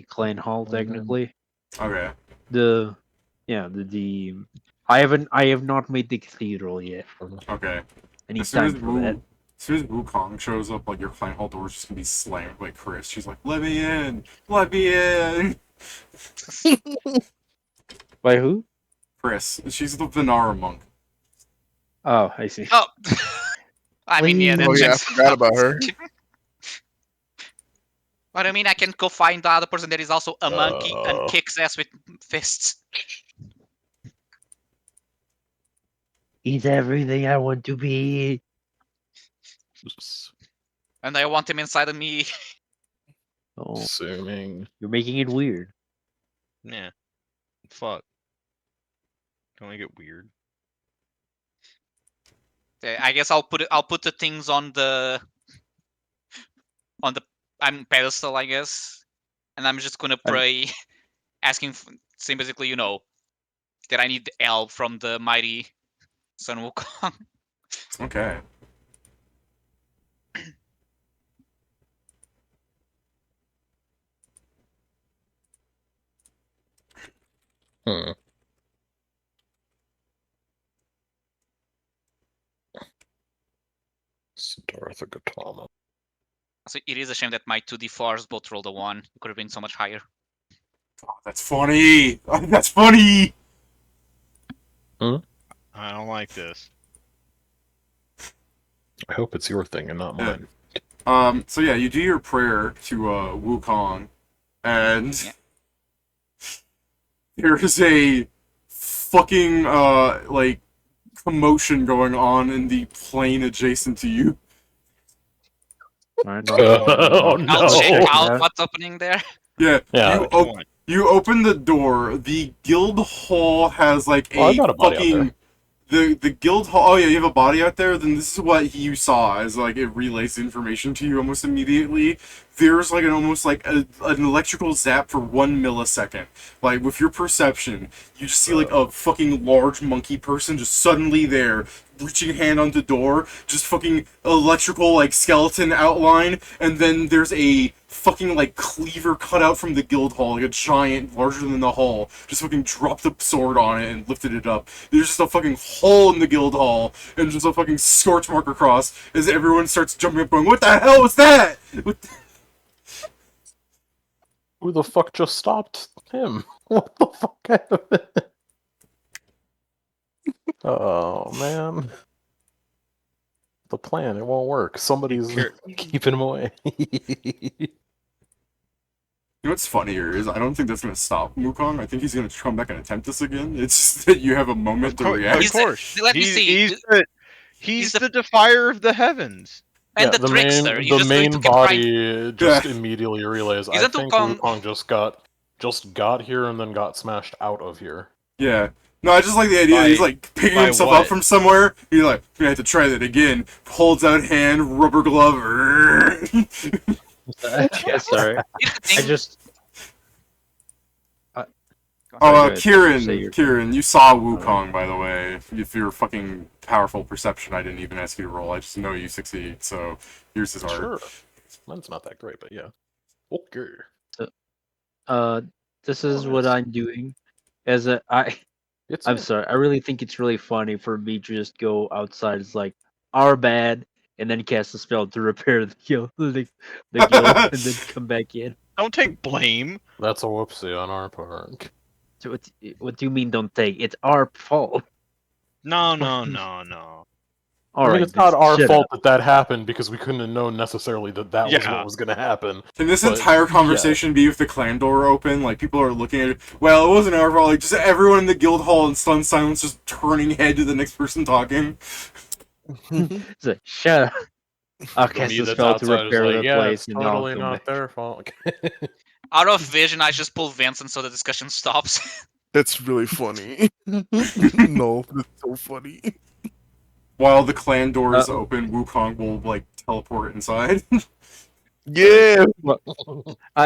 Clanhall technically. Okay. I have not made the cathedral yet. Okay. I need As soon time for that. as soon as Wukong shows up, like your clan hall door is just gonna be slammed by Chris. She's like, "Let me in! Let me in!" By who? Chris, she's the Venara monk. Oh, I see. Oh, I mean, yeah, that Oh yeah, I checks forgot out. about her. But I mean, I can go find the other person that is also a monkey and Oh. kicks ass with fists. He's everything I want to be. And I want him inside of me. Oh, Assuming. you're making it weird. Yeah. Fuck. Don't make it weird. Okay, I guess I'll put the things on the I'm pedestal, I guess, and I'm just gonna pray, saying basically, that I need help from the mighty Sun Wukong. Okay. Hmm. Siddhartha Gautama. So it is a shame that my 2d4s both rolled a 1. It could have been so much higher. Oh, that's funny. That's funny. I don't like this. I hope it's your thing and not Yeah. mine. So yeah, you do your prayer to Wukong, and Yeah. there is a fucking like commotion going on in the plane adjacent to you. Alright, Oh no! I'll check check out that. what's happening there. Yeah, Yeah. you open the door. The guild hall has like Oh, I've a got a body out fucking the guild hall. Oh yeah, you have a body out there. Then this is what you saw as like it relays information to you almost immediately. There's like an electrical zap for 1 millisecond. Like with your perception, you just see like a fucking large monkey person just suddenly there, reaching hand on the door, just fucking electrical like skeleton outline, and then there's a fucking like cleaver cut out from the guild hall, like a giant, larger than the hall, just fucking dropped the sword on it and lifted it up. There's just a fucking hole in the guild hall, and just a fucking scorch mark across as everyone starts jumping up going, what the hell was that? Who the fuck just stopped him? What the fuck? Oh man. The plan, it won't work. Somebody's keeping him away. You know what's funnier is I don't think that's gonna stop Wukong. I think he's gonna come back and attempt this again. It's just that you have a moment to react. Of course. Let me see. He's the defier of the heavens. And Yeah, the trickster. the You're just going main to keep trying. body just immediately relays. I Isn't think Wukong- Wukong just got here and then got smashed out of here. Yeah. No, I just like the idea that he's like picking by himself what? up from somewhere. He's like, gonna have to try that again. Holds out hand, rubber glove. Yeah, sorry. Here's the I thing. just Oh, Say your Kieran, you saw Wukong, by the way. If your fucking powerful perception, I didn't even ask you to roll. I just know you succeed. So here's his art. Sure. Mine's not that great, but yeah. Okay. this is what I'm doing. It's I'm sorry. I really think it's really funny for me to just go outside. It's like our bad, and then cast a spell to repair the guild, the guild, and then come back in. Don't take blame. That's a whoopsie on our part. So what do you mean? Don't take? It's our fault. No. All I mean, right, it's not our shut fault up. that happened because we couldn't have known necessarily that was Yeah. what was going to happen. Can this But, entire conversation be with the clan door open? Like, people are looking at it. Well, it wasn't our fault. Like, just everyone in the guild hall in stunned silence just turning head to the next person talking. It's like, shut up. I'll For cast me a that's spell to outside is repair like, the yeah, place, it's and I'll totally come not back. their fault. Out of vision, I just pull Vincent so the discussion stops. That's really funny. No, that's so funny. While the clan door is open, Wukong will, like, teleport inside. Yeah.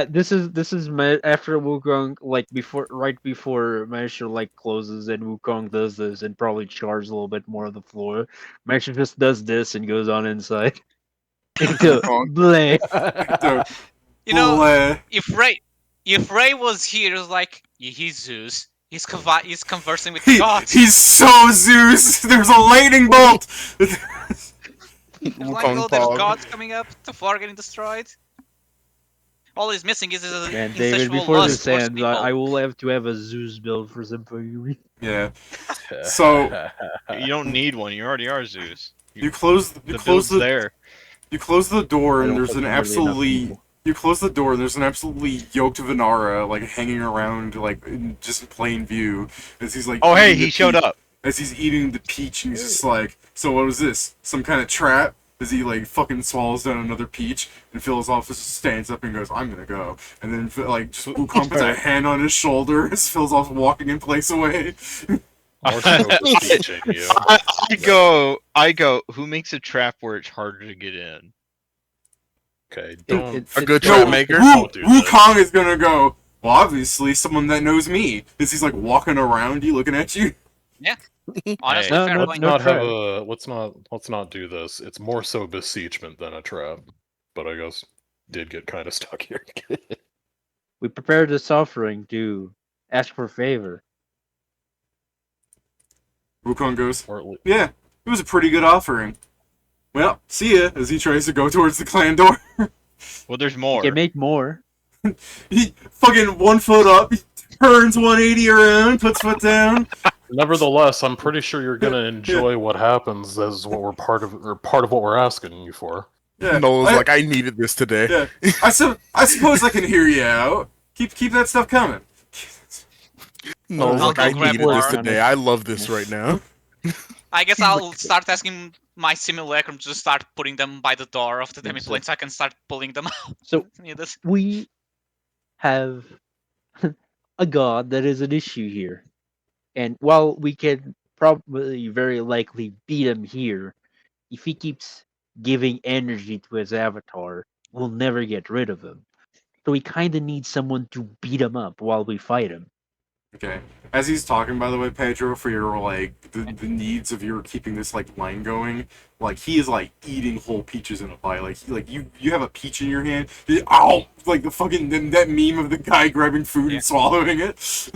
This is after Wukong, like right before Masher like closes and Wukong does this and probably charges a little bit more of the floor. Masher just does this and goes on inside. Into bleh. So, You know, bleh. if Ray was here, it was like, he's Zeus. He's conversing with He- gods. he's so Zeus! There's a lightning bolt! There's like, oh, there's gods coming up, the floor getting destroyed. All he's missing is his Man, David, insatiable before lust this towards ends, people. I will have to have a Zeus build for some reason. Yeah. So, You don't need one. You already are Zeus. you close The the build's there. You close the door I and don't there's think an there's really enough absolutely people. you close the door and there's an absolutely yoked Vanara like hanging around like in just plain view as he's like Oh, hey, eating the he showed peach- up. as he's eating the peach and he's just like, so what was this? Some kind of trap? As he like fucking swallows down another peach and Phil's office stands up and goes, I'm gonna go. And then like just Wukong puts a hand on his shoulder as Phil's off walking in place away. More smoke is teaching you. I go, who makes a trap where it's harder to get in? Okay, don't. It's A good No, trap maker. Don't do this. Wukong is gonna go. Well, obviously, someone that knows me. Is he's like walking around you, looking at you? Honestly, No, fair no, point. no Not have trap. a. Let's not do this. It's more so beseechment than a trap. But I guess did get kind of stuck here. We prepared this offering to ask for favor. Wukong goes, Or at least, yeah, it was a pretty good offering. Well, see ya, as he tries to go towards the clan door. Well, there's You more. can make more. He fucking 1 foot up, he turns 180 around, puts foot down. nevertheless, I'm pretty sure you're gonna enjoy what happens as what we're part of what we're asking you for. Yeah, Noel's like, I needed this today. yeah. I suppose I can hear you out. Keep that stuff coming. Noel's I'll like, go I grab needed this more. today. I love this right now. I guess I'll start asking my simulacrum to start putting them by the door of the demi-plane so I can start pulling them out. So Yeah, that's- we have a god that is an issue here. And while we can probably very likely beat him here, if he keeps giving energy to his avatar, we'll never get rid of him. So we kind of need someone to beat him up while we fight him. Okay. As he's talking, by the way, Pedro, for your, like, the needs of your keeping this, like, line going, like, he is, like, eating whole peaches in a bite. Like, you have a peach in your hand, ow! Like, the fucking, that meme of the guy grabbing food and swallowing it. Does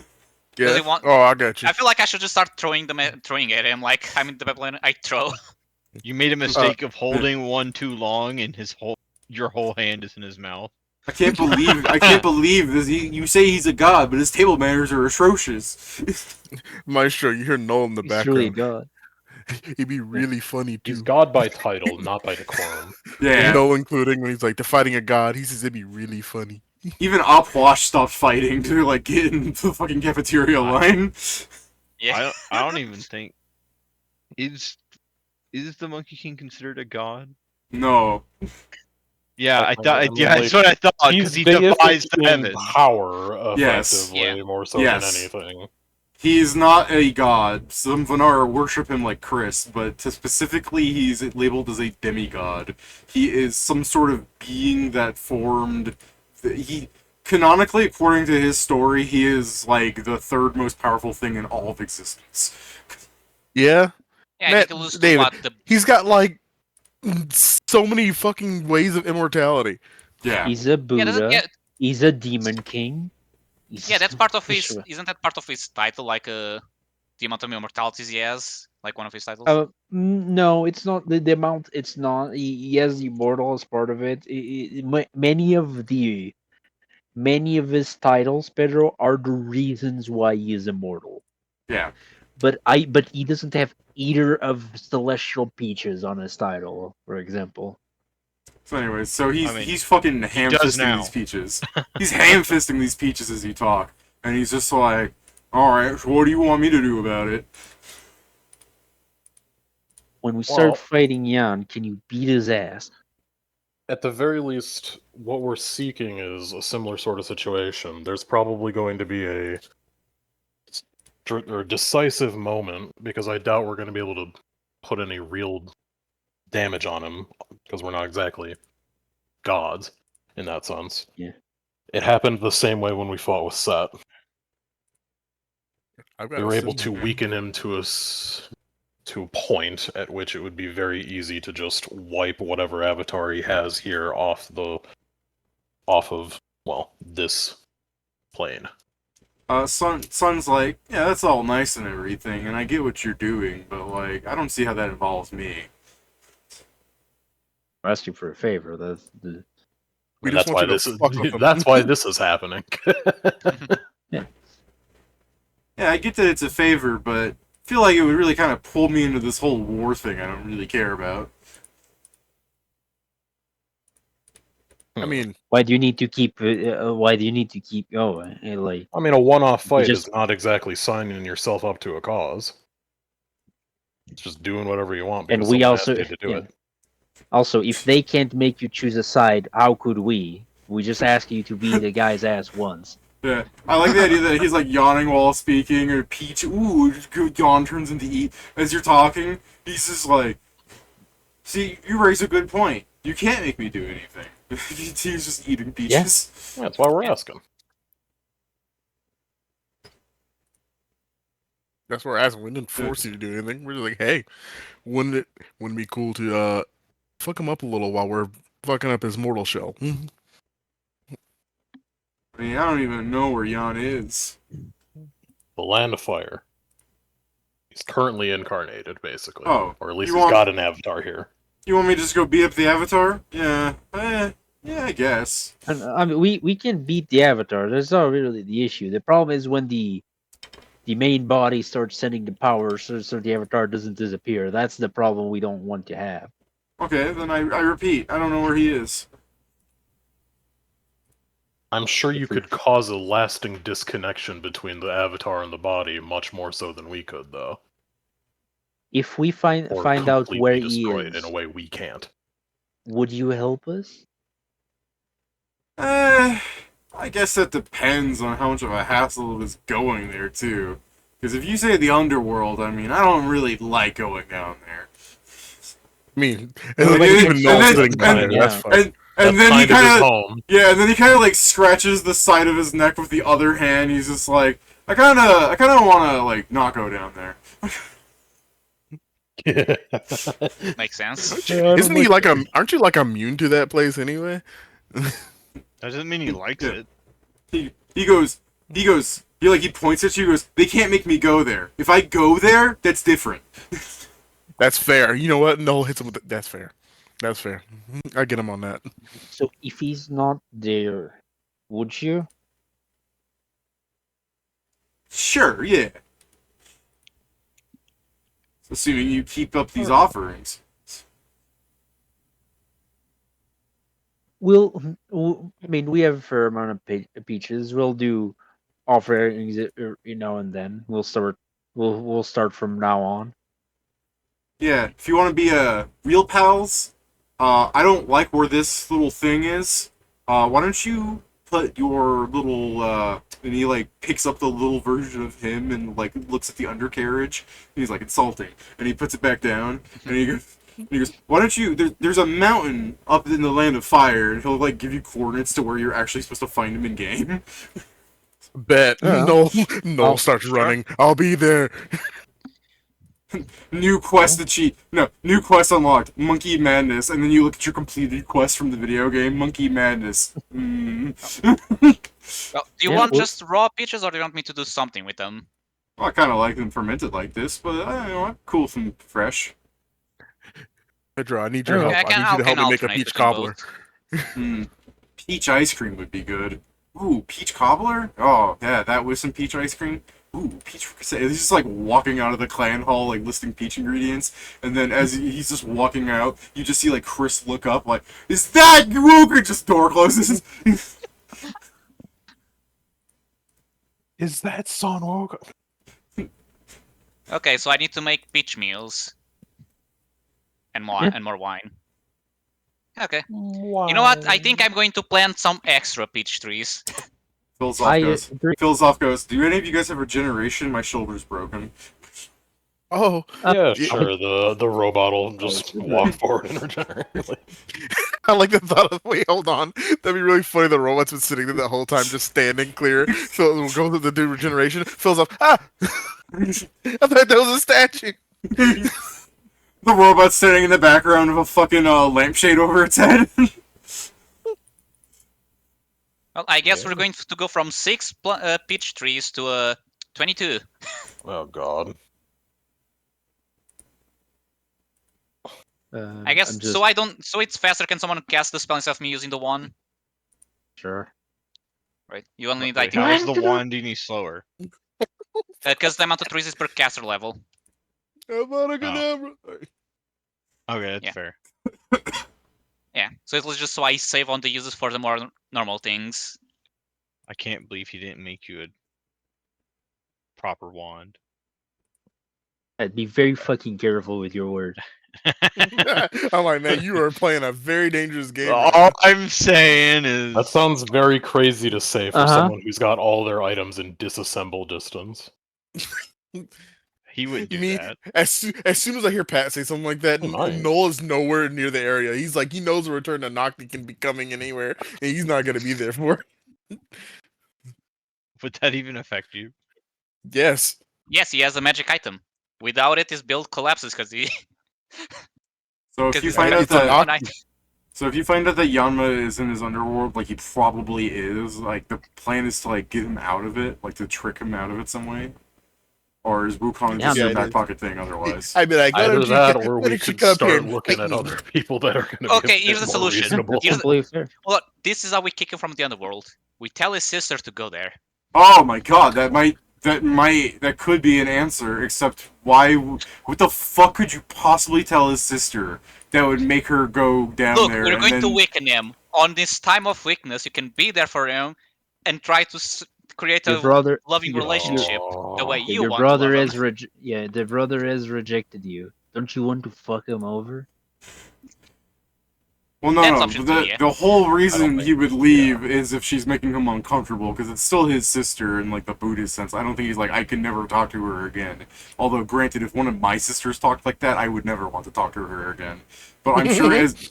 Yeah. he want- Oh, I got you. I feel like I should just start throwing at him. Like I'm in the demi-plane, I throw. You made a mistake of holding one too long, and your whole hand is in his mouth. I can't believe this. You say he's a god, but his table manners are atrocious. Maestro, you hear Noel in the He's truly a background. god. It'd be really funny, too. He's God by title, not by decorum. Yeah. Noel including when he's like, they're fighting a god. He says it'd be really funny. Even Opwash stopped fighting to, like, get in the fucking cafeteria line. Yeah. I don't even think is the Monkey King considered a god? No. Yeah, I thought. mean, Yeah, that's what I thought because he defies the in heavens. power, Yes. effectively, more so Yes. than anything. He's not a god. Some Vanara worship him like Chris, but specifically he's labeled as a demigod. He is some sort of being that formed... He canonically, according to his story, he is, like, the third most powerful thing in all of existence. Yeah? Yeah, Matt, he lose to David, what the He's got, like, so many fucking ways of immortality. Yeah. He's a yeah, Buddha. He's a demon king. that's part of his. Sure. Isn't that part of his title? Like the amount of immortalities he has, like one of his titles. No, it's not the amount. It's not. He has immortal as part of it. Many of his titles, Pedro, are the reasons why he is immortal. Yeah. But he doesn't have either of celestial peaches on his title, for example. So anyways, so he's I mean, he's fucking ham-fisting now. these peaches. He's ham-fisting these peaches as you talk. And he's just like, alright, so what do you want me to do about it? When we start Well- fighting Yan, can you beat his ass? At the very least, what we're seeking is a similar sort of situation. There's probably going to be a decisive moment, because I doubt we're going to be able to put any real damage on him, because we're not exactly gods in that sense. Yeah. It happened the same way when we fought with Set. I've got We a were able to similar- weaken him to a point at which it would be very easy to just wipe whatever avatar he has here off of, well, this plane. Son's like, yeah, that's all nice and everything, and I get what you're doing, but, like, I don't see how that involves me. I'm asking for a favor. That's the. We And just that's want why you to this fuck with is him. that's why this is happening. Yeah, I get that it's a favor, but I feel like it would really kind of pull me into this whole war thing I don't really care about. I mean, Why do you need to keep? Why do you need to keep going? Like, I mean, a one-off fight just- is not exactly signing yourself up to a cause. It's just doing whatever you want. and because we someone also asked you to do it. Also, if they can't make you choose a side, how could we? We just ask you to beat the guy's ass once. Yeah, I like the idea that he's like yawning while speaking, or Peach, ooh, good yawn turns into eat. As you're talking, he's just like, see, you raise a good point. You can't make me do anything. He's just eating peaches. Yeah, that's why we're asking. That's what we're asking. We didn't force you to do anything. We're just like, hey, wouldn't it be cool to fuck him up a little while we're fucking up his mortal shell? I mean, I don't even know where Jan is. The Land of Fire. He's currently incarnated, basically. Oh, Or at least you he's want- got an avatar here. You want me to just go beat up the Avatar? Yeah. Yeah, I guess. And, I mean, we can beat the Avatar. That's not really the issue. The problem is when the main body starts sending the power, so the Avatar doesn't disappear. That's the problem we don't want to have. Okay, then I repeat, I don't know where he is. I'm sure you could cause a lasting disconnection between the avatar and the body, much more so than we could, though. If we find Or out completely where he destroy it is, in a way we can't. would you help us? I guess that depends on how much of a hassle it is going there, too. Because if you say the underworld, I mean, I don't really like going down there. I mean, And like, then- even Noel's and sitting then- down there. yeah. That's fine. And That's then he kind of his kind of, home. yeah, and then he kind of like scratches the side of his neck with the other hand. He's just like, I kind of want to like not go down there. Makes sense. Isn't he like aren't you like immune to that place anyway? Doesn't mean he likes Yeah. it. He goes, he points at you. He goes, they can't make me go there. If I go there, that's different. That's fair. You know what? Noel hits him with that's fair. That's fair. I get him on that. So if he's not there, would you? Sure, yeah. Assuming you keep up these offerings. I mean, we have a fair amount of peaches. We'll do offerings every now and then. We'll start from now on. Yeah, if you want to be real pals, I don't like where this little thing is. Why don't you put your little, and he, like, picks up the little version of him and, like, looks at the undercarriage, and he's, like, insulting, and he puts it back down, and he goes, why don't you, there's a mountain up in the Land of Fire, and he'll, like, give you coordinates to where you're actually supposed to find him in game. Bet. Yeah. Noel starts running. I'll be there. New quest new quest unlocked, Monkey Madness, and then you look at your completed quest from the video game, Monkey Madness. Well, do you Yeah, want well- just raw peaches, or do you want me to do something with them? Well, I kind of like them fermented like this, but I don't know, cool from fresh. Pedro, I need your Okay, help. I need you to help me make a peach cobbler. Peach ice cream would be good. Ooh, peach cobbler? Oh, yeah, that with some peach ice cream. Ooh, peach fricassee. He's just like walking out of the Clanhall, like listing peach ingredients, and then as he's just walking out, you just see like Chris look up, like, "Is that Wooker?" Just door closes. Is that Son Wogo? Okay, so I need to make peach meals. And more, Yeah. and more wine. Okay. You know what? I think I'm going to plant some extra peach trees. Philosoph goes, do any of you guys have regeneration? My shoulder's broken. Oh, Yeah, yeah. sure. The robot will just walk forward and regenerate. I like the thought of. Wait, hold on. That'd be really funny. The robot's been sitting there the whole time, just standing clear. Phil will go to the do regeneration. Phil's up. Ah! I thought that was a statue. The robot's standing in the background of a fucking lampshade over its head. Well, I guess we're going to go from 6 peach trees to 22. Oh god. I guess I'm just, so it's faster. Can someone cast the spell instead of me using the wand? sure. Right. You only need, I Wait, think, how is the wand any slower? because the amount of trees is per caster level. Abracadabra. Okay, that's Yeah. fair. Yeah. So it was just so I save on the uses for the more normal things. I can't believe he didn't make you a proper wand. I'd be very fucking careful with your word. I'm like, man, you are playing a very dangerous game. right All now. I'm saying is That sounds very crazy to say for Uh-huh. someone who's got all their items in disassemble distance. He wouldn't do Me, that. as soon as I hear Pat say something like that, Nice. Noah's nowhere near the area. He's like, he knows a return to Nocti can be coming anywhere, and he's not gonna be there for it. Would that even affect you? Yes. Yes, he has a magic item. Without it, his build collapses because he. So if 'cause you it's find got out it's a one that knock- item. So if you find out that Yanma is in his underworld, like he probably is, like the plan is to like get him out of it, like to trick him out of it some way, or is Wukong Yeah, just yeah, a it back is. pocket thing otherwise? I mean, I got Either him. that, or we she could come up here start and looking fight at me. other people that are going to be Okay, a bit here's the more solution. reasonable. Here's the- Completely fair. Well, this is how we kick him from the underworld. We tell his sister to go there. Oh my god, that could be an answer. Except why? What the fuck could you possibly tell his sister that would make her go down Look, there? we're and going to then... weaken him. On this time of weakness, you can be there for him and try to create Your a brother, loving your- relationship the way Oh. you your want brother to love is him. the brother has rejected you. Don't you want to fuck him over? Well, no, That's no. option two, yeah. The whole reason think- he would leave is if she's making him uncomfortable, because it's still his sister in like the Buddhist sense. I don't think he's like, I can never talk to her again. Although, granted, if one of my sisters talked like that, I would never want to talk to her again. But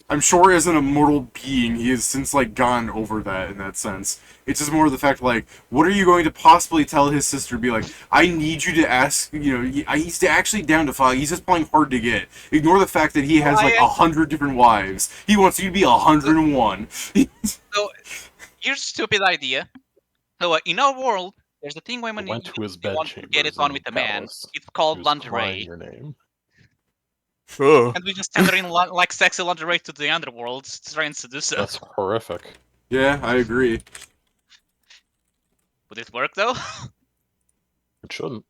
I'm sure as an immortal being, he has since like gone over that in that sense. It's just more the fact like, what are you going to possibly tell his sister? Be like, I need you to ask. You know, he's actually down to fight. He's just playing hard to get. Ignore the fact that he has like 100 different wives. He wants you to be 101. So, here's a stupid idea. So, in our world, there's a thing I when went you to his you want to get it on with a man. It's called lingerie. Your name. Ugh. And we just send her in like sexy lingerie to the underworld to try and seduce her. That's horrific. Yeah, I agree. Would it work though? It shouldn't.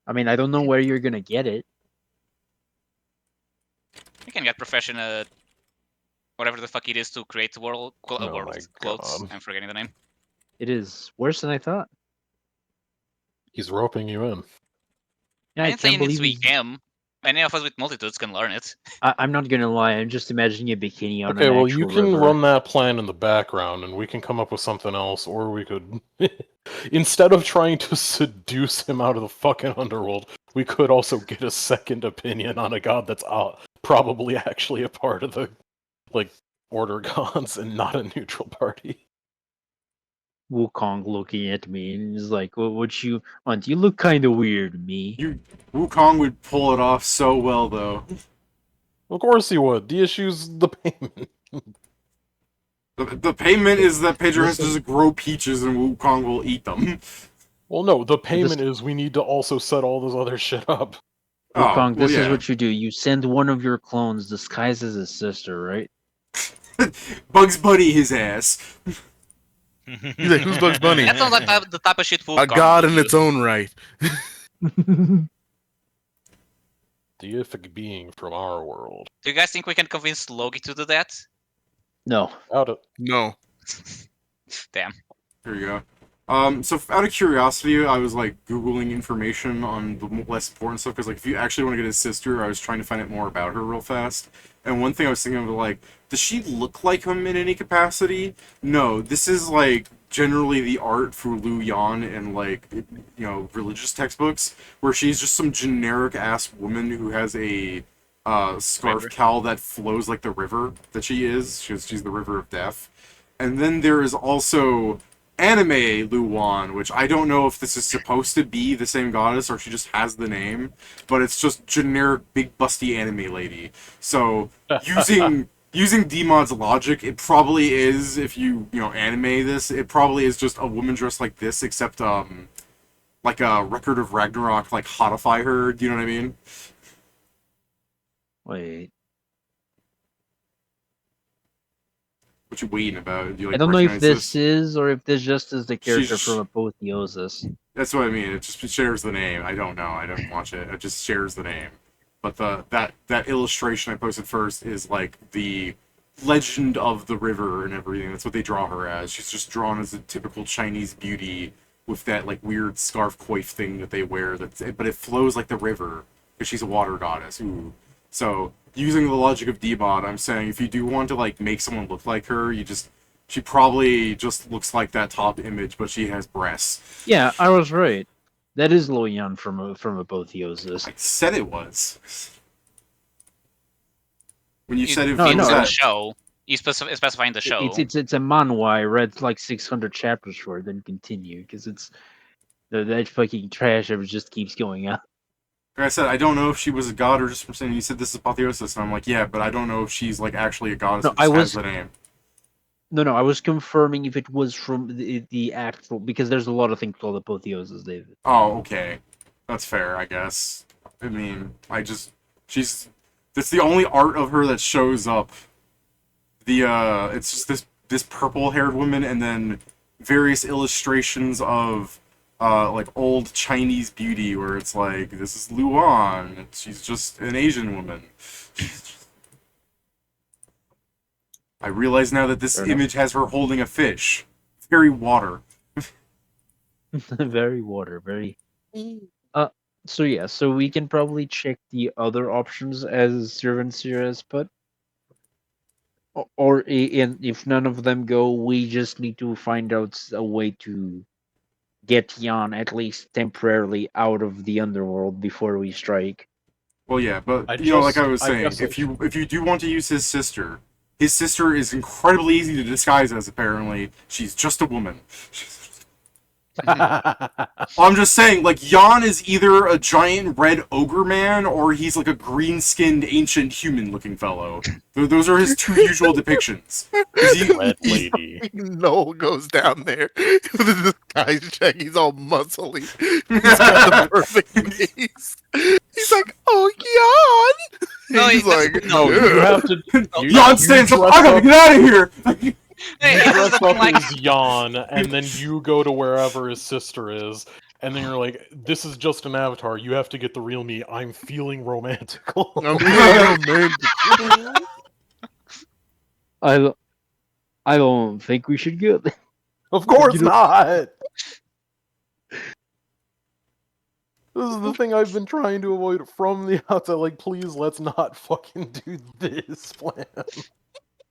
I mean, I don't know where you're gonna get it. You can get professional, whatever the fuck it is to create world Oh my clothes. God. I'm forgetting the name. It is worse than I thought. He's roping you in. Yeah, I I didn't say can't it needs to believe be him. Any of us with multitudes can learn it. I'm not gonna lie. I'm just imagining a bikini on Okay, an well, actual you can river. run that plan in the background, and we can come up with something else, or we could, instead of trying to seduce him out of the fucking underworld, we could also get a second opinion on a god that's probably actually a part of the, like, Order gods and not a neutral party. Wukong looking at me and he's like, well, "What you want? You look kind of weird to me." Wukong would pull it off so well, though. Of course he would. The issue's the payment. The payment is that Pedro has to just grow peaches and Wukong will eat them. Well, no, the payment is we need to also set all this other shit up. Wukong, well, this is yeah. what you do. You send one of your clones disguised as his sister, right? Bugs Bunny his ass. He's like, who's Bugs Bunny? That's not the type of shit Wukong A god would in do. its own right. Deific being from our world. Do you guys think we can convince Logi to do that? No. Out it. No. Damn. Here you go. So out of curiosity, I was like Googling information on the less important stuff, because like if you actually want to get his sister, I was trying to find out more about her real fast. And one thing I was thinking of, like, does she look like him in any capacity? No, this is like generally the art for Lu Yan in like, you know, religious textbooks, where she's just some generic ass woman who has a scarf cowl that flows like the river that she is. She's the river of death. And then there is also anime Luwan, which I don't know if this is supposed to be the same goddess or she just has the name, but it's just generic big busty anime lady. So using D-Mod's logic, it probably is, if you know anime this, it probably is just a woman dressed like this, except like a Record of Ragnarok like hotify her. Do you know what I mean? Wait. What you waiting about? Do you, like, I don't know if recognize this is or if this just is the character She's- from Apotheosis. That's what I mean. It just shares the name. I don't know. I don't watch it. It just shares the name. But that illustration I posted first is like the legend of the river and everything. That's what they draw her as. She's just drawn as a typical Chinese beauty with that like weird scarf coif thing that they wear. But it flows like the river because she's a water goddess. Ooh. So using the logic of D-Bod, I'm saying if you do want to like make someone look like her, you just She probably just looks like that top image, but she has breasts. Yeah, I was right. That is Loyan from Apotheosis. I said it was. When you said it No, It's feels in the that. show. You specifying the show. It's a manhwa. I read like 600 chapters for it, then continue because it's that fucking trash. It just keeps going up. Like I said, I don't know if she was a god or just from saying you said this is apotheosis, and I'm like, yeah, but I don't know if she's like actually a goddess. No, Or just has the name. No, I was confirming if it was from the actual because there's a lot of things called Apotheosis, David. Oh, okay, that's fair, I guess. I mean, that's the only art of her that shows up. It's just this purple-haired woman, and then various illustrations of like old Chinese beauty, where it's like, this is Luan, and she's just an Asian woman. I realize now that this image has her holding a fish. Very water. Very water, very. So yeah, so we can probably check the other options as servants here as put. Or if none of them go, we just need to find out a way to get Jan at least temporarily out of the underworld before we strike. Well, yeah, but like I was saying, if you do want to use his sister is incredibly easy to disguise as. Apparently, she's just a woman. I'm just saying, like, Jan is either a giant red ogre man or he's like a green-skinned ancient human-looking fellow. Those are his two usual depictions. Red lady. Noel goes down there with this guy's check. He's all muscly. He's got the perfect knees. He's like, "Oh, Jan." No, He's like, No, you have to. Jan stands up. I gotta get out of here. Hey, You it was dress looking up like as Jan, and then you go to wherever his sister is, and then you're like, "This is just an avatar. You have to get the real me. I'm feeling romantical." I'm feeling romantic. I don't think we should go there. Of course You know- not. This is the thing I've been trying to avoid from the outset. Like, please, let's not fucking do this plan.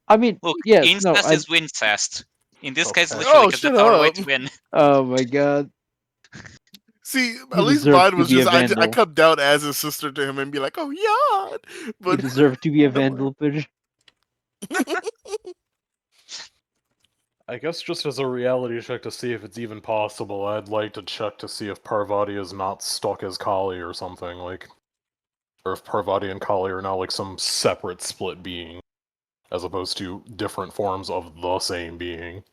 I mean, look, yes, incest no, is wincest. In this case, Okay. literally, Oh, because shut that's our way up. to win. oh my god. See, You at least deserve mine to was be a just I vandal. come down as a sister to him and be like, "Oh, Jan," You but deserve to be a vandal, bitch. I guess just as a reality check to see if it's even possible, I'd like to check to see if Parvati is not stuck as Kali or something, like... Or if Parvati and Kali are now like some separate split being, as opposed to different forms of the same being.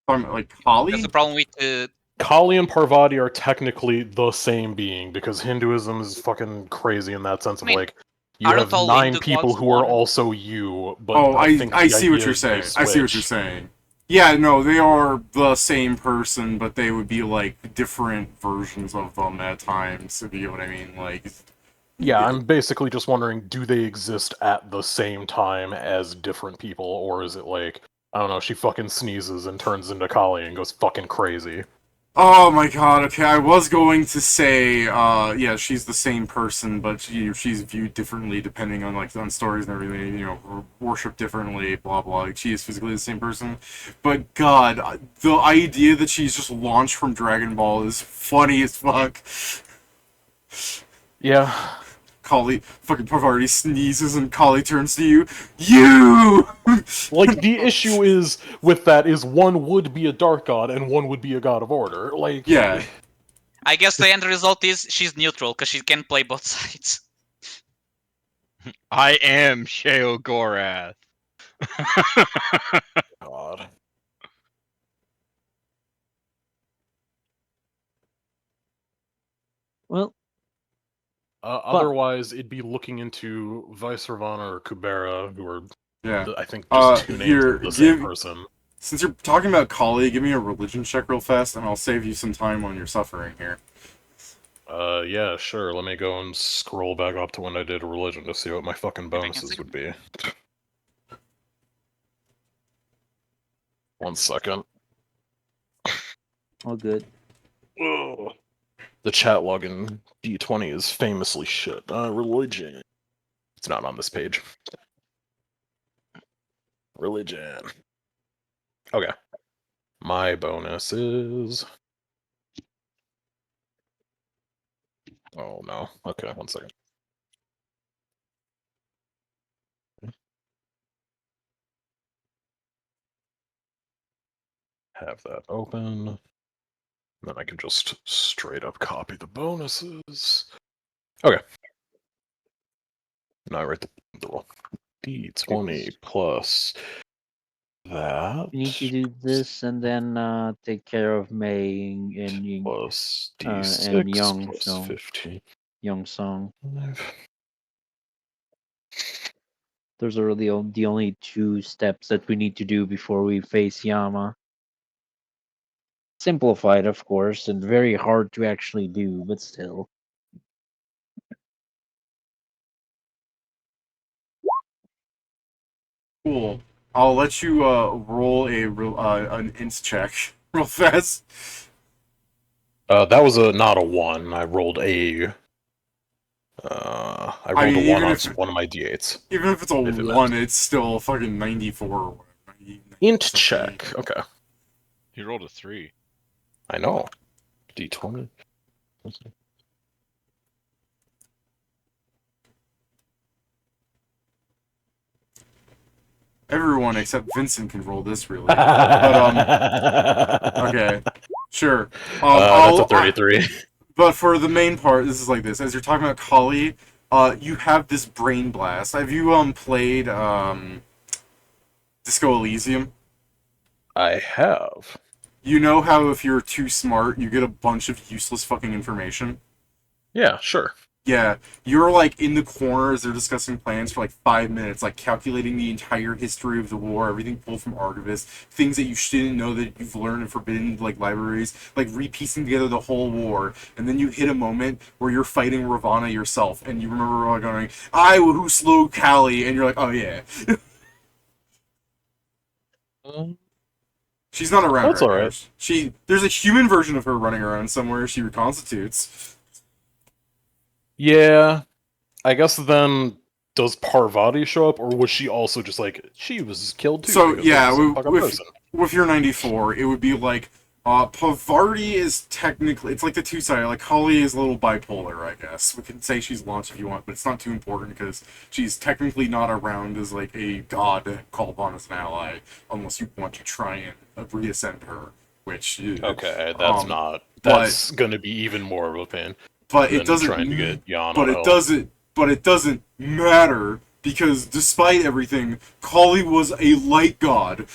Like Holly? That's the problem with Kali and Parvati are technically the same being, because Hinduism is fucking crazy in that sense of I mean, like, you aren't have all 9 Hindu people gods who are one? also you, but Oh, I think I the see what idea you're is they saying. I see what you're switch. saying. Yeah, no, they are the same person, but they would be like different versions of them at times, if you get what I mean. Like, Yeah, I'm basically just wondering, do they exist at the same time as different people, or is it like, I don't know, she fucking sneezes and turns into Kali and goes fucking crazy. oh my god, okay, I was going to say, yeah, she's the same person, but she's viewed differently depending on, like, on stories and everything, you know, worshipped differently, blah blah, like, she is physically the same person. But god, the idea that she's just launched from Dragon Ball is funny as fuck. Yeah. Kali, fucking Parvati sneezes and Kali turns to you. You! Like, the issue is, with that, is one would be a dark god and one would be a god of order. Like, Yeah. I guess the end result is she's neutral because she can play both sides. I am Sheo Gorath. God. Well, Otherwise, it'd be looking into Viceravana or Kubera, who are, Yeah. I think, just two names here, of the same person. Since you're talking about Kali, give me a religion check real fast, and I'll save you some time on your suffering here. Yeah, sure. Let me go and scroll back up to when I did religion to see what my fucking bonuses see. would be. 1 second. all good. Ugh. The chat log in D20 is famously shit. Religion. It's not on this page. Religion. Okay. My bonus is... Oh no. Okay, 1 second. Have that open. Then I can just straight up copy the bonuses. Okay. Now I write the roll. D20 plus that. You need to do this and then take care of May and Plus and D6 Young, plus so 15. Young Song. Those are the only 2 steps that we need to do before we face Yama. Simplified, of course, and very hard to actually do, but still. Cool. I'll let you roll an int check real fast. That was not a 1. I rolled a... I rolled mean, a 1 even on if- one of my D8s. Even if it's a If it 1, it's still fucking 94 or whatever. 90, Int 90. check. Okay. He rolled a 3. I know. D20. Everyone except Vincent can roll this, really. Okay. Okay, sure. That's a 33. But for the main part, this is like this. As you're talking about Kali, you have this brain blast. Have you played Disco Elysium? I have. You know how if you're too smart, you get a bunch of useless fucking information? Yeah, sure. Yeah, you're like in the corner as they're discussing plans for like 5 minutes, like calculating the entire history of the war, everything pulled from Archivist, things that you shouldn't know that you've learned in forbidden like libraries, like repiecing together the whole war, and then you hit a moment where you're fighting Ravana yourself, and you remember going, "I who slew Kali," and you're like, "Oh yeah." She's not around. That's right alright. now. There's a human version of her running around somewhere. She reconstitutes. Yeah. I guess then, does Parvati show up, or was she also just like, she was killed too? So because yeah, of some fucking person? with your 94, it would be like Pavarti is technically, it's like the two-sided. Like Kali is a little bipolar, I guess. We can say she's launched if you want, but it's not too important because she's technically not around as like a god called upon as an ally, unless you want to try and reascend her. Which Okay, that's not. That's gonna be even more of a pain. But it doesn't. Trying to get Yana But it help. doesn't. But it doesn't matter because despite everything, Kali was a light god.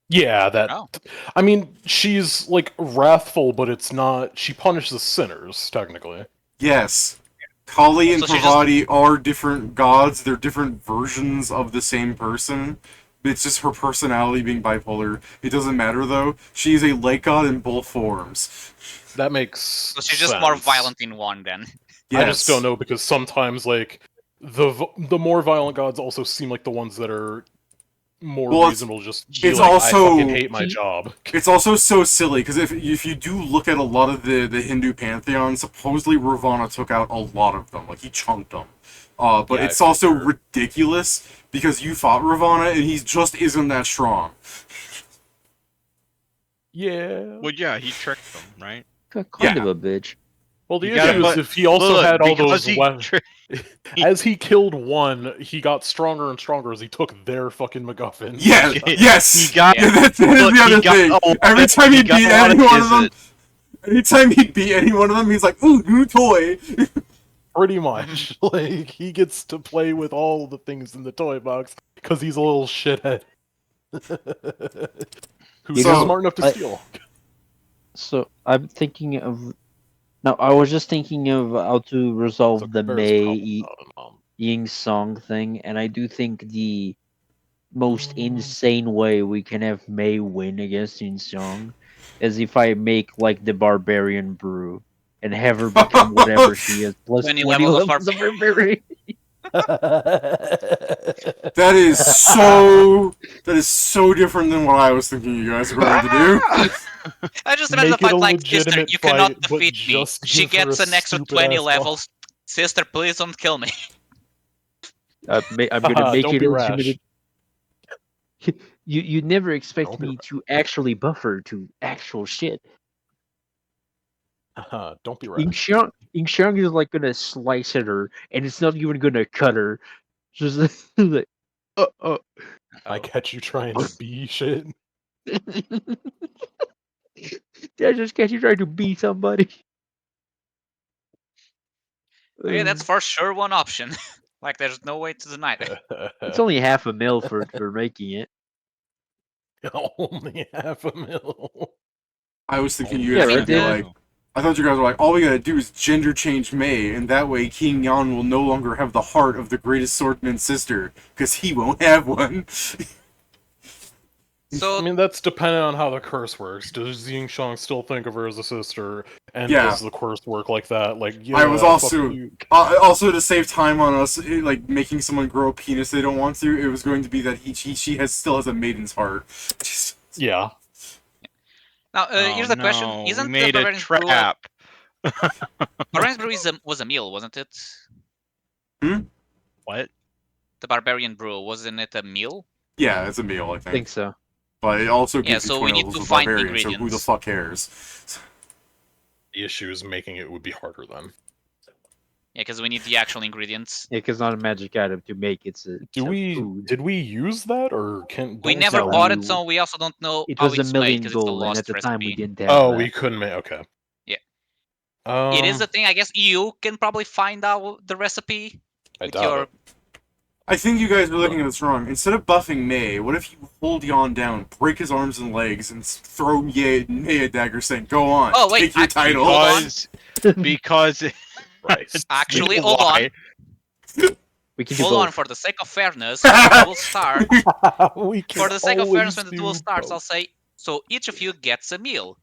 Yeah, that. Oh. I mean, she's like wrathful, but it's not. She punishes sinners, technically. Yes. Kali and So she Parvati are different gods. They're different versions of the same person. It's just her personality being bipolar. It doesn't matter though. She is a light god in both forms. That makes. So she's just more sense. violent in one then. Yes. I just don't know because sometimes like the more violent gods also seem like the ones that are more Well, reasonable. Just it's like, also- I fucking hate my job. It's also so silly because if you do look at a lot of the Hindu pantheon, supposedly Ravana took out a lot of them, like he chunked them. But Yeah, it's I also figure. ridiculous because you fought Ravana and he just isn't that strong. Yeah. Well, yeah, he tricked them, right? Kind of a bitch. Well, the You gotta issue is put- if he also Look, had all because those he weapons. tri- As he killed one, he got stronger and stronger as he took their fucking MacGuffin. Yeah, yes. He got- Yeah, that is Look, the he other got thing. a lot- Every time he got beat a lot any of one of them, visits. anytime he beat any one of them, he's like, "Ooh, new toy." Pretty much. Like, he gets to play with all the things in the toy box because he's a little shithead. Who's So- smart enough to steal. So I'm thinking of. No, I was just thinking of how to resolve So the Bear's Mei probably not a mom. Ying Song thing, and I do think the most insane way we can have Mei win against Ying Song is if I make like the Barbarian Brew and have her become whatever she is, plus 20 20 levels of levels of Barbarian. That is so different than what I was thinking you guys were going to do. I just imagine a Make it fight a like, sister, legitimate you cannot fight, but defeat me. just She give her gets a an extra stupid 20 ass levels. Sister, please don't kill me. I'm gonna make Don't it be ultimate. rash. You never expect Don't be me to actually buffer to actual shit. Don't be Ing rash. Xiang is like gonna slice at her, and it's not even gonna cut her. Just like, uh. I catch you trying to be shit. I just catch you trying to beat somebody. Okay, that's for sure one option. Like, there's no way to deny it. It's only half a mil for making it. Only half a mil. I was thinking Oh, you yeah, guys right, would be David? like, I thought you guys were like, all we gotta do is gender change Mei, and that way King Yan will no longer have the heart of the greatest swordman's sister, because he won't have one. So, I mean, that's dependent on how the curse works. Does Yingxiang still think of her as a sister? And Yeah. does the curse work like that? Like, yeah, I was fuck also you. also to save time on us, like making someone grow a penis they don't want to. It was going to be that she still has a maiden's heart. Yeah. now, here's the question. No, we Isn't the made a Barbarian's Brew... trap. Barbarian's Brew was a meal, wasn't it? What? The Barbarian Brew, wasn't it a meal? Yeah, it's a meal, I I think. think so. But it also Yeah, gives you so 20 we need levels to of find barbarian, so who the ingredients. fuck cares? The issue is making it would be harder then. Yeah, because we need the actual ingredients. Yeah, because not a magic item to make. It's a food. Did we use that or can? We don't never No, bought we- it, so we also don't know It how was a it's made million because it's a gold, and lost at the time we recipe. didn't have Oh, that. we couldn't make. Okay. Yeah. Um, It is a thing. I guess you can probably find out the recipe I with doubt your. it. I think you guys are looking at this wrong. Instead of buffing Mei, what if you hold Yan down, break his arms and legs, and throw Mei a dagger saying, "Go on, Oh, wait, take your actually, title." hold on. Because Right. Actually, You know hold why? on. We can do Hold on, both. for the sake of fairness, when the duel starts, We can for the sake of fairness, always when the do duel starts, both. I'll say, so each of you gets a meal.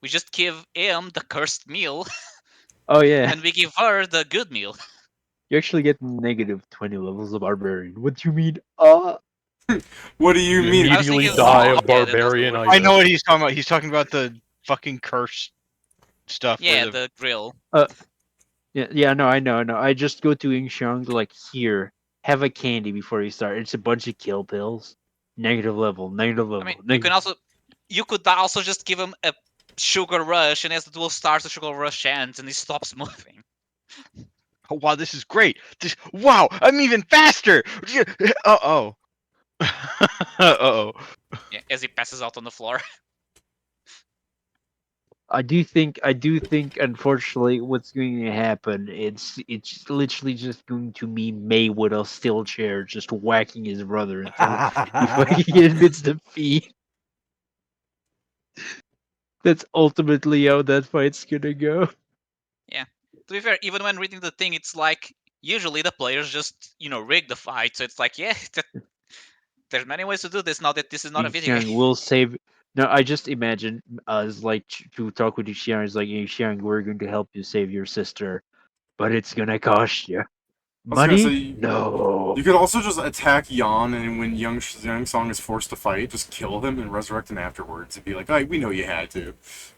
We just give him the cursed meal, Oh yeah, and we give her the good meal. you actually get negative 20 levels of barbarian. What do you mean? What do you You mean? I was immediately thinking die of of complicated, that's the barbarian. word. I know what he's talking about. He's talking about the fucking curse stuff. Yeah, where the grill. Yeah, no, I know. I just go to Xiang like, here, have a candy before you start. It's a bunch of kill pills. Negative level, negative level. I mean, negative. you could also just give him a sugar rush, and as the duel starts, the sugar rush ends, and he stops moving. Oh, wow, this is great. Wow, I'm even faster. Uh-oh. Uh-oh. Yeah, as he passes out on the floor. I do think, unfortunately, what's going to happen, it's literally just going to be May with a steel chair just whacking his brother until he fucking admits defeat. That's ultimately how that fight's gonna go. To be fair, even when reading the thing, it's like usually the players just rig the fight. So it's like, yeah, there's many ways to do this now that this is not a video Xiang game. will save. No, I just imagine us like to talk with Xiang. It's like, hey, Xiang, we're going to help you save your sister, but it's gonna cost you was gonna money. say, No. You could also just attack Yan, and when Young Song is forced to fight, just kill him and resurrect him afterwards, and be like, "Oh, we know you had to."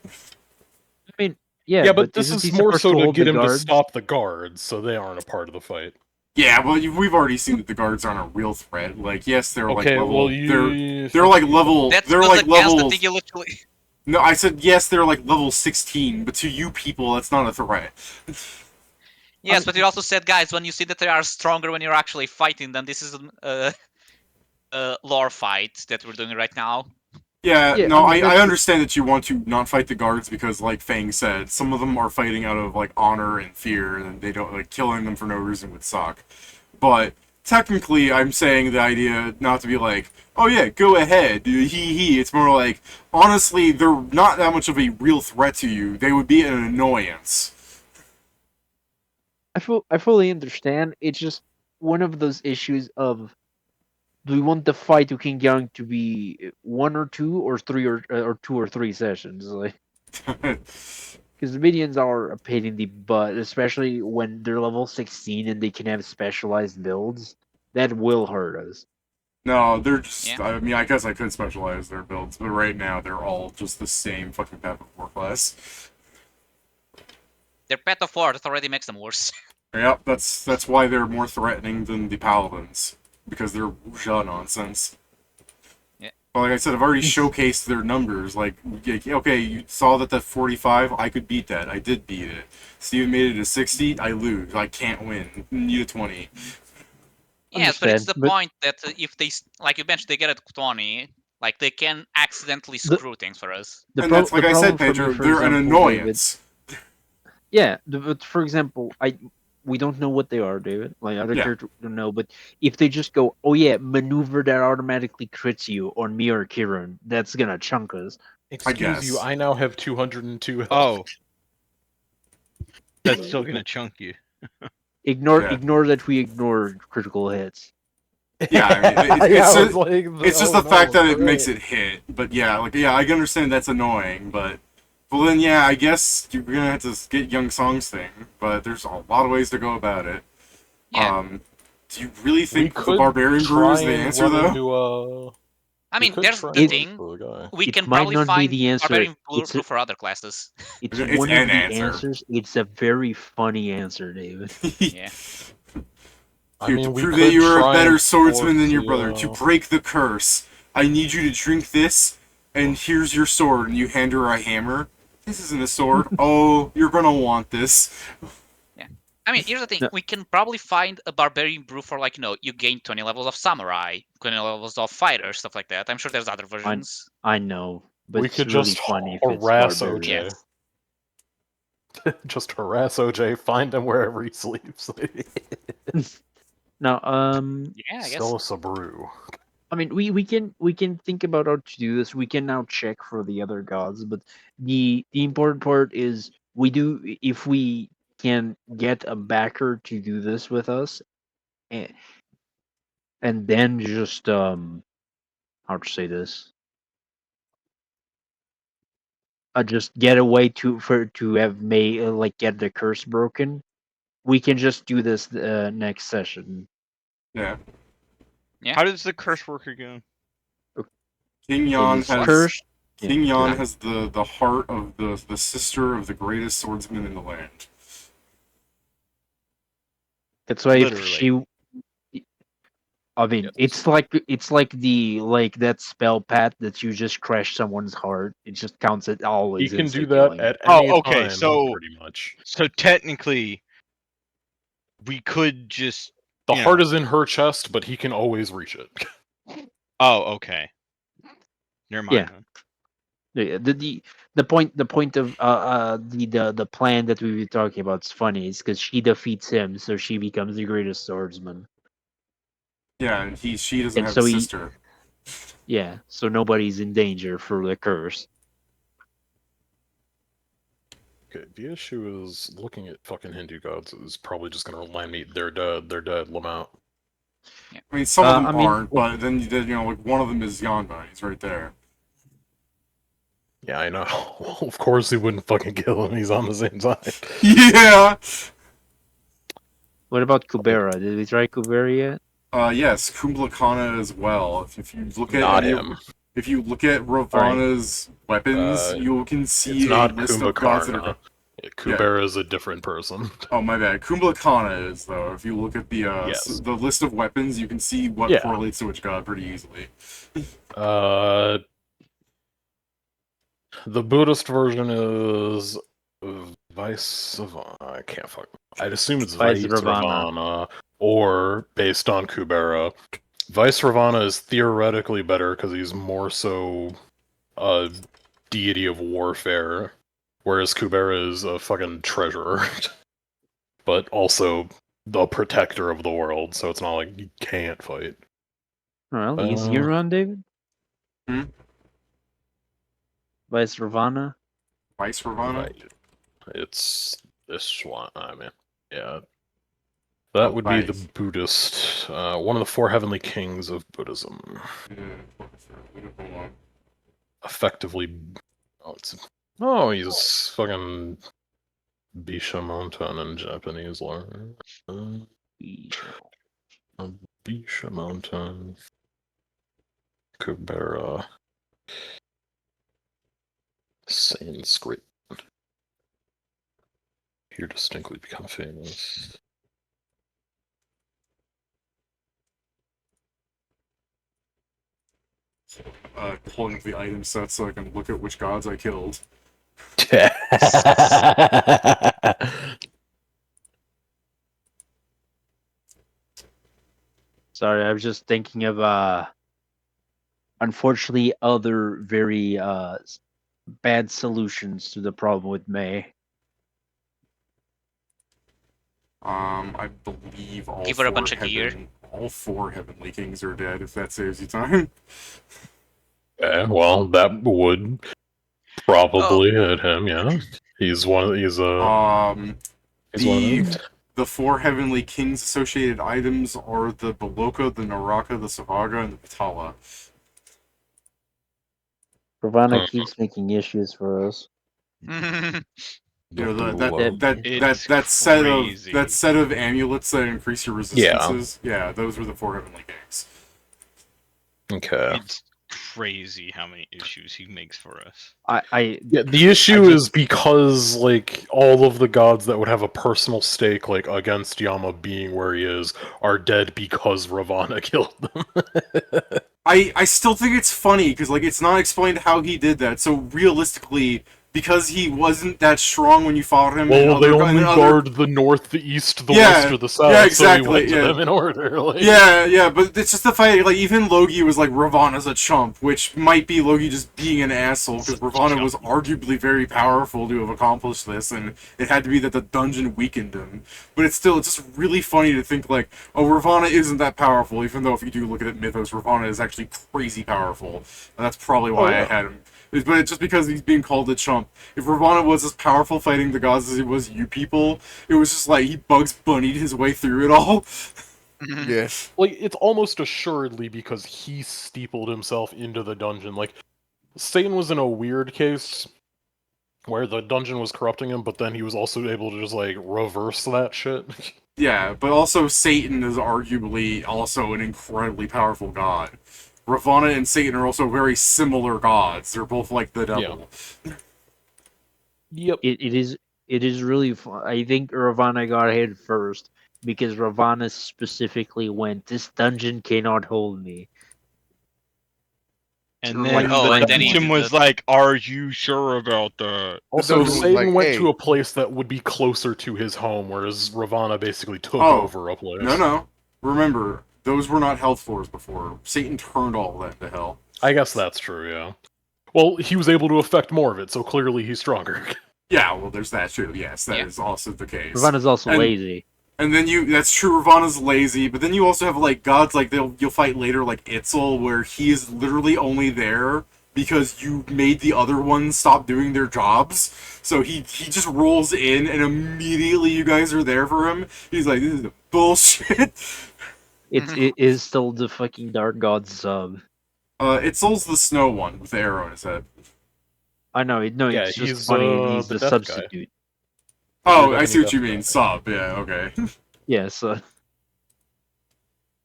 I mean, yeah, Yeah, but this isn't he is more supposed so to hold get the him to guards? stop the guards, so they aren't a part of the fight. Yeah, well, we've already seen that the guards aren't a real threat. Like, yes, they're Okay, like level. well, you... They're like level. That's They're goes like against level. the thing you literally. No, I said yes, they're like level 16, but to you people, that's not a threat. Yes, but you also said, guys, when you see that they are stronger when you're actually fighting them, this is a lore fight that we're doing right now. Yeah, Yeah, no, I mean, I that's- understand that you want to not fight the guards because, like Fang said, some of them are fighting out of like honor and fear, and they don't like killing them for no reason would suck. But technically, I'm saying the idea not to be like, oh yeah, go ahead, hee. It's more like, honestly, they're not that much of a real threat to you. They would be an annoyance. I fully understand. It's just one of those issues of, do we want the fight to King Yang to be 1 or 2 or 3 or 2 or 3 sessions? Like, because the minions are a pain in the butt, especially when they're level 16 and they can have specialized builds. That will hurt us. No, they're just. Yeah. I mean, I guess I could specialize their builds, but right now they're all just the same fucking Path of War class. Their Path of War, that already makes them worse. Yep, that's why they're more threatening than the Paladins, because they're wuxia nonsense. But like I said, I've already showcased their numbers. Like, okay, you saw that 45, I could beat that. I did beat it. Steven made it a 60, I lose. I can't win. Need a 20. Yes, but it's Understand, the but point that if they, like you mentioned, they get a 20, like they can accidentally The- screw things for us. And that's, like the I said, problem for me, Pedro, for they're an example, David, annoyance. yeah, but for example, we don't know what they are, David. Like other Yeah. characters don't know, but if they just go, oh yeah, maneuver that automatically crits you on me or Kieran, that's gonna chunk us. Excuse you, guess. I now have 202 health. Oh, that's still gonna chunk you. Ignore Yeah. that we ignored critical hits. Yeah, I mean, Yeah, it's, I was like, it's just oh, the fact no, that it makes great. it hit. But yeah, like, yeah, I can understand that's annoying, but... Well, then, yeah, I guess you're gonna have to get Young Song's thing, but there's a lot of ways to go about it. Yeah. Do you really We think the could Barbarian Brew try is the and answer, run though? into, I we mean, could there's try the and thing. look for the guy. We It can might probably not be find the answer. Barbarian It's Brew for other classes. It's It's one an of the answer. answers. It's a very funny answer, David. Yeah. I Here, mean, to we prove could that you're a try better and swordsman than force your the, brother, to break the curse, I need you to drink this, and here's your sword, and you hand her a hammer. This isn't a sword. Oh, you're gonna want this. I mean, here's the thing. No. We can probably find a Barbarian Brew for, like, you gain 20 levels of Samurai, 20 levels of Fighter, stuff like that. I'm sure there's other versions. I know, but we it's could really just funny if it's harass barbarian. OJ. Just harass OJ, find him wherever he sleeps. Now, Yeah, I guess. Sell us a brew. I mean, we can think about how to do this. We can now check for the other gods, but the important part is if we can get a backer to do this with us, and then just how to say this, just get a way to have like get the curse broken. We can just do this next session. Yeah. Yeah. How does the curse work again? King It Yan is has cursed. King Yeah, Yan yeah. has the heart of the sister of the greatest swordsman in the land. That's why if Literally. she, I mean, Yes. it's like that spell pat that you just crash someone's heart. It just counts it all He as can do instant that killing. at Oh, any okay, time, so- pretty much. So technically, we could just. The you heart know- is in her chest, but he can always reach it. Oh, okay. Never mind. Yeah. Then. The point of the plan that we were talking about is funny. Is because she defeats him, so she becomes the greatest swordsman. Yeah, and she doesn't And have so a he- sister. Yeah, so nobody's in danger for the curse. Okay, the issue is looking at fucking Hindu gods is probably just gonna land me. They're dead. They're dead. Lamau. I mean, some of them I mean, aren't, but then like one of them is Yanma. He's right there. Yeah, I know. Of course he wouldn't fucking kill him. He's on the same side. Yeah. What about Kubera? Did we try Kubera yet? Yes, Kumbla Kana as well. If you look at Not any- him. if you look at Ravana's weapons, you can see It's a not list of gods that are. Kumbhakarna. Kubera is a different person. Oh, my bad. Kumbla Kana is, though. If you look at the Yes. the list of weapons, you can see what Yeah. correlates to which god pretty easily. The Buddhist version is Vaisravana. I can't fuck. I'd assume it's Vaisravana. Vaisravana, or based on Kubera. Vaisravana is theoretically better because he's more so a deity of warfare, whereas Kubera is a fucking treasurer, but also the protector of the world. So it's not like you can't fight. Well, easier run, David. Hmm? Vice Ravana. Vice Ravana? Right. It's this one. I mean, yeah. That would be the Vice. Buddhist, one of the four heavenly kings of Buddhism. Yeah. Hold on. Effectively, he's fucking Bishamontan in Japanese lore. Bishamontan, Kubera, Sanskrit. Here distinctly become famous. pulling the item set so I can look at which gods I killed. Sorry, I was just thinking of unfortunately other very bad solutions to the problem with May. I believe all Give her a four bunch of gear. all four Heavenly Kings are dead, if that saves you time. Well, that would probably hit him. Yeah, he's one. He's one of them. The four Heavenly Kings associated items are the Baloka, the Naraka, the Savaga, and the Patala. Ravana keeps making issues for us. You know, It's that set of amulets that increase your resistances. Yeah, those were the four Heavenly Kings. Okay. It's crazy how many issues he makes for us. The issue is because like all of the gods that would have a personal stake like against Yama being where he is are dead because Ravana killed them. I still think it's funny because like it's not explained how he did that. So realistically, because he wasn't that strong when you fought him. Well, they only guard the north, the east, the west, or the south. Yeah, exactly. So we went to them in order. Like. Yeah, but it's just the fact, like, even Logi was like, Ravana's a chump, which might be Logi just being an asshole, because Ravana was arguably very powerful to have accomplished this, and it had to be that the dungeon weakened him. But it's just really funny to think, like, oh, Ravana isn't that powerful, even though if you do look at it Mythos, Ravana is actually crazy powerful. And that's probably why I had him. But it's just because he's being called a chump. If Ravana was as powerful fighting the gods as he was you people, it was just like he Bugs Bunnied his way through it all. Yes. Like, it's almost assuredly because he steepled himself into the dungeon. Like, Satan was in a weird case where the dungeon was corrupting him, but then he was also able to just, like, reverse that shit. Yeah, but also Satan is arguably also an incredibly powerful god. Ravana and Satan are also very similar gods. They're both like the devil. Yep. It is really fun. I think Ravana got hit first because Ravana specifically went, "This dungeon cannot hold me." And then the dungeon was like, "Are you sure about that?" Also, Satan went to a place that would be closer to his home, whereas Ravana basically took over a place. No. Remember, those were not health floors before. Satan turned all that into hell. I guess that's true, yeah. Well, he was able to affect more of it, so clearly he's stronger. Yeah, well, there's that too. Yes, that is also the case. Ravana's also lazy. And then that's true, Ravana's lazy, but then you also have, like, gods, like, you'll fight later, like Itzel, where he is literally only there because you made the other ones stop doing their jobs. So he just rolls in, and immediately you guys are there for him. He's like, this is bullshit. It is still the fucking Dark God sub. Itzel's the snow one with the arrow in his head. I know, it's just funny, he's the substitute. Oh, I see what you mean, sub, yeah, okay. Yes,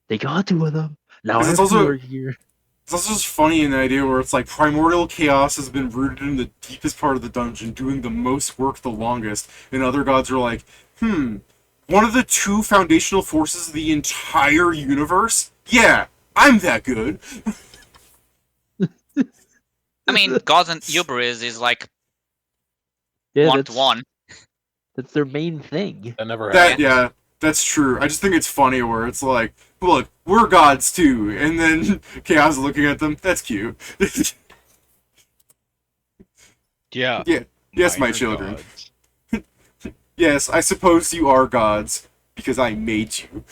they got two of them. Now it's also here. It's also just funny in the idea where it's like primordial chaos has been rooted in the deepest part of the dungeon, doing the most work the longest, and other gods are like, one of the two foundational forces of the entire universe? Yeah, I'm that good. I mean, gods and hubris is like 1-to-1. That's their main thing. That never happened. Yeah, that's true. I just think it's funny where it's like, look, we're gods too, and then Chaos is looking at them. That's cute. Yeah. Yes, my children. Yes, I suppose you are gods because I made you.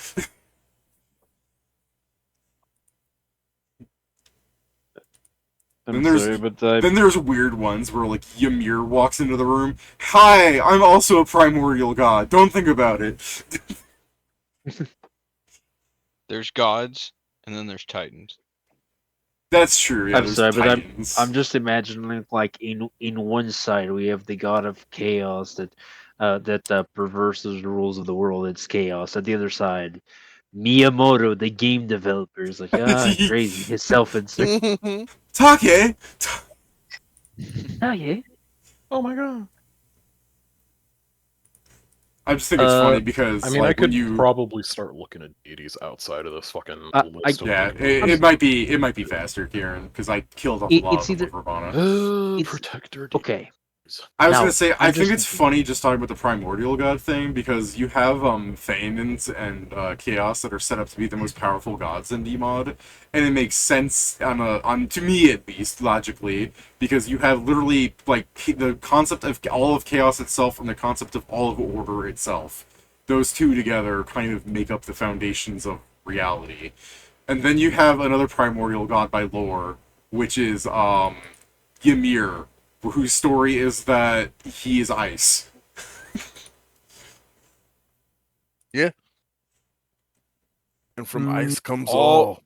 Then there's weird ones where, like, Ymir walks into the room. Hi, I'm also a primordial god. Don't think about it. There's gods, and then there's titans. That's true. Yeah, I'm sorry, titans. but I'm just imagining, like, in one side we have the god of chaos that perverses the rules of the world. It's chaos. At the other side, Miyamoto, the game developer, is like, crazy. His self-insert. Take! Take! Oh my god. I just think it's funny because I mean, like I could when you probably start looking at deities outside of this fucking list of yeah, deities. it might be faster, Kieran, because I killed off a lot It's of them either with Ravana. it's Protector. okay. I was Now, gonna say, I I'm think just it's thinking. funny just talking about the primordial god thing because you have Thanemons and Chaos that are set up to be the most powerful gods in DMod, and it makes sense on to me at least logically because you have literally like the concept of all of Chaos itself and the concept of all of Order itself. Those two together kind of make up the foundations of reality, and then you have another primordial god by lore, which is Ymir, whose story is that he is ice. And from ice comes all- all.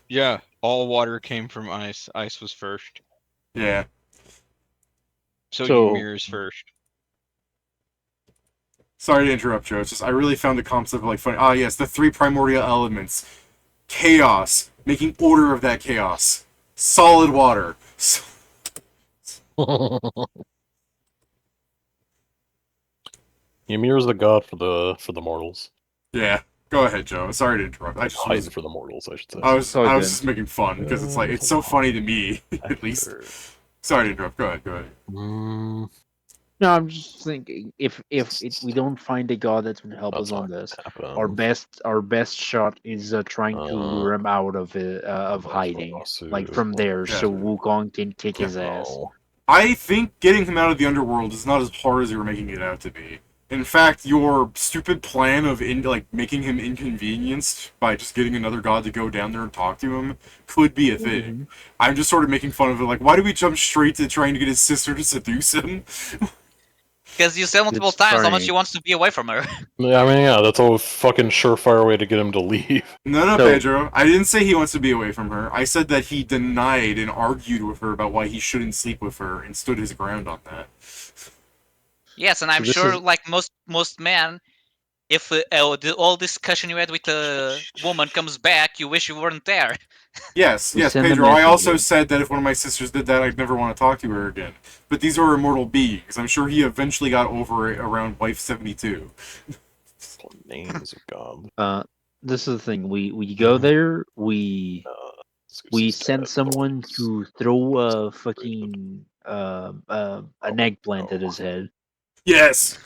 Yeah, all water came from ice. Ice was first. Yeah. So So- Ymir is first. Sorry to interrupt, Joe. It's just I really found the concept like funny. Ah, yes, the three primordial elements: chaos, making order of that chaos; solid water. Ymir is the god for the mortals. Yeah. Go ahead, Joe. Sorry to interrupt. I just Titan was, for the mortals, I should say. I was, all I was good. just making fun because it's like it's so funny to me, at least. Sorry to interrupt. Go ahead. Go ahead. Mm, No, I'm just thinking if we don't find a god that would help that's us on not this, happen. our best shot is trying to lure him out of hiding, like from there, Yeah. so Wukong can kick his ass. No. I think getting him out of the underworld is not as hard as you're making it out to be. In fact, your stupid plan of making him inconvenienced by just getting another god to go down there and talk to him could be a thing. I'm just sort of making fun of it. Like, why do we jump straight to trying to get his sister to seduce him? Because you said multiple It's times how much funny. he wants to be away from her. Yeah, I mean, yeah, that's a fucking surefire way to get him to leave. No, So- Pedro. I didn't say he wants to be away from her. I said that he denied and argued with her about why he shouldn't sleep with her and stood his ground on that. Yes, and I'm this sure, is- like most men, if all discussion you had with a woman comes back, you wish you weren't there. Yes, We yes, send a Pedro. I also messenger. said that if one of my sisters did that, I'd never want to talk to her again. But these are immortal beings. I'm sure he eventually got over it around wife 72. Names of God. This is the thing. We go there. We Zeus is send dead. someone to throw a fucking an eggplant at his head. Yes.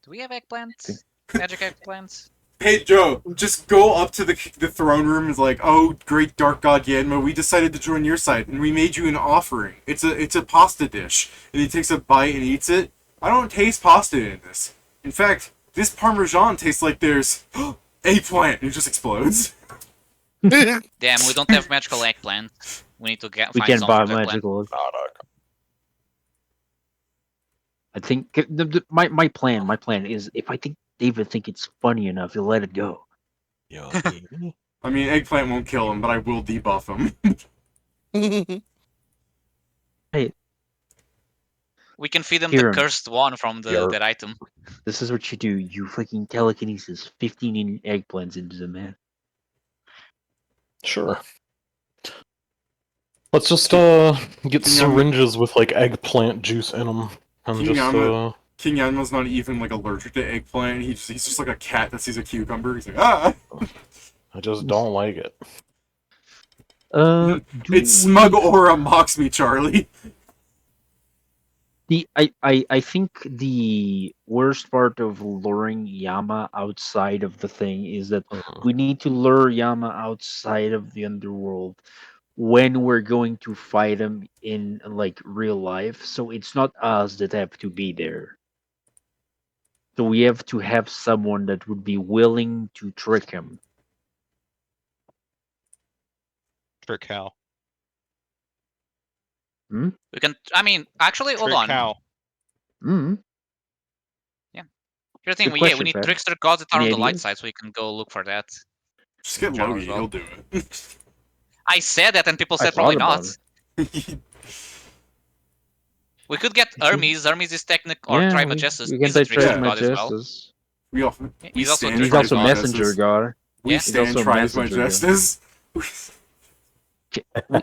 Do we have eggplants? Magic eggplants? Hey Joe, just go up to the throne room and is like, "Oh, great dark god Yanma, we decided to join your side, and we made you an offering. It's a pasta dish." And he takes a bite and eats it. I don't taste pasta in this. In fact, this parmesan tastes like there's eggplant. And it just explodes. Damn, we don't have magical eggplants. We need to We find can some buy eggplant. magical. I think my plan is if I think David think it's funny enough, he'll let it go. Yeah. I mean, eggplant won't kill him, but I will debuff him. We can feed him Hear the him. cursed one from that item. This is what you do. You fucking telekinesis 15 eggplants into the man. Sure. Let's just get syringes with like eggplant juice in them, and King just Yama- King Yanma's not even like allergic to eggplant. He's just like a cat that sees a cucumber. He's like, ah. I just don't like it. It's smug aura mocks me, Charlie. I think the worst part of luring Yama outside of the thing is that we need to lure Yama outside of the underworld when we're going to fight him in like real life. So it's not us that have to be there. So we have to have someone that would be willing to trick him. Trick Hal. We can. I mean, actually, hold Trick on. Hal. Mm. Here's the thing. Good We question, need Pat. trickster gods that are on Any the light ideas? side, so we can go look for that. Just get General Logi, as well. he'll do it. I said that, and people I said probably thought not. about We could get Hermes. Hermes is technical, or Yeah, Trimagestus. we can He's a take trickster god as well. Trimagestus. we He's also a stand He's trickster also god. messenger god. We Yeah. He's stand also a Thrice messenger god. Majestus.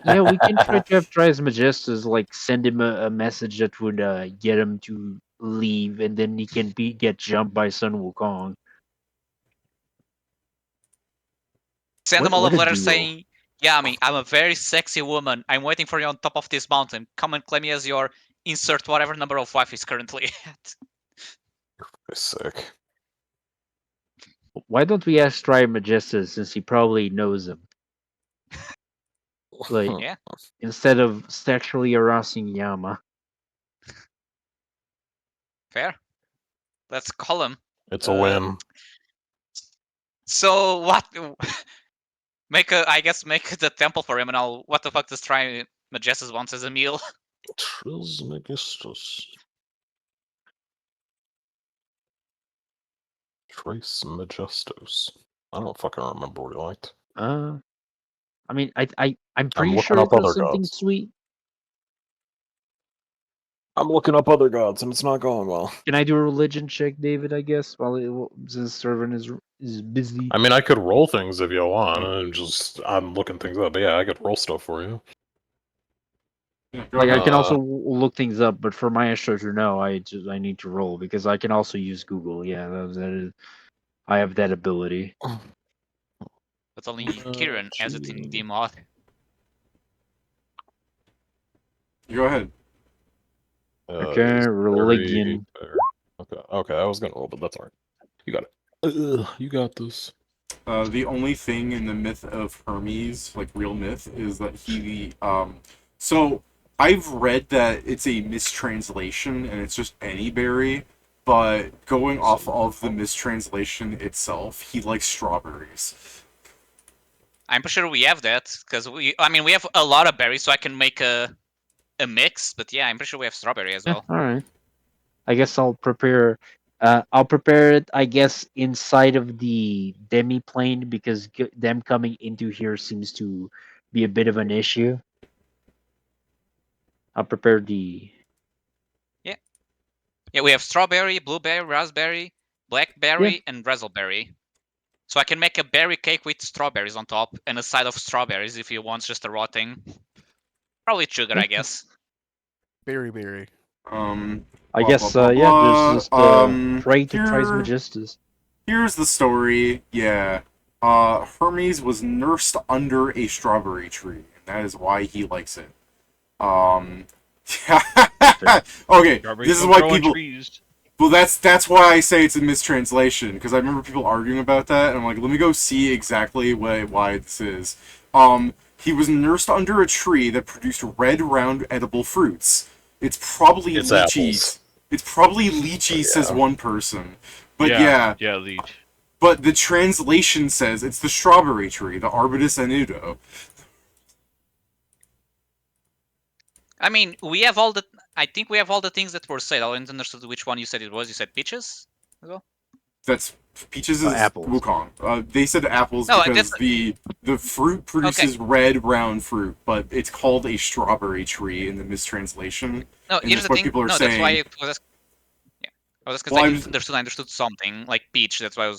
Yeah, we can try to have Trismegistus like send him a message that would get him to leave, and then he can get jumped by Sun Wukong. Send them What- all what a a letter duo. saying, Yami, I'm a very sexy woman. I'm waiting for you on top of this mountain. Come and claim me as your insert whatever number of wife is currently at. Sick. Why don't we ask Majestus, since he probably knows him? Like, Yeah. instead of sexually harassing Yama. Fair. Let's call him. It's a win. So what? I guess make the temple for him, and I'll. What the fuck does try Majestus wants as a meal? Trismegistus. Trace Majestos. I don't fucking remember what he liked. I mean, I'm pretty looking sure up it was other something gods. sweet. I'm looking up other gods, and it's not going well. Can I do a religion check, David? I guess since servant is busy. I mean, I could roll things if you want. I'm looking things up. But yeah, I could roll stuff for you. Yeah, go Like, I ahead. can also look things up, but for my astrologer, no, I need to roll because I can also use Google. Yeah, that is, I have that ability. But only Kieran has it in the mod. Go ahead. Okay, is religion. very fair. Okay, I was gonna roll, but that's alright. You got it. You got this. The only thing in the myth of Hermes, like real myth, is that he so I've read that it's a mistranslation and it's just any berry, but going off of the mistranslation itself, he likes strawberries. I'm pretty sure we have that because we have a lot of berries, so I can make a mix. But yeah, I'm pretty sure we have strawberry as well. All right. I guess I'll prepare. I'll prepare it. I guess inside of the demi plane because them coming into here seems to be a bit of an issue. I'll prepare the. Yeah, we have strawberry, blueberry, raspberry, blackberry, and razzleberry. So I can make a berry cake with strawberries on top and a side of strawberries if you want just a raw thing. Probably sugar, I guess. Berry. I guess there's just pray to Thrice Majestus. Here's the story. Yeah. Hermes was nursed under a strawberry tree, and that is why he likes it. Okay, this is why people. Trees. Well, that's why I say it's a mistranslation, because I remember people arguing about that, and I'm like, let me go see exactly why this is. He was nursed under a tree that produced red, round, edible fruits. It's probably It's lychees. apples. It's probably lychees, says one person. But yeah, leech. but the translation says it's the strawberry tree, the Arbutus annudo. I mean, we have all the. I think we have all the things that were said. I didn't understand which one you said it was. You said peaches as well. That's peaches is apples. Wukong. They said apples No, because the fruit produces red round fruit, but it's called a strawberry tree in the mistranslation. No, And here's that's the what thing. people are No, saying. that's why it was. Yeah, I was Well, because I understood something like peach. That's why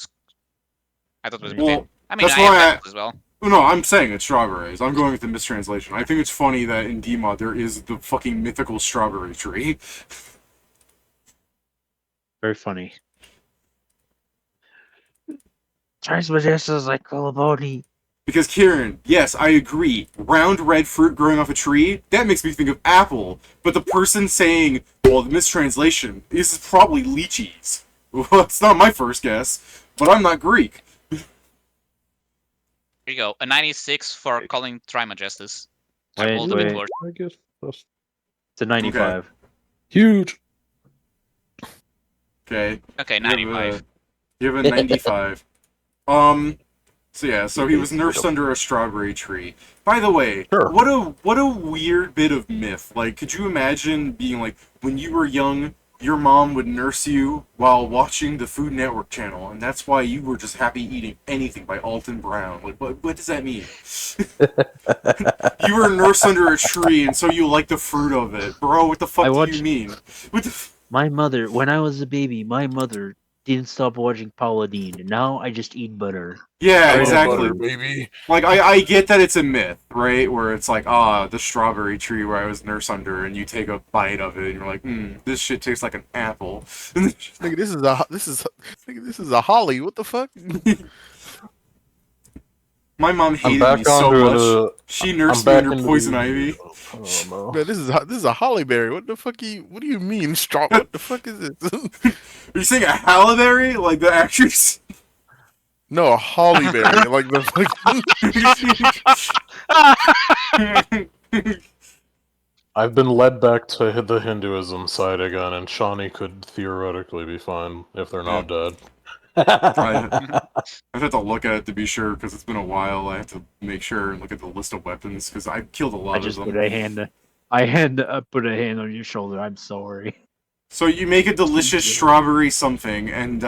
I thought it was. Well, I mean, that's I why have apples as well. Well, no, I'm saying it's strawberries. I'm going with the mistranslation. I think it's funny that in D-Mod there is the fucking mythical strawberry tree. Very funny. Thrice Majestus like Colaboni. Because Kieran, yes, I agree. Round red fruit growing off a tree, that makes me think of apple. But the person saying, well, the mistranslation, this is probably lychees. Well, it's not my first guess, but I'm not Greek. Here you go. A 96 for calling Trimajestus. I Wait, rolled a bit worse. I guess that's It's a 95. huge. Okay. Okay, 95. You have a 95. So yeah, so he was nursed under a strawberry tree. By the way, Sure. what a weird bit of myth. Like, could you imagine being like, when you were young, your mom would nurse you while watching the Food Network channel, and that's why you were just happy eating anything by Alton Brown. Like, what does that mean? You were nursed under a tree, and so you like the fruit of it. Bro, what the fuck do you mean? What the My mother, when I was a baby, my mother didn't stop watching Paula Dean, and now I just eat butter. Yeah, Peanut exactly. butter, baby. Like, I get that it's a myth, right? Where it's like, the strawberry tree where I was nursed under, and you take a bite of it, and you're like, this shit tastes like an apple. Nigga, this is a holly. What the fuck? My mom I'm hated back me so onto much. the. She I'm nursed me back under into poison the- ivy. Oh, no. Man, this is a holly berry. What the fuck? What do you mean straw? What the fuck is this? Are you saying a Halle Berry? Like the actress? No, a holly berry. Like the fucking. I've been led back to the Hinduism side again, and Shawnee could theoretically be fine if they're not dead. I have to look at it to be sure because it's been a while. I have to make sure and look at the list of weapons because I've killed a lot I of just them. put a hand. Put a hand on your shoulder. I'm sorry. So you make a delicious strawberry something, and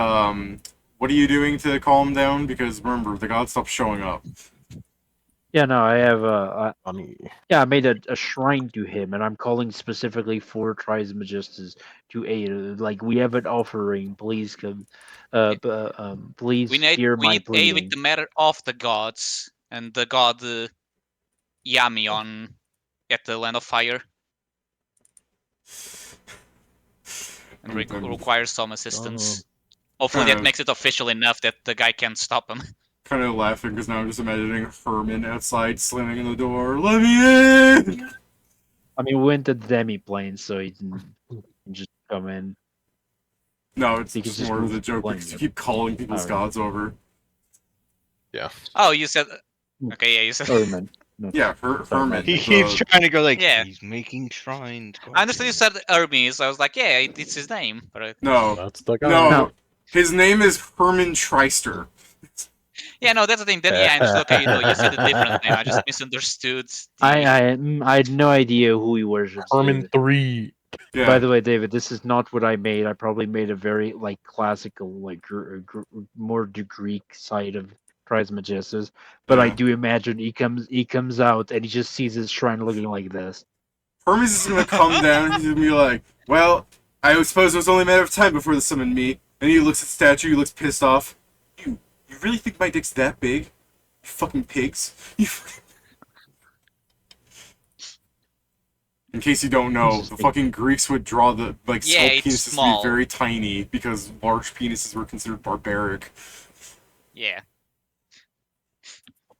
what are you doing to calm down? Because remember, the god stopped showing up. Yeah, no, I have Funny. I made a shrine to him, and I'm calling specifically for Thrice Majestas to aid. Like, we have an offering. Please come. Please We need hear my aid pleading. with the matter of the gods, and the god Yami at the Land of Fire. And requires some assistance. Hopefully that makes it official enough that the guy can't stop him. Kind of laughing because now I'm just imagining Herman outside slamming in the door. Let me in! I mean, we went to the demi-plane, so he can just come in. No, it's He can just just more of move the the joke plane. because you keep calling people's Alright. gods over. Oh, you said... Okay, yeah, you said... Herman. Yeah, Herman. He keeps trying to go like, Yeah. he's making shrines. I understood you said Hermes, so I was like, yeah, it's his name. But No, That's the guy. no. His name is Herman Treister. yeah, no, that's the thing. Then yeah, I understood. Okay, no, you said a different name. I just misunderstood. I had no idea who he worships. Herman David. 3. Yeah. By the way, David, this is not what I made. I probably made a very classical, more the Greek side of Thrice Majestas. But I Yeah. do imagine he comes out and he just sees his shrine looking like this. Hermes is gonna come down. He's gonna be like, "Well, I suppose it was only a matter of time before they summoned me." And he looks at the statue. He looks pissed off. You really think my dick's that big? You fucking pigs. In case you don't know, the fucking Greeks would draw the small it's penises to small. be very tiny because large penises were considered barbaric. Yeah.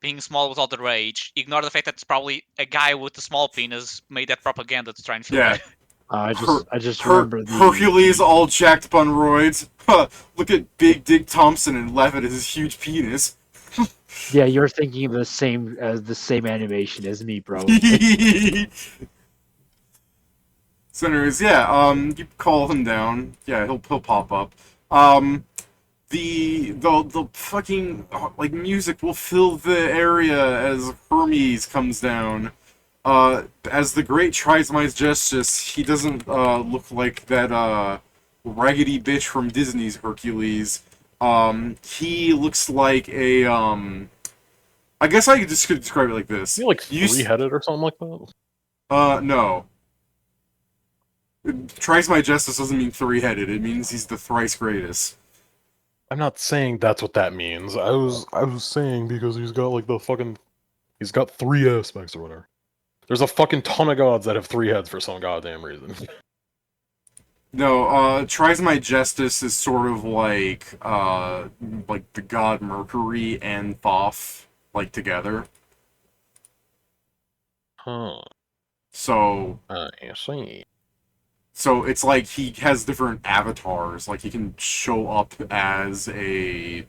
Being small was all the rage. Ignore the fact that it's probably a guy with a small penis made that propaganda to try and feel Yeah. better. I just remember the Hercules all jacked up on roids. Huh, look at Big Dick Thompson and laugh at his huge penis. Yeah, you're thinking of the same animation as me, bro. So anyways, yeah, you call him down. Yeah, he'll pop up. The fucking music will fill the area as Hermes comes down. As the great tries my justice, he doesn't look like that raggedy bitch from Disney's Hercules. He looks like a I guess I could describe it like this. Is he like three-headed or something like that? No. Tries my justice doesn't mean three-headed. It means he's the thrice greatest. I'm not saying that's what that means. I was saying because he's got like he's got 3 aspects or whatever. There's a fucking ton of gods that have 3 heads for some goddamn reason. No, Tries My Justice is sort of like the god Mercury and Thoth, together. Huh. So, I see. so it's like he has different avatars. Like, he can show up as a,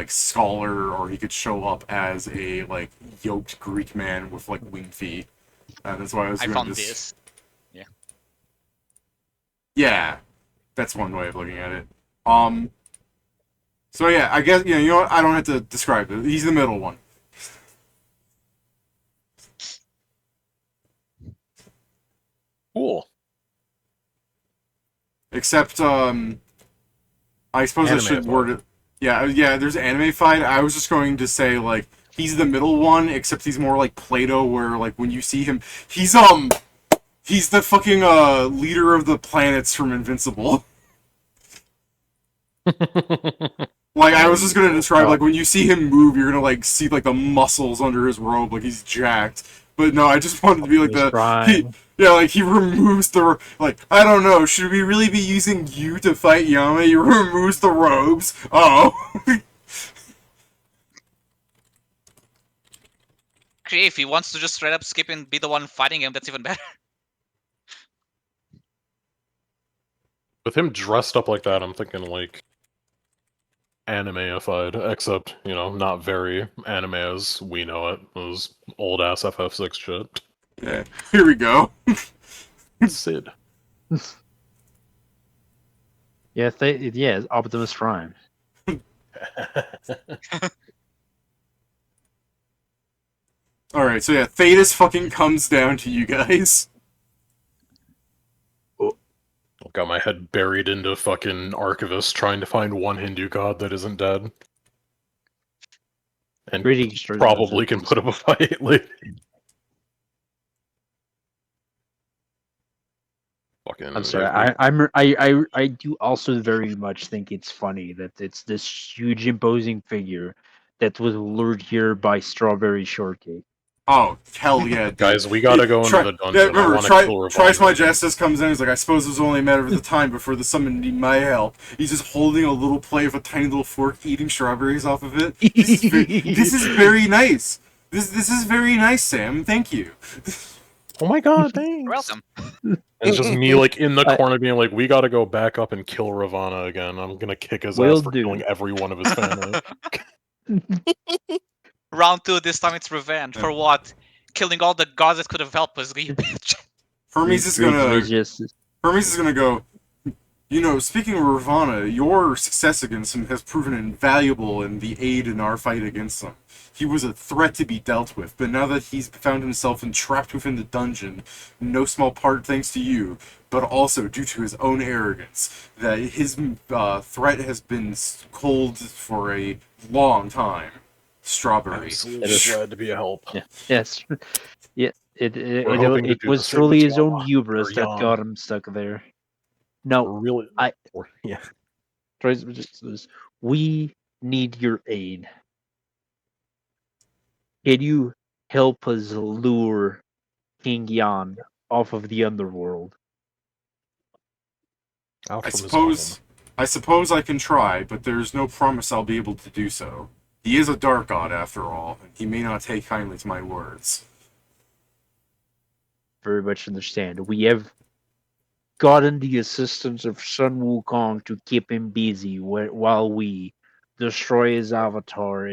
scholar, or he could show up as a, yoked Greek man with, winged feet. That's why I found this. Yeah, that's one way of looking at it. So yeah, I guess, you know what, I don't have to describe it. He's the middle one. Cool. Except, I suppose I Anime should fight. word it. Yeah, there's an anime fight. I was just going to say, he's the middle one, except he's more like Plato, where, when you see him, he's the fucking, leader of the planets from Invincible. Like, I was just gonna describe, Oh. like, when you see him move, you're gonna, like, see, like, the muscles under his robe, like, he's jacked. But no, I just wanted to be like Optimus the... Prime. Yeah, like, he removes the... Like, I don't know, should we really be using you to fight Yama? He removes the robes. Oh. Okay, if he wants to just straight up skip and be the one fighting him, that's even better. With him dressed up like that, I'm thinking, like, anime-ified, except, you know, not very anime as we know it. Those old-ass FF6 shit. Yeah, here we go. Sid. Yeah, it's Optimus Prime. Alright, so yeah, Thetis fucking comes down to you guys. Got my head buried into fucking Archivist trying to find one Hindu god that isn't dead. And Greetings, Thrice probably can Resistance. put up a fight later. Fucking, I'm sorry. I do also very much think it's funny that it's this huge imposing figure that was lured here by strawberry shortcake. Oh, hell yeah, dude. Guys, we gotta go into the dungeon. Yeah, remember, I want to kill Trice My Ravana. Justice comes in, he's like, I suppose it was only a matter of the time before the summon need my help. He's just holding a little plate of a tiny little fork, eating strawberries off of it. This is very nice. This is very nice, Sam. Thank you. Oh my god, thanks. You're welcome. And it's just me, like, in the corner being like, we gotta go back up and kill Ravana again. I'm gonna kick his Will ass for do. killing every one of his family. Round 2, this time it's revenge. For what? Killing all the gods that could have helped us, you bitch. Hermes is gonna go, you know, speaking of Ravana, your success against him has proven invaluable in the aid in our fight against him. He was a threat to be dealt with, but now that he's found himself entrapped within the dungeon, no small part thanks to you, but also due to his own arrogance, that his threat has been cold for a long time. Strawberry. Absolutely glad to be a help. Yeah. Yes. Yeah. We're hoping to It do was the same truly with his own Yama, hubris or that Yam. got him stuck there. No, Really? Yeah. Thrice Resistance, we need your aid. Can you help us lure King Yan off of the underworld? Out I from his suppose I can try, but there's no promise I'll be able to do so. He is a dark god, after all, and he may not take kindly to my words. Very much understand. We have gotten the assistance of Sun Wukong to keep him busy while we destroy his avatar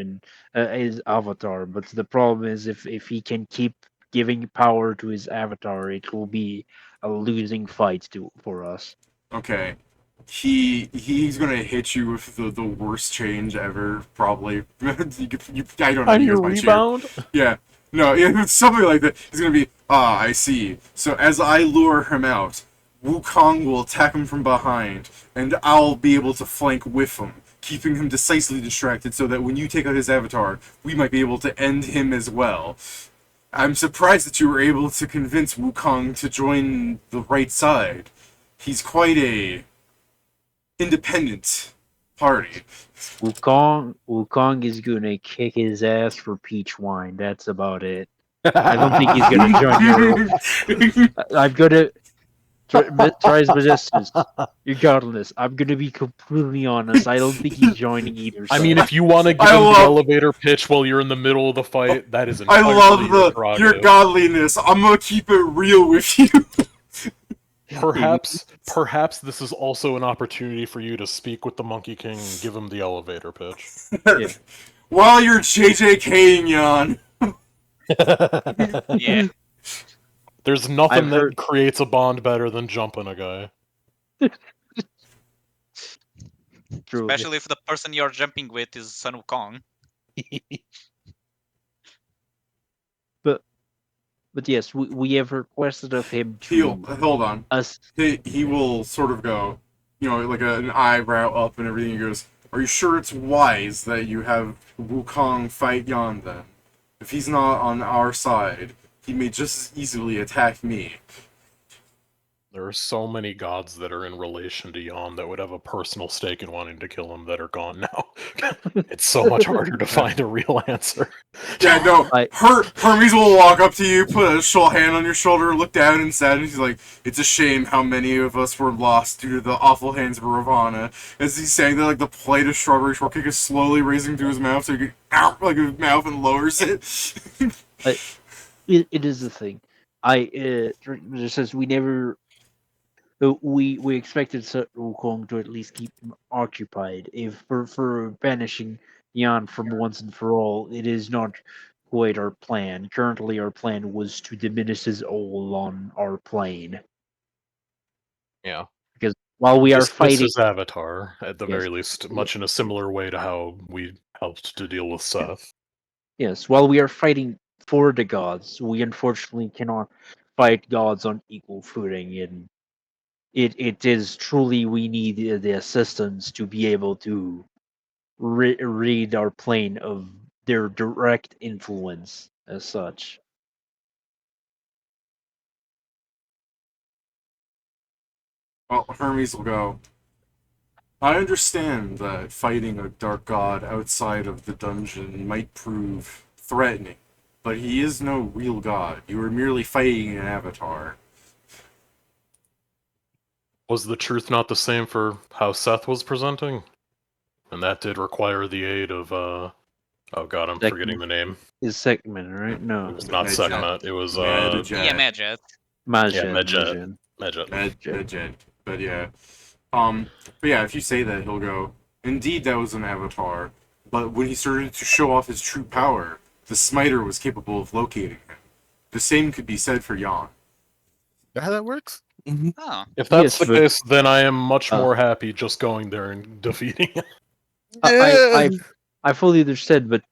But the problem is, if he can keep giving power to his avatar, it will be a losing fight for us. Okay. He's gonna hit you with the worst change ever, probably. I don't know. On You your guys might cheer. rebound? Yeah. No, it's something like that. He's gonna be, I see. So as I lure him out, Wukong will attack him from behind, and I'll be able to flank with him, keeping him decisively distracted so that when you take out his avatar, we might be able to end him as well. I'm surprised that you were able to convince Wukong to join the right side. He's quite a independent party. Wukong is gonna kick his ass for peach wine. That's about it. I don't think he's gonna join your. I'm gonna try resistance. Regardless, I'm gonna be completely honest. I don't think he's joining either side. I mean, if you want to give him the elevator pitch while you're in the middle of the fight, that is I entirely love your your prerogative. godliness. I'm gonna keep it real with you. Perhaps this is also an opportunity for you to speak with the Monkey King and give him the elevator pitch. While you're JJKing, Jan. Yeah. There's nothing that creates a bond better than jumping a guy. True. Especially if the person you're jumping with is Sun Wukong. But yes, we have requested of him to. Hold on. He will sort of go, you know, like an eyebrow up and everything. He goes, "Are you sure it's wise that you have Wukong fight Yan then? If he's not on our side, he may just as easily attack me." There are so many gods that are in relation to Yon that would have a personal stake in wanting to kill him that are gone now. It's so much harder to find a real answer. Yeah, no. I- Hermes will walk up to you, put a hand on your shoulder, look down and sad, and he's like, "It's a shame how many of us were lost due to the awful hands of Ravana." As he's saying that, like the plate of strawberry shortcake is slowly raising to his mouth, so he can like his mouth and lowers it. It is the thing. Just says we never. We expected Wukong to at least keep him occupied. If for banishing Yan from once and for all, it is not quite our plan. Currently, our plan was to diminish his all on our plane. Yeah. Because while we are Dismiss fighting, his avatar, at the Yes. very least, much in a similar way to how we helped to deal with Seth. yes, while we are fighting for the gods, we unfortunately cannot fight gods on equal footing, and it is truly we need the assistance to be able to read our plane of their direct influence as such. Well, Hermes will go, "I understand that fighting a dark god outside of the dungeon might prove threatening, but he is no real god. You are merely fighting an avatar." Was the truth not the same for how Seth was presenting? And that did require the aid of, oh god, I'm forgetting the name. Is segment, right? It No. was not Medjet. Sekhmet, it was, Medjet. Yeah, Medjet. Majed. Medjet. Majed. Medjet. Medjet. But yeah. But yeah, if you say that, he'll go, "Indeed, that was an avatar, but when he started to show off his true power, the smiter was capable of locating him. The same could be said for Yan." How that works? Oh. If that's Yes, the but- case, then I am much Uh, more happy just going there and defeating him. I fully understand, but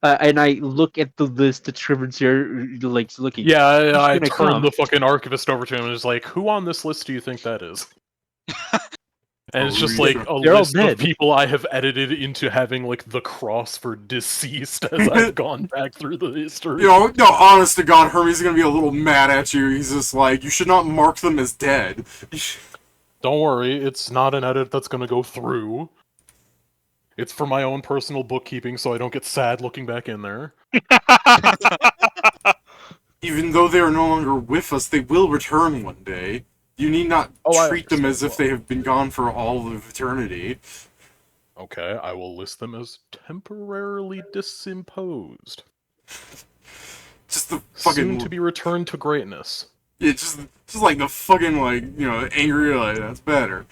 and I look at the list that Scriven's here, like looking. Yeah, I gonna turned come? the fucking archivist over to him and was like, who on this list do you think that is? And it's just like a They're all list dead. of people I have edited into having like the cross for deceased as I've gone back through the history. You know, no, honest to God, Hermes is gonna be a little mad at you. He's just like, "You should not mark them as dead." Don't worry, it's not an edit that's gonna go through. It's for my own personal bookkeeping so I don't get sad looking back in there. Even though they are no longer with us, they will return one day. You need not I treat them as understand if they have been gone for all of eternity. Okay, I will list them as temporarily disimposed. Just the Soon fucking, to be returned to greatness. yeah, just like the fucking, like, you know, angry, like, that's better.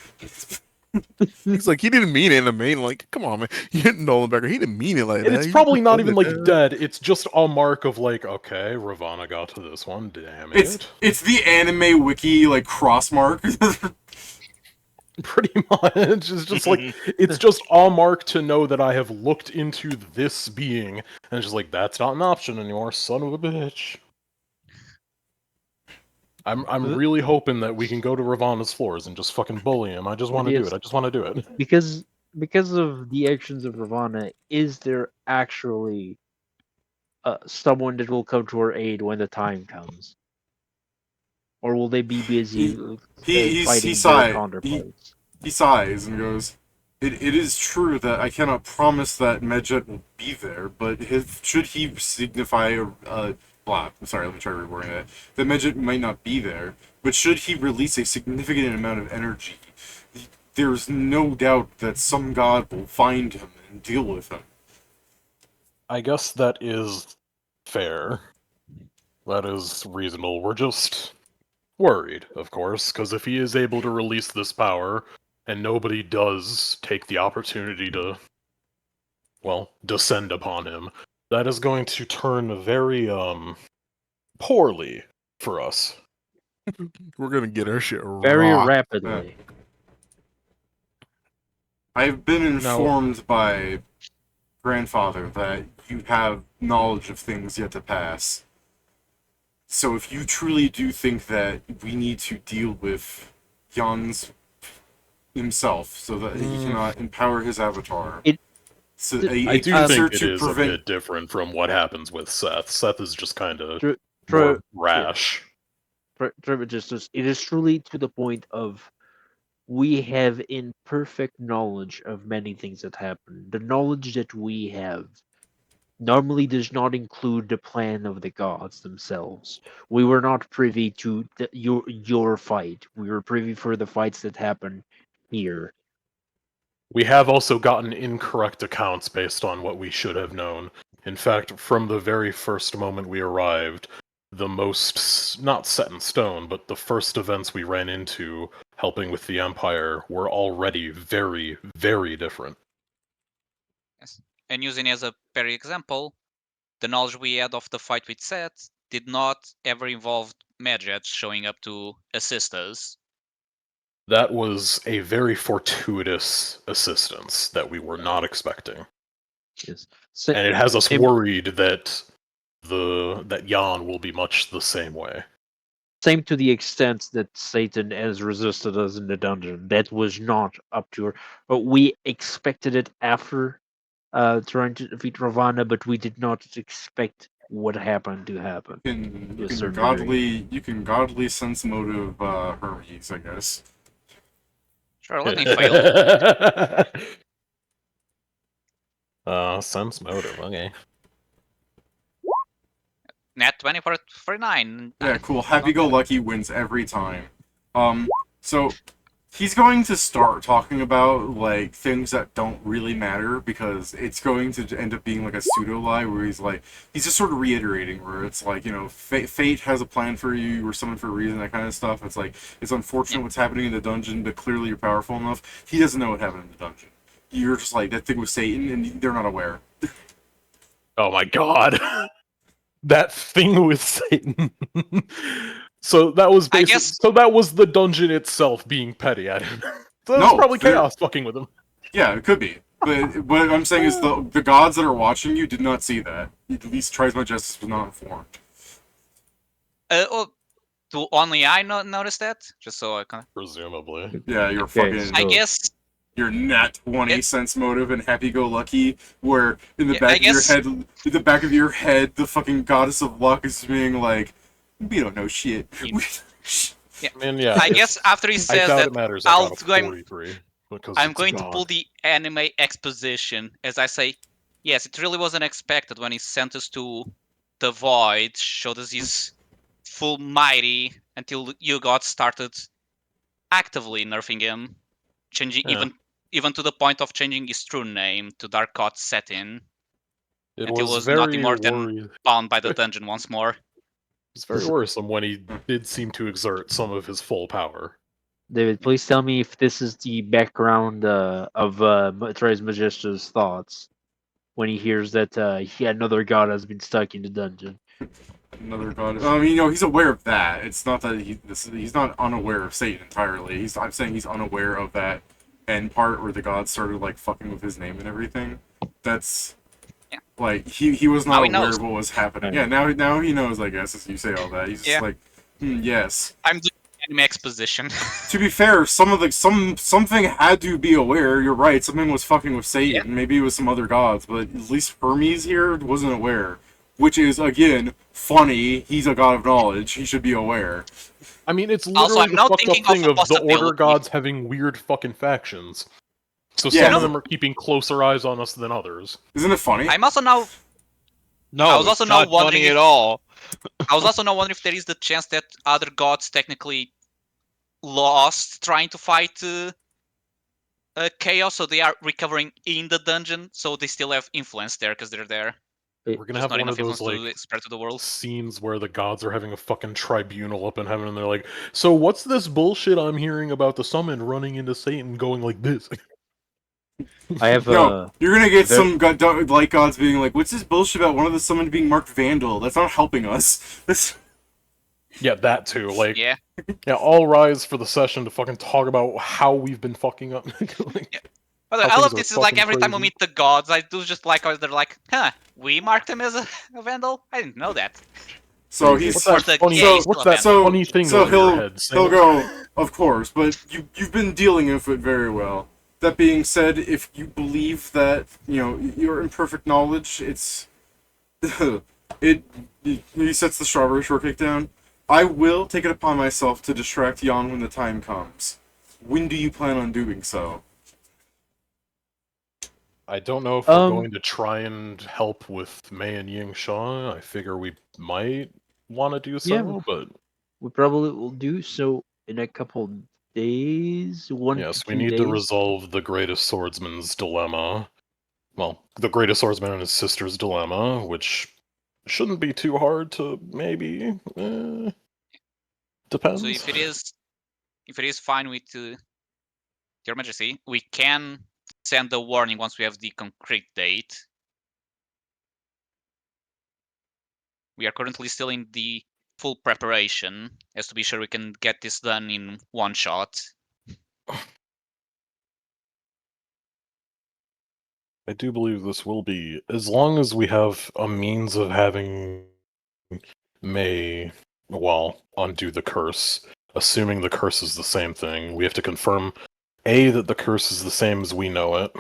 He's like, he didn't mean it in the main. Like, come on, man. You didn't know him back. He didn't mean it like And that. it's He probably just not said even it, like man. dead, it's just a mark of like, okay, Ravana got to this one, damn it. It's the anime wiki, like, cross mark. Pretty much. It's just like, it's just a mark to know that I have looked into this being, and it's just like, that's not an option anymore, son of a bitch. I'm really hoping that we can go to Ravana's floors and just fucking bully him. I just want to do Yes. it. I just want to do it. because of the actions of Ravana, is there actually someone that will come to our aid when the time comes, or will they be busy he fighting their sighed. counterparts? He sighs and goes, It is true that I cannot promise that Medjet will be there, but should he signify I'm sorry, let me try rewording that. That Medjet might not be there, but should he release a significant amount of energy, there's no doubt that some god will find him and deal with him. I guess that is fair. That is reasonable. We're just worried, of course, because if he is able to release this power, and nobody does take the opportunity to, well, descend upon him, that is going to turn very, poorly for us. We're gonna get our shit Very rocked. rapidly. I've been informed by grandfather that you have knowledge of things yet to pass. So if you truly do think that we need to deal with Jan's himself so that he cannot empower his avatar, I I do answer think it is a bit different from what happens with Seth. Seth is just kind of For rash. Trismegistus, it is truly to the point of we have imperfect knowledge of many things that happen. The knowledge that we have normally does not include the plan of the gods themselves. We were not privy to your fight. We were privy for the fights that happen here. We have also gotten incorrect accounts based on what we should have known. In fact, from the very first moment we arrived, the most, not set in stone, but the first events we ran into helping with the Empire were already very, very different. Yes. And using as a very example, the knowledge we had of the fight with Seth did not ever involve Medjed showing up to assist us. That was a very fortuitous assistance that we were not expecting. Yes. And it has us Im- worried that Jan will be much the same way. Same to the extent that Satan has resisted us in the dungeon. That was not up to her. But we expected it after trying to defeat Ravana, but we did not expect what happened to happen. You can godly sense motive Hermes, I guess. Sure, let me fail. Sense motive, okay. Nat 20 for 49. Yeah, cool. Happy-go-lucky wins every time. So he's going to start talking about like things that don't really matter because it's going to end up being like a pseudo lie where he's just sort of reiterating where it's like, you know, fate has a plan for you, you were summoned for a reason, that kind of stuff. It's like it's unfortunate what's happening in the dungeon, but clearly you're powerful enough. He doesn't know what happened in the dungeon. You're just like, that thing was Satan, and they're not aware. Oh my god. That thing with Satan. So that was so that was the dungeon itself being petty at him. So that was probably chaos fucking with him. Yeah, it could be. But what I'm saying is the gods that are watching you did not see that. At least Trismegistus was not informed. Do only I notice that? Just so I can. Presumably. Yeah, you're fucking. I guess. Your nat 20 sense motive and happy-go-lucky, where in the back of your head, the fucking goddess of luck is being like, we don't know shit. Yeah. I mean, yeah. I guess after he says that, I'm going to pull the anime exposition as I say, yes, it really wasn't expected when he sent us to the void, showed us his full mighty until you got started actively nerfing him, changing even to the point of changing his true name to Dark God Setting. Until he was nothing more than bound by the dungeon once more. It's very worrisome when he did seem to exert some of his full power. David, please tell me if this is the background of Trismegistus' thoughts when he hears that another god has been stuck in the dungeon. Another god. You know, he's aware of that. It's not that he's not unaware of Satan entirely. I'm saying he's unaware of that end part where the gods started like fucking with his name and everything. That's like he was not aware of what was happening. Yeah, now he knows. I guess as you say all that, he's just like, yes. I'm doing anime exposition. To be fair, something had to be aware. You're right. Something was fucking with Satan. Yeah. Maybe it was some other gods, but at least Hermes here wasn't aware. Which is again funny. He's a god of knowledge. He should be aware. I mean, it's literally the fucked up thing of the Order gods having weird fucking factions. So some of them are keeping closer eyes on us than others. Isn't it funny? I'm also now. No, I was also not wondering funny at all. I was also now wondering if there is the chance that other gods technically lost trying to fight chaos, so they are recovering in the dungeon, so they still have influence there because they're there. We're gonna have one of those like spread to the world scenes where the gods are having a fucking tribunal up in heaven, and they're like, "So what's this bullshit I'm hearing about the summon running into Satan going like this?" I have. You're gonna get some like gods being like, "What's this bullshit about one of the summoned being marked Vandal? That's not helping us." Yeah, that too. Like, yeah, all rise for the session to fucking talk about how we've been fucking up. But I love this is like every time we meet the gods, I do just like how they're like, huh, we marked him as a vandal? I didn't know that. So he's what's that funny thing so he'll go, of course, but you've been dealing with it very well. That being said, if you believe that, you know, your imperfect knowledge, it's he sets the strawberry shortcake down. I will take it upon myself to distract Jan when the time comes. When do you plan on doing so? I don't know if we're Um, going to try and help with Mei and Ying Shaw. I figure we might want to do so, Yeah. but We probably will do so in a couple days, 1 yes, to we 2 need days. to resolve the greatest swordsman's dilemma. Well, the greatest swordsman and his sister's dilemma, which shouldn't be too hard to maybe. Depends. So if it is fine with Your Majesty, we can send the warning once we have the concrete date. We are currently still in the full preparation, as to be sure we can get this done in one shot. I do believe this will be, as long as we have a means of having May, well, undo the curse. Assuming the curse is the same thing, we have to confirm A, that the curse is the same as we know it.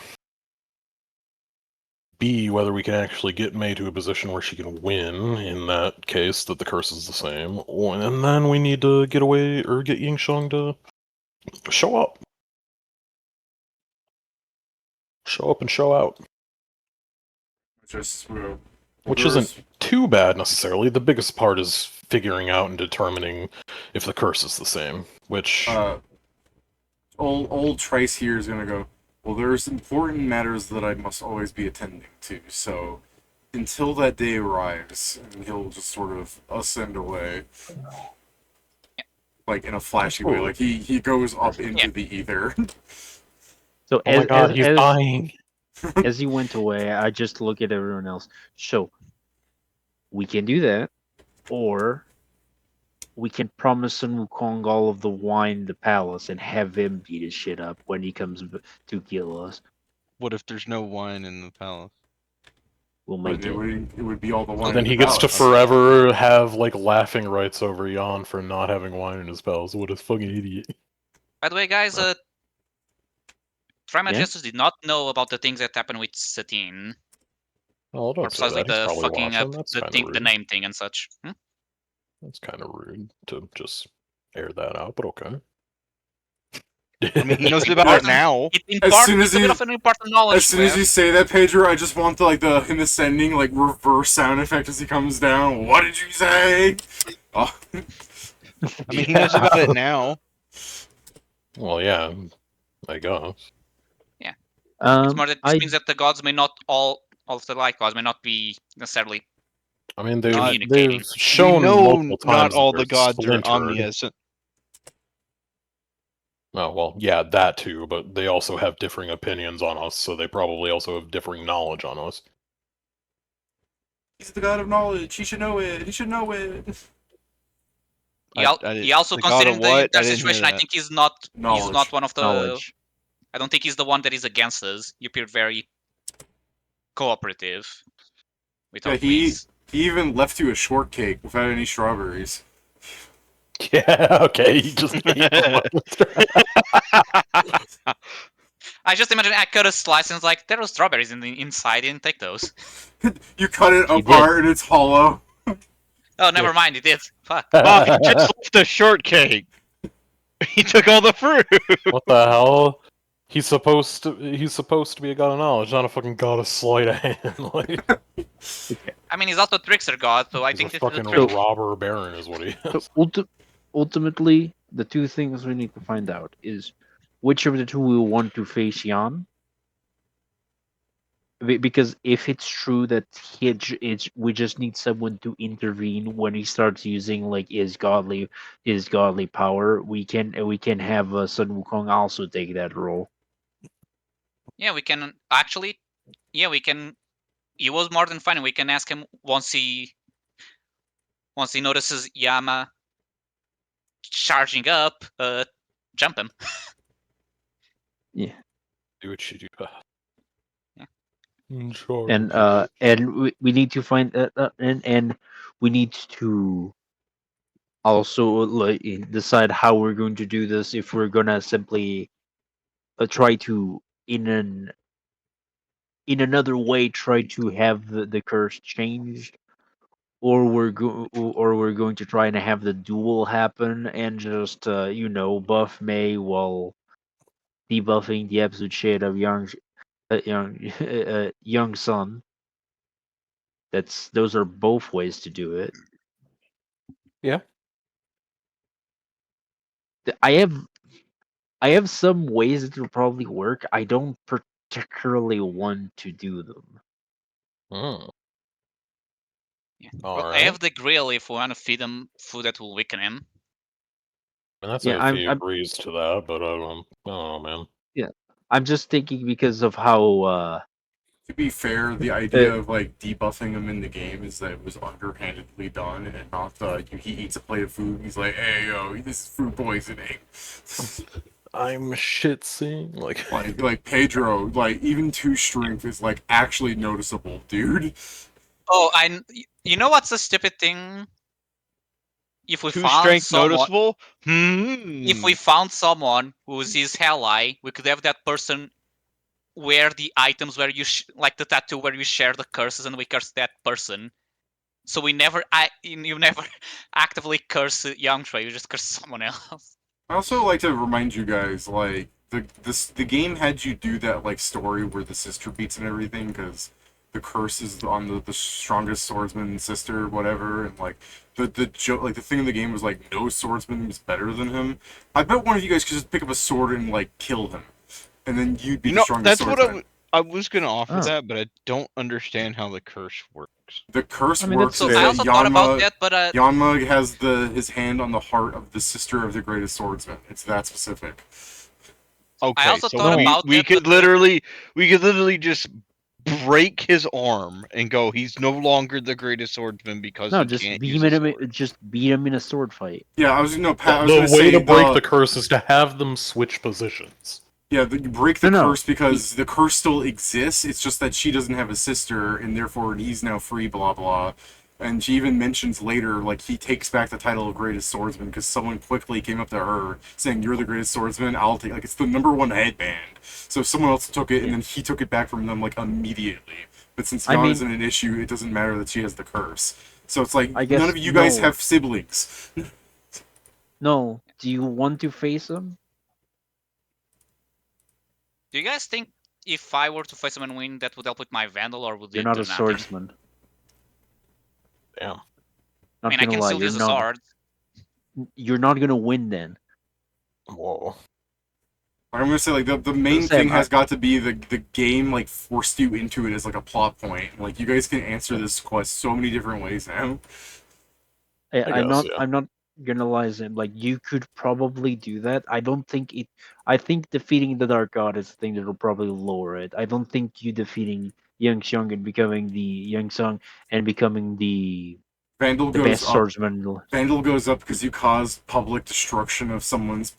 B, whether we can actually get May to a position where she can win, in that case, that the curse is the same. And then we need to get away, or get Yingxiang to show up. Show up and show out. Just Which isn't too bad necessarily. The biggest part is figuring out and determining if the curse is the same. Which old Thrice here is gonna go. Well, there's important matters that I must always be attending to. So until that day arrives, and he'll just sort of ascend away, like in a flashy way. Like he goes up into the ether. So oh my god, he's dying. As he went away, I just look at everyone else. So we can do that, or we can promise Sun Wukong all of the wine in the palace and have him beat his shit up when he comes to kill us. What if there's no wine in the palace? We'll But make it would be all the wine. So then in he the gets to palace. forever have like laughing rights over Jan for not having wine in his palace. What a fucking idiot. By the way, guys, Thrice Yeah? Greatest did not know about the things that happened with Satine. Oh, Or don't say precisely that. He's the probably fucking up watching. That's the kind of thing, rude. the name thing and such. That's kind of rude to just air that out, but okay. I mean, he knows It's about it important. now. It's as a you- bit of an important knowledge. As soon as you say that, Pedro, I just want the him ascending like reverse sound effect as he comes down. What did you say? Oh. I mean, he knows about it now. Well, yeah, I guess. It's more that this means that the gods may not all of the light gods may not be necessarily. I mean, Communicating. they've shown we know multiple times not that all they're the gods are splintered. omniscient. Oh, well, yeah, that too, but they also have differing opinions on us, so they probably also have differing knowledge on us. He's the god of knowledge. He should know it. He should know it. He also the god considering of the what? I entire didn't hear situation. I that. think he's not Knowledge. one of the. knowledge. I don't think he's the one that is against us. He appeared very cooperative with our Yeah, pleas. he even left you a shortcake without any strawberries. Yeah, okay, he just I just imagine I cut a slice and it's like there are strawberries in the inside. I didn't take those. You cut it He apart and it's hollow. Oh, never mind. It did. Fuck. Oh, he just left the shortcake. He took all the fruit. What the hell? He's supposed to be a god of knowledge, not a fucking god of sleight of hand. Like, I mean, he's also a trickster god, so I he's think a this is a fucking trick. robber baron is what he is. So ultimately, the two things we need to find out is which of the two we want to face Jan. Because if it's true that we just need someone to intervene when he starts using like his godly power, we can have Sun Wukong also take that role. Yeah, we can actually. Yeah, we can. He was more than fine. We can ask him once he notices Yama charging up. Jump him. Yeah. Do what you do. Yeah. Sure. And we need to find and we need to also like decide how we're going to do this. If we're gonna simply try to in another way try to have the curse changed, or we're going to try and have the duel happen and just buff May while debuffing the absolute shade of young Sun. Those are both ways to do it. Yeah. I have some ways that will probably work. I don't particularly want to do them. Mm. Yeah. All Well, I right. have the grill if we want to feed him food that will weaken him. And that's Yeah, if he agrees to that, but I don't know, man. I'm just thinking because of how To be fair, the idea of like debuffing him in the game is that it was underhandedly done, and not he eats a plate of food. And he's like, "Hey, yo, this is food poisoning." I'm shit seeing like like Pedro, like even 2 strength is like actually noticeable, dude. Oh, you know what's a stupid thing? If we 2 found strength someone, noticeable? if we found someone who's his ally, we could have that person wear the items where you like the tattoo where you share the curses, and we curse that person. So you never actively curse Young Trey. You just curse someone else. I also like to remind you guys, like the game had you do that like story where the sister beats and everything, because the curse is on the strongest swordsman sister, whatever, and like the joke, like the thing in the game was like no swordsman was better than him. I bet one of you guys could just pick up a sword and like kill him, and then you'd be You the know, strongest that's what swordsman. I was gonna offer Oh. that, but I don't understand how the curse works. The curse I mean, works that's is So I that also thought about that, but Yanma has his hand on the heart of the sister of the greatest swordsman. It's that specific. Okay, also so thought about we that, could but literally just break his arm and go, he's no longer the greatest swordsman because no, he just can't beat use him a in sword. just beat him in a sword fight. Yeah, I was Pat. I was the gonna way say to break the curse is to have them switch positions. Yeah, you break the No. curse because the curse still exists. It's just that she doesn't have a sister, and therefore he's now free. Blah blah. And she even mentions later, like he takes back the title of greatest swordsman because someone quickly came up to her saying, "You're the greatest swordsman. I'll take." Like it's the #1 headband. So someone else took it, and then he took it back from them like immediately. But since Yon isn't an issue, it doesn't matter that she has the curse. So it's like I guess none of you guys no. have siblings. No, do you want to face him? do you guys think if I were to face him and win, that would help with my Vandal, or would You're it not do a nothing? swordsman. Damn. I Not mean, I gonna can lie, still you're use a not. sword. You're not gonna win then. Whoa. I'm gonna say like the main thing has got to be the game like forced you into it as like a plot point. Like you guys can answer this quest so many different ways now. I'm guess, not. yeah. I'm not gonna lie, Zim. Like you could probably do that. I don't think it. I think defeating the Dark God is the thing that will probably lower it. I don't think you defeating Yang Xiong and becoming the Yang Song and becoming the Vandal the goes best up. swordsman. Vandal goes up because you caused public destruction of someone's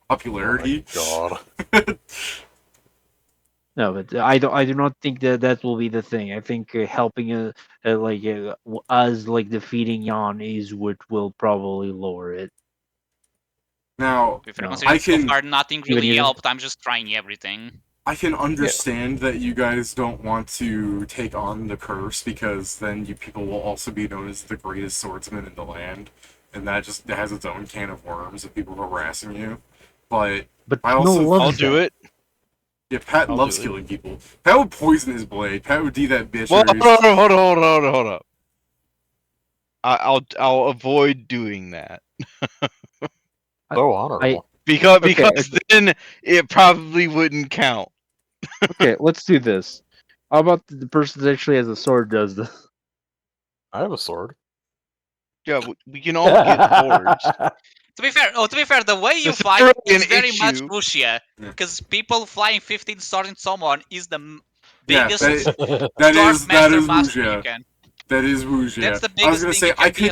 popularity. Oh my god. No, but I do not think that will be the thing. I think helping us like defeating Yan is what will probably lower it. Now, If you're No. considering I so can far nothing Even really you- helped, I'm just trying everything. I can understand that you guys don't want to take on the curse because then you people will also be known as the greatest swordsman in the land, and that just has its own can of worms of people harassing you. But I no also loves I'll do that. it. Yeah, Pat I'll loves do it. killing people. Pat would poison his blade. Pat would do that bitch. Well, where he's- hold up. I'll avoid doing that So honorable. because Okay. then it probably wouldn't count. Okay, let's do this. How about the person that actually has a sword does this? I have a sword. Yeah, we can all get swords. To be fair, the way you That's fight really is an very much issue. Russia, Yeah. because people flying 15 swords in someone is the Yeah, biggest that sword is master Wuxia. you can. That is Wuxia. That's the I was biggest gonna thing say you can I be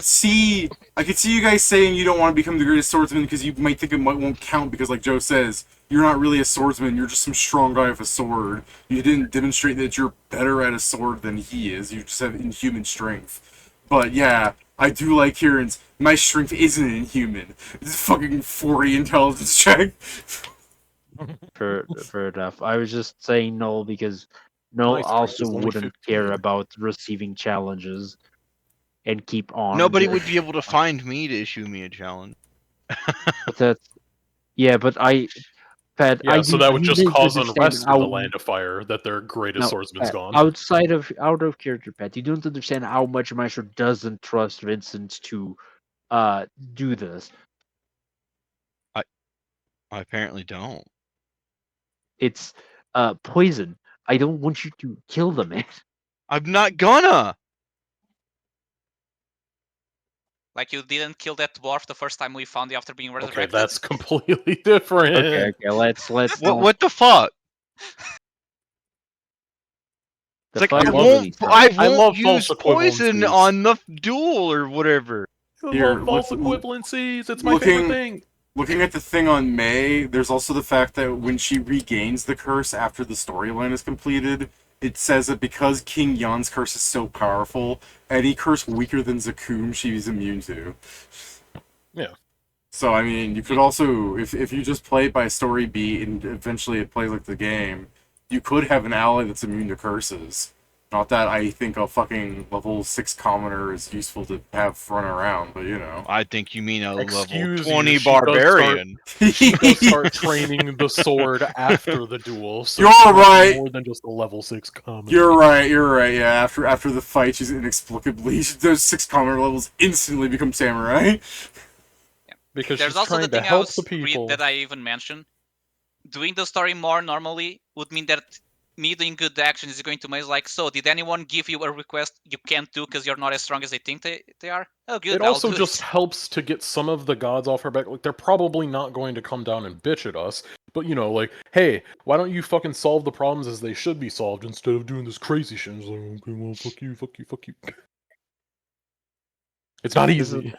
could see you guys saying you don't want to become the greatest swordsman because you might think it won't count because like Joe says, you're not really a swordsman, you're just some strong guy with a sword. You didn't demonstrate that you're better at a sword than he is, you just have inhuman strength. But yeah, I do like Kieran's, my strength isn't inhuman. It's a fucking 40 intelligence check. Fair enough. I was just saying no because no My strength also is only wouldn't care 15. about receiving challenges. and keep on. Nobody would be able to find me to issue me a challenge. But that's yeah. But Pat, Yeah, so that would you just need to cause understand unrest in how the Land of Fire that their greatest now, swordsman's Pat, gone. out of character, Pat. You don't understand how much Maestro doesn't trust Vincent to do this. I apparently don't. It's poison. I don't want you to kill the man. I'm not gonna. Like you didn't kill that dwarf the first time we found you after being resurrected. Okay, that's completely different. Okay, let's What the fuck? The It's like fuck I is won't these I guys? I won't love use false poison equivalencies. on the duel or whatever. I Here, love false look- equivalencies. It's my favorite thing. Looking at the thing on May, there's also the fact that when she regains the curse after the storyline is completed, it says that because King Yan's curse is so powerful, any curse weaker than Zakum she's immune to. Yeah. So, I mean, you could also, if you just play it by a story beat and eventually it plays like the game, you could have an ally that's immune to curses. Not that I think a fucking level 6 commoner is useful to have run around, but you know. I think you mean a level Excuse you, 20 she does barbarian. She does start training the sword after the duel, so You're she might be right. more than just a level 6 common. You're right, yeah, after the fight, she's inexplicably, those 6 commoner levels instantly become samurai. Because There's she's also the trying to thing I help was the people. that I even mentioned. Doing the story more normally would mean that me doing good actions is going to make like, so did anyone give you a request you can't do because you're not as strong as they think they are? Oh, good. It I'll also do just it. helps to get some of the gods off her back. Like, they're probably not going to come down and bitch at us, but you know, like, hey, why don't you fucking solve the problems as they should be solved instead of doing this crazy shit? And it's like, okay, well, fuck you, fuck you, fuck you. It's not This is- easy.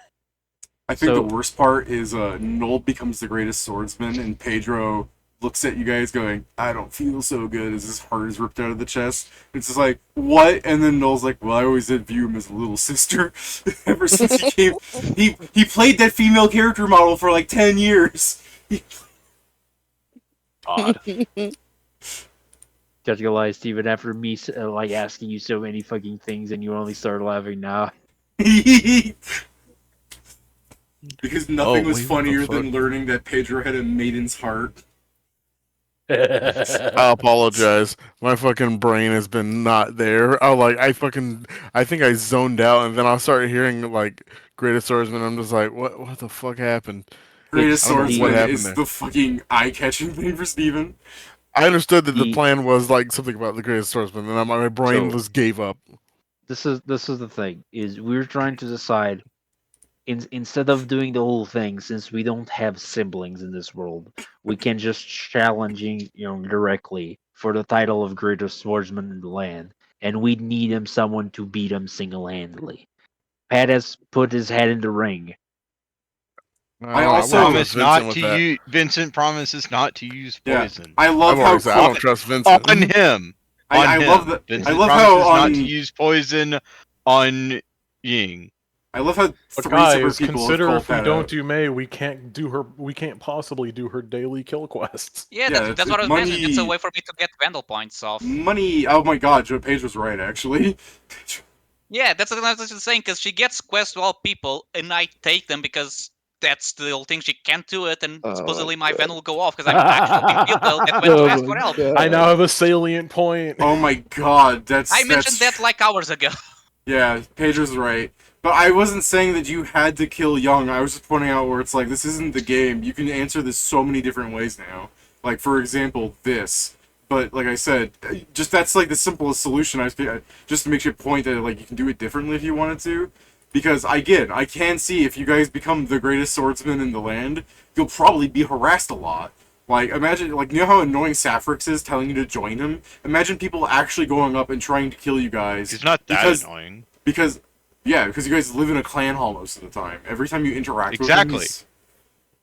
I think So- the worst part is Noel becomes the greatest swordsman, and Pedro looks at you guys going, I don't feel so good as his heart is ripped out of the chest. It's just like, what? And then Noel's like, well, I always did view him as a little sister. Ever since he came, he played that female character model for like 10 years. Odd. Just realized even after me like asking you so many fucking things and you only started laughing now. Because nothing was wait, what the funnier fuck? than learning that Pedro had a maiden's heart. I apologize. My fucking brain has been not there. I think I zoned out, and then I started hearing like Greatest Swordsman. I'm just like, what the fuck happened? Greatest I don't know what swordsman happened is there. the fucking eye-catching thing for Steven. I understood that the The- plan was like something about the Greatest Swordsman, and my brain So- just gave up. This is the thing is we're trying to decide instead of doing the whole thing, since we don't have siblings in this world, we can just challenging directly for the title of greatest swordsman in the land, and we need someone to beat him single-handedly. Pat has put his head in the ring. I don't know, also- won't Promise trust not Vincent to with that. use. Vincent promises not to use Yeah. poison I love I've how already said I don't Cla- trust Vincent. on him. On I him. love that. Vincent I love promises how not on to use poison on Ying. I love how But 3 guys, separate people have consider called if we Pat don't out. do May, we can't possibly do her daily kill quests. Yeah, Yeah, that's what I was mentioning. It's a money- way for me to get vandal points off. Money. Oh my God, Joe Page was right actually. Yeah, that's what I was just saying, because she gets quests to all people, and I take them because that's the whole thing. She can't do it, and supposedly my vandal will go off because I'm actually people that went to ask for help. I now have a salient point. Oh my God, that's. I mentioned that's... that like hours ago. Yeah, Pedro's right. But I wasn't saying that you had to kill Young. I was just pointing out where it's like, this isn't the game. You can answer this so many different ways now. Like, for example, this. But, like I said, just that's like the simplest solution. Just to make your point that, like, you can do it differently if you wanted to. Because, I can see if you guys become the greatest swordsman in the land, you'll probably be harassed a lot. Like, imagine, like, you know how annoying Sapphrix is telling you to join him? Imagine people actually going up and trying to kill you guys. He's not that Because- annoying. Because you guys live in a Clanhall most of the time. Every time you interact Exactly. with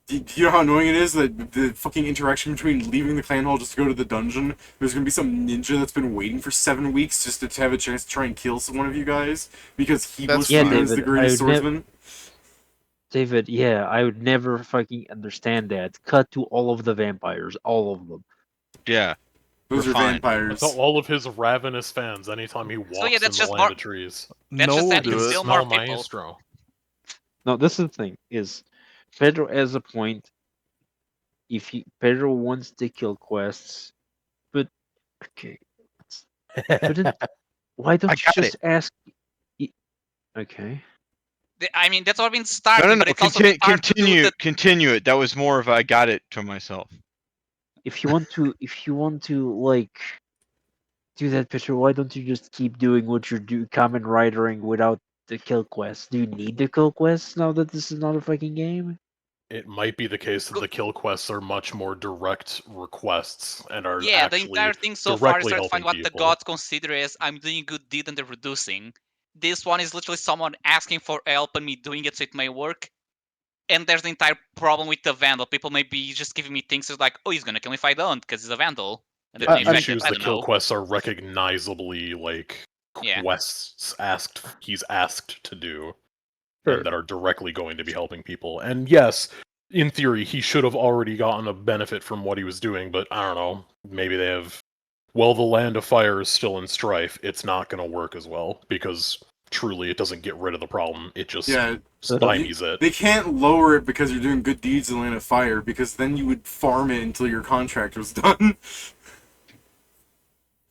them, do you know how annoying it is that the fucking interaction between leaving the Clanhall just to go to the dungeon, there's gonna be some ninja that's been waiting for 7 weeks just to have a chance to try and kill one of you guys because he That's was fine. seen as the David, greatest I would swordsman? David, yeah, I would never fucking understand that. Cut to all of the vampires, all of them. Yeah. Those We're are fine. vampires. So all of his ravenous fans, anytime he walks yeah, in that's the just land more- of trees, That's no just will adding do it. still more smell people. maestro. No, this is the thing: is Pedro has a point. If Pedro wants to kill quests, but okay, but then why don't you got just ask? Okay. I mean, that's what I've been No, starting, no, no. but it's also hard to do Continue, the continue it. That was more of I got it to myself. If you want to like do that, Pedro, why don't you just keep doing what you're common writering without the kill quests? Do you need the kill quests now that this is not a fucking game? It might be the case that the kill quests are much more direct requests and are Yeah, the actually entire thing so far is directly trying to find helping what the people. gods consider as I'm doing a good deed and they're reducing. This one is literally someone asking for help and me doing it so it may work. And there's the entire problem with the vandal. People may be just giving me things as like, oh, he's gonna kill me if I don't, because he's a vandal. And Yeah, they're the infected. issues I the don't kill know. quests are recognizably like Yeah. quests he's asked to do, Sure. and that are directly going to be helping people. And yes, in theory, he should have already gotten a benefit from what he was doing, but I don't know. Maybe they have. Well, the Land of Fire is still in strife. It's not going to work as well because truly, it doesn't get rid of the problem. It just Yeah, stymies it. they can't lower it because you're doing good deeds in Land of Fire, because then you would farm it until your contract was done.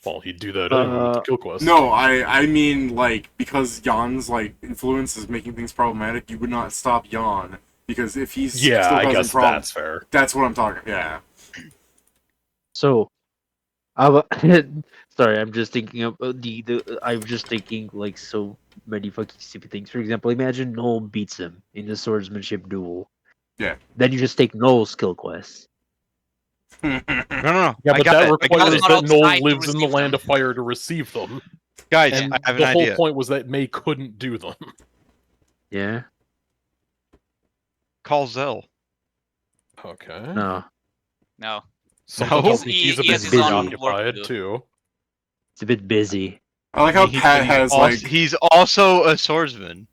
Well, he'd do that anyway with the kill quest. No, I mean, like, because Jan's, like, influence is making things problematic, you would not stop Jan, because if he's Yeah, still I causing guess problems, that's fair. that's what I'm talking, yeah. So, sorry, I'm just thinking of I'm just thinking like so many fucking stupid things. For example, imagine Noel beats him in the swordsmanship duel. Yeah. Then you just take Noel's skill quest. No, no, no. Yeah, I but got that it. I got requires it. not that Noel outside to lives in the receive Land them. of Fire to receive them. Guys, And I have the an whole idea. point was that May couldn't do them. Yeah. Call Zell. Okay. No, No. Something No. tells me he's a He bit has his own work to preoccupied do. too. it's a bit busy. I like how He- Pat he's has, also, like, he's also a swordsman.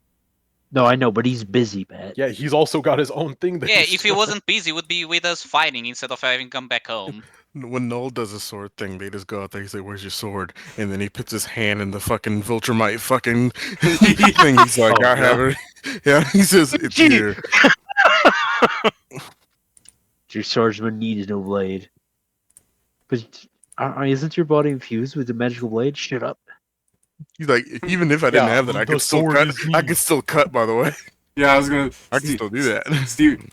No, I know, but he's busy, Pat. Yeah, he's also got his own thing that Yeah, he's if he doing. wasn't busy, he would be with us fighting instead of having come back home. When Noel does a sword thing, they just go out there. He's like, "Where's your sword?" And then he puts his hand in the fucking Viltrumite fucking thing. He's like, Oh, "I have it." Yeah, he says, "It's here." Your swordsman needs no blade. But isn't your body infused with the magical blade? Shut up. He's like, "Even if I didn't Yeah, have that, I the could still sword cut. is I me." could still cut." By the way, yeah, I was gonna... I can still do that.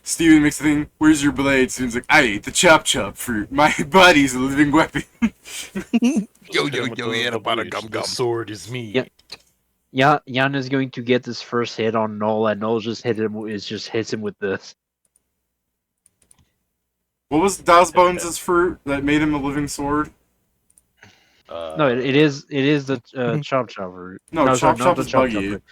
Steven makes the thing, where's your blade? Steven's like, I ate the chop fruit. My body's a living weapon. Yo, Hit him with yeah, the about a bleach. gum The gum. sword is me. Yeah. Yeah, Jan is going to get his first hit on Noel, and Noel just hits him with this. What was Dazbones' fruit that made him a living sword? No, it is the chop root. No, sorry, Chop not Chop the is chop buggy. root.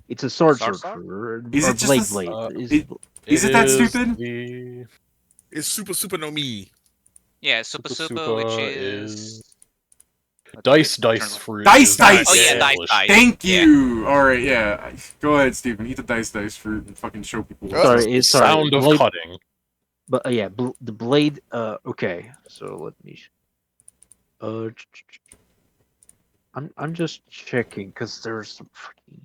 It's a sword Sword sorcerer Is or it just blade a- blade. Is it that stupid? The It's super no me. Yeah, Super Super Super, which Super is... Dice fruit. Dice is Dice! Oh yeah, the Dice English. Dice. Thank Yeah. you! Alright, yeah. Go ahead, Steven. Eat the dice fruit and fucking show people what's Oh, up. Sorry, Sound of blade, cutting. but yeah, the blade. Okay, so let me. I'm just checking because there's some freaking.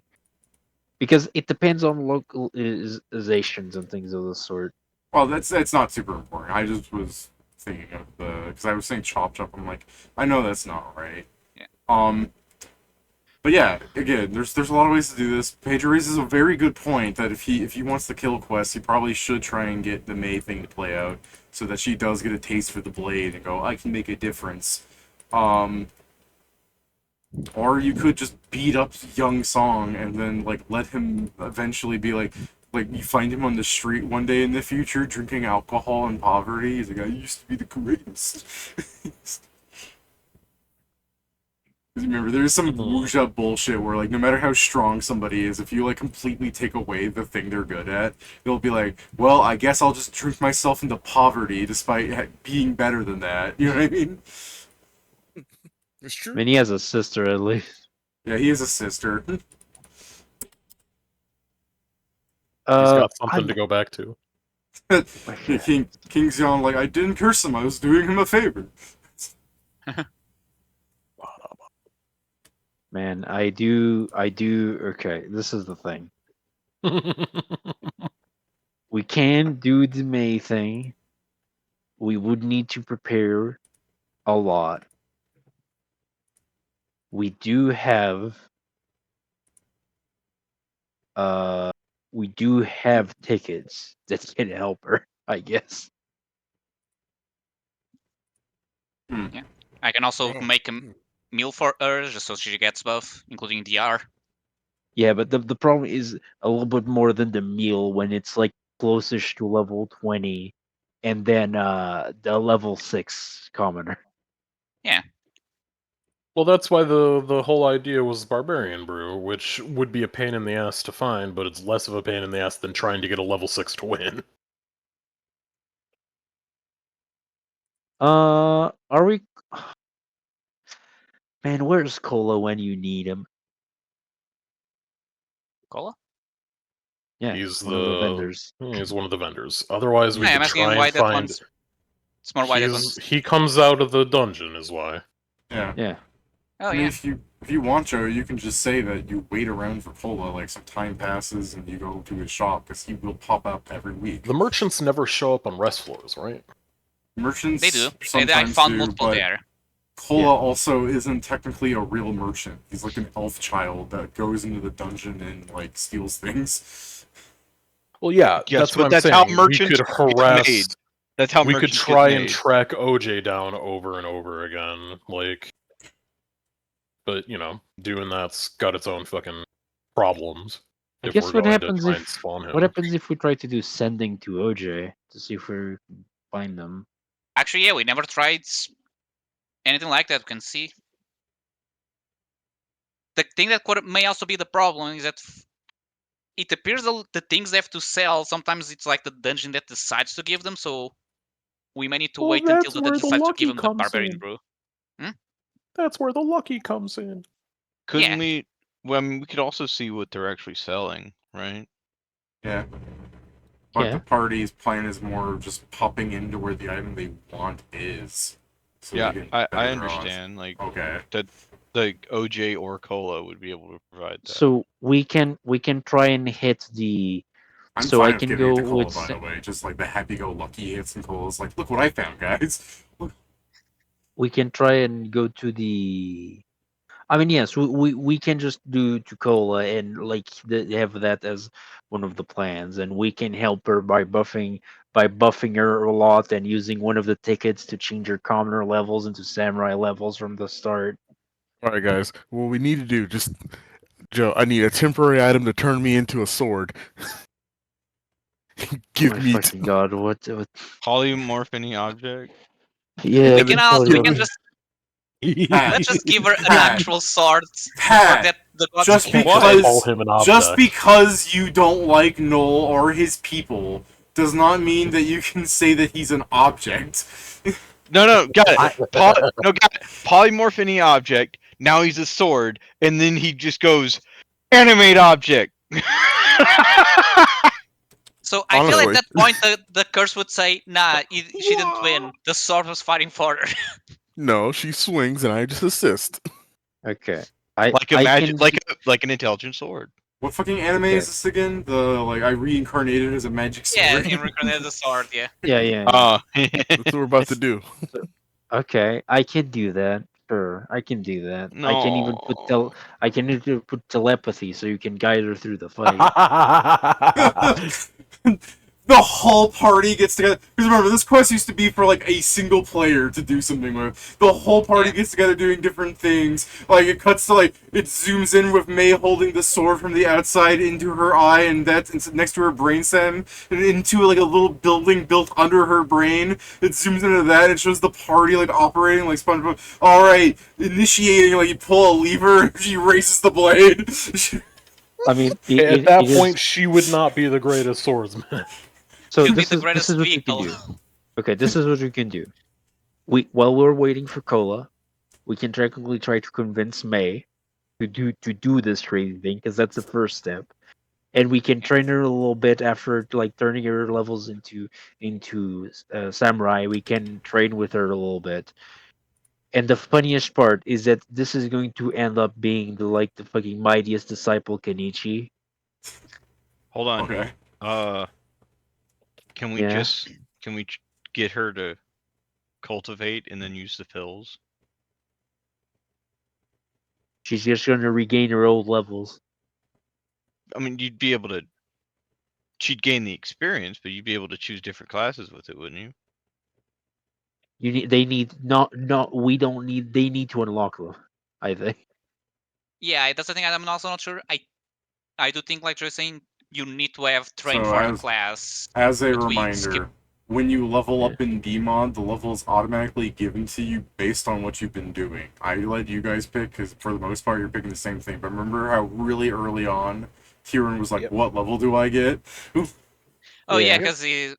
Because it depends on localizations and things of the sort. Well, that's not super important. I just was thinking of the... Because I was saying Chop. I'm like, I know that's not right. Yeah. But yeah, again, there's a lot of ways to do this. Pedro raises a very good point that if he wants the kill quest, he probably should try and get the May thing to play out so that she does get a taste for the blade and go, I can make a difference. Or you could just beat up Young Song and then like let him eventually be like you find him on the street one day in the future drinking alcohol in poverty. He's like, I used to be the greatest. Remember, there's some whoosh up bullshit where, like, no matter how strong somebody is, if you, like, completely take away the thing they're good at, they'll be like, well, I guess I'll just drink myself into poverty despite being better than that. You know what I mean? It's true. I mean, he has a sister at least. Yeah, he has a sister. He's got something to go back to. King Xion, like, I didn't curse him, I was doing him a favor. Man, I do. Okay, this is the thing. We can do the May thing. We would need to prepare a lot. We do have we do have tickets that can help her, I guess. I can also make a meal for her just so she gets both, including DR. Yeah, but the problem is a little bit more than the meal when it's like closest to level 20 and then the level 6 commoner. Yeah. Well, that's why the whole idea was Barbarian Brew, which would be a pain in the ass to find, but it's less of a pain in the ass than trying to get a level 6 to win. Are we Man, where's Cola when you need him? Cola? Yeah, He's one of the vendors. He's one of the vendors. Otherwise, we Yeah, could I'm asking try why and that find. one's. It's more why that one's. He comes out of the dungeon, is why. Yeah. Yeah. Oh I mean, yeah. if you want, Joe, you can just say that you wait around for Cola, like some time passes, and you go to his shop, because he will pop up every week. The merchants never show up on rest floors, right? Merchants They do. I sometimes found do, multiple but there. Cola also isn't technically a real merchant. He's like an elf child that goes into the dungeon and, like, steals things. Well, yeah, Yes, that's but what I'm that's saying. how We merchants could get harass. made. That's how We could merchants try get and made. track OJ down over and over again, like. But doing that's got its own fucking problems. I If guess we're what going happens to try and if spawn him. what happens if we try to do sending to OJ to see if we can find them? Actually, yeah, we never tried anything like that. We can see. The thing that may also be the problem is that it appears the things they have to sell, sometimes it's like the dungeon that decides to give them, so we may need to wait until the dungeon decides to give them the Barbarian Brew. That's where the lucky comes in. Couldn't we? Well, I mean, we could also see what they're actually selling, right? Yeah. But Yeah. the party's plan is more of just popping into where the item they want is. So Yeah, they get I better understand. Like Okay. that, like OJ or Cola would be able to provide that. So we can try and hit the. I'm So fine I with can giving it go to Cola, with. by the way. Just like the happy-go-lucky hits and Cola's like, look what I found, guys. Look. We can try and go to the. I mean, yes, we can just do to Cola and like have that as one of the plans, and we can help her by buffing her a lot and using one of the tickets to change her commoner levels into samurai levels from the start. All right, guys. What we need to do, just Joe, I need a temporary item to turn me into a sword. Give Oh my me. fucking god! What? Polymorph any object. Yeah, We can also we can polymorph. just Pat, let's just give her an Pat, actual sword for Pat, that the gods just can Call because him an just object. because you don't like Noel or his people does not mean that you can say that he's an object. No, got it. Got it. Polymorph any object. Now he's a sword, and then he just goes animate object. So I feel at Honestly. that point the curse would say, nah, she didn't win. The sword was fighting for her. No, she swings and I just assist. Okay, Like a I magic, can like an intelligent sword. What fucking anime Okay. is this again? The like I reincarnated as a magic sword. Yeah, in reincarnated the sword, yeah. yeah. That's what we're about to do. Okay, I can do that. Sure, I can do that. No. I can even put telepathy so you can guide her through the fight. The whole party gets together. Because remember, this quest used to be for like a single player to do something with. The whole party gets together doing different things. Like it cuts to like it zooms in with May holding the sword from the outside into her eye, and that's next to her brainstem, and into like a little building built under her brain. It zooms into that and shows the party like operating like SpongeBob. All right, initiating. Like you pull a lever, she races the blade. I mean, At that point, she would not be the greatest swordsman. So She'll be this the is greatest what you can vehicle. do. Okay, this is what you can do. While we're waiting for Cola, we can technically try to convince May to do this crazy thing because that's the first step. and we can train her a little bit after like turning her levels into samurai. We can train with her a little bit. And the funniest part is that this is going to end up being the fucking mightiest disciple Kenichi. Hold on. Okay. Can we Yeah. get her to cultivate and then use the pills? She's just going to regain her old levels. I mean, you'd be able to. She'd gain the experience, but you'd be able to choose different classes with it, wouldn't you? They need we don't need they need to unlock them, I think. Yeah, that's the thing. I'm also not sure. I do think, like you're saying, you need to have trained So for the class. As a But we reminder, skip- when you level Yeah. up in DMod, the level is automatically given to you based on what you've been doing. I let you guys pick, because for the most part, you're picking the same thing. But remember how really early on, Kieran was like, Yep. what level do I get? Oh yeah, Yeah.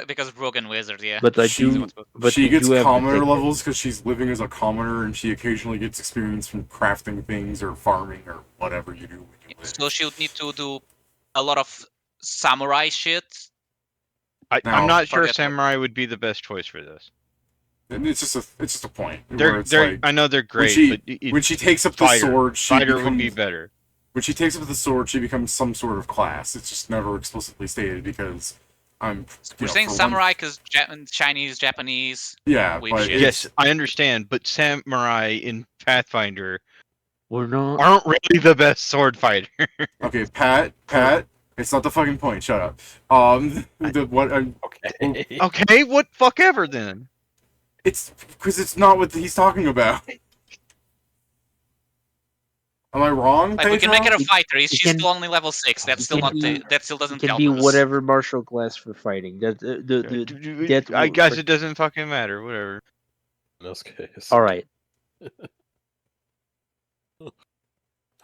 because Broken Wizard, yeah. But I She- do but she we gets do have to commoner think levels because she's living as a commoner, and she occasionally gets experience from crafting things or farming or whatever you do when you live. So she would need to do a lot of samurai shit. I'm Now- not sure Forget- samurai would be the best choice for this. And it's just a point where it's They're like I know they're great, she- but when she takes up the fighter. sword, she Fighter becomes, would be better. when she takes up the sword, she becomes some sort of class. It's just never explicitly stated because I'm. We're know, saying for one- samurai because Chinese, Japanese. Yeah, with but shit. Yes, I understand, but samurai in Pathfinder we're not aren't really the best sword fighter. okay, Pat, it's not the fucking point. Shut up. Okay. Okay, what fuck ever then? It's because it's not what he's talking about. Am I wrong, Like we can make Pedro? her a fighter. She's can- still only level 6. That's it still can not. be- That still it doesn't can count. be as- whatever martial class for fighting. That I guess it doesn't fucking matter. Whatever. In this case. all right.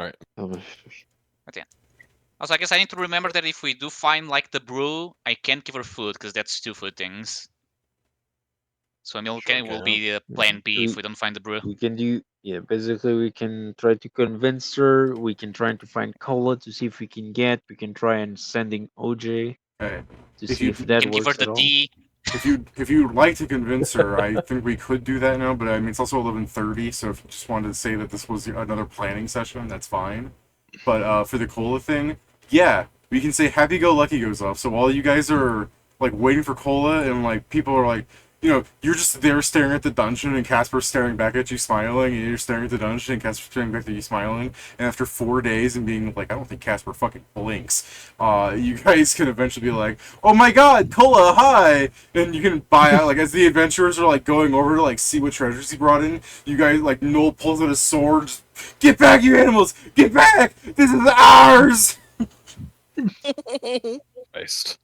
Alright. Also, I guess I need to remember that if we do find like the brew, I can't give her food because that's 2 food things. So Emil Sure will can. be plan B if we don't find the brew. We can do basically we can try to convince her, we can try to find Cola to see if we can get, we can try and sending OJ Okay. to If see you- if that Can give her works the at all. D. If you'd like to convince her, I think we could do that now. But I mean, it's also 11:30, so if you just wanted to say that this was another planning session, that's fine. But for the cola thing, yeah, we can say Happy Go Lucky goes off. So while you guys are like waiting for cola, and like people are like, you know, you're just there staring at the dungeon, and Casper's staring back at you smiling, and you're staring at the dungeon, and Casper's staring back at you smiling. And after 4 days and being like, I don't think Casper fucking blinks, you guys can eventually be like, oh my god, Cola, hi! And you can buy out, like, as the adventurers are like going over to like see what treasures he brought in, you guys, like, Noel pulls out his sword, just, get back, you animals! Get back! This is ours! Christ.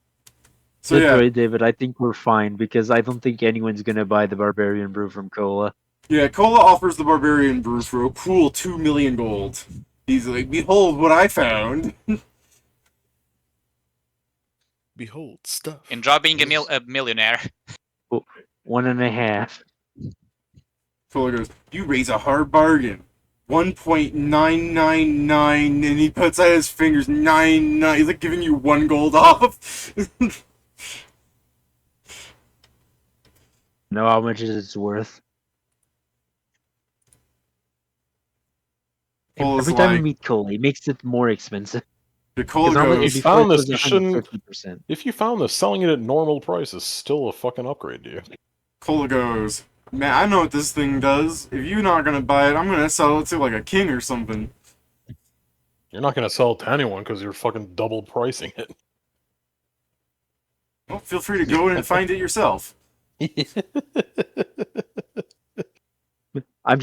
So That's yeah, right, David. I think we're fine because I don't think anyone's gonna buy the barbarian brew from Cola. yeah, Cola offers the barbarian brew for a cool 2 million gold. He's like, behold what I found. Behold stuff. Enjoy being a millionaire. 1.5. Cola goes, you raise a hard bargain. 1.999, and he puts out his fingers, 99. He's like giving you 1 gold off. Know how much it's worth. Cola's Every time we like, meet Cola, he makes it more expensive. the Cola Because normally goes, If you before found it this, was you shouldn't. 150%. If you found this, selling it at normal price is still a fucking upgrade to you. Cola goes, man, I know what this thing does. If you're not gonna buy it, I'm gonna sell it to like a king or something. You're not gonna sell it to anyone because you're fucking double pricing it. Well, feel free to go in and find it yourself. I'm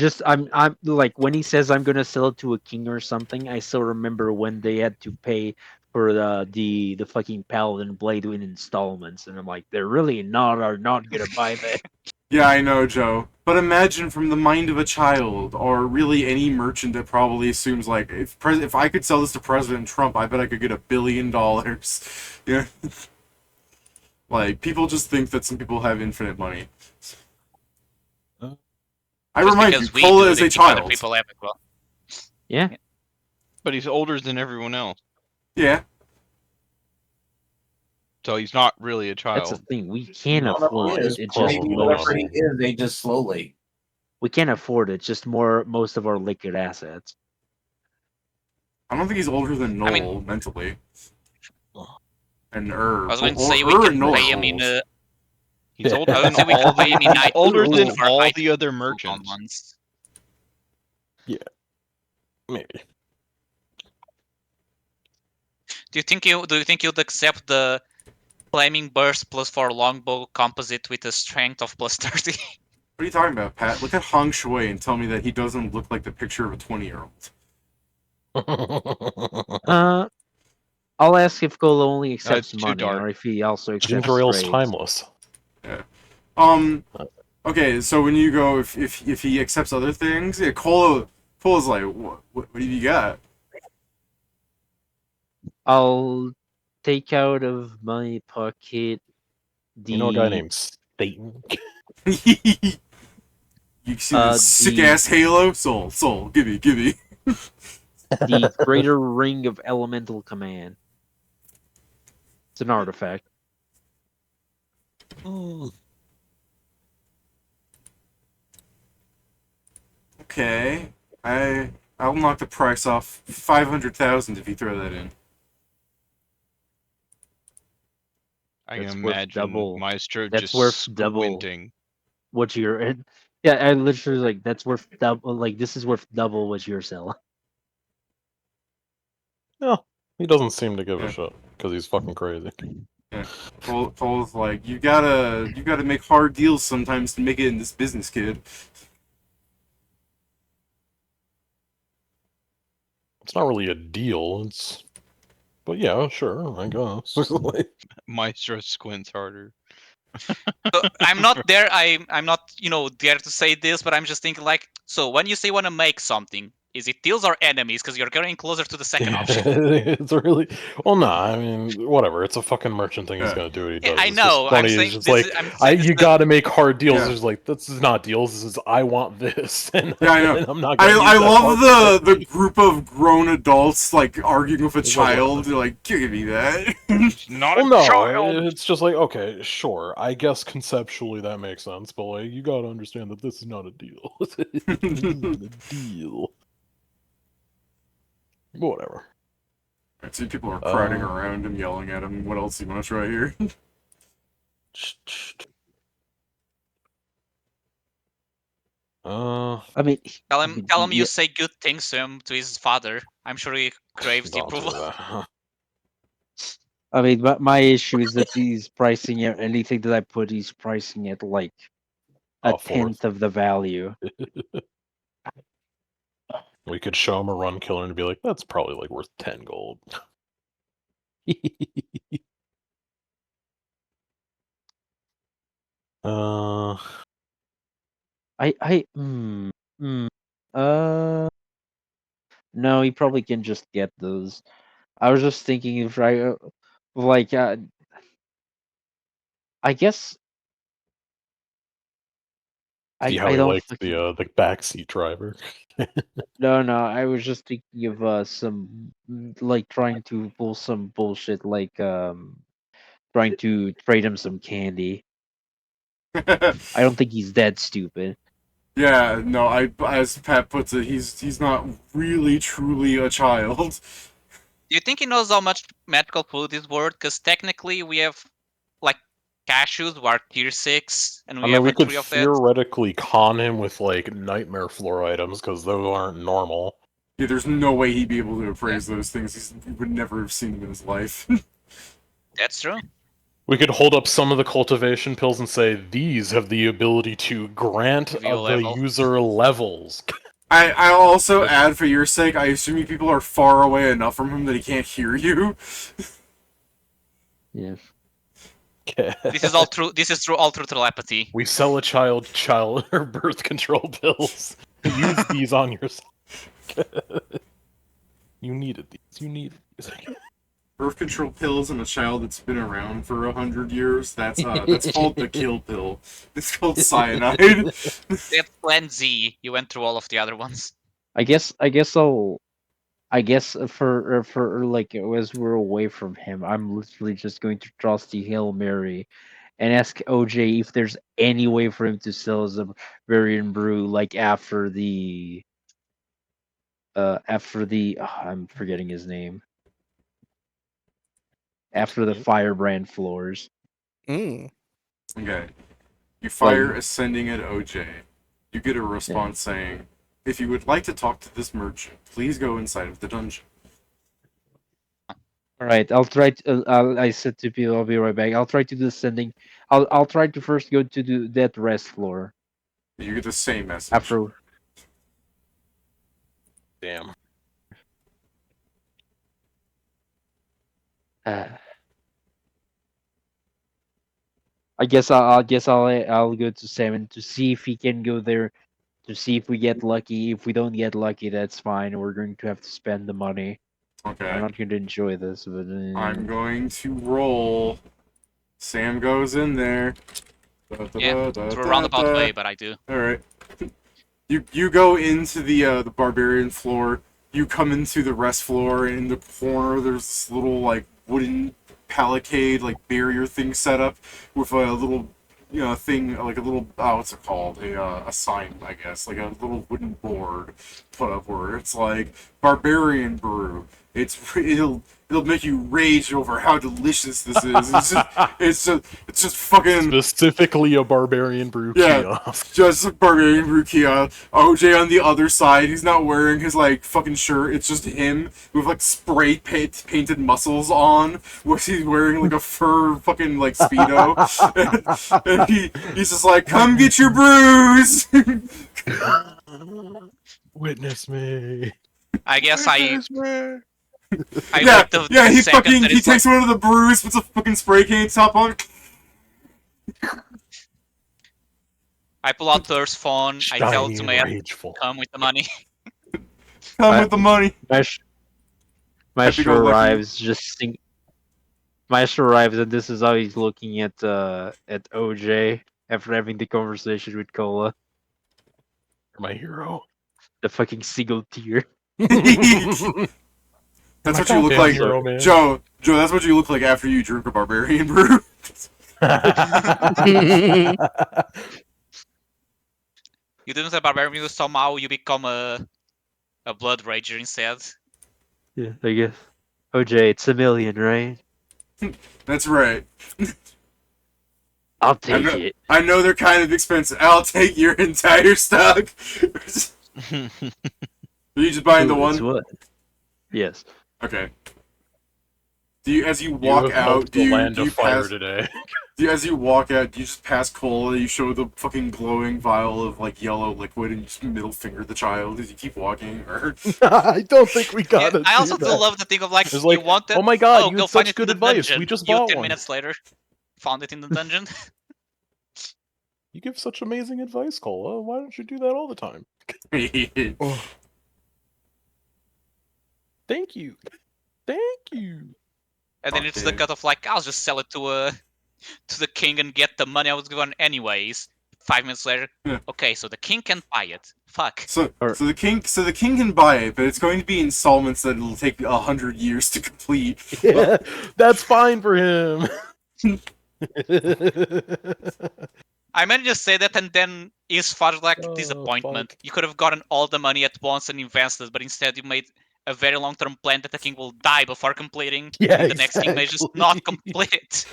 like when he says I'm gonna sell it to a king or something. I still remember when they had to pay for the fucking paladin blade in installments, and I'm like, they're really are not gonna buy that. Yeah, I know, Joe. But imagine from the mind of a child, or really any merchant that probably assumes, like, if I could sell this to President Trump, I bet I could get $1 billion. Yeah. Like, people just think that some people have infinite money. I Just remind you, because we Cola do, is they a think other child. people have it well. Yeah, But he's older than everyone else. Yeah. So he's not really a That's the child. thing. We can't No, afford he's it. It's just probably Maybe whatever not. he is, they just slowly. we can't afford it. It's just most of our liquid assets. I don't think he's older than Noel I mean- mentally. And I was going to or say we her can and Noel pay are him in old. He's older I than would say we all can pay him in the. He's night- older than for all night the other cooldown merchants. ones. Maybe. Do you think you'd accept the flaming burst plus 4 longbow composite with a strength of plus 30? What are you talking about, Pat? Look at Hong Shui and tell me that he doesn't look like the picture of a 20-year-old. I'll ask if Golo only accepts it's too money, dark. or if he also accepts Ginger ale's trades. timeless. Okay, so when you go, if he accepts other things, yeah, Cola's like, what have you got? I'll take out of my pocket the You know a guy named Satan? You see this sick ass Halo? Soul, give me. the Greater Ring of Elemental Command. It's an artifact. Okay, I'll knock the price off 500,000 if you throw that in. I That's can worth imagine double. Maestro That's just worth double. squinting. What you're yeah, I literally like that's worth double. Like this is worth double what you're selling. No, he doesn't seem to give Yeah. a shit because he's fucking crazy. Cola's like, you gotta make hard deals sometimes to make it in this business, kid. It's not really a deal. But yeah, sure, I guess. Maestro squints harder. So I'm not there. I'm not there to say this, but I'm just thinking like, so when you say you want to make something, is it deals or enemies? Because you're getting closer to the second option. It's really I mean, whatever. It's a fucking merchant thing. He's Yeah. gonna do what he Yeah, does. I It's know. just I'm funny. saying It's just this like is- I'm saying this you is- gotta make hard deals. Yeah. It's like this is not deals. This is I want this, and, Yeah, I know. and I'm not. Gonna I use that love hard the group of grown adults like arguing with a It's like, child. They're like, give me that. Not Well, a no, child. it's just like okay, sure. I guess conceptually that makes sense, but like you gotta understand that this is not a deal. This isn't a deal. Whatever. I see people are crowding around him, yelling at him. What else do you want to try here? I mean, Tell him yeah, you say good things to his father. I'm sure he craves the Don't do approval. that. I mean, my issue is that he's pricing at anything that I put. He's pricing at like a fourth. tenth of the value. We could show him a run killer and be like, that's probably like worth 10 gold. No, he probably can just get those. I was just thinking if I like I guess See how I he don't likes the backseat driver. no, I was just thinking of some like trying to pull some bullshit like trying to trade him some candy. I don't think he's that stupid. Yeah, no, as Pat puts it, he's not really truly a child. Do you think he knows how much magical food is worth? Because technically we have like cashews who are tier 6, and I we mean, have we a could 3 of that. theoretically con him with like nightmare floor items because those aren't normal. Yeah, there's no way he'd be able to appraise those things. He would never have seen them in his life. That's true. We could hold up some of the cultivation pills and say these have the ability to grant Give you a the level. user levels. I'll also add, for your sake, I assume you people are far away enough from him that he can't hear you. Yeah. This is all true. This is all through telepathy. We sell a child or birth control pills. Use these on yourself. You needed these. You needed these. Birth control pills in a child that's been around for 100 years. That's called the kill pill. It's called cyanide. That's Plan Z. You went through all of the other ones. I guess I'll I guess for like as we're away from him, I'm literally just going to toss the Hail Mary and ask OJ if there's any way for him to sell his Bavarian brew like after the I'm forgetting his name. After the Firebrand floors. Mm. Okay. You fire ascending at OJ. You get a response saying, "If you would like to talk to this merchant, please go inside of the dungeon." All right, I'll try. I said to people, I'll be right back. I'll try to do ascending. I'll try to first go to that rest floor. You get the same message. After. Damn. I guess I'll go to Salmon to see if he can go there. To see if we get lucky. If we don't get lucky, that's fine. We're going to have to spend the money. Okay. I'm not going to enjoy this, but I'm going to roll. Sam goes in there. Yeah, through a roundabout way, but I do. All right. You go into the barbarian floor. You come into the rest floor, and in the corner there's this little like wooden palisade like barrier thing set up with a little thing like a little what's it called, a sign, I guess, like a little wooden board put up where it's like barbarian brew. It'll make you rage over how delicious this is. It's just fucking Specifically a barbarian brew kiosk. just a barbarian brew kiosk. OJ on the other side, he's not wearing his like fucking shirt. It's just him with like spray painted muscles on. Where he's wearing like a fur fucking like speedo, and he's just like, "Come get your brews." Witness me. I guess I Yeah, like the he second fucking that he it's takes like, one of the brews, puts a fucking spray can top on. I pull out Thur's phone, I tell Shiny to and my rageful. come with the money. Come with the money. Maestro Happy-go-lucky. arrives, Maestro arrives, and this is how he's looking at OJ after having the conversation with Cola. My hero. The fucking seagull tear. That's what you look goddamn like, hero, man. Joe. Joe, that's what you look like after you drink a barbarian brew. You didn't say barbarian, somehow you become a blood rager instead. Yeah, I guess. OJ, it's $1 million, right? That's right. I'll take it. I know they're kind of expensive. I'll take your entire stock. Are you just buying the Ooh, it's one? what? Yes. Okay. As you walk out, do you fire pass? today. As you walk out, do you just pass Cola? You show the fucking glowing vial of like yellow liquid, and you just middle finger the child as you keep walking. Or I don't think we got it. I also do love the thing of like, It's like, you want it? oh my god, you go had find such it in good the advice. dungeon. We just You bought 10 one. minutes later, found it in the dungeon. You give such amazing advice, Cola. Why don't you do that all the time? Oh. Thank you. Thank you. And then it's the Okay. cut of like, I'll just sell it to the king and get the money I was given anyways. 5 minutes later, Yeah. okay, so the king can buy it. Fuck. So the king can buy it, but it's going to be installments that it'll take 100 years to complete. Yeah, that's fine for him. I meant to say that, and then is far like Oh, disappointment. fuck. You could have gotten all the money at once and invested, but instead you made a very long-term plan that the king will die before completing. Yeah, and the next king may just not exactly. complete.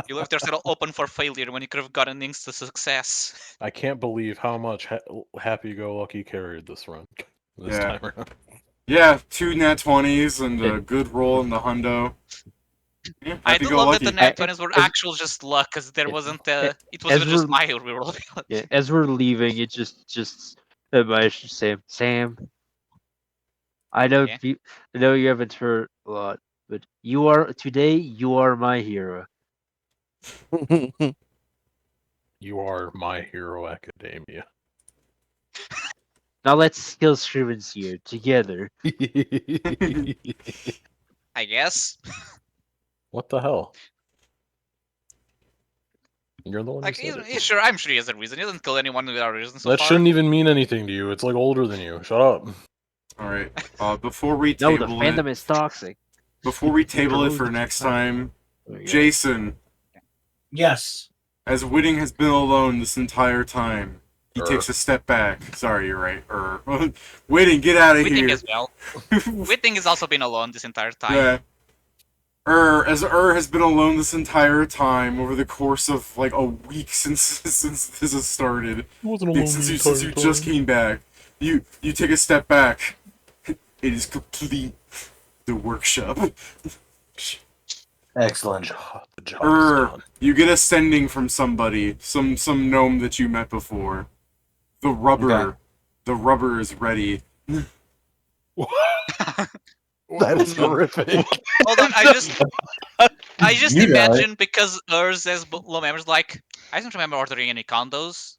You left yourself open for failure when you could have gotten instant success. I can't believe how much happy-go-lucky carried this run this Yeah. time around. Yeah, 2 nat 20s and a good roll in the hundo. Yeah, I do love that the nat I- 20s were as- actual just luck, because there wasn't it as wasn't just we're- my reroll. Yeah, as we're leaving, it just Maestro Sam. I know Yeah. I know you haven't heard a lot, but you are my hero. You are My Hero Academia. Now let's kill Scrivens here together. I guess. What the hell? You're the one Like, who said it. sure, I'm sure he has a reason. He doesn't kill anyone without a reason so That far. shouldn't even mean anything to you. It's like older than you. Shut up. All right. Before we No, table the fandom it, is toxic. before we table it Grows for the next society. time, There you go. Jason, Yes. as Whitting has been alone this entire time, he Er. takes a step back. Sorry, you're right. Whitting, get out of Whitting here. as well. Whitting has also been alone this entire time. Yeah. As has been alone this entire time over the course of like a week since this has started. It wasn't alone Since you just came back. You take a step back. It is complete. The workshop. Excellent. The job is done. You get a sending from somebody, some gnome that you met before. The rubber. Okay. The rubber is ready. That is horrific. Hold on, I just You got imagine because Urs has low members. Like, I don't remember ordering any condoms.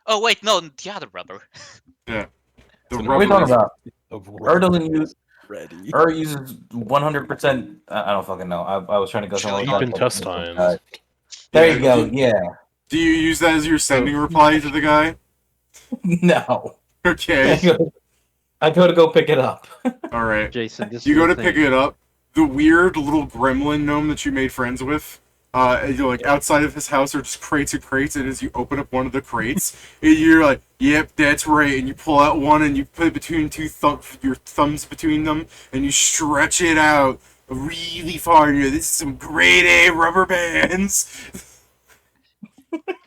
Oh wait, no, the other rubber. The What are we talking about? Of doesn't use. ready. Uses 100%. I don't fucking know. I was trying to go somewhere. Deep with that, intestines. There you go. Yeah. Do you use that as your sending reply to the guy? No. Okay. I go to go pick it up. Alright. Jason, this You is go the to pick thing. it up. The weird little gremlin gnome that you made friends with. You're like outside of his house are just crates and crates, and as you open up one of the crates, you're like, "Yep, that's right." And you pull out one, and you put it between your thumbs between them, and you stretch it out really far. And you're, "This is some grade A rubber bands."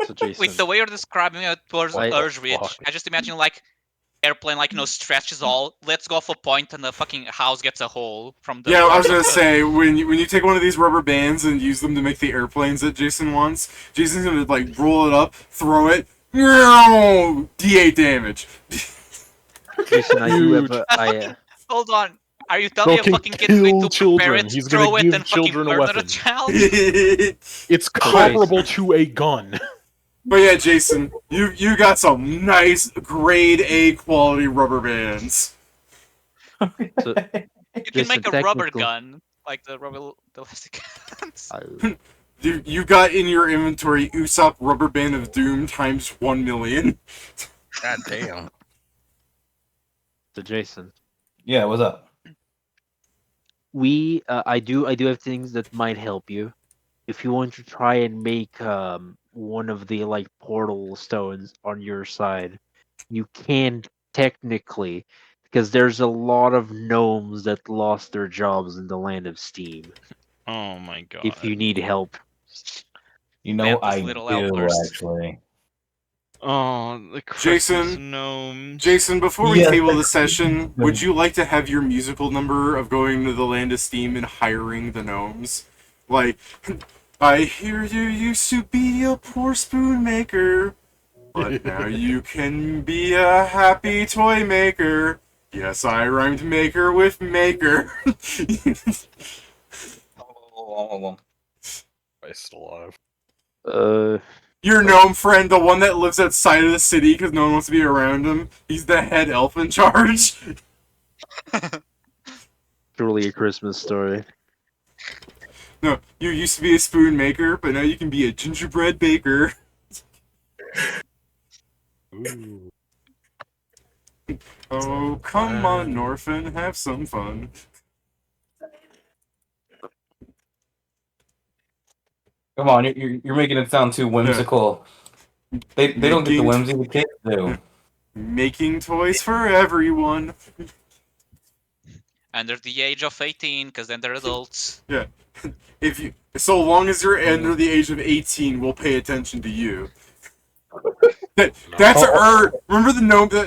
So Jason, With the way you're describing it towards Why the Urge Ridge, fuck? I just imagine like airplane, like stretches all. Let's go off a point, and the fucking house gets a hole from the. Yeah, I was gonna say when you take one of these rubber bands and use them to make the airplanes that Jason wants, Jason's gonna like roll it up, throw it, D8 damage. Jason, I do have a. Hold on. Are you telling me a Fucking fucking kid's going to kill prepare children. it, He's gonna throw it, give and fucking children a murder a weapon. child? It's comparable to a gun. But yeah, Jason, you got some nice grade A quality rubber bands. So, You can Jason, make a rubber technically- gun, like the rubber elastic guns. You got in your inventory Usopp rubber band of doom times 1,000,000. God damn. So Jason, Yeah, what's up? I do have things that might help you. If you want to try and make one of the like portal stones on your side, you can technically, because there's a lot of gnomes that lost their jobs in the land of Steam. Oh my god. If you need help, You know, Mantis I little do outburst. actually. Oh, the Christmas Jason? gnomes. Jason, before we Yeah. table the session, would you like to have your musical number of going to the land of Steam and hiring the gnomes? Like, I hear you used to be a poor spoon maker, but now you can be a happy toy maker. Yes, I rhymed maker with maker. Christ alive. Your gnome friend, the one that lives outside of the city because no one wants to be around him, he's the head elf in charge. truly a Christmas story. No, you used to be a spoon maker, but now you can be a gingerbread baker. Ooh. Oh, come on, Norfin, have some fun. Come on, you're making it sound too whimsical. They don't get the whimsy the kids do. Making toys for everyone. Under the age of 18, because then they're adults. Yeah. So long as you're under the age of 18, we'll pay attention to you. That's remember the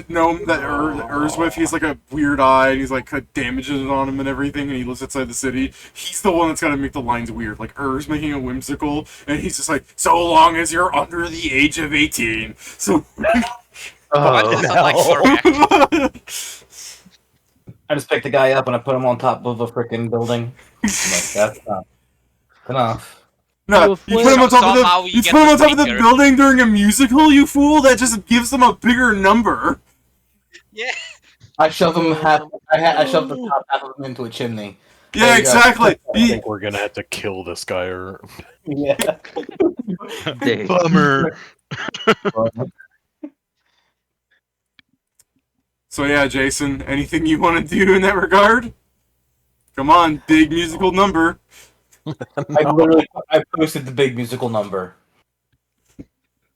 gnome that Ur's with? He's like a weird eye, and he's like got damages on him and everything, and he lives outside the city. He's the one that's gotta make the lines weird. Like Ur's making it whimsical, and he's just like, so long as you're under the age of 18. So Why does it sound like correct? I just picked the guy up and I put him on top of a freaking building. I'm like, that's enough. no, you put him on top Somehow of you you get put him the on top of the speaker. building during a musical, you fool. That just gives them a bigger number. Yeah. I shove him half. I shoved the top half of him into a chimney. Yeah, exactly. I think we're gonna have to kill this guy or Yeah. Dang. Bummer. So yeah, Jason, anything you want to do in that regard? Come on, big musical number. I posted the big musical number.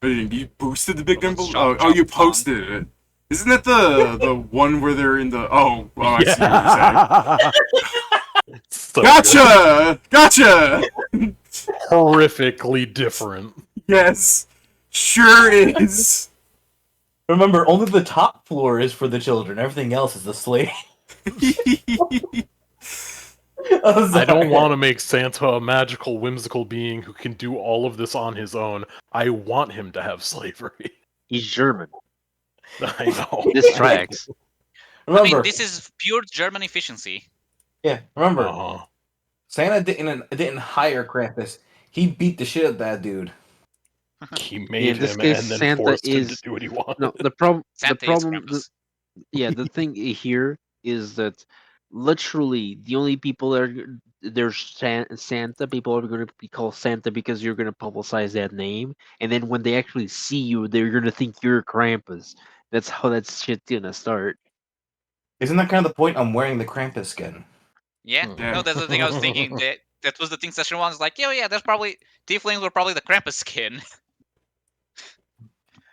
You boosted the big Well, number. let's Oh, you drop song. posted it. Isn't that the one where they're in the? Oh, I see what you're saying. So Gotcha. horrifically different. Yes, sure is. Remember, only the top floor is for the children. Everything else is the slave. I don't want to make Santa a magical, whimsical being who can do all of this on his own. I want him to have slavery. He's German. I know. This tracks. Remember, I mean, this is pure German efficiency. yeah. Remember, Uh-huh. Santa didn't hire Krampus. He beat the shit out of that dude. He In made this him case, and then Santa forced him to is do what he wanted. no the problem. Santa The is problem. Krampus. The thing here is that literally the only people that are there's Santa people are going to be called Santa because you're going to publicize that name, and then when they actually see you, they're going to think you're Krampus. That's how that shit's gonna start. Isn't that kind of the point? I'm wearing the Krampus skin. Yeah, Yeah. no, that's the thing I was thinking. That was the thing session one was like, yeah, there's probably tieflings were probably the Krampus skin.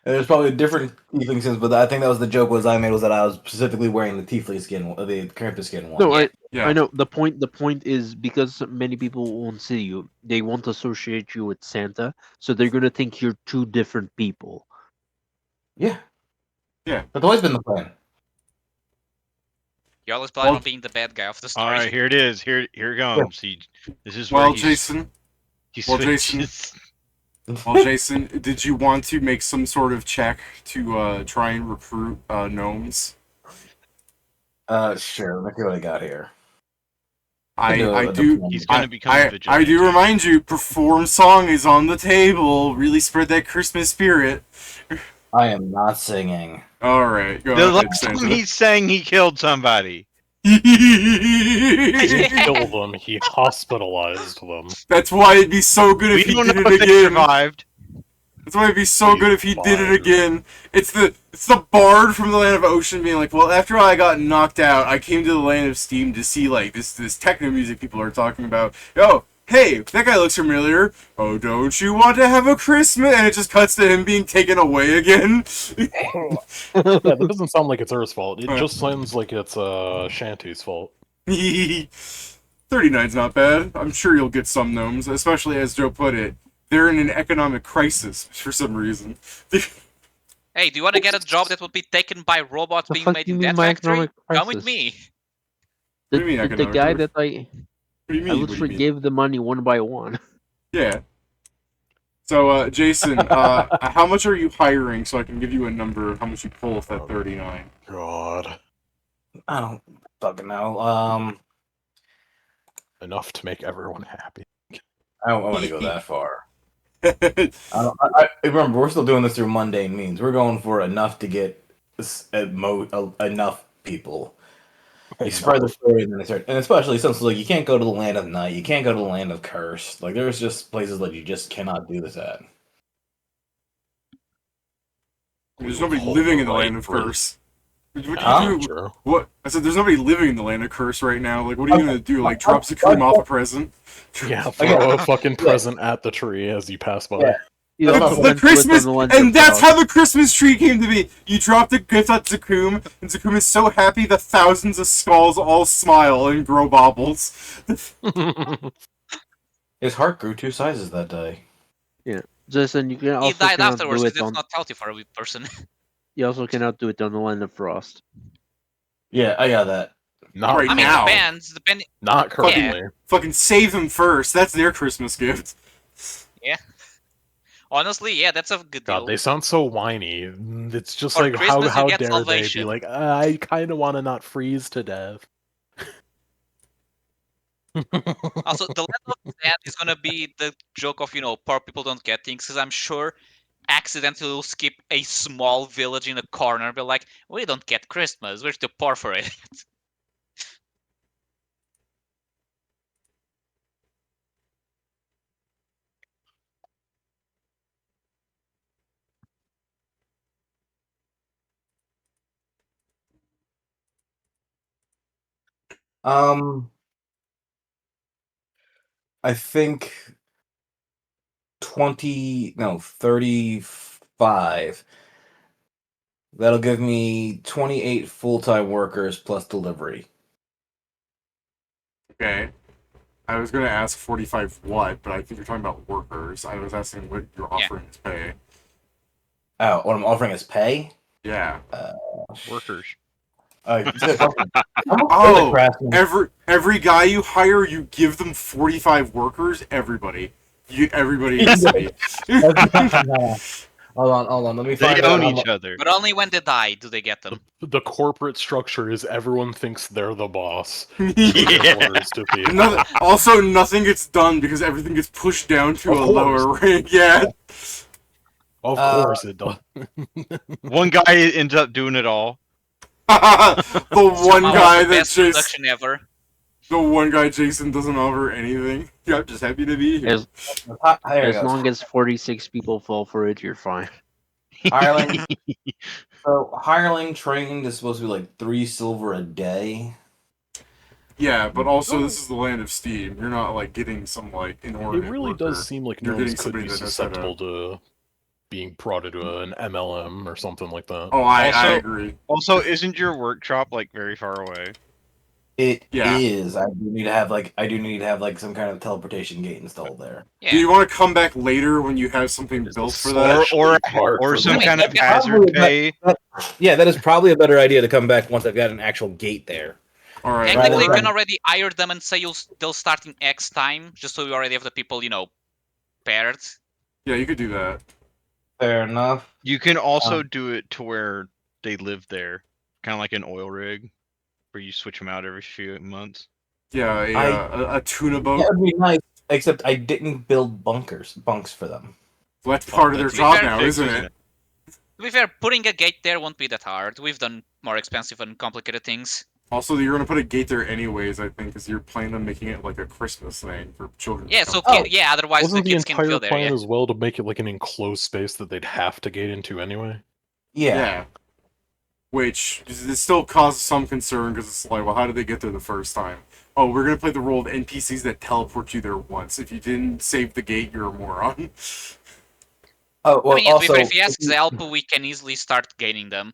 And there's probably different tiefling skins, but I think that was the joke I made was that I was specifically wearing the tiefling skin, the Krampus skin one. No, Yeah. Yeah. I know the point. The point is because many people won't see you, they won't associate you with Santa, so they're gonna think you're two different people. Yeah. Yeah. That's always been the plan. You always plan Well- on being the bad guy of the All story. right, here it is. Here it comes. This is where Well, he's, Jason. he well, Jason. switches. Well, Jason, did you want to make some sort of check to try and recruit gnomes? Sure. Let me see what I got here. I do. He's gonna become a I vigilante. do remind you, perform song is on the table. Really spread that Christmas spirit. I am not singing. All right, go The ahead, last Santa. time he sang, he killed somebody. He didn't kill them, he hospitalized them. That's why it'd be so good We if he don't did know it if they again. survived. That's why it'd be so good if he did it Fine. again. It's the bard from the land of ocean being like, well, after I got knocked out, I came to the land of steam to see like this techno music people are talking about. Oh, hey, that guy looks familiar. Oh, don't you want to have a Christmas? And it just cuts to him being taken away again. Yeah, that doesn't sound like it's Earth's fault. It just sounds like it's Shanty's fault. 39's not bad. I'm sure you'll get some gnomes, especially as Joe put it. They're in an economic crisis for some reason. Hey, do you want to get a job that would be taken by robots The being fuck made you in mean that by factory? economic Come with crisis? me. What do you mean The economic guy crisis? that I What do you mean? I What do you literally mean? gave the money one by one. Yeah. So, Jason, how much are you hiring so I can give you a number of how much you pull with that 39? God. I don't fucking know. Enough to make everyone happy. I don't want to go that far. I remember, we're still doing this through mundane means. We're going for enough to get enough people. You spread the story, and then they start, and especially since like you can't go to the land of night, you can't go to the land of curse. Like there's just places like you just cannot do this at. There's nobody living in the land of curse. What do you Huh? do? Sure. What? I said there's nobody living in the land of curse right now. Like, what are you gonna do? Like, drop Zakum off a present? Yeah, throw a fucking present at the tree as you pass by. Yeah. You That's also The went to it Christmas, on the lens and of that's Frost. how the Christmas tree came to be. You drop the gift at Zakum, and Zakum is so happy the thousands of skulls all smile and grow baubles. His heart grew 2 sizes that day. Jason, you can He also died cannot afterwards do because it it's on. not healthy for a weak person. You also cannot do it on the land of Frost. Yeah, I got that. Not Right I mean, now. depends. Depending. Not currently. Fucking save them first. That's their Christmas gift. Honestly, yeah, that's a good deal. God, they sound so whiny. It's just For like Christmas, you how get dare salvation. they be like, I kind of want to not freeze to death. Also, the Land of Sand is gonna be the joke of poor people don't get things, because I'm sure accidentally will skip a small village in a corner, be like, we don't get Christmas, we're too poor for it. I think 35. That'll give me 28 full-time workers plus delivery. Okay. I was gonna ask 45 what, but I think you're talking about workers. I was asking what you're offering as pay. Oh, what I'm offering as pay? Yeah. Workers. Oh, every guy you hire, you give them 45 workers. Everybody in the city. Hold on. Let me They find own out. each other. But only when they die do they get them. The corporate structure is everyone thinks they're the boss. Yeah. Orders to people. Nothing gets done because everything gets pushed down to Of a course. lower rank. Yeah. Of course it does. One guy ends up doing it all. The one Somehow guy the that best production ever. The one guy Jason doesn't offer anything. Yeah, I'm just happy to be here. As long as 46 people fall for it, you're fine. Hireling. So hireling trained is supposed to be like 3 silver a day. Yeah, but also this is the land of Steam. You're not like getting some like inordinate. It really worker. does seem like You're gnomes getting could somebody be that knows how to- susceptible to being brought into an MLM or something like that. Oh, I Also- agree. Also, isn't your workshop like very far away? It Yeah. is. I do need to have like some kind of teleportation gate installed there. Do you want to come back later when you have something There's built a for that? Or some Wait, kind of okay. hazard pay? Yeah, that is probably a better idea to come back once I've got an actual gate there. All right. Technically, you rather can than- already hire them and say they'll start in X time, just so you already have the people, paired. Yeah, you could do that. Fair enough. You can also do it to where they live there, kind of like an oil rig, where you switch them out every few months. Yeah, a tuna boat. That would be nice, except I didn't build bunks for them. Well, that's part of their That's job fair, now, isn't it? To be fair, putting a gate there won't be that hard. We've done more expensive and complicated things. Also, you're gonna put a gate there anyways, I think, because you're planning on making it like a Christmas thing for children. Yeah, so Oh. otherwise Wasn't the the kids can entire fill there. plan Yeah. as well to make it like an enclosed space that they'd have to gate into anyway? Yeah. Which it still causes some concern because it's like, well, how did they get there the first time? Oh, we're gonna play the role of NPCs that teleport you there once. If you didn't save the gate, you're a moron. Oh well. I mean, yeah, also, if he asks help, we can easily start gaining them.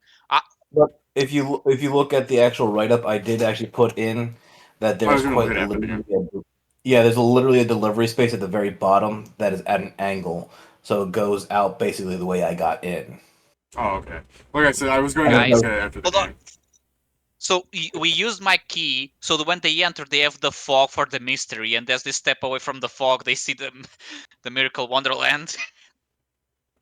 if you look at the actual write up, I did actually put in that I was there's gonna quite look at it literally there's literally a delivery space at the very bottom that is at an angle, so it goes out basically the way I got in. Oh, okay. Like I said, I was going to Guys, look at it after the hold on. game. So we used my key, so that when they enter, they have the fog for the mystery, and as they step away from the fog, they see the miracle wonderland.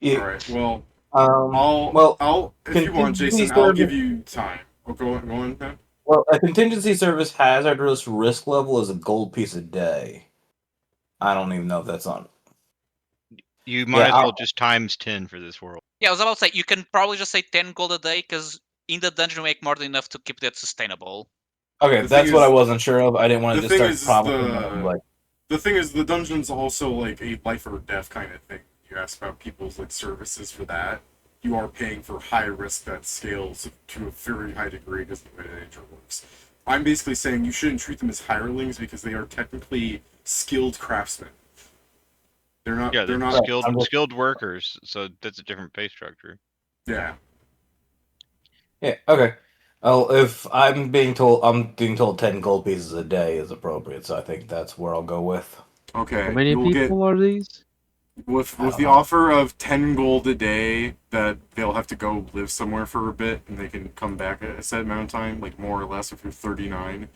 Yeah. All right. Well, well, I'll if you want, contingency Jason, I'll service- give you time. Oh, go on, man. Well, a contingency service hazardous risk level is a gold piece a day. I don't even know if that's on. You might Yeah, as well I'll- just times 10 for this world. Yeah, I was about to say, you can probably just say 10 gold a day, because in the dungeon we make more than enough to keep that sustainable. Okay, The that's thing what is- I wasn't sure of. I didn't want the to just thing start is promising. the- Like, The thing is, the dungeon's also like a life or death kind of thing. You ask about people's like services for that. You are paying for high risk that scales to a very high degree. Just the way the nature works. I'm basically saying you shouldn't treat them as hirelings because they are technically skilled craftsmen. They're not. Yeah, they're they're not. skilled workers, so that's a different pay structure. Yeah. yeah, okay. Oh, if I'm being told 10 gold pieces a day is appropriate, so I think that's where I'll go with. Okay. How many you will people are these? With I don't the know. offer of 10 gold a day that they'll have to go live somewhere for a bit and they can come back at a set amount of time, like more or less if you're 39,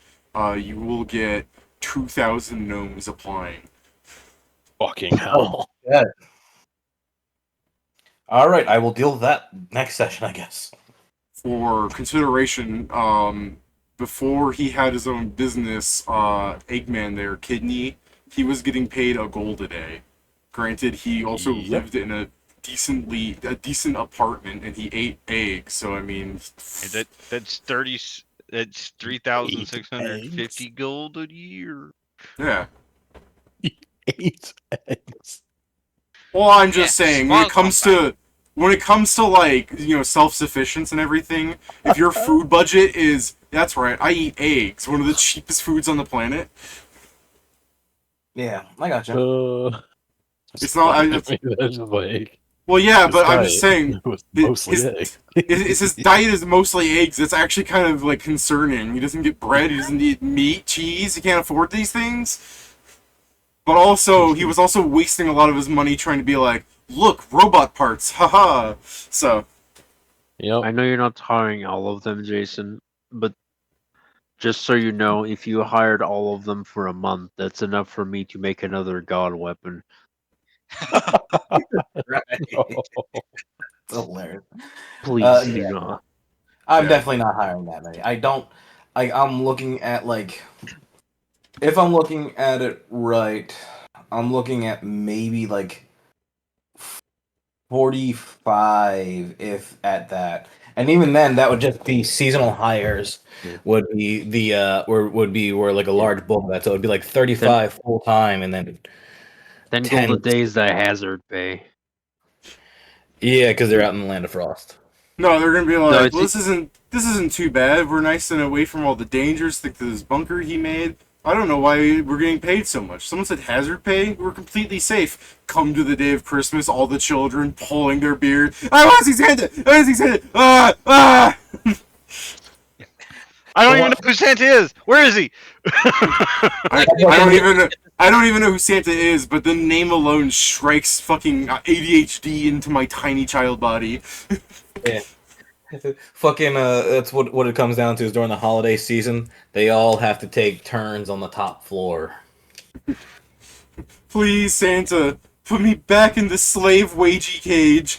you will get 2,000 gnomes applying. Fucking hell. Yeah. All right, I will deal with that next session, I guess. For consideration, before he had his own business, Eggman there, Kidney, he was getting paid a gold a day. Granted, he also Yep. lived in a decent apartment and he ate eggs, so I mean... That's 30. That's 3,650 gold a year. Yeah. 8 eggs. Well, I'm just Yeah, saying, small compound. when it comes to like, self-sufficiency and everything, if your food budget is That's right. I eat eggs, one of the cheapest foods on the planet. Yeah, I gotcha. It's not. That's like Well, yeah, his but I'm just diet saying. was mostly egg. His diet is mostly eggs. It's actually kind of like concerning. He doesn't get bread. He doesn't eat meat, cheese. He can't afford these things. But also, he was also wasting a lot of his money trying to be like, look, robot parts, haha. So, Yep. I know you're not hiring all of them, Jason, but just so you know, if you hired all of them for a month, that's enough for me to make another god weapon. Right. Oh. It's hilarious. Please Yeah. do not. I'm Yeah. definitely not hiring that many. I don't. I'm looking at like. If I'm looking at it right, I'm looking at maybe like 45, if at that. And even then, that would just be seasonal hires. Yeah. Would be the where like a large bulk of that. So it'd be like 35 full time, and then Then 10. Golden Days that hazard pay. Yeah, because they're out in the land of frost. no, they're gonna be No, like, it's well, this isn't too bad. We're nice and away from all the dangers. Stick to this bunker he made. I don't know why we're getting paid so much. Someone said hazard pay. We're completely safe. Come to the day of Christmas, all the children pulling their beard. I want to see Santa. I want to see Santa. Ah, ah. I don't even know who Santa is. Where is he? I don't even know who Santa is, but the name alone strikes fucking ADHD into my tiny child body. Yeah. Fucking that's what it comes down to is during the holiday season, they all have to take turns on the top floor. Please, Santa, put me back in the slave wagey cage.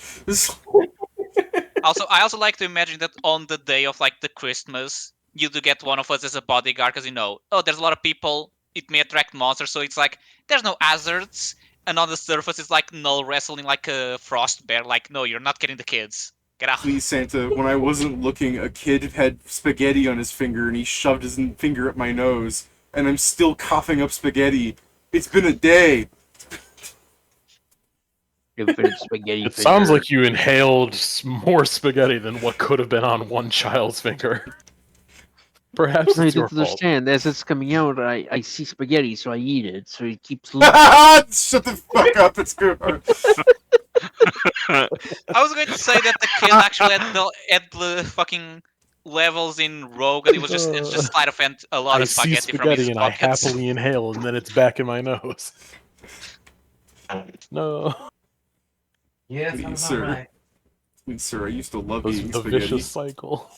Also, I also like to imagine that on the day of like the Christmas, you do get one of us as a bodyguard because oh, there's a lot of people. It may attract monsters, so it's like there's no hazards, and on the surface it's like null wrestling like a frost bear. Like, no, you're not getting the kids. Get out. Please, Santa, when I wasn't looking, a kid had spaghetti on his finger and he shoved his finger at my nose, and I'm still coughing up spaghetti. It's been a day. Infinite spaghetti. It sounds finger. like you inhaled more spaghetti than what could have been on one child's finger. Perhaps I it's your don't fault. understand. As it's coming out, I see spaghetti, so I eat it. So it keeps looking. Shut the fuck up, it's good. I was going to say that the kid actually had the fucking levels in Rogue, and it's just sleight of hand a lot I of see spaghetti from his spaghetti and I pockets. happily inhale, and then it's back in my nose. No. Yeah, Please, sir. Please, sir, I used to love It was eating the spaghetti. vicious cycle.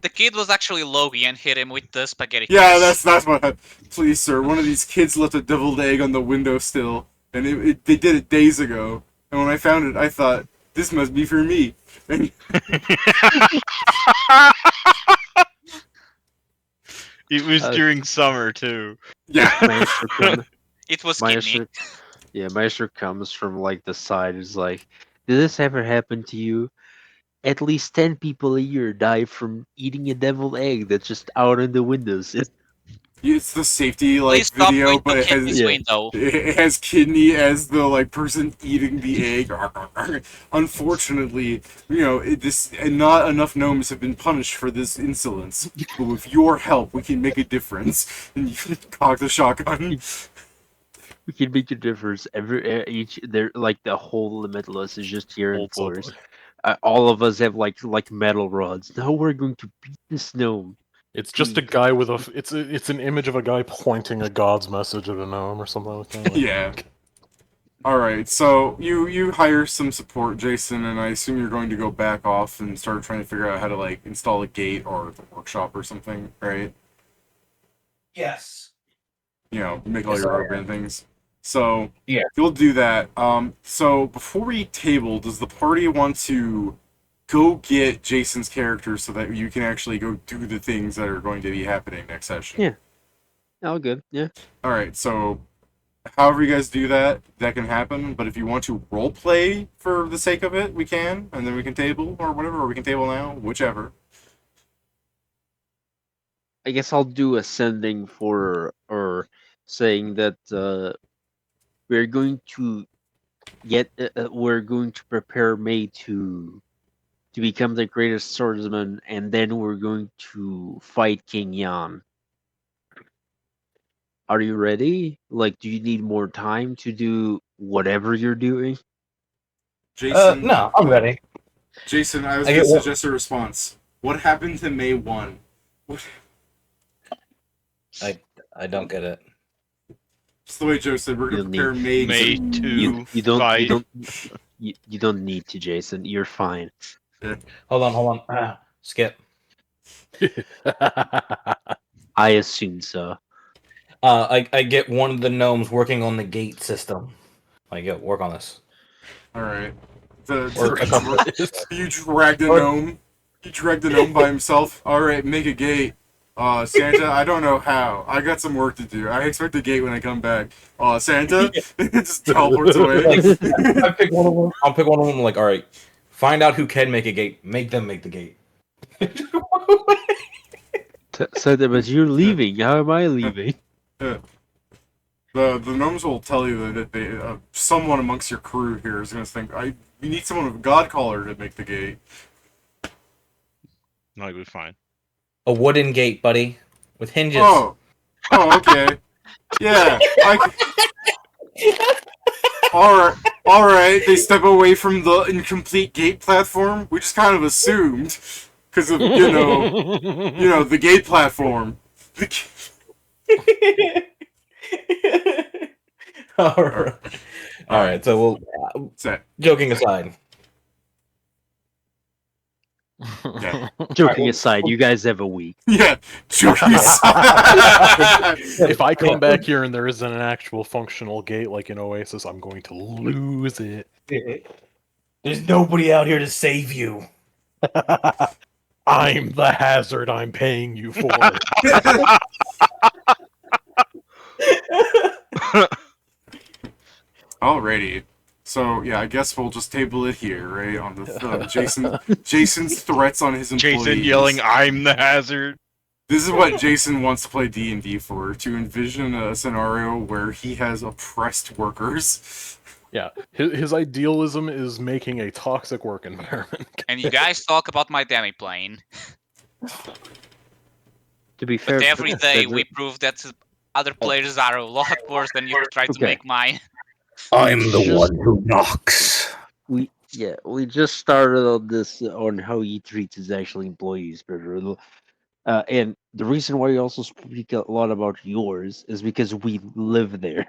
The kid was actually Logie and hit him with the spaghetti. Yeah, case. that's what happened. Please, sir, one of these kids left a deviled egg on the windowsill, and they did it days ago. And when I found it, I thought, this must be for me. And It was Uh, during summer too. yeah. Maestro comes, It was kidney. Maestro comes from like the side. Is like, did this ever happen to you? At least 10 people a year die from eating a deviled egg that's just out in the windows. It's the safety Please stop video, going but to it has kidney's Yeah. window. it has Kidney as the person eating the egg. Unfortunately, not enough gnomes have been punished for this insolence. But with your help, we can make a difference. And you cock the shotgun. We can make a difference. They're like the whole Limitless is just here in Holds up. force. All of us have like metal rods. Now we're going to beat this gnome. It's just a guy with a. It's an image of a guy pointing a god's message at a gnome or something like that. Yeah. All right, so you hire some support, Jason, and I assume you're going to go back off and start trying to figure out how to install a gate or the workshop or something, right? Yes. Make all Yes, your I urban things. So Yeah. you'll do that. So before we table, does the party want to go get Jason's character so that you can actually go do the things that are going to be happening next session? Yeah. All good. Yeah. All right, so however you guys do that can happen. But if you want to role play for the sake of it, we can, and then we can table or whatever, or we can table now, whichever. I guess I'll do ascending or saying that we're going to we're going to prepare May to to become the greatest swordsman, and then we're going to fight King Yan. Are you ready? Like, do you need more time to do whatever you're doing? Jason, No, I'm ready. Jason, I was I going to get one- suggest a response. What happened to May 1? What? I don't get it. It's the way Joe said, we're going to You'll prepare May May 2. 2 You don't. fight. You don't need to, Jason. You're fine. Hold on. Skip. I assume so. I get one of the gnomes working on the gate system. Like, yo, work on this. Alright. Or a couple. You dragged a gnome. You dragged a gnome by himself. Alright, make a gate. Santa, I don't know how. I got some work to do. I expect the gate when I come back. Santa? Just teleports away. I'll pick one of them. Like, all right, find out who can make a gate. Make them make the gate. So, but you're leaving. How am I leaving? The gnomes will tell you that they, someone amongst your crew here is going to think, you need someone with God Caller to make the gate. No, you'll be fine. A wooden gate, buddy, with hinges. Oh, okay. Yeah. Alright, they step away from the incomplete gate platform. We just kind of assumed. Because of, the gate platform. All right. So we'll. Set. Joking aside. Yeah. Joking aside, you guys have a week. Yeah, joking aside. If I come back here and there isn't an actual functional gate like in Oasis, I'm going to lose it. There's nobody out here to save you. I'm the hazard I'm paying you for. Alrighty. So, yeah, I guess we'll just table it here, right? On the Jason's threats on his employees. Jason yelling, "I'm the hazard." This is what Jason wants to play D&D for, to envision a scenario where he has oppressed workers. Yeah, his idealism is making a toxic work environment. And you guys talk about my demi-plane. To be fair, But every day we prove that other players are a lot worse than you try to make mine. I'm the one who knocks. we just started on this on how he treats his actual employees, Pedro. And the reason why we also speak a lot about yours is because we live there.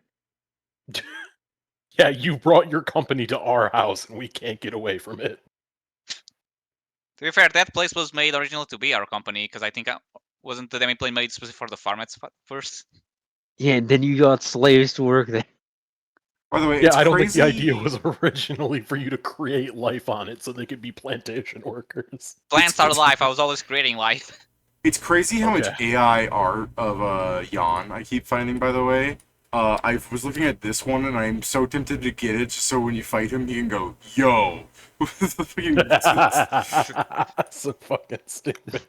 Yeah, you brought your company to our house and we can't get away from it. To be fair, that place was made originally to be our company, because I think wasn't the demi-plane made specifically for the farm at first? Yeah, and then you got slaves to work there. By the way, Yeah, it's I don't crazy. think the idea was originally for you to create life on it so they could be plantation workers. Plants are life. I was always creating life. It's crazy how much Okay. AI art of Jan I keep finding, by the way. I was looking at this one, and I'm so tempted to get it, just so when you fight him, you can go, yo! So fucking stupid.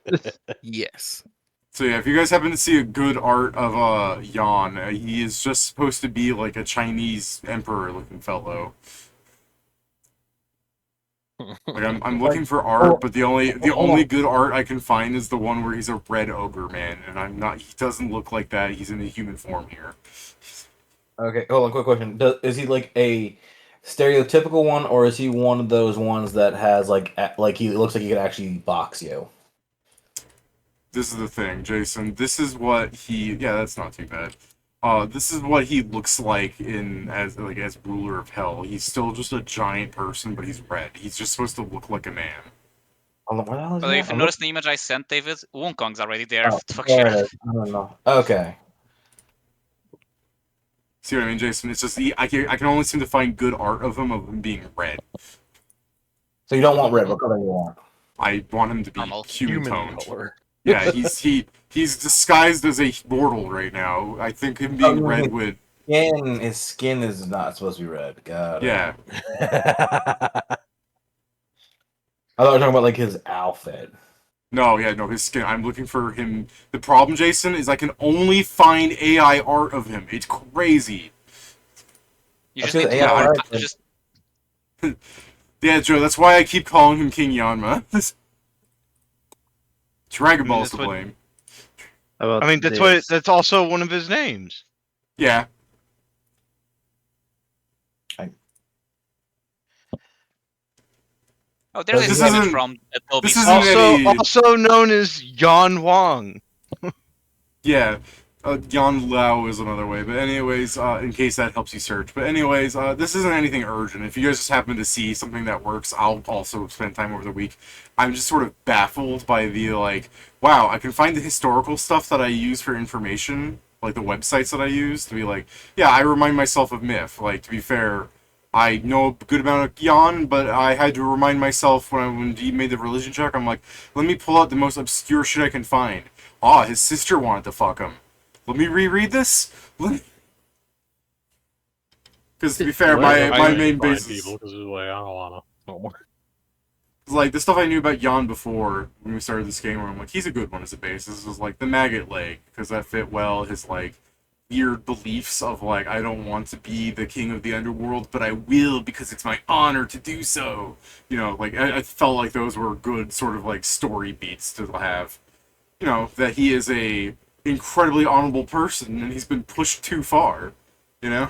Yes. So yeah, if you guys happen to see a good art of Jan, he is just supposed to be like a Chinese emperor-looking fellow. Like I'm looking for art, but the only good art I can find is the one where he's a red ogre man, and I'm not. He doesn't look like that. He's in a human form here. Okay, hold on. Quick question: is he like a stereotypical one, or is he one of those ones that has like he looks like he could actually box you? This is the thing, Jason. This is what he. Yeah, that's not too bad. This is what he looks like as ruler of hell. He's still just a giant person, but he's red. He's just supposed to look like a man. Hold on, what the hell is But that? if you notice the image I sent, David, Wukong's already there. Oh, Fuck there yeah. it is. I don't know. Okay. See what I mean, Jason? It's just I can only seem to find good art of him being red. So you don't want red? What color do you want? I want him to be Normal. human Human toned. color. Yeah, he's disguised as a mortal right now. I think him being red would. His skin is not supposed to be red. God. Yeah. I thought we were talking about like his outfit. No, his skin. I'm looking for him. The problem, Jason, is I can only find AI art of him. It's crazy. You just That's need to AI know. art. Just Yeah, Joe, that's why I keep calling him King Yanma. Dragon Ball's to that's what- blame. About I mean, that's this. that's also one of his names. Yeah. Oh, there's This an image isn't- from Adobe. this isn't any- Also known as Yan Wang. Yeah. Yan Lao is another way. But anyways, in case that helps you search. But anyways, this isn't anything urgent. If you guys just happen to see something that works, I'll also spend time over the week. I'm just sort of baffled by the, like, wow, I can find the historical stuff that I use for information, like the websites that I use, to be like, yeah, I remind myself of Myth. Like, to be fair, I know a good amount of Yan, but I had to remind myself when he made the religion check, I'm like, let me pull out the most obscure shit I can find. Ah, his sister wanted to fuck him. Let me reread this? Because to be fair, my main base is... Because like, I don't wanna no more. Like, the stuff I knew about Yan before, when we started this game, where I'm like, he's a good one as a base. This was like the maggot leg, because that fit well his, like, weird beliefs of, like, I don't want to be the king of the underworld, but I will because it's my honor to do so. You know, like, I felt like those were good sort of, like, story beats to have. You know, that he is a incredibly honorable person, and he's been pushed too far. You know?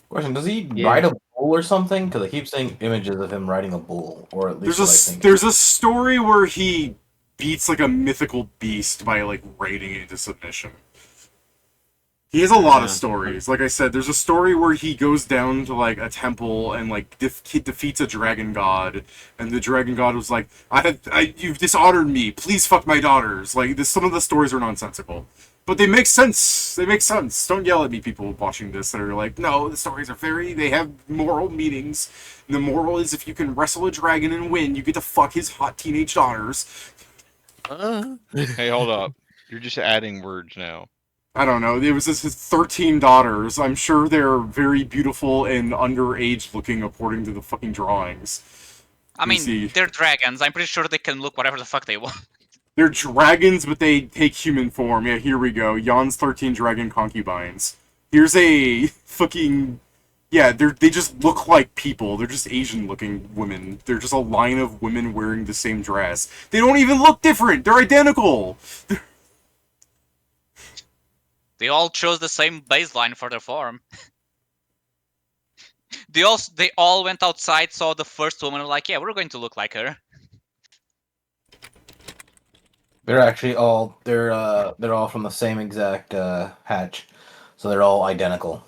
Question: does he ride a bull or something? Because I keep seeing images of him riding a bull, or at least There's a story where he beats like a mythical beast by like raiding it into submission. He has a lot of stories. Like I said, there's a story where he goes down to like a temple and like defeats a dragon god, and the dragon god was like, "You've dishonored me. Please fuck my daughters." Like some of the stories are nonsensical, but they make sense. They make sense. Don't yell at me, people watching this that are like, "No, the stories are they have moral meanings." And the moral is if you can wrestle a dragon and win, you get to fuck his hot teenage daughters. Hey, hold up. You're just adding words now. I don't know. It was his 13 daughters. I'm sure they're very beautiful and underage looking according to the fucking drawings. I mean, they're dragons. I'm pretty sure they can look whatever the fuck they want. They're dragons, but they take human form. Yeah, here we go. Jan's 13 dragon concubines. Here's a fucking... Yeah, they just look like people. They're just Asian-looking women. They're just a line of women wearing the same dress. They don't even look different! They're identical! They all chose the same baseline for their form. They all went outside, saw the first woman, and like, yeah, we're going to look like her. They're actually all they're all from the same exact hatch, so they're all identical.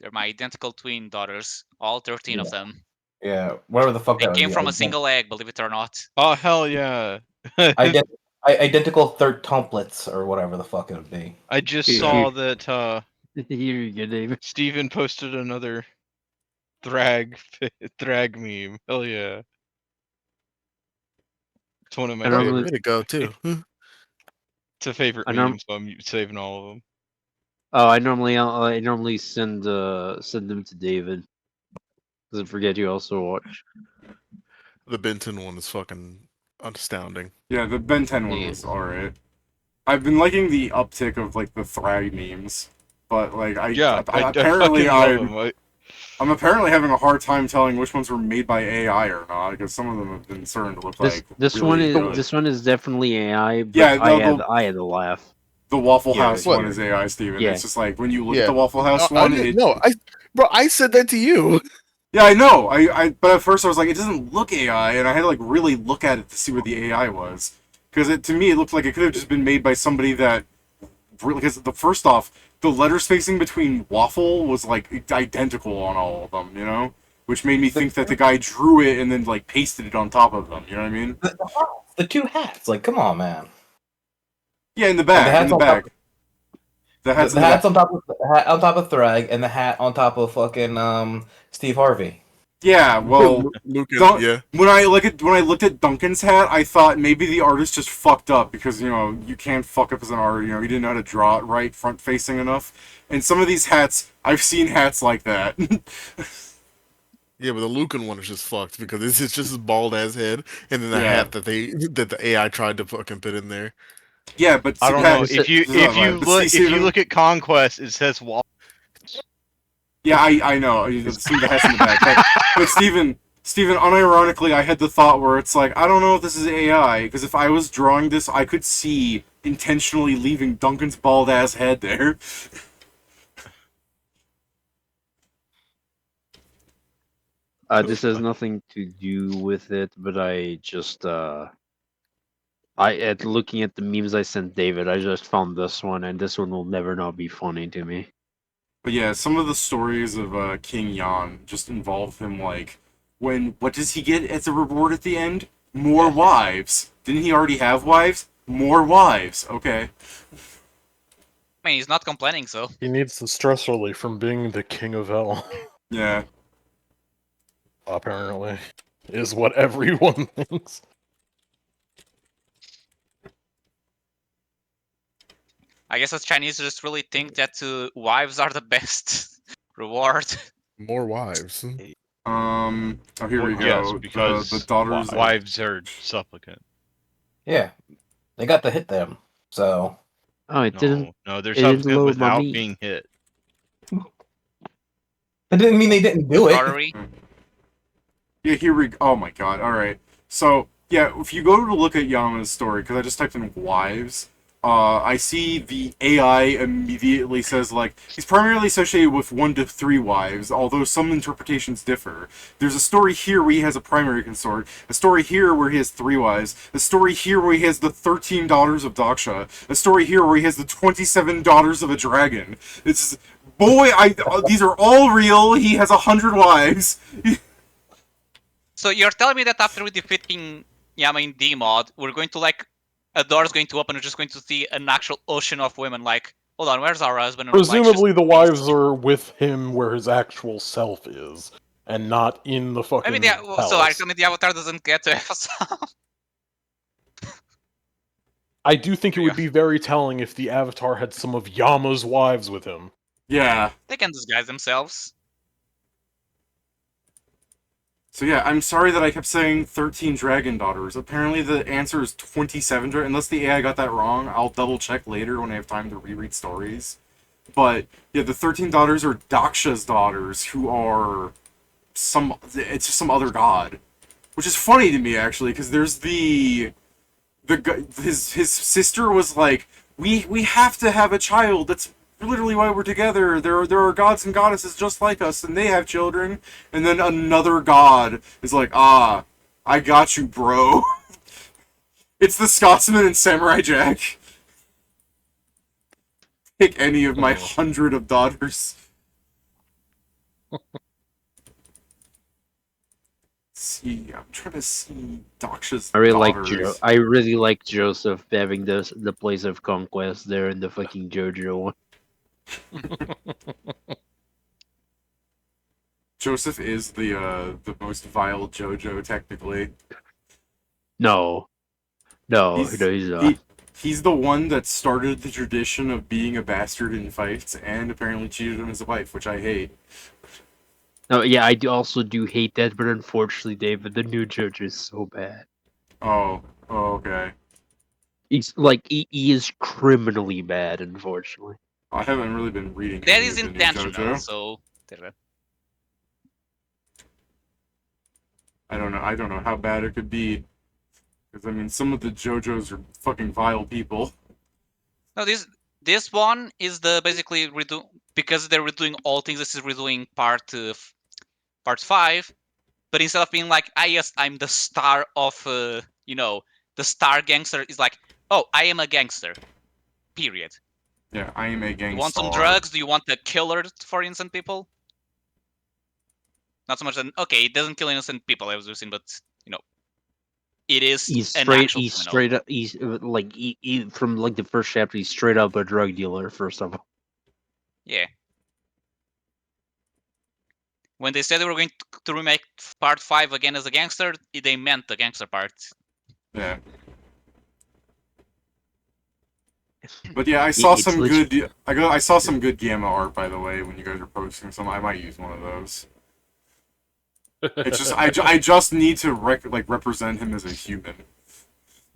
They're my identical twin daughters, all 13 of them. Yeah, whatever the fuck They that would came be. from a single egg, believe it or not. Oh, hell yeah. Identical third-tumplets, or whatever the fuck it would be. I just saw that Here you go, David. Steven posted another Thrag meme. Hell yeah. It's one of my I normally- favorites. Way to go too. It's a favorite I meme, so I'm saving all of them. Oh, I normally send them to David. Doesn't forget you also watch. The Benton one is fucking astounding. Yeah, the Ben 10 one was alright. I've been liking the uptick of, like, the Thrag memes. But, like, I'm apparently having a hard time telling which ones were made by AI or not, because some of them have been starting to look This one is definitely AI. But Yeah, I had to laugh. The Waffle Yeah, House what? one is AI, Steven. Yeah. It's just like, when you look Yeah. at the Waffle House one, I said that to you. Yeah, I know. But at first I was like, it doesn't look AI, and I had to like really look at it to see what the AI was, because to me it looked like it could have just been made by somebody that, because first off, the letter spacing between Waffle was like identical on all of them, you know, which made me think that the guy drew it and then like pasted it on top of them. You know what I mean? The two hats, like, come on, man. Yeah, in the back, The hat's on top of Thrag, and the hat on top of fucking Steve Harvey. Yeah, well, Lucas, yeah. When I looked at Duncan's hat, I thought maybe the artist just fucked up, because, you know, you can't fuck up as an artist, you know, he didn't know how to draw it right, front facing enough. And some of these hats, I've seen hats like that. Yeah, but the Lucan one is just fucked because it's just his bald ass head, and then the Yeah. hat that the AI tried to fucking put in there. Yeah, but I don't know. If you look at Conquest, it says Waffle. Yeah, I know. See the hats in the back. But Steven, unironically, I had the thought where it's like, I don't know if this is AI, because if I was drawing this, I could see intentionally leaving Duncan's bald-ass head there. This has nothing to do with it, but I just at looking at the memes I sent David, I just found this one, and this one will never not be funny to me. But yeah, some of the stories of King Yan just involve him, like, what does he get as a reward at the end? More wives. Didn't he already have wives? More wives. Okay. I mean, he's not complaining, so. He needs the stress relief from being the king of hell. Yeah. Apparently, is what everyone thinks. I guess as Chinese just really think that wives are the best reward. More wives. Oh, here we go. Yes, because the daughters. wives are supplicant. Yeah, they got to hit them. So Oh, it didn't. No, they're it didn't supplicant load my without meat. being hit. that didn't mean they didn't do it. Sorry. Yeah, here we go. Oh my god, alright. So, yeah, if you go to look at Yama's story, because I just typed in wives, I see the AI immediately says, like, he's primarily associated with 1 to 3 wives, although some interpretations differ. There's a story here where he has a primary consort, a story here where he has 3 wives, a story here where he has the 13 daughters of Daksha, a story here where he has the 27 daughters of a dragon. It's... Boy, these are all real, he has 100 wives. So you're telling me that after we defeating Yama in D mod, we're going to like a door's going to open, we're just going to see an actual ocean of women. Like, hold on, where's our husband? And, like, Presumably, just the wives are with him where his actual self is, and not in the fucking. I mean, so I mean, the Avatar doesn't get to have I do think it would be very telling if the Avatar had some of Yama's wives with him. Yeah. They can disguise themselves. So yeah, I'm sorry that I kept saying 13 dragon daughters. Apparently the answer is 27 unless the AI got that wrong. I'll double check later when I have time to reread stories. But yeah, the 13 daughters are Daksha's daughters, who are it's just some other god. Which is funny to me actually, because there's his sister was like, we have to have a child. That's literally why we're together. There are gods and goddesses just like us, and they have children. And then another god is like, I got you, bro. It's the Scotsman and Samurai Jack. Pick any of my 100 of daughters. See, I'm trying to see Daksha's daughters. I really like Joseph having the place of conquest there in the fucking JoJo one. Joseph is the most vile JoJo technically. No, he's not. He's the one that started the tradition of being a bastard in fights and apparently cheated on his wife, which I hate. No, yeah, I also do hate that, but unfortunately, David, the new JoJo is so bad. Oh, okay. He's like he is criminally bad, unfortunately. I haven't really been reading. That is intentional, so. I don't know how bad it could be. Because I mean, some of the JoJos are fucking vile people. No, this one is basically because they're redoing all things. This is redoing part 5, but instead of being like, yes, I'm the star of the star gangster, is like, oh, I am a gangster. Period. Yeah, I am a gangster. You want some drugs? Do you want the killer for innocent people? Not so much that, okay, it doesn't kill innocent people, I was listening, but it is he's straight up like from like the first chapter, he's straight up a drug dealer, first of all. Yeah. When they said they were going to remake part 5 again as a gangster, they meant the gangster part. Yeah. But yeah, I saw some good. I saw some good Gamma art, by the way, when you guys are posting some. I might use one of those. It's just I just need to represent him as a human.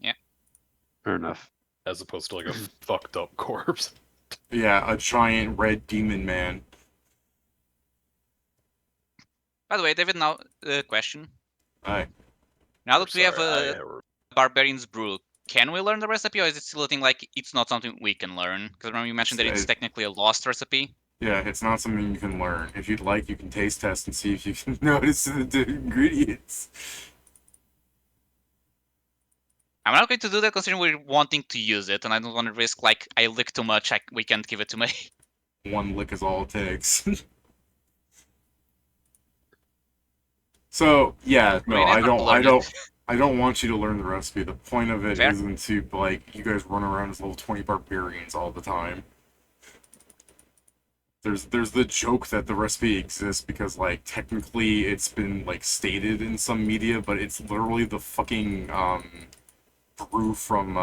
Yeah. Fair enough. As opposed to like a fucked up corpse. Yeah, a giant red demon man. By the way, David, now question. Aye. Now that we have Sorry, a Barbarian's Brew, can we learn the recipe, or is it still a thing like it's not something we can learn? Because remember you mentioned that it's technically a lost recipe. Yeah, it's not something you can learn. If you'd like, you can taste test and see if you can notice the ingredients. I'm not going to do that considering we're wanting to use it, and I don't want to risk like I lick too much. We can't give it to me. One lick is all it takes. So yeah, no, I don't want you to learn the recipe. The point of it Fair. isn't to like you guys run around as level 20 barbarians all the time. There's the joke that the recipe exists because like technically it's been like stated in some media, but it's literally the fucking brew from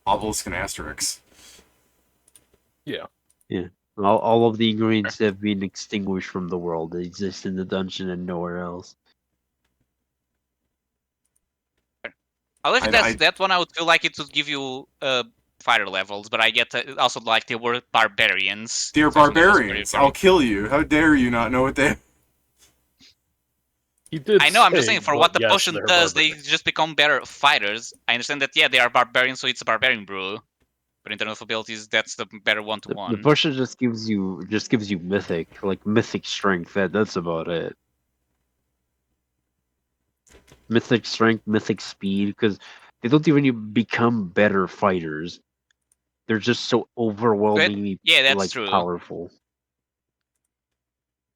Obelisk and Asterix. Yeah. All of the ingredients have been extinguished from the world. They exist in the dungeon and nowhere else. Although if that's that one, I would feel like it would give you fighter levels, but I get also like they were barbarians. They're so barbarians. I'll kill you. How dare you not know what they? I know. I'm just saying, for what the yes, potion they're does, they barbarians. just become better fighters. I understand that. Yeah, they are barbarians, so it's a barbarian brew. But in terms of abilities, that's the better one to The one. potion just gives you mythic strength. That's about it. Mythic strength, mythic speed, because they don't even become better fighters. They're just so overwhelmingly that's true. powerful.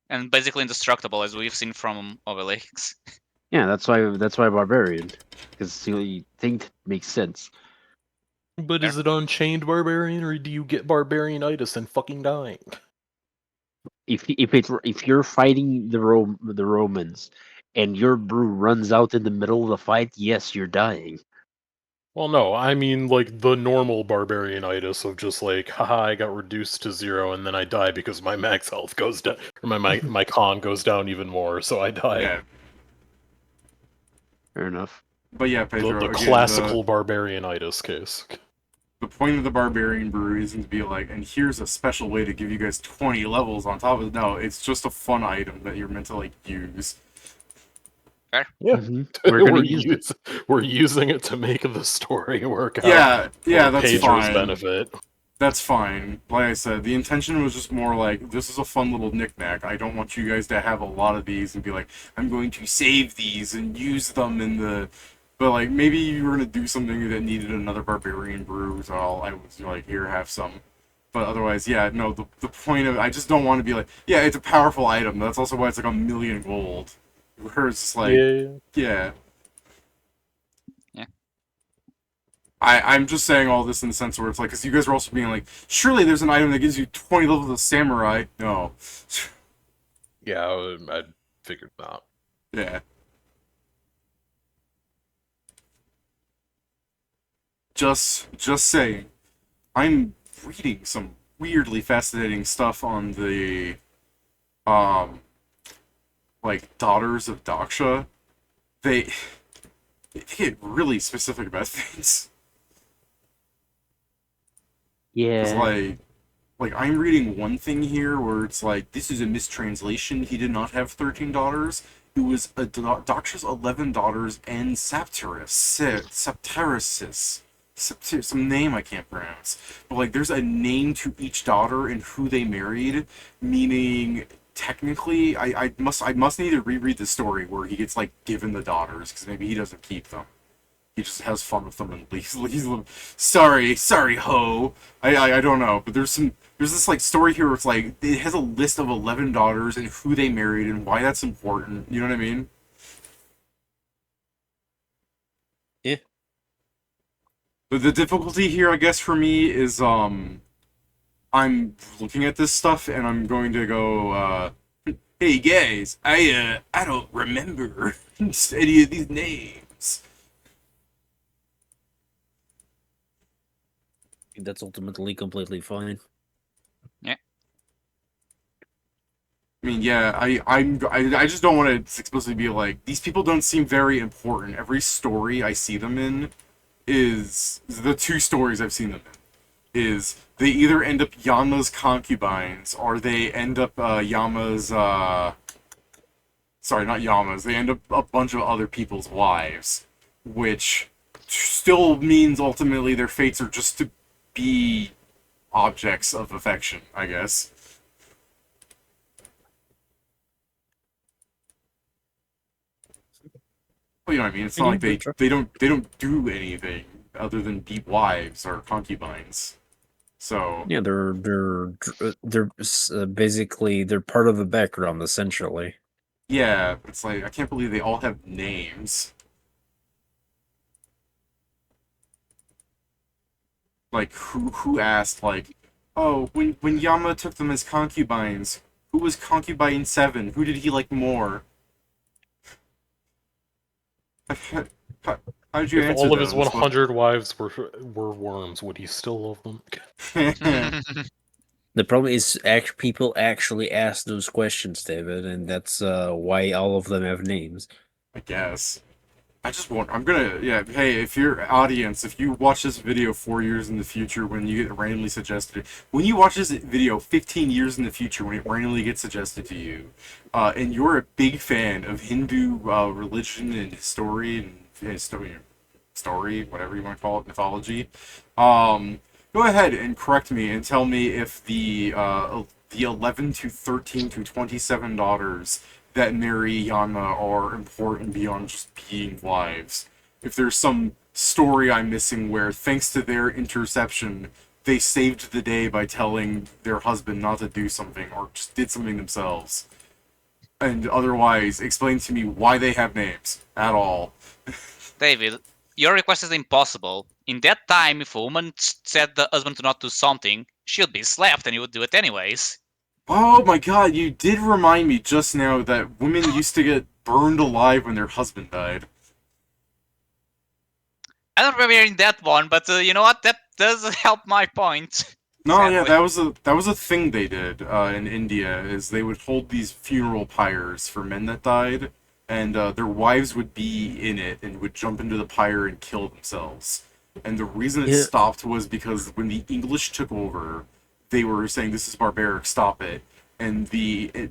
And basically indestructible, as we've seen from Obelix. Yeah, that's why barbarian, because you think makes sense. But is it Unchained Barbarian, or do you get Barbarianitis and fucking dying? If you're fighting the Romans, and your brew runs out in the middle of the fight, yes, you're dying. Well, no, I mean like the normal Barbarianitis of just like, haha, I got reduced to 0 and then I die because my max health goes down, or my con goes down even more, so I die. Yeah. Fair enough. But yeah, Pedro. The again, classical Barbarianitis case. The point of the Barbarian Brew isn't to be like, and here's a special way to give you guys 20 levels on top of it. No, it's just a fun item that you're meant to like use. Fair. Yeah, Mm-hmm. we're using it to make the story work out. Yeah, for that's Pedro's fine. benefit. That's fine. Like I said, the intention was just more like, this is a fun little knickknack. I don't want you guys to have a lot of these and be like, I'm going to save these and use them in the... But like, maybe you were going to do something that needed another Barbarian Brew, so I was like, here, have some. But otherwise, yeah, no, the point of... I just don't want to be like, yeah, it's a powerful item. That's also why it's like 1,000,000 gold. Where it's just like, yeah. I'm just saying all this in the sense where it's like, because you guys are also being like, surely there's an item that gives you 20 levels of Samurai. No. Yeah, I figured not. Yeah. Just saying. I'm reading some weirdly fascinating stuff on the, like, Daughters of Daksha. They get really specific about things. Yeah. Like I'm reading one thing here where it's like, this is a mistranslation. He did not have 13 daughters. It was a Daksha's 11 daughters and Septarisis. Some name I can't pronounce. But like, there's a name to each daughter and who they married, meaning technically, I must need to reread the story where he gets like given the daughters because maybe he doesn't keep them. He just has fun with them and leaves sorry ho. I don't know, but there's this like story here where it's like it has a list of 11 daughters and who they married and why that's important. You know what I mean? Yeah. But the difficulty here, I guess, for me is I'm looking at this stuff and I'm going to go, hey guys, I don't remember any of these names. That's ultimately completely fine. Yeah. I mean, yeah, I just don't want to explicitly be like, these people don't seem very important. Every story I see them in is the two stories I've seen them in. Is they either end up Yama's concubines or they end up Yama's sorry, not Yamas. They end up a bunch of other people's wives, which still means ultimately their fates are just to be objects of affection, I guess. Well, you know what I mean. It's not like they don't do anything other than be wives or concubines. So Yeah, they're basically they're part of the background essentially. yeah, it's like I can't believe they all have names. Like who asked like, oh, when Yama took them as concubines, who was concubine 7? Who did he like more? How, how did you If answer all of his those? 100 wives were worms, would he still love them? The problem is people actually ask those questions, David, and that's why all of them have names. I guess. I just want. I'm gonna. Yeah. Hey, if your audience, if you watch this video 4 years in the future when you get randomly suggested, when you watch this video 15 years in the future when it randomly gets suggested to you, and you're a big fan of Hindu religion and history and story, whatever you want to call it, mythology, go ahead and correct me and tell me if the 11 to 13 to 27 daughters that marry Yama are important beyond just being wives. If there's some story I'm missing where, thanks to their interception, they saved the day by telling their husband not to do something or just did something themselves. And otherwise, explain to me why they have names at all. David, your request is impossible. In that time, if a woman said the husband to not do something, she'd be slapped and he would do it anyways. Oh my god, you did remind me just now that women used to get burned alive when their husband died. I don't remember hearing that one, but you know what? That does help my point. No, Sadly. yeah, that was a thing they did in India. Is they would hold these funeral pyres for men that died, and their wives would be in it and would jump into the pyre and kill themselves. And the reason it Yeah. stopped was because when the English took over, they were saying this is barbaric, stop it. And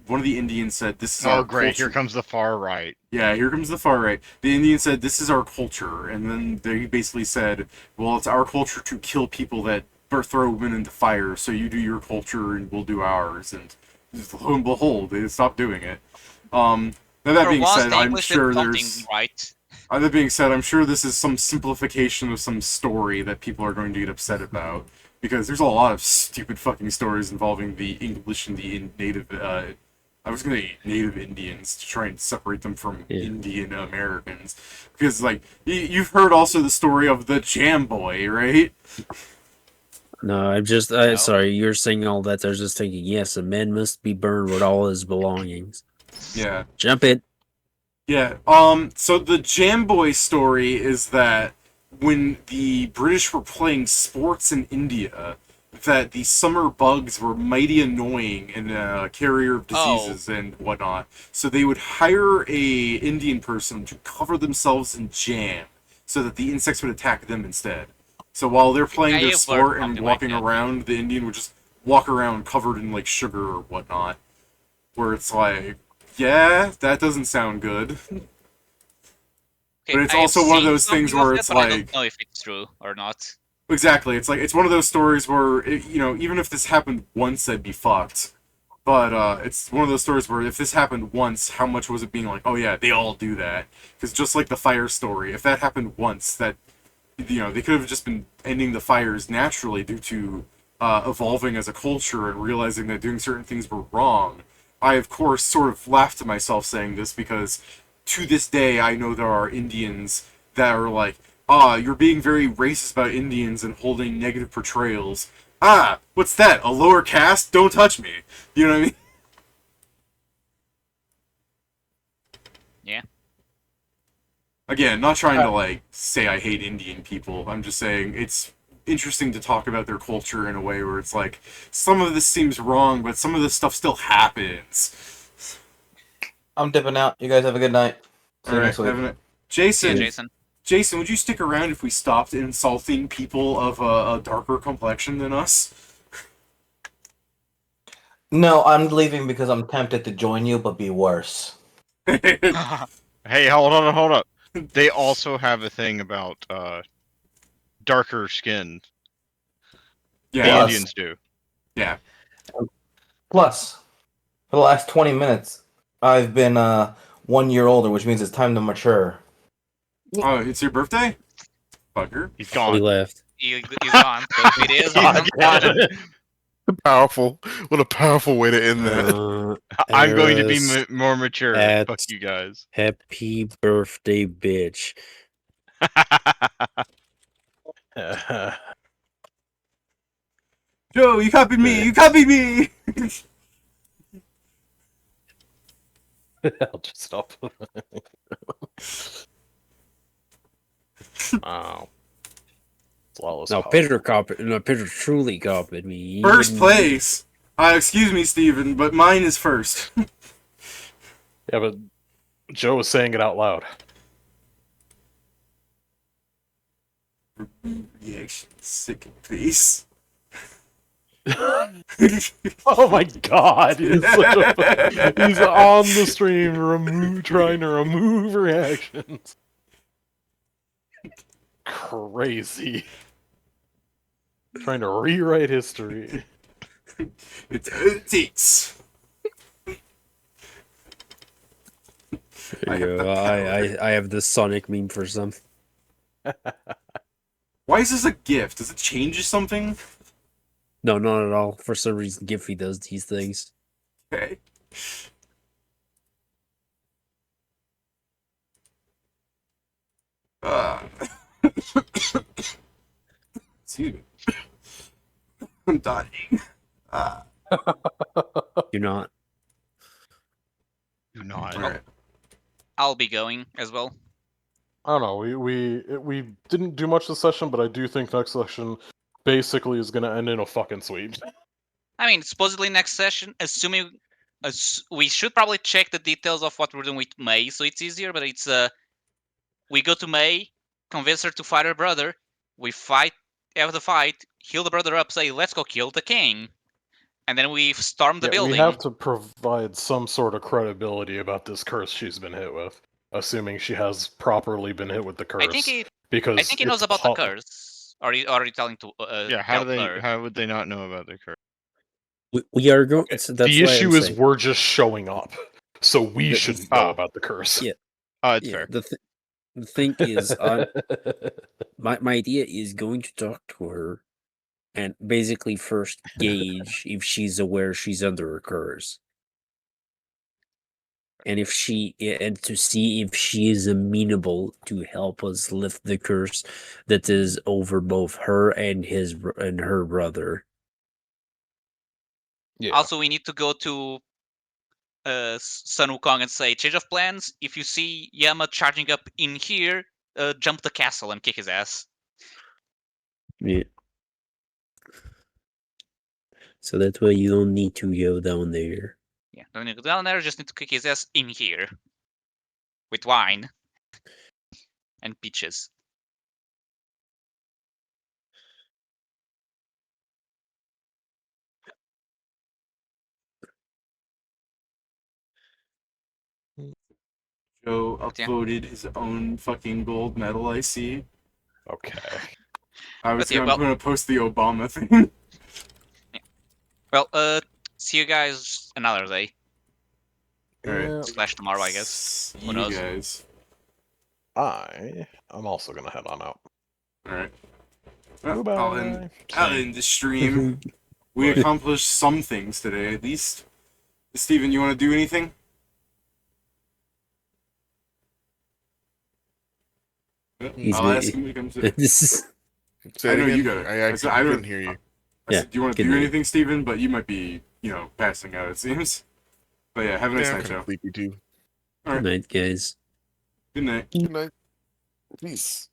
one of the Indians said, "This is Oh, our great! culture." Here comes the far right. Yeah, here comes the far right. The Indian said, "This is our culture," and then they basically said, "Well, it's our culture to kill people that throw women into fire. So you do your culture, and we'll do ours." And lo and behold, they stopped doing it. Now that For being once, said, the I'm English sure did something there's. right. That being said, I'm sure this is some simplification of some story that people are going to get upset about. Because there's a lot of stupid fucking stories involving the English and the native, I was gonna say native Indians to try and separate them from Yeah. Indian Americans. Because, like, you've heard also the story of the Jam Boy, right? No, I'm just sorry. You're saying all that. I was just thinking, yes, a man must be burned with all his belongings. Yeah. Jump in. Yeah. So the Jam Boy story is that when the British were playing sports in India, that the summer bugs were mighty annoying and a carrier of diseases and whatnot. So they would hire a Indian person to cover themselves in jam so that the insects would attack them instead. So while they're playing I their have sport heard and something like walking that. around, the Indian would just walk around covered in like sugar or whatnot. Where it's like, yeah, that doesn't sound good. Okay, But it's I have also one of seen those things something of where that, it's but I like, don't know if it's true or not. exactly, it's like it's one of those stories where even if this happened once, that'd be fucked. But it's one of those stories where if this happened once, how much was it being like, oh yeah, they all do that? Because just like the fire story, if that happened once, that they could have just been ending the fires naturally due to evolving as a culture and realizing that doing certain things were wrong. I, of course, sort of laughed to myself saying this because to this day, I know there are Indians that are like, you're being very racist about Indians and holding negative portrayals. Ah, what's that? A lower caste? Don't touch me. You know what I mean? Yeah. Again, not trying to like say I hate Indian people. I'm just saying it's interesting to talk about their culture in a way where it's like some of this seems wrong, but some of this stuff still happens. I'm dipping out. You guys have a good night. See All you right, next week. having it. See you, Jason, Jason. Jason, would you stick around if we stopped insulting people of a darker complexion than us? No, I'm leaving because I'm tempted to join you, but be worse. Hey, hold up. They also have a thing about darker skin. The Yeah, Plus- Indians do. yeah. Plus, for the last 20 minutes, I've been 1 year older, which means it's time to mature. Oh, it's your birthday? Fucker. He's He gone. left. He's gone. So if it is, He's gone. Powerful. What a powerful way to end that. I'm going to be Eris more mature. at- Fuck you guys. Happy birthday, bitch. Joe, you copied me! You copied me! I'll just stop. Wow. It's lawless No, power. Pedro truly copied me. He First didn't- place! Excuse me, Steven, but mine is first. Yeah, but Joe was saying it out loud. Reaction, sick face. Oh my god! He's on the stream trying to remove reactions. Crazy. Trying to rewrite history. It's antiques. There you go. I have the Sonic meme for some. Why is this a gift? Does it change something? No, not at all. For some reason, Giphy does these things. Okay. Excuse me. I'm dying. You're not. Do not. Alright. I'll be going as well. I don't know. We didn't do much this session, but I do think next session basically is gonna end in a fucking sweep. I mean, supposedly next session, assuming we should probably check the details of what we're doing with May, so it's easier. But it's we go to May, convince her to fight her brother. We fight, have the fight, heal the brother up, say let's go kill the king, and then we storm the building. We have to provide some sort of credibility about this curse she's been hit with, assuming she has properly been hit with the curse. I think he because knows it's about the curse. Are you telling to? Yeah, how would they not know about the curse? We are going. So that's the why issue I'm is saying. we're just showing up, so we shouldn't know about the curse. Yeah. It's Yeah, fair. the thing is, my idea is going to talk to her and basically first gauge if she's aware she's under a curse. And if and to see if she is amenable to help us lift the curse that is over both her and her brother. Yeah. Also, we need to go to Sun Wukong and say change of plans. If you see Yama charging up in here, jump the castle and kick his ass. Yeah. So that way you don't need to go down there. Yeah, don't need to go down there. Just need to kick his ass in here with wine and peaches. Joe But yeah. upvoted his own fucking gold medal, I see. Okay. I'm But yeah, gonna post the Obama thing. Well, see you guys another day. Alright. Slash tomorrow, I guess. See Who knows? you guys. I'm also gonna head on out. Alright. Well, Goodbye. I'll end the stream. We accomplished some things today, at least. Steven, you want to do anything? He's I'll ask him when he comes in. This is Say I it know you again. got it. I actually I don't- couldn't hear you. I said, do you want to good do night. anything, Steven? But you might be, passing out, it seems. But yeah, have a nice Yeah, I'm night, kind Joe. of sleepy too. good night, guys. Good night. Good night. Peace.